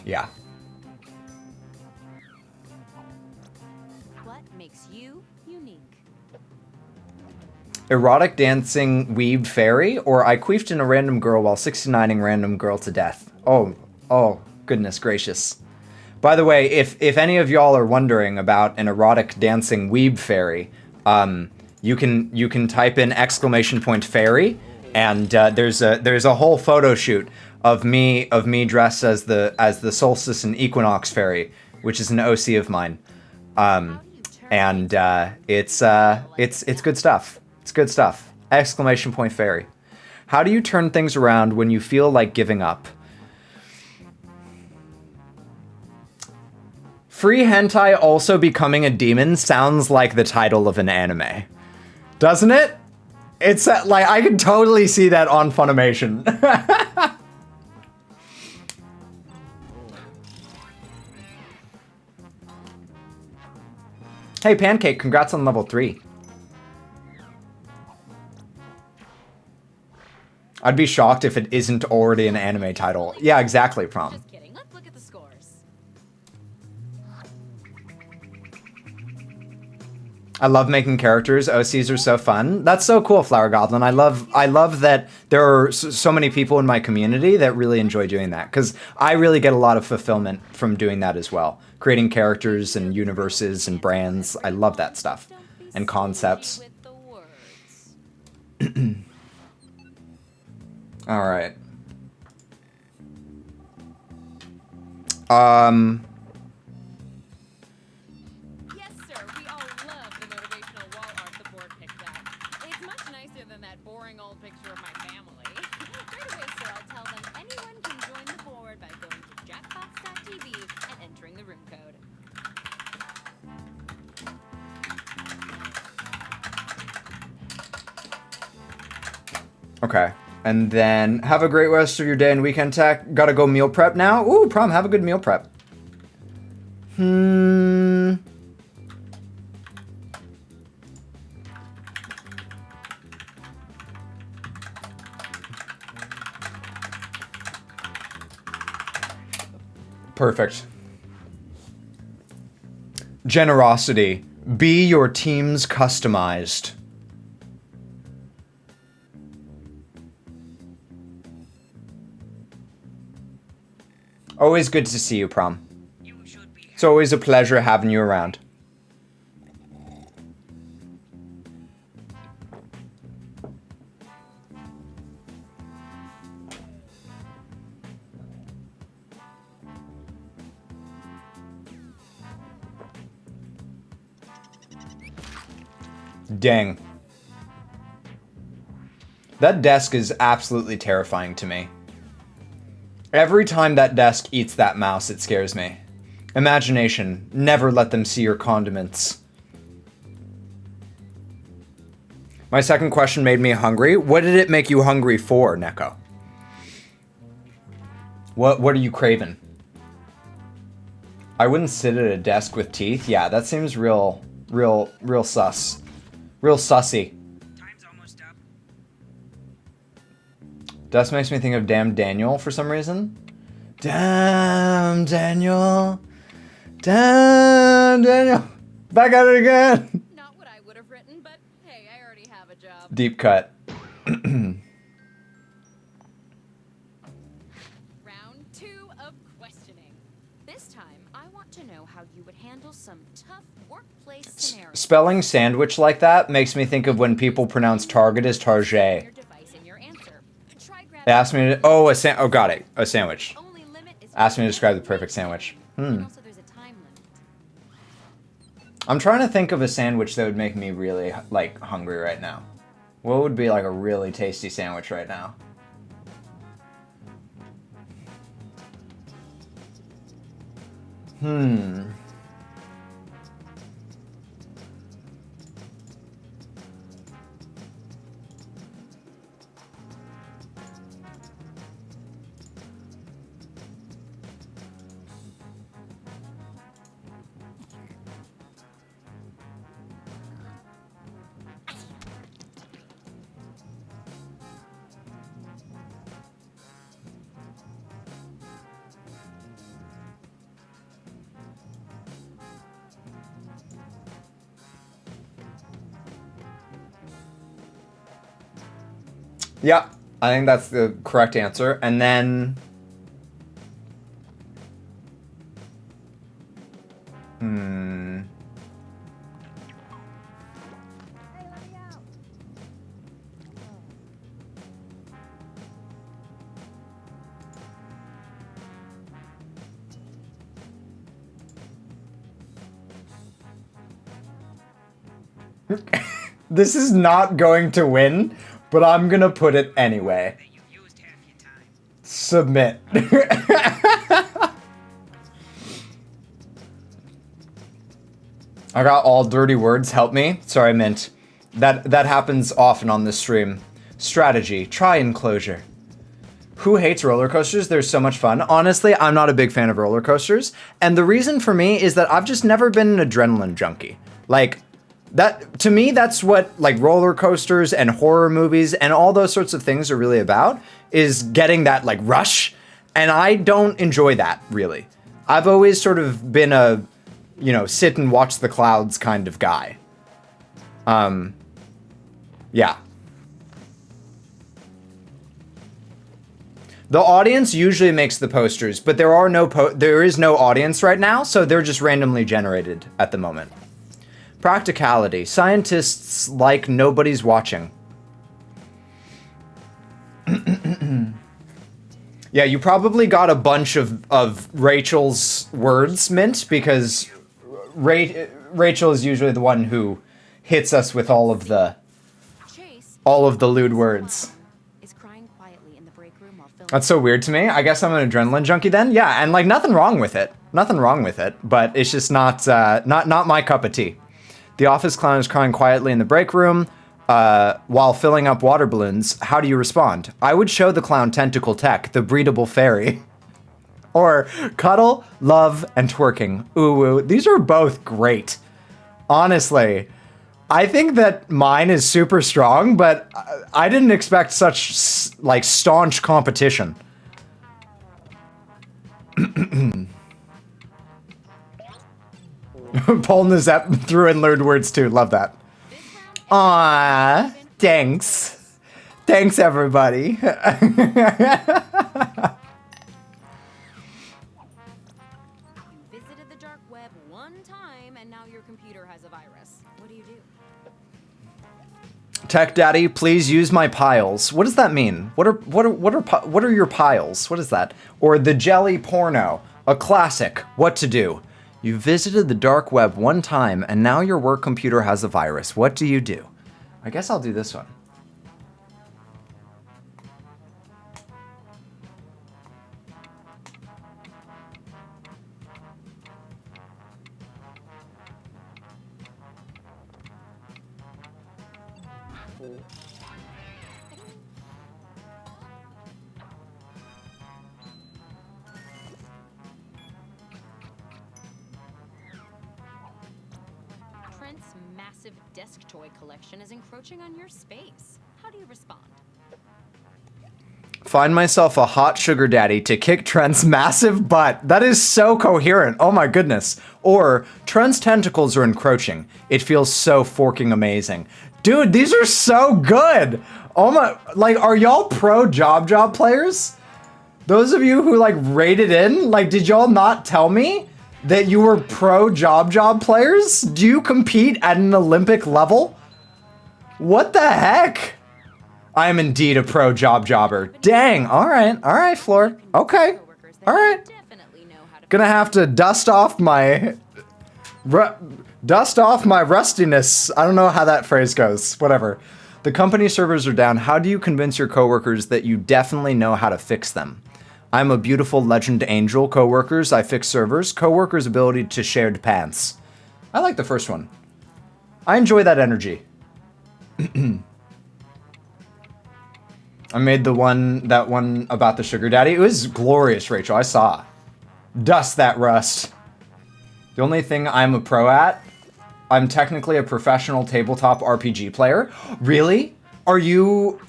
Yeah. What makes you unique? Erotic dancing weeb fairy, or I queefed in a random girl while 69ing random girl to death. Oh, goodness gracious. By the way, if any of y'all are wondering about an erotic dancing weeb fairy, you can type in !fairy, and there's a whole photo shoot of me dressed as the solstice and equinox fairy, which is an OC of mine, and it's good stuff. It's good stuff. !fairy. How do you turn things around when you feel like giving up? Free hentai also becoming a demon sounds like the title of an anime. Doesn't it? It's like, I can totally see that on Funimation. Hey, Pancake, congrats on level 3. I'd be shocked if it isn't already an anime title. Yeah, exactly, Prom. Just kidding. Let's look at the scores. I love making characters. OCs are so fun. That's so cool, Flower Goblin. I love that there are so many people in my community that really enjoy doing that, because I really get a lot of fulfillment from doing that as well. Creating characters and universes and brands. I love that stuff. And concepts. All right. Yes, sir. We all love the motivational wall art the board picked out. It's much nicer than that boring old picture of my family. Right away, sir, I'll tell them anyone can join the board by going to jackbox.tv and entering the room code. Okay. And then have a great rest of your day and weekend, Tech. Gotta go meal prep now. Ooh, Prom, have a good meal prep. Perfect. Generosity. Be your team's customized. Always good to see you, Prom. It's always a pleasure having you around. Dang. That desk is absolutely terrifying to me. Every time that desk eats that mouse, it scares me. Imagination. Never let them see your condiments. My second question made me hungry. What did it make you hungry for, Neko? What are you craving? I wouldn't sit at a desk with teeth. Yeah, that seems real sus. Real sussy. Time's almost up. Dust makes me think of Damn Daniel for some reason. Damn Daniel. Damn Daniel. Back at it again. Not what I would have written, but hey, I already have a job. Deep cut. Round 2 of questioning. This time, I want to know how you would handle some tough workplace scenarios. Spelling sandwich like that makes me think of when people pronounce Target as Target. They asked me to, oh, got it. A sandwich. Asked me to describe the perfect sandwich. I'm trying to think of a sandwich that would make me really, like, hungry right now. What would be, like, a really tasty sandwich right now? Yep, I think that's the correct answer. And then... This is not going to win, but I'm gonna put it anyway. Submit. I got all dirty words, help me. Sorry, Mint. That happens often on this stream. Strategy, try enclosure. Who hates roller coasters? They're so much fun. Honestly, I'm not a big fan of roller coasters. And the reason for me is that I've just never been an adrenaline junkie. Like, that, to me, that's what like roller coasters and horror movies and all those sorts of things are really about, is getting that like rush. And I don't enjoy that, really. I've always sort of been a, you know, sit and watch the clouds kind of guy. Yeah. The audience usually makes the posters, but there is no audience right now, so they're just randomly generated at the moment. Practicality. Scientists like nobody's watching. Yeah, you probably got a bunch of Rachel's words, Mint, because Rachel is usually the one who hits us with all of the lewd words. That's so weird to me. I guess I'm an adrenaline junkie then. Yeah, and like nothing wrong with it. Nothing wrong with it, but it's just not my cup of tea. The office clown is crying quietly in the break room while filling up water balloons. How do you respond? I would show the clown tentacle tech, the breedable fairy. Or cuddle, love, and twerking. Ooh, ooh. These are both great. Honestly, I think that mine is super strong, but I didn't expect such like staunch competition. Paul Nazep threw in lurid words too. Love that. Aww, thanks. Thanks, everybody. You visited the dark web one time, and now your computer has a virus. What do you do? Tech Daddy, please use my piles. What does that mean? What are your piles? What is that? Or the jelly porno, a classic. What to do? You visited the dark web one time, and now your work computer has a virus. What do you do? I guess I'll do this one. Trent's massive desk toy collection is encroaching on your space. How do you respond? Find myself a hot sugar daddy to kick Trent's massive butt. That is so coherent. Oh my goodness. Or Trent's tentacles are encroaching. It feels so forking amazing. Dude, these are so good. Oh my, like, are y'all pro Job players? Those of you who like rated in, like, did y'all not tell me that you were pro Job players? Do you compete at an Olympic level? What the heck? I am indeed a pro jobber. Dang, all right, Floor. Okay, all right. Gonna have to dust off my rustiness. I don't know how that phrase goes, whatever. The company servers are down. How do you convince your coworkers that you definitely know how to fix them? I'm a beautiful legend angel. Coworkers, I fix servers. Coworkers' ability to shared pants. I like the first one. I enjoy that energy. I made that one about the sugar daddy. It was glorious, Rachel. I saw. Dust that rust. The only thing I'm a pro at, I'm technically a professional tabletop RPG player. Really? Are you?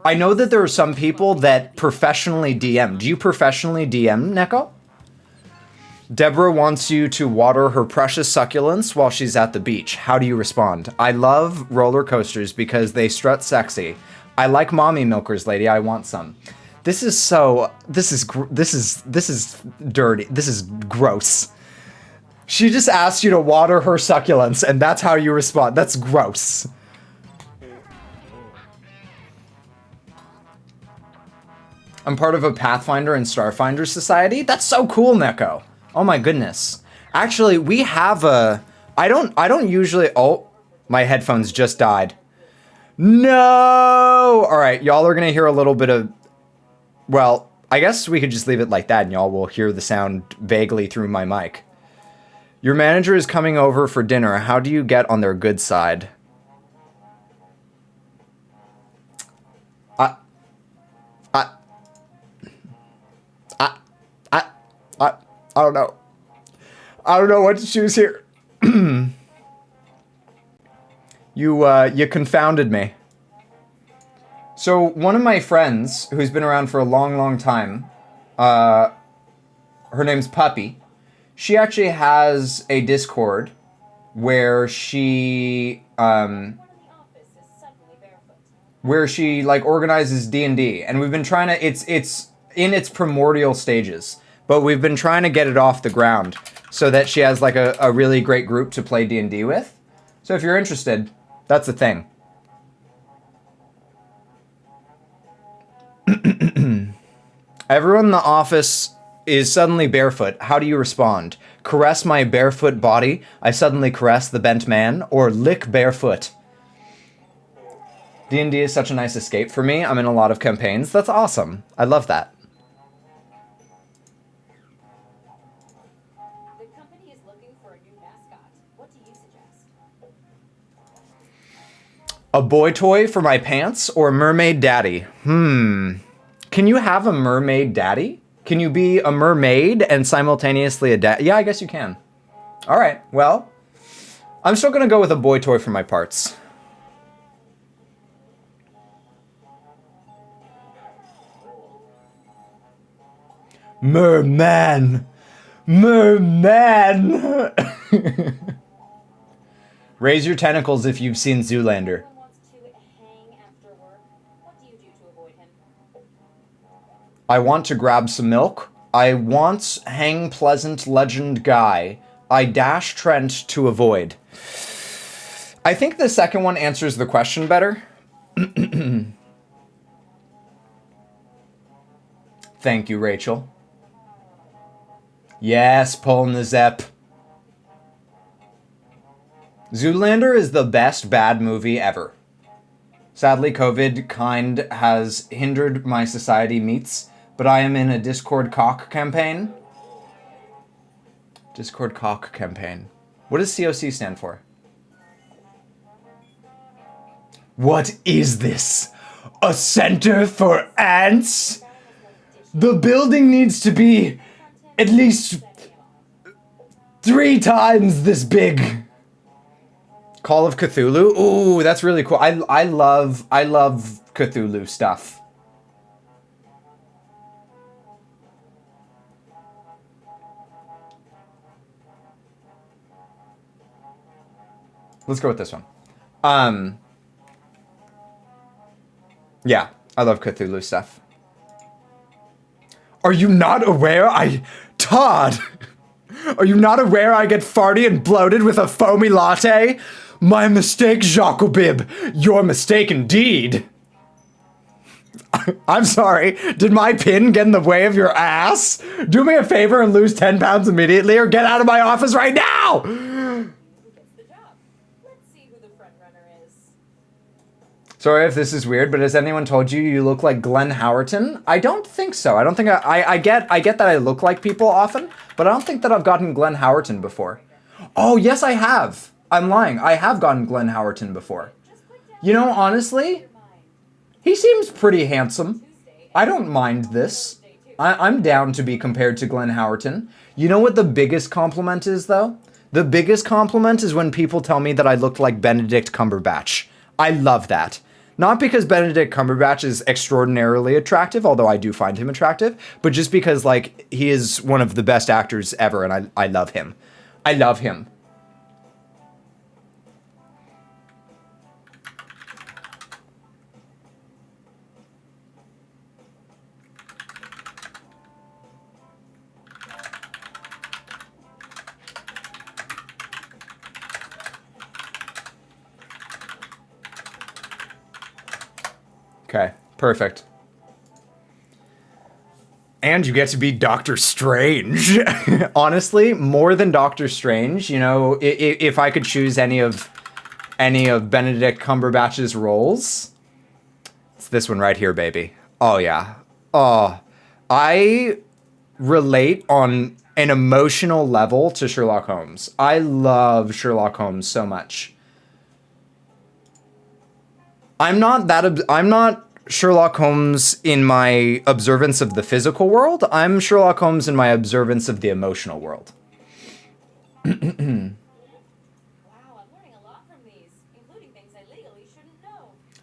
I know that there are some people that professionally DM. Do you professionally DM, Neko? Deborah wants you to water her precious succulents while she's at the beach. How do you respond? I love roller coasters because they strut sexy. I like mommy milkers, lady. I want some. This is dirty. This is gross. She just asked you to water her succulents, and that's how you respond. That's gross. I'm part of a Pathfinder and Starfinder society. That's so cool, Neko. Oh my goodness. Actually, we have a... I don't usually... Oh, my headphones just died. No! Alright, y'all are gonna hear a little bit of... Well, I guess we could just leave it like that and y'all will hear the sound vaguely through my mic. Your manager is coming over for dinner. How do you get on their good side? I don't know. I don't know what to choose here. You confounded me. So one of my friends, who's been around for a long, long time, her name's Puppy. She actually has a Discord where she like organizes D&D, and we've been trying to. It's in its primordial stages. But we've been trying to get it off the ground so that she has like a really great group to play D&D with. So if you're interested, that's the thing. Everyone in the office is suddenly barefoot. How do you respond? Caress my barefoot body. I suddenly caress the bent man. Or lick barefoot. D&D is such a nice escape for me. I'm in a lot of campaigns. That's awesome. I love that. A boy toy for my pants or mermaid daddy? Can you have a mermaid daddy? Can you be a mermaid and simultaneously a dad? Yeah, I guess you can. All right, well, I'm still gonna go with a boy toy for my parts. Merman! Merman! Raise your tentacles if you've seen Zoolander. I want to grab some milk. I want hang pleasant legend guy. I dash Trent to avoid. I think the second one answers the question better. Thank you, Rachel. Yes, Paul Nazep. Zoolander is the best bad movie ever. Sadly, COVID kind has hindered my society meets, but I am in a Discord cock campaign. Discord cock campaign. What does COC stand for? What is this? A center for ants? The building needs to be at least 3 times this big. Call of Cthulhu? Ooh, that's really cool. I love Cthulhu stuff. Let's go with this one. Yeah, I love Cthulhu stuff. Are you not aware Todd! Are you not aware I get farty and bloated with a foamy latte? My mistake, Jacobib. Your mistake indeed. I'm sorry. Did my pin get in the way of your ass? Do me a favor and lose 10 pounds immediately or get out of my office right now! Sorry if this is weird, but has anyone told you you look like Glenn Howerton? I don't think so. I don't think I get that I look like people often, but I don't think that I've gotten Glenn Howerton before. Oh, yes, I have. I'm lying. I have gotten Glenn Howerton before. You know, honestly, he seems pretty handsome. I don't mind this. I'm down to be compared to Glenn Howerton. You know what the biggest compliment is, though? The biggest compliment is when people tell me that I look like Benedict Cumberbatch. I love that. Not because Benedict Cumberbatch is extraordinarily attractive, although I do find him attractive, but just because, like, he is one of the best actors ever, and I love him. I love him. Okay, perfect. And you get to be Doctor Strange. Honestly, more than Doctor Strange, you know, if I could choose any of Benedict Cumberbatch's roles, it's this one right here, baby. Oh yeah. Oh, I relate on an emotional level to Sherlock Holmes. I love Sherlock Holmes so much. I'm not Sherlock Holmes in my observance of the physical world. I'm Sherlock Holmes in my observance of the emotional world. I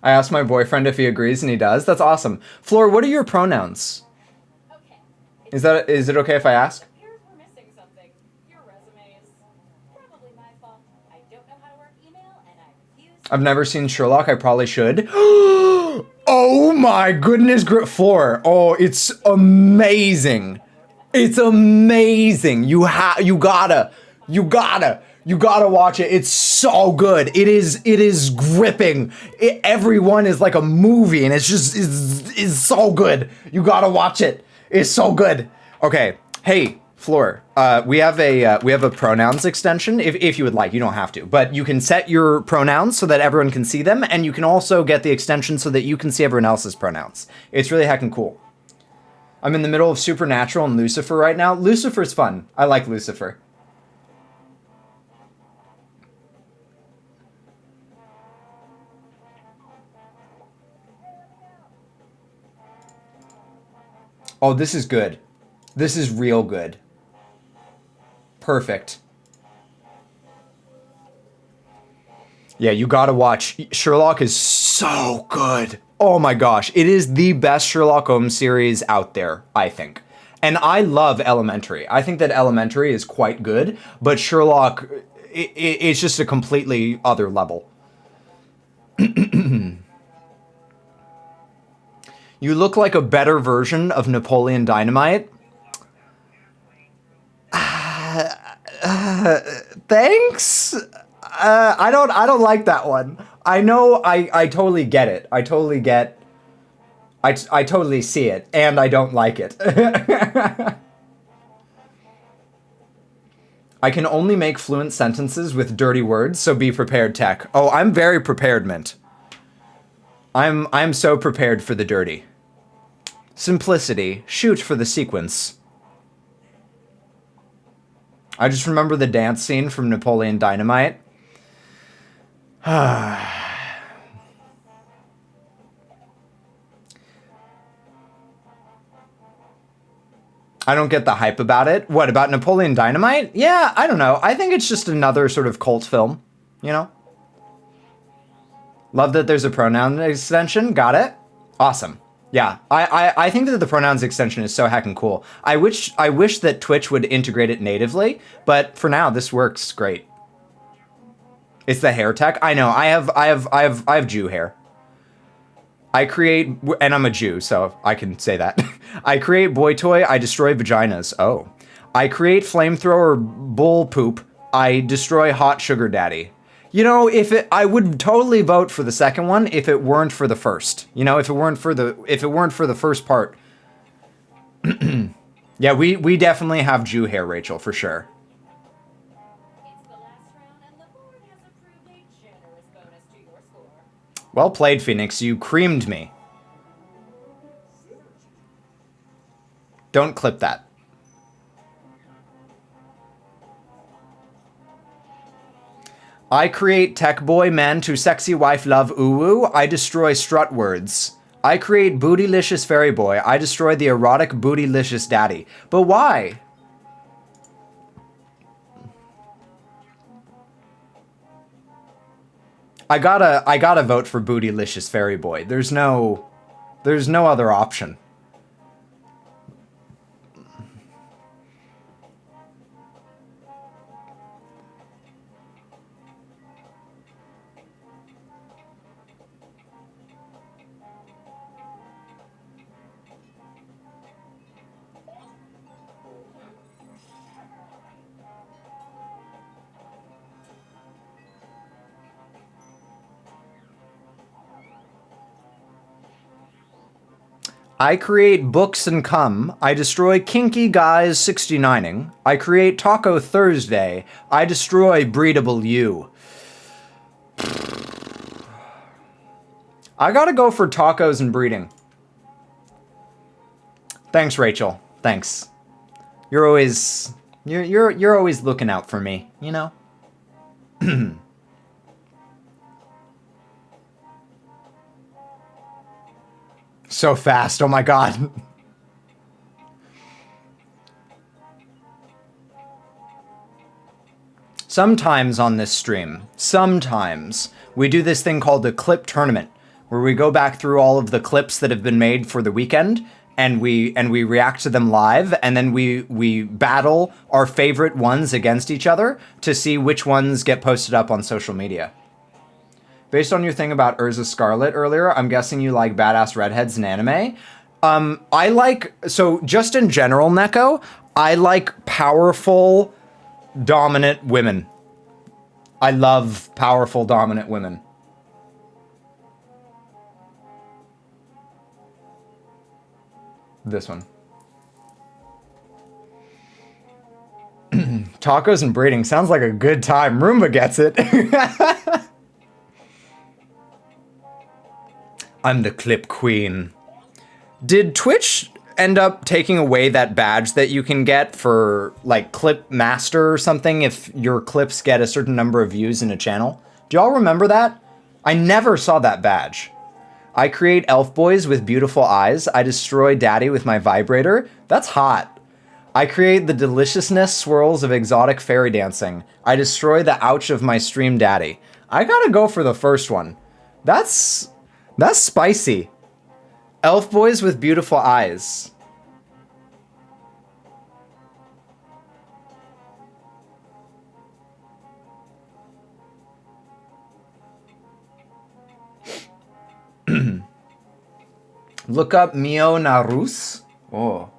asked my boyfriend if he agrees, and he does. That's awesome. Floor, what are your pronouns? Is it okay if I ask? I've never seen Sherlock. I probably should. Oh my goodness, Floor. Oh, it's amazing. It's amazing. You gotta watch it. It's so good. It is gripping. Everyone is like a movie, and it's so good. You gotta watch it. It's so good. Okay. Hey, Floor. We have a pronouns extension if you would like. You don't have to, but you can set your pronouns so that everyone can see them, and you can also get the extension so that you can see everyone else's pronouns. It's really heckin' cool. I'm in the middle of Supernatural and Lucifer right now. Lucifer's fun. I like Lucifer. Oh, this is good. This is real good. Perfect. Yeah, you gotta watch. Sherlock is so good. Oh my gosh. It is the best Sherlock Holmes series out there, I think. And I love Elementary. I think that Elementary is quite good, but Sherlock, it's just a completely other level. You look like a better version of Napoleon Dynamite. Thanks. I don't like that one. I know. I totally get it. I totally get. I totally see it, and I don't like it. I can only make fluent sentences with dirty words, so be prepared, Tech. Oh, I'm very prepared, Mint. I'm so prepared for the dirty. Simplicity. Shoot for the sequence. I just remember the dance scene from Napoleon Dynamite. I don't get the hype about it. What, about Napoleon Dynamite? Yeah, I don't know. I think it's just another sort of cult film, you know? Love that there's a pronoun extension. Got it. Awesome. Yeah, I think that the pronouns extension is so heckin' cool. I wish that Twitch would integrate it natively, but for now this works great. It's the hair tech. I know. I have Jew hair. I create, and I'm a Jew, so I can say that. I create boy toy. I destroy vaginas. Oh, I create flamethrower bull poop. I destroy hot sugar daddy. You know, I would totally vote for the second one if it weren't for the first. You know, if it weren't for the first part. Yeah, we definitely have Jew hair, Rachel, for sure. Well played, Phoenix. You creamed me. Don't clip that. I create tech boy man to sexy wife love uwu. I destroy strut words. I create bootylicious fairy boy. I destroy the erotic bootylicious daddy. But why? I gotta vote for Bootylicious Fairy Boy. There's no other option. I create books and cum. I destroy kinky guys 69ing. I create Taco Thursday. I destroy breedable you. I gotta go for tacos and breeding. Thanks, Rachel. Thanks. You're always looking out for me, you know? So fast, oh my god. Sometimes on this stream, we do this thing called the clip tournament, where we go back through all of the clips that have been made for the weekend, and we react to them live, and then we battle our favorite ones against each other to see which ones get posted up on social media. Based on your thing about Urza Scarlet earlier, I'm guessing you like badass redheads in anime. So just in general, Neko, I like powerful, dominant women. I love powerful, dominant women. This one. Tacos and breeding sounds like a good time. Roomba gets it. I'm the clip queen. Did Twitch end up taking away that badge that you can get for like clip master or something if your clips get a certain number of views in a channel? Do y'all remember that? I never saw that badge. I create elf boys with beautiful eyes. I destroy daddy with my vibrator. That's hot. I create the deliciousness swirls of exotic fairy dancing. I destroy the ouch of my stream daddy. I gotta go for the first one. That's spicy. Elf boys with beautiful eyes. Look up Mio Narus. Oh.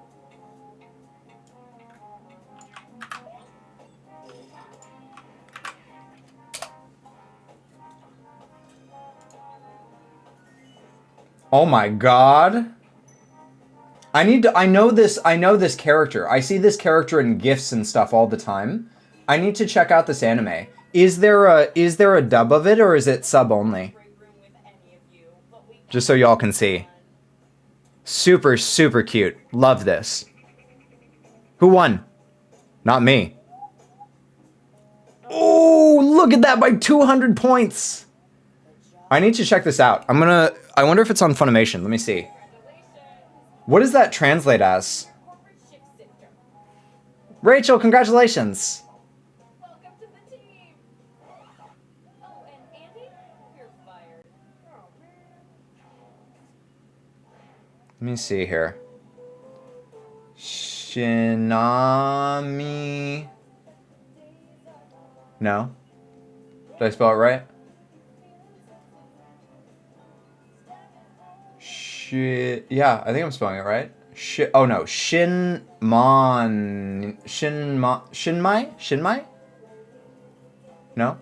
Oh my god. I know this character. I see this character in GIFs and stuff all the time. I need to check out this anime. Is there a dub of it or is it sub only? Just so y'all can see. Super, super cute. Love this. Who won? Not me. Oh, look at that by 200 points. I need to check this out. I wonder if it's on Funimation. Let me see. What does that translate as? Rachel, congratulations. Let me see here. Shinami. No? Did I spell it right? Yeah, I think I'm spelling it right. Oh no, Shinmai? No?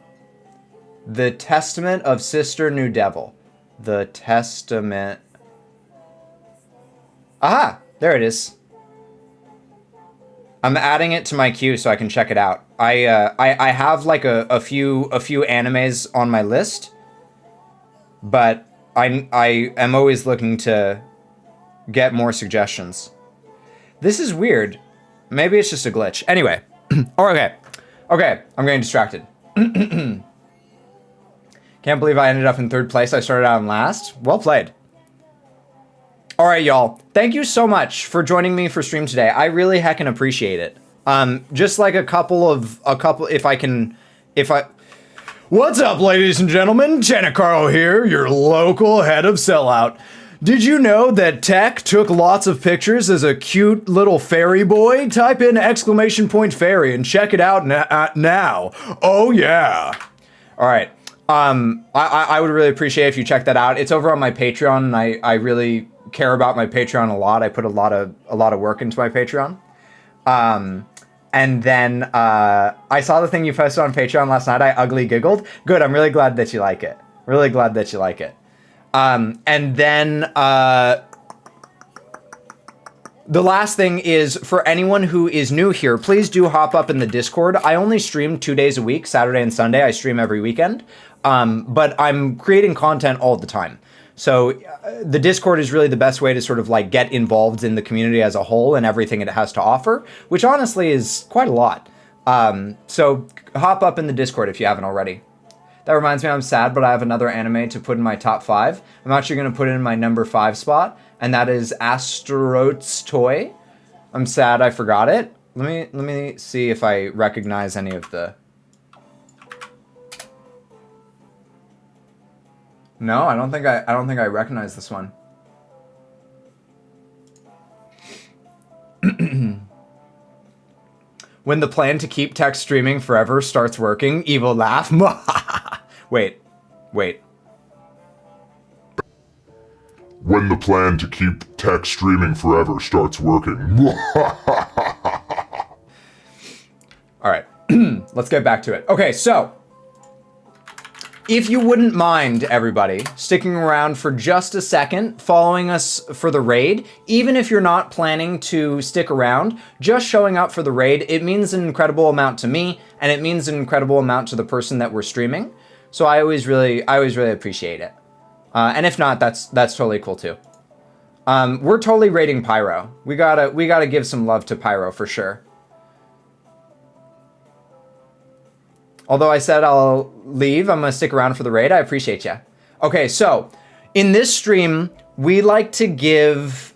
The Testament of Sister New Devil. The Testament. Aha! There it is. I'm adding it to my queue so I can check it out. I have like a few animes on my list, but I am always looking to get more suggestions. This is weird. Maybe it's just a glitch. Anyway. Okay, I'm getting distracted. Can't believe I ended up in third place. I started out in last. Well played. All right, y'all. Thank you so much for joining me for stream today. I really heckin' appreciate it. Just like a couple, What's up, ladies and gentlemen? Chenicarl here, your local head of Sellout. Did you know that Tech took lots of pictures as a cute little fairy boy? Type in !fairy and check it out now. Oh yeah. All right. I would really appreciate if you check that out. It's over on my Patreon, and I really care about my Patreon a lot. I put a lot of work into my Patreon. And then I saw the thing you posted on Patreon last night. I ugly giggled. Good. I'm really glad that you like it. Really glad that you like it. And then the last thing is, for anyone who is new here, please do hop up in the Discord. I only stream 2 days a week, Saturday and Sunday. I stream every weekend. But I'm creating content all the time. So the Discord is really the best way to sort of like get involved in the community as a whole and everything it has to offer, which honestly is quite a lot. So hop up in the Discord if you haven't already. That reminds me, I'm sad, but I have another anime to put in my top 5. I'm actually going to put it in my number 5 spot, and that is Astaroth's Toy. I'm sad I forgot it. Let me see if I recognize any of the... No, I don't think I recognize this one. When the plan to keep Tech streaming forever starts working, evil laugh. Wait. When the plan to keep Tech streaming forever starts working. All right, let's get back to it. Okay, so if you wouldn't mind, everybody, sticking around for just a second, following us for the raid, even if you're not planning to stick around, just showing up for the raid, it means an incredible amount to me, and it means an incredible amount to the person that we're streaming. So I always really appreciate it. And if not, that's totally cool too. We're totally raiding Pyro. We gotta give some love to Pyro for sure. Although I said I'll leave, I'm gonna stick around for the raid. I appreciate you. Okay, so in this stream, we like to give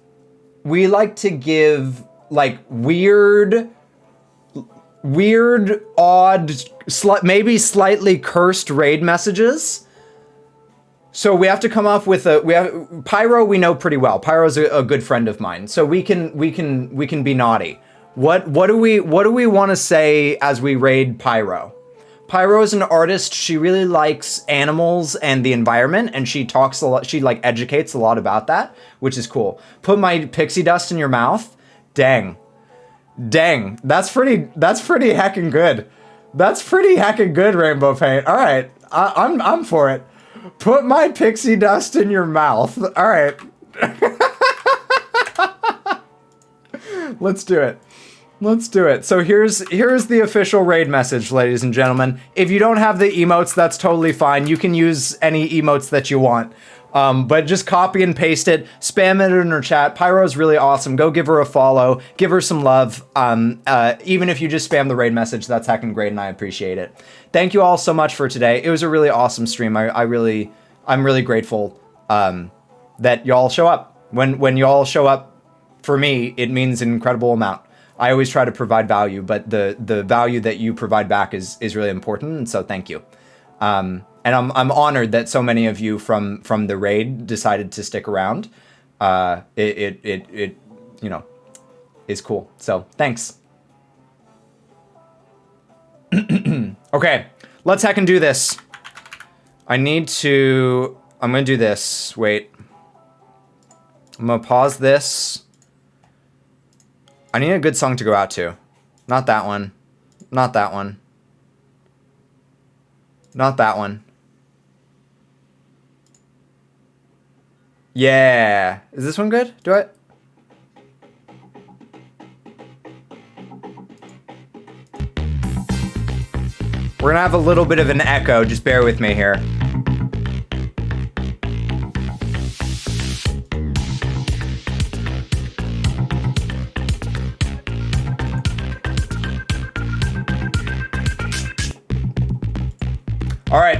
like weird, odd, maybe slightly cursed raid messages. So we have to come up with Pyro. We know pretty well. Pyro's a good friend of mine, so we can be naughty. What do we want to say as we raid Pyro? Pyro is an artist. She really likes animals and the environment, and she talks a lot. She like educates a lot about that, which is cool. Put my pixie dust in your mouth. Dang, that's pretty heckin' good. That's pretty heckin' good, Rainbow Paint. All right, I'm for it. Put my pixie dust in your mouth. All right. Let's do it. Let's do it. So here's the official raid message, ladies and gentlemen. If you don't have the emotes, that's totally fine. You can use any emotes that you want. But just copy and paste it, spam it in her chat. Pyro's really awesome. Go give her a follow, give her some love. Even if you just spam the raid message, that's heckin' great, and I appreciate it. Thank you all so much for today. It was a really awesome stream. I'm really grateful that y'all show up. When y'all show up for me, it means an incredible amount. I always try to provide value, but the value that you provide back is really important, and so thank you. And I'm honored that so many of you from the raid decided to stick around. It you know is cool. So thanks. Okay, let's heckin' do this. I'm gonna do this. Wait. I'm gonna pause this. I need a good song to go out to. Not that one. Not that one. Not that one. Yeah. Is this one good? Do it. We're gonna have a little bit of an echo. Just bear with me here. All right,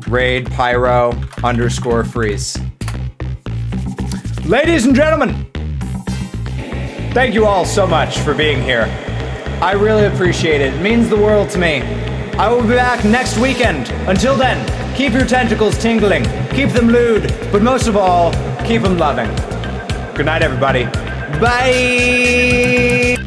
raid Pyro _freeze. Ladies and gentlemen, thank you all so much for being here. I really appreciate it. It means the world to me. I will be back next weekend. Until then, keep your tentacles tingling, keep them lewd, but most of all, keep them loving. Good night, everybody. Bye!